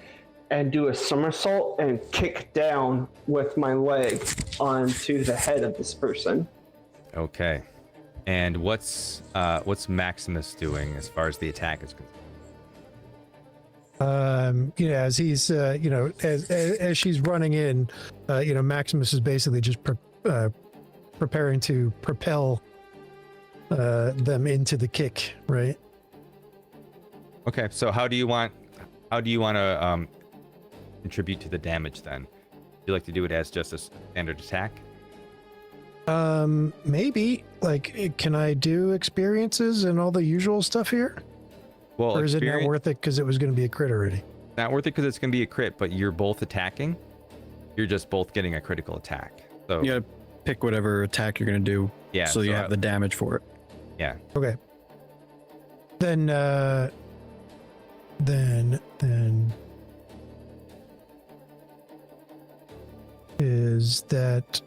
and do a somersault and kick down with my leg onto the head of this person. Okay. And what's Maximus doing as far as the attack is concerned? As he's as she's running in, Maximus is basically just preparing to propel them into the kick, right? Okay, so how do you want to contribute to the damage then? Would you like to do it as just a standard attack? Maybe. Like, can I do experiences and all the usual stuff here? Well, Or is it not worth it because it was going to be a crit already? Not worth it because it's going to be a crit, but you're both attacking. You're just both getting a critical attack. So Yeah. pick whatever attack you're gonna do. Yeah. So you have the damage for it. Yeah. Okay. Then is that,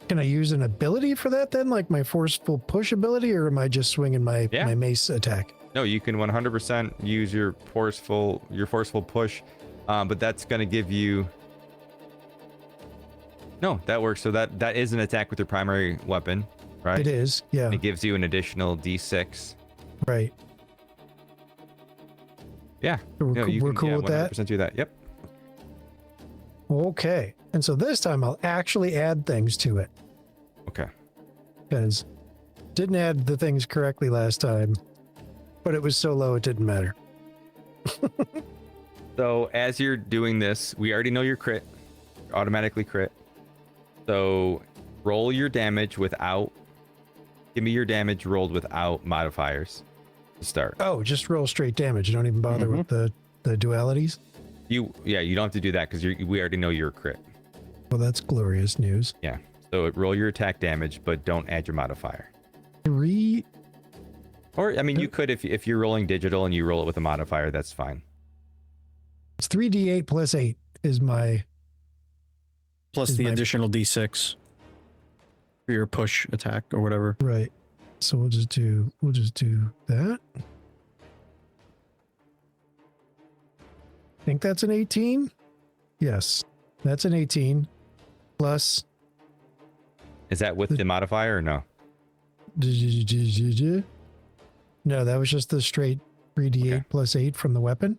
can I use an ability for that then, like my forceful push ability, or am I just swinging my mace attack? No, you can 100% use your forceful push, but that's going to give you. No, that works. So that is an attack with your primary weapon, right? It is, yeah. It gives you an additional D6. Right. Yeah. So we're cool with that. 100% do that. Yep. Okay. And so this time I'll actually add things to it, Okay. because didn't add the things correctly last time, but it was so low it didn't matter. So as you're doing this, we already know your crit, automatically crit. So roll your damage without. Give me your damage rolled without modifiers to start. Oh, just roll straight damage. You don't even bother with the dualities. You don't have to do that because we already know you're a crit. Well, that's glorious news. Yeah. So roll your attack damage, but don't add your modifier. 3. Or I mean, you could if you're rolling digital and you roll it with a modifier, that's fine. It's 3d8 plus 8 is my. Plus the additional D6 for your push attack or whatever. Right. So we'll just do that. Think that's an 18? Yes. That's an 18. Plus. Is that with the modifier or no? No, that was just the straight 3d8 plus 8 from the weapon.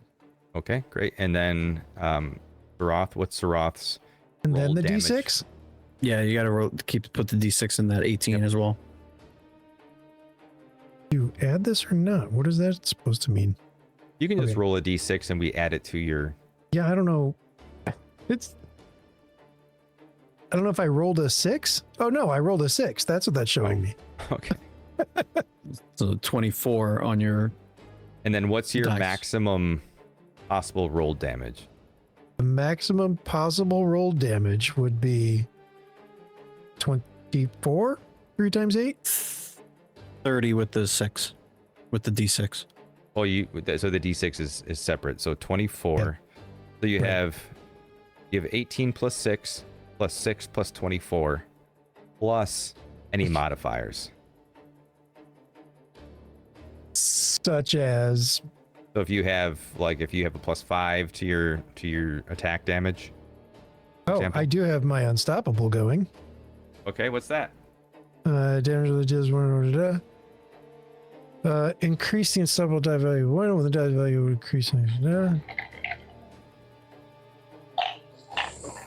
Okay, great. And then Saroth, what's Saroth's? And then the damage? D6? Yeah, you gotta put the D6 in that 18 as well. You add this or not? What is that supposed to mean? You can just roll a D6 and we add it to your. Yeah, I don't know. I don't know if I rolled a 6. Oh no, I rolled a 6. That's what that's showing me. Okay. So 24 on your. And then what's your dice. maximum possible roll damage? The maximum possible roll damage would be 24? 3 times 8? 30 with the 6. With the D6. Oh, so the D6 is separate. So 24. Yeah. So you have 18 plus 6 plus 6 plus 24 plus any modifiers. Such as. So if you have a +5 to your attack damage. for Oh, example. I do have my unstoppable going. Okay, what's that? Damage that does one. Increase the unstoppable die value 1 when the die value would increase.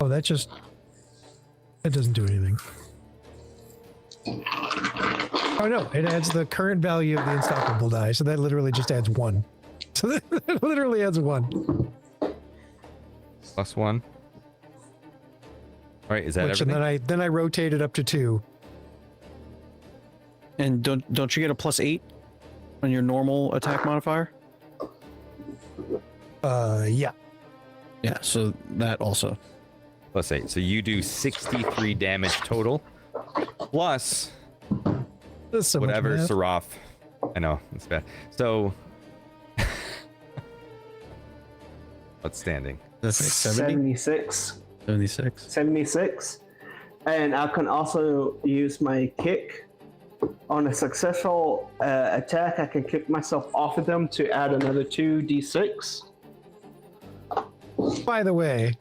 Oh, that doesn't do anything. Oh no, it adds the current value of the unstoppable die, so that literally just adds 1. So that literally adds 1. +1. All right, is that Which, everything? and then I rotate it up to 2. And don't you get a +8 on your normal attack modifier? Yeah. Yeah, so that also. +8. So you do 63 damage total, plus That's so much whatever math. Saroth. I know, it's bad. So outstanding. That's like 70? 76. 76. 76. And I can also use my kick. On a successful attack, I can kick myself off of them to add another 2d6. By the way,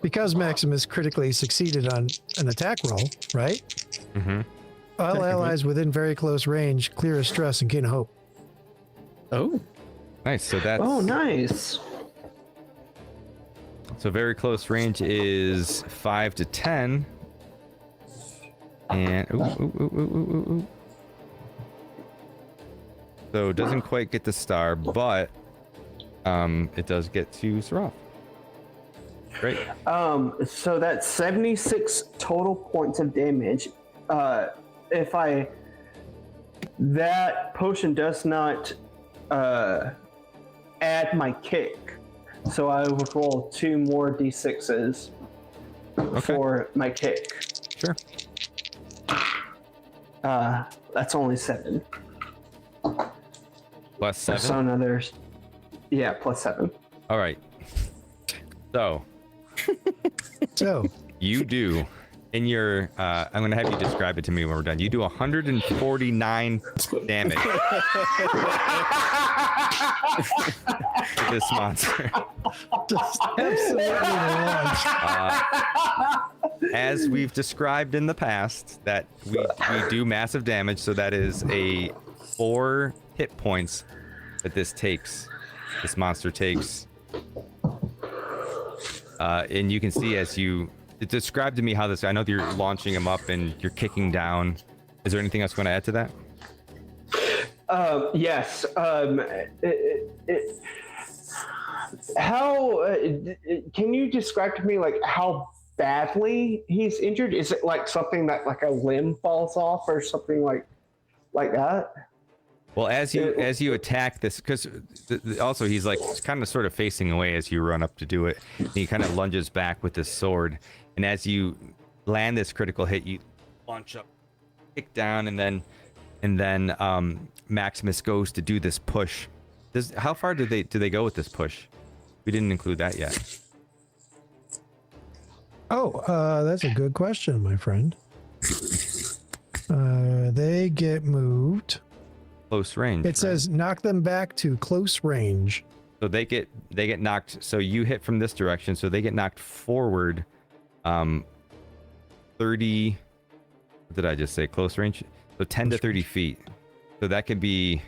because Maximus critically succeeded on an attack roll, right? Mm-hmm. All allies within very close range clear a stress and gain a hope. Oh. Nice. So that's Oh, nice. so very close range is 5 to 10. And so it doesn't quite get the star, but it does get to Saroth. Great. So that's 76 total points of damage. That potion does not add my kick, so I would roll 2 more d6s for my kick. Sure. That's only 7. Plus 7. So another. Yeah, plus 7. All right. So you do in your. I'm going to have you describe it to me when we're done. You do 149 damage to this monster. Just absolutely launched. As we've described in the past, that we do massive damage, so that is a 4 hit points that this monster takes. And you can see as you describe to me how this. I know that you're launching him up and you're kicking down. Is there anything else you want to add to that? Yes. Can you describe to me like how badly he's injured? Is it like something that like a limb falls off or something like that? Well, as you attack this, because also he's like kind of sort of facing away as you run up to do it. And he kind of lunges back with his sword, and as you land this critical hit, you launch up, kick down, and then Maximus goes to do this push. How far do they go with this push? We didn't include that yet. Oh, that's a good question, my friend. They get moved. Close range. It says knock them back to close range. So they get knocked. So you hit from this direction. So they get knocked forward. 30. What did I just say? Close range. So 10 to 30 feet. So that could be.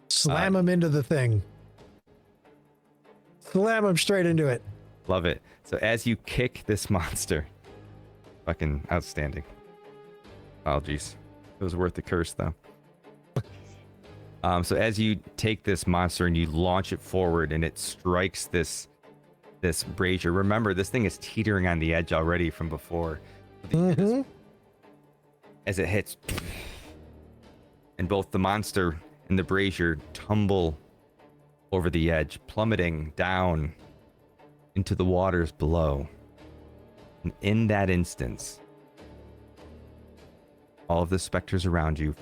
Slam them into the thing. Slam them straight into it. Love it. So as you kick this monster, fucking outstanding. Apologies. It was worth the curse, though. So as you take this monster and you launch it forward and it strikes this brazier. Remember, this thing is teetering on the edge already from before. As it hits, and both the monster and the brazier tumble over the edge, plummeting down into the waters below. And in that instance, all of the specters around you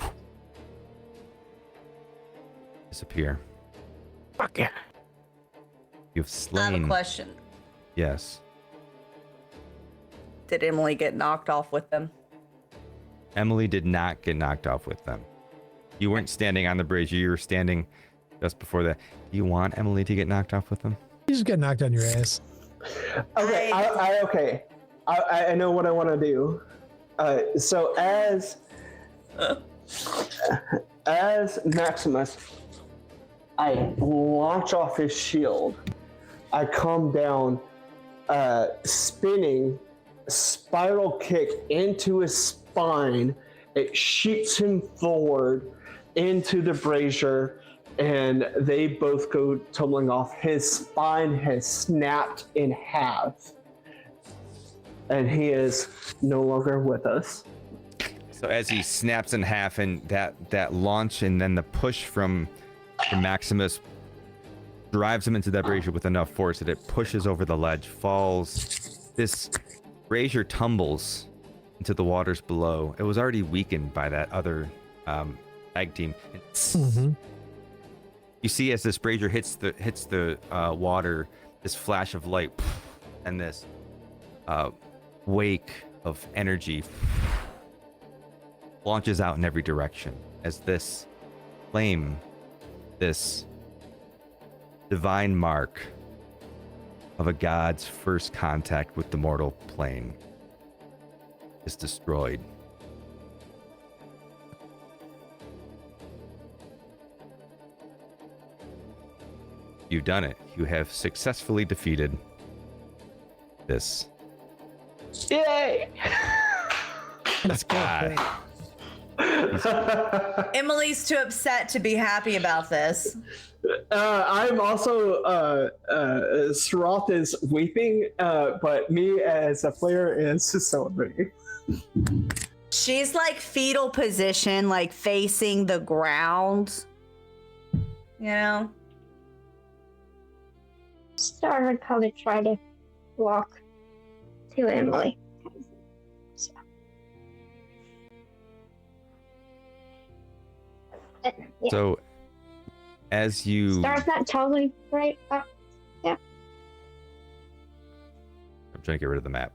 disappear. Fuck yeah. You've slain. I have a question. Yes. Did Emily get knocked off with them? Emily did not get knocked off with them. You weren't standing on the bridge. You were standing just before that. Do you want Emily to get knocked off with them? You just get knocked on your ass. Okay, I know what I want to do. So as Maximus, I launch off his shield. I come down, spinning, spiral kick into his spine. It shoots him forward into the brazier, and they both go tumbling off. His spine has snapped in half, and he is no longer with us. So as he snaps in half, and that launch and then the push from Maximus drives him into that brazier with enough force that it pushes over the ledge, falls. This brazier tumbles into the waters below. It was already weakened by that other tag team. You see as this brazier hits the water, this flash of light and this wake of energy launches out in every direction as this flame, this divine mark of a god's first contact with the mortal plane, is destroyed. You've done it. You have successfully defeated this. Yay! This guy. Emily's too upset to be happy about this. I'm also Sroth is weeping, but me as a player is celebrating. She's like fetal position, like facing the ground. You know? Star would probably try to walk to Emily. Yeah. So, as you, Star's not totally right. I'm trying to get rid of the map.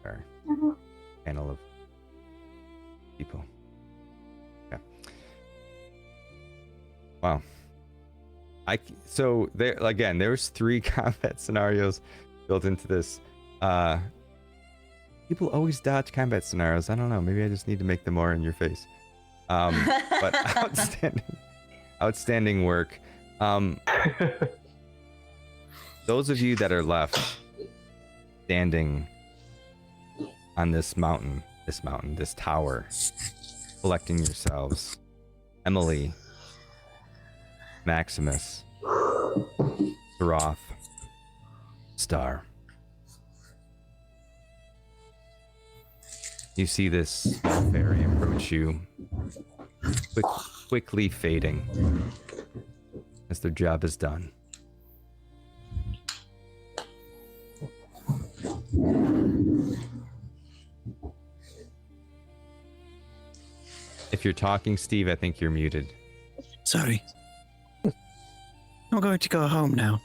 Or panel of people. Yeah. Wow. So there again, there's 3 combat scenarios built into this. People always dodge combat scenarios. I don't know. Maybe I just need to make them more in your face. But outstanding work. Those of you that are left standing on this tower, collecting yourselves. Emily, Maximus, Roth, Star. You see this small fairy approach you, quickly fading as their job is done. If you're talking, Steve, I think you're muted. Sorry. I'm going to go home now.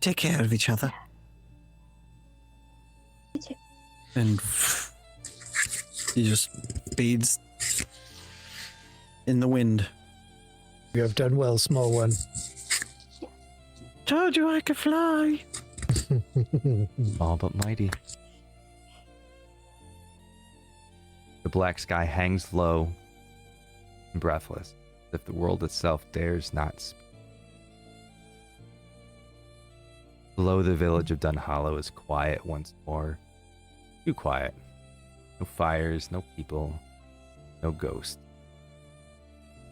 Take care of each other. And he just fades in the wind. You have done well, small one. Told you I could fly. All but mighty. The black sky hangs low and breathless, as if the world itself dares not speak. Below the village of Dunhollow is quiet once more. Too quiet. No fires, no people, no ghosts.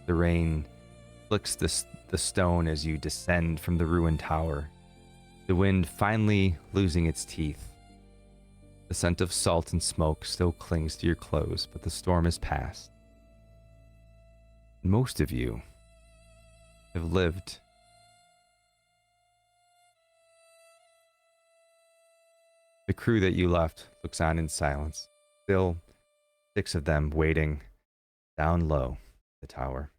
The rain flicks the stone as you descend from the ruined tower. The wind finally losing its teeth. The scent of salt and smoke still clings to your clothes, but the storm is past. Most of you have lived. The crew that you left looks on in silence. Still, 6 of them waiting down low the tower.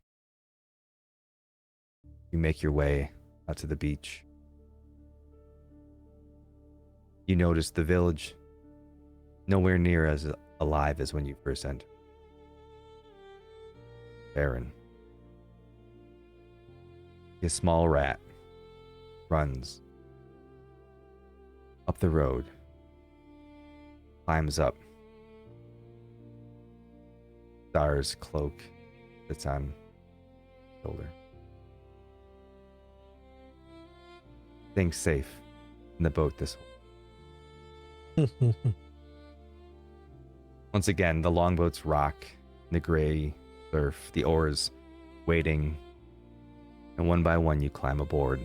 You make your way out to the beach. You notice the village nowhere near as alive as when you first entered. Barren. A small rat runs up the road, climbs up. Star's cloak that's on his shoulder. Staying safe in the boat this way. Once again, the longboats rock in the gray surf, the oars waiting, and one by one you climb aboard.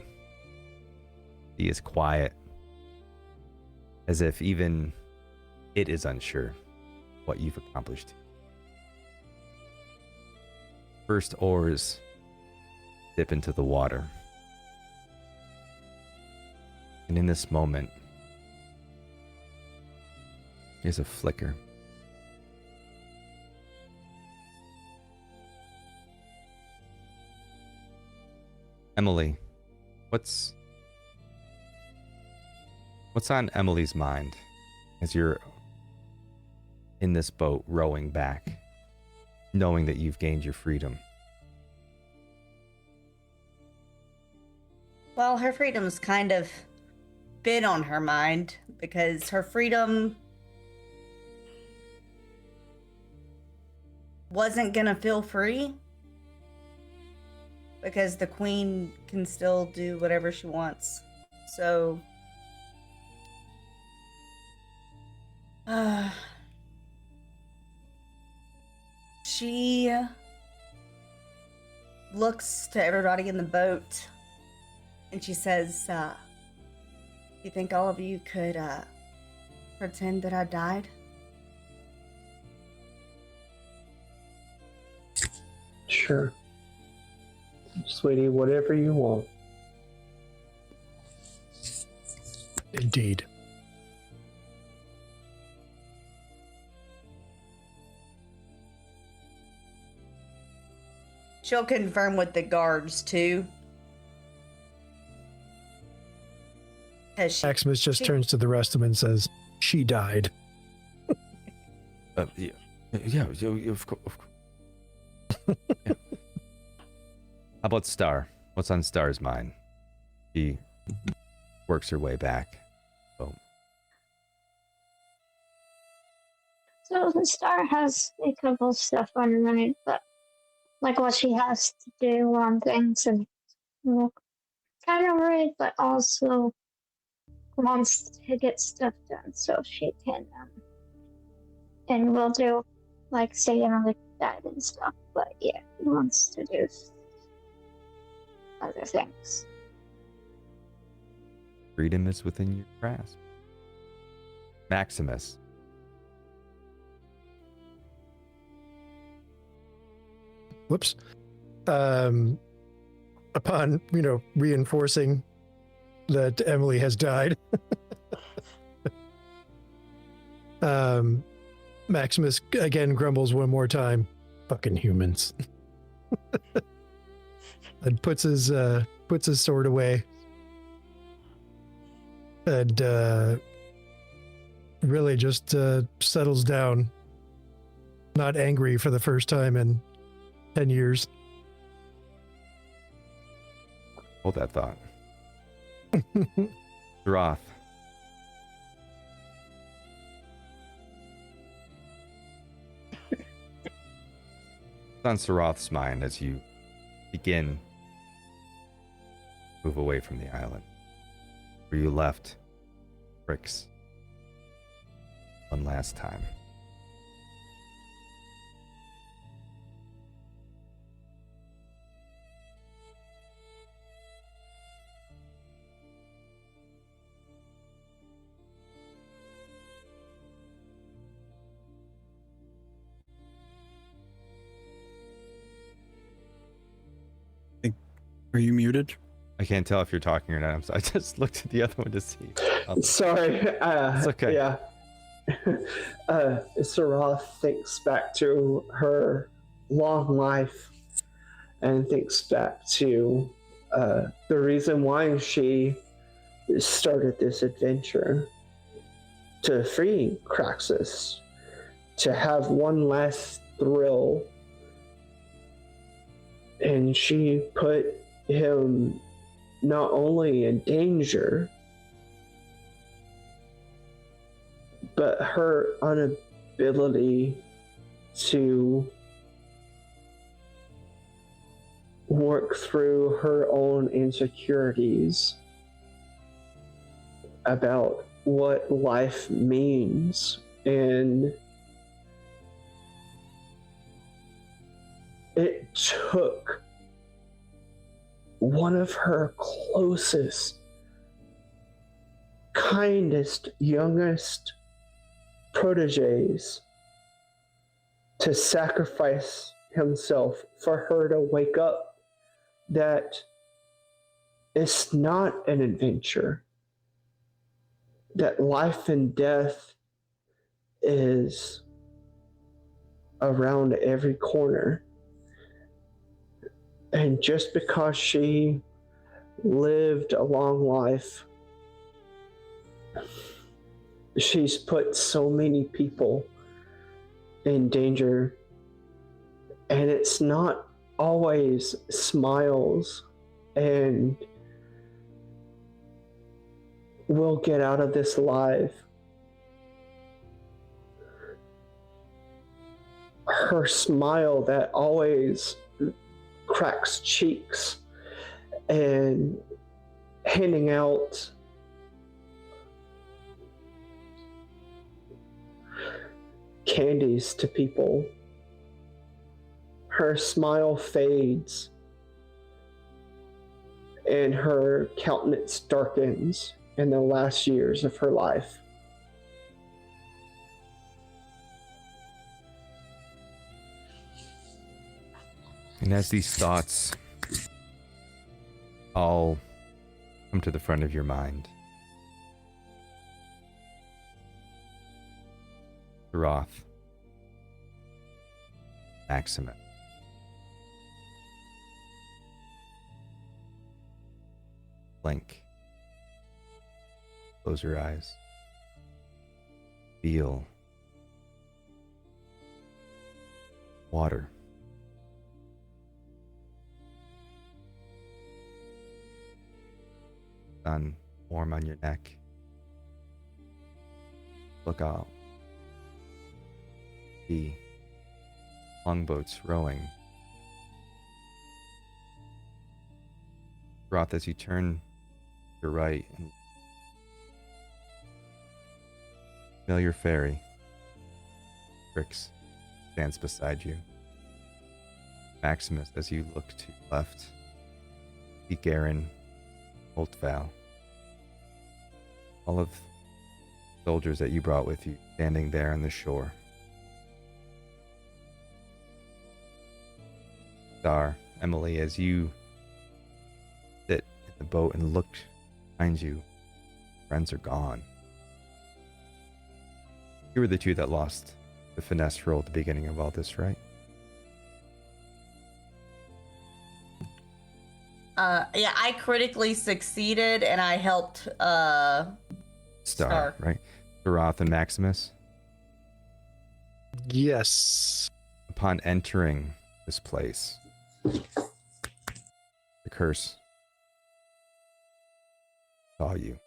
He is quiet, as if even it is unsure what you've accomplished. First oars dip into the water. And in this moment, there's a flicker. Emily, what's on Emily's mind as you're in this boat rowing back, knowing that you've gained your freedom? Well, her freedom's kind of been on her mind because her freedom wasn't gonna feel free because the queen can still do whatever she wants. So she looks to everybody in the boat and she says, you think all of you could pretend that I died? Sure. Sweetie, whatever you want. Indeed. She'll confirm with the guards too. Maximus just turns to the rest of them and says, "She died." Yeah, of course. Yeah. How about Star? What's on Star's mind? She works her way back. So the Star has a couple stuff on her mind, but like what she has to do on things and kind of worried, but also wants to get stuff done so she can and will do like stay in on the dad and stuff. But yeah, he wants to do other things. Freedom is within your grasp. Maximus. Whoops. Upon, reinforcing that Emily has died, Maximus again grumbles one more time, "Fucking humans." And puts his sword away and really just settles down, not angry for the first time in 10 years. Hold that thought. Roth. It's on Saroth's mind as you begin to move away from the island, where you left Rix one last time. Are you muted? I can't tell if you're talking or not. I just looked at the other one to see. Sorry. It's okay. Yeah. Saroth thinks back to her long life and thinks back to the reason why she started this adventure to free Kraxus, to have one last thrill. And she put him not only in danger, but her inability to work through her own insecurities about what life means. And it took one of her closest, kindest, youngest proteges to sacrifice himself for her to wake up that it's not an adventure, that life and death is around every corner. And just because she lived a long life, she's put so many people in danger. And it's not always smiles and we'll get out of this alive. Her smile that always cracks cheeks and handing out candies to people. Her smile fades and her countenance darkens in the last years of her life. And as these thoughts all come to the front of your mind, Roth, Maximus, Blink. Close your eyes. Feel water. Sun warm on your neck. Look out. See longboats rowing. Roth, as you turn to your right and familiar ferry, Crix stands beside you. Maximus, as you look to your left, see Garren Holtvale. All of the soldiers that you brought with you standing there on the shore. Star, Emily, as you sit in the boat and look behind you, friends are gone. You were the two that lost the finesse roll at the beginning of all this, right? Yeah, I critically succeeded and I helped Star. Right? Roth and Maximus. Yes. Upon entering this place, the curse saw you.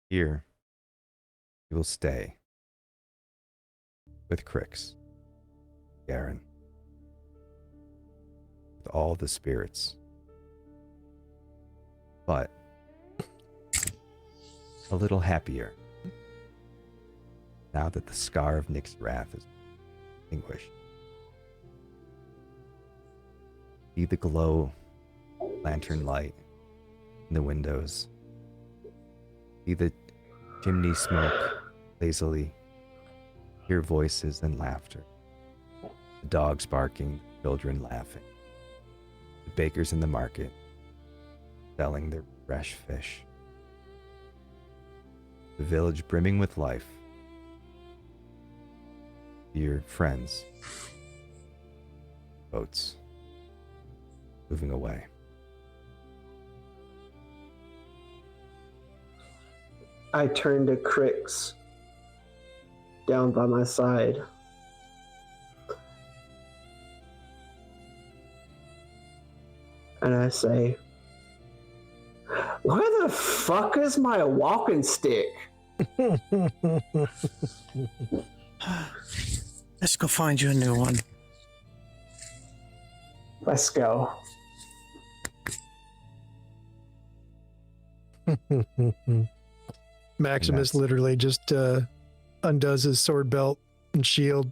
Here, you will stay with Crix, Garren, with all the spirits, but a little happier now that the scar of Nick's wrath is extinguished. See the glow lantern light in the windows. See the chimney smoke lazily. Hear voices and laughter. The dogs barking, children laughing. The bakers in the market selling their fresh fish. The village brimming with life. Your friends. Boats moving away. I turn to Crix down by my side. And I say, where the fuck is my walking stick? Let's go find you a new one. Let's go. Maximus literally just undoes his sword belt and shield,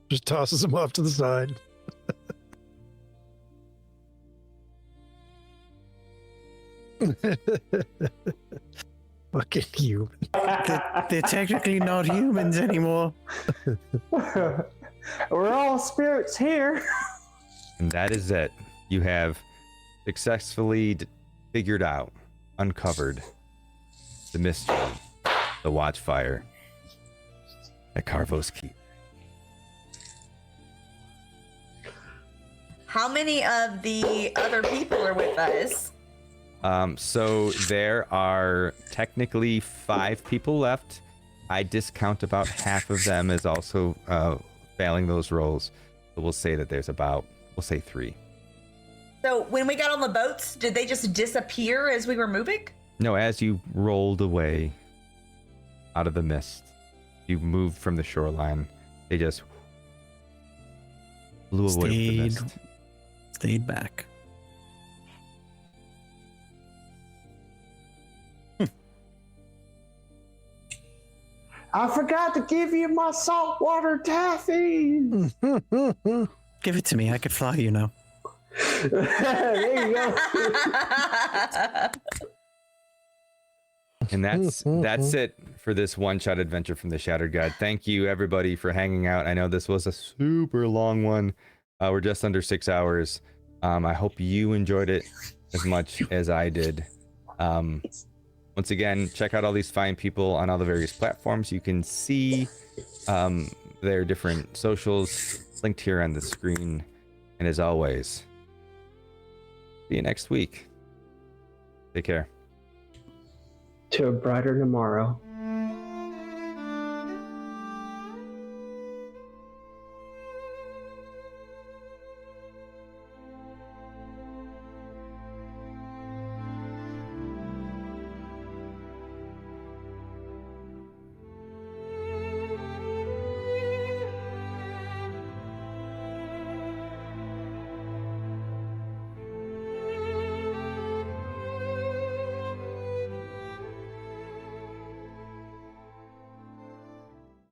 just tosses them off to the side. Fucking human. They're technically not humans anymore. We're all spirits here. And that is it. You have successfully figured out, uncovered the mystery, the Watchfire at Kharvos Keep. How many of the other people are with us? So there are technically 5 people left. I discount about half of them as also failing those rolls. So we'll say that there's about, we'll say 3. So when we got on the boats, did they just disappear as we were moving? No, as you rolled away out of the mist, you moved from the shoreline. They just blew away with the mist. Stayed back. I forgot to give you my saltwater taffy. Give it to me. I could fly you now. There you go. And that's it for this one-shot adventure from the Shattered Guide. Thank you, everybody, for hanging out. I know this was a super long one. We're just under 6 hours. I hope you enjoyed it as much as I did. Once again, check out all these fine people on all the various platforms. You can see their different socials linked here on the screen. And as always, See you next week. Take care. To a brighter tomorrow.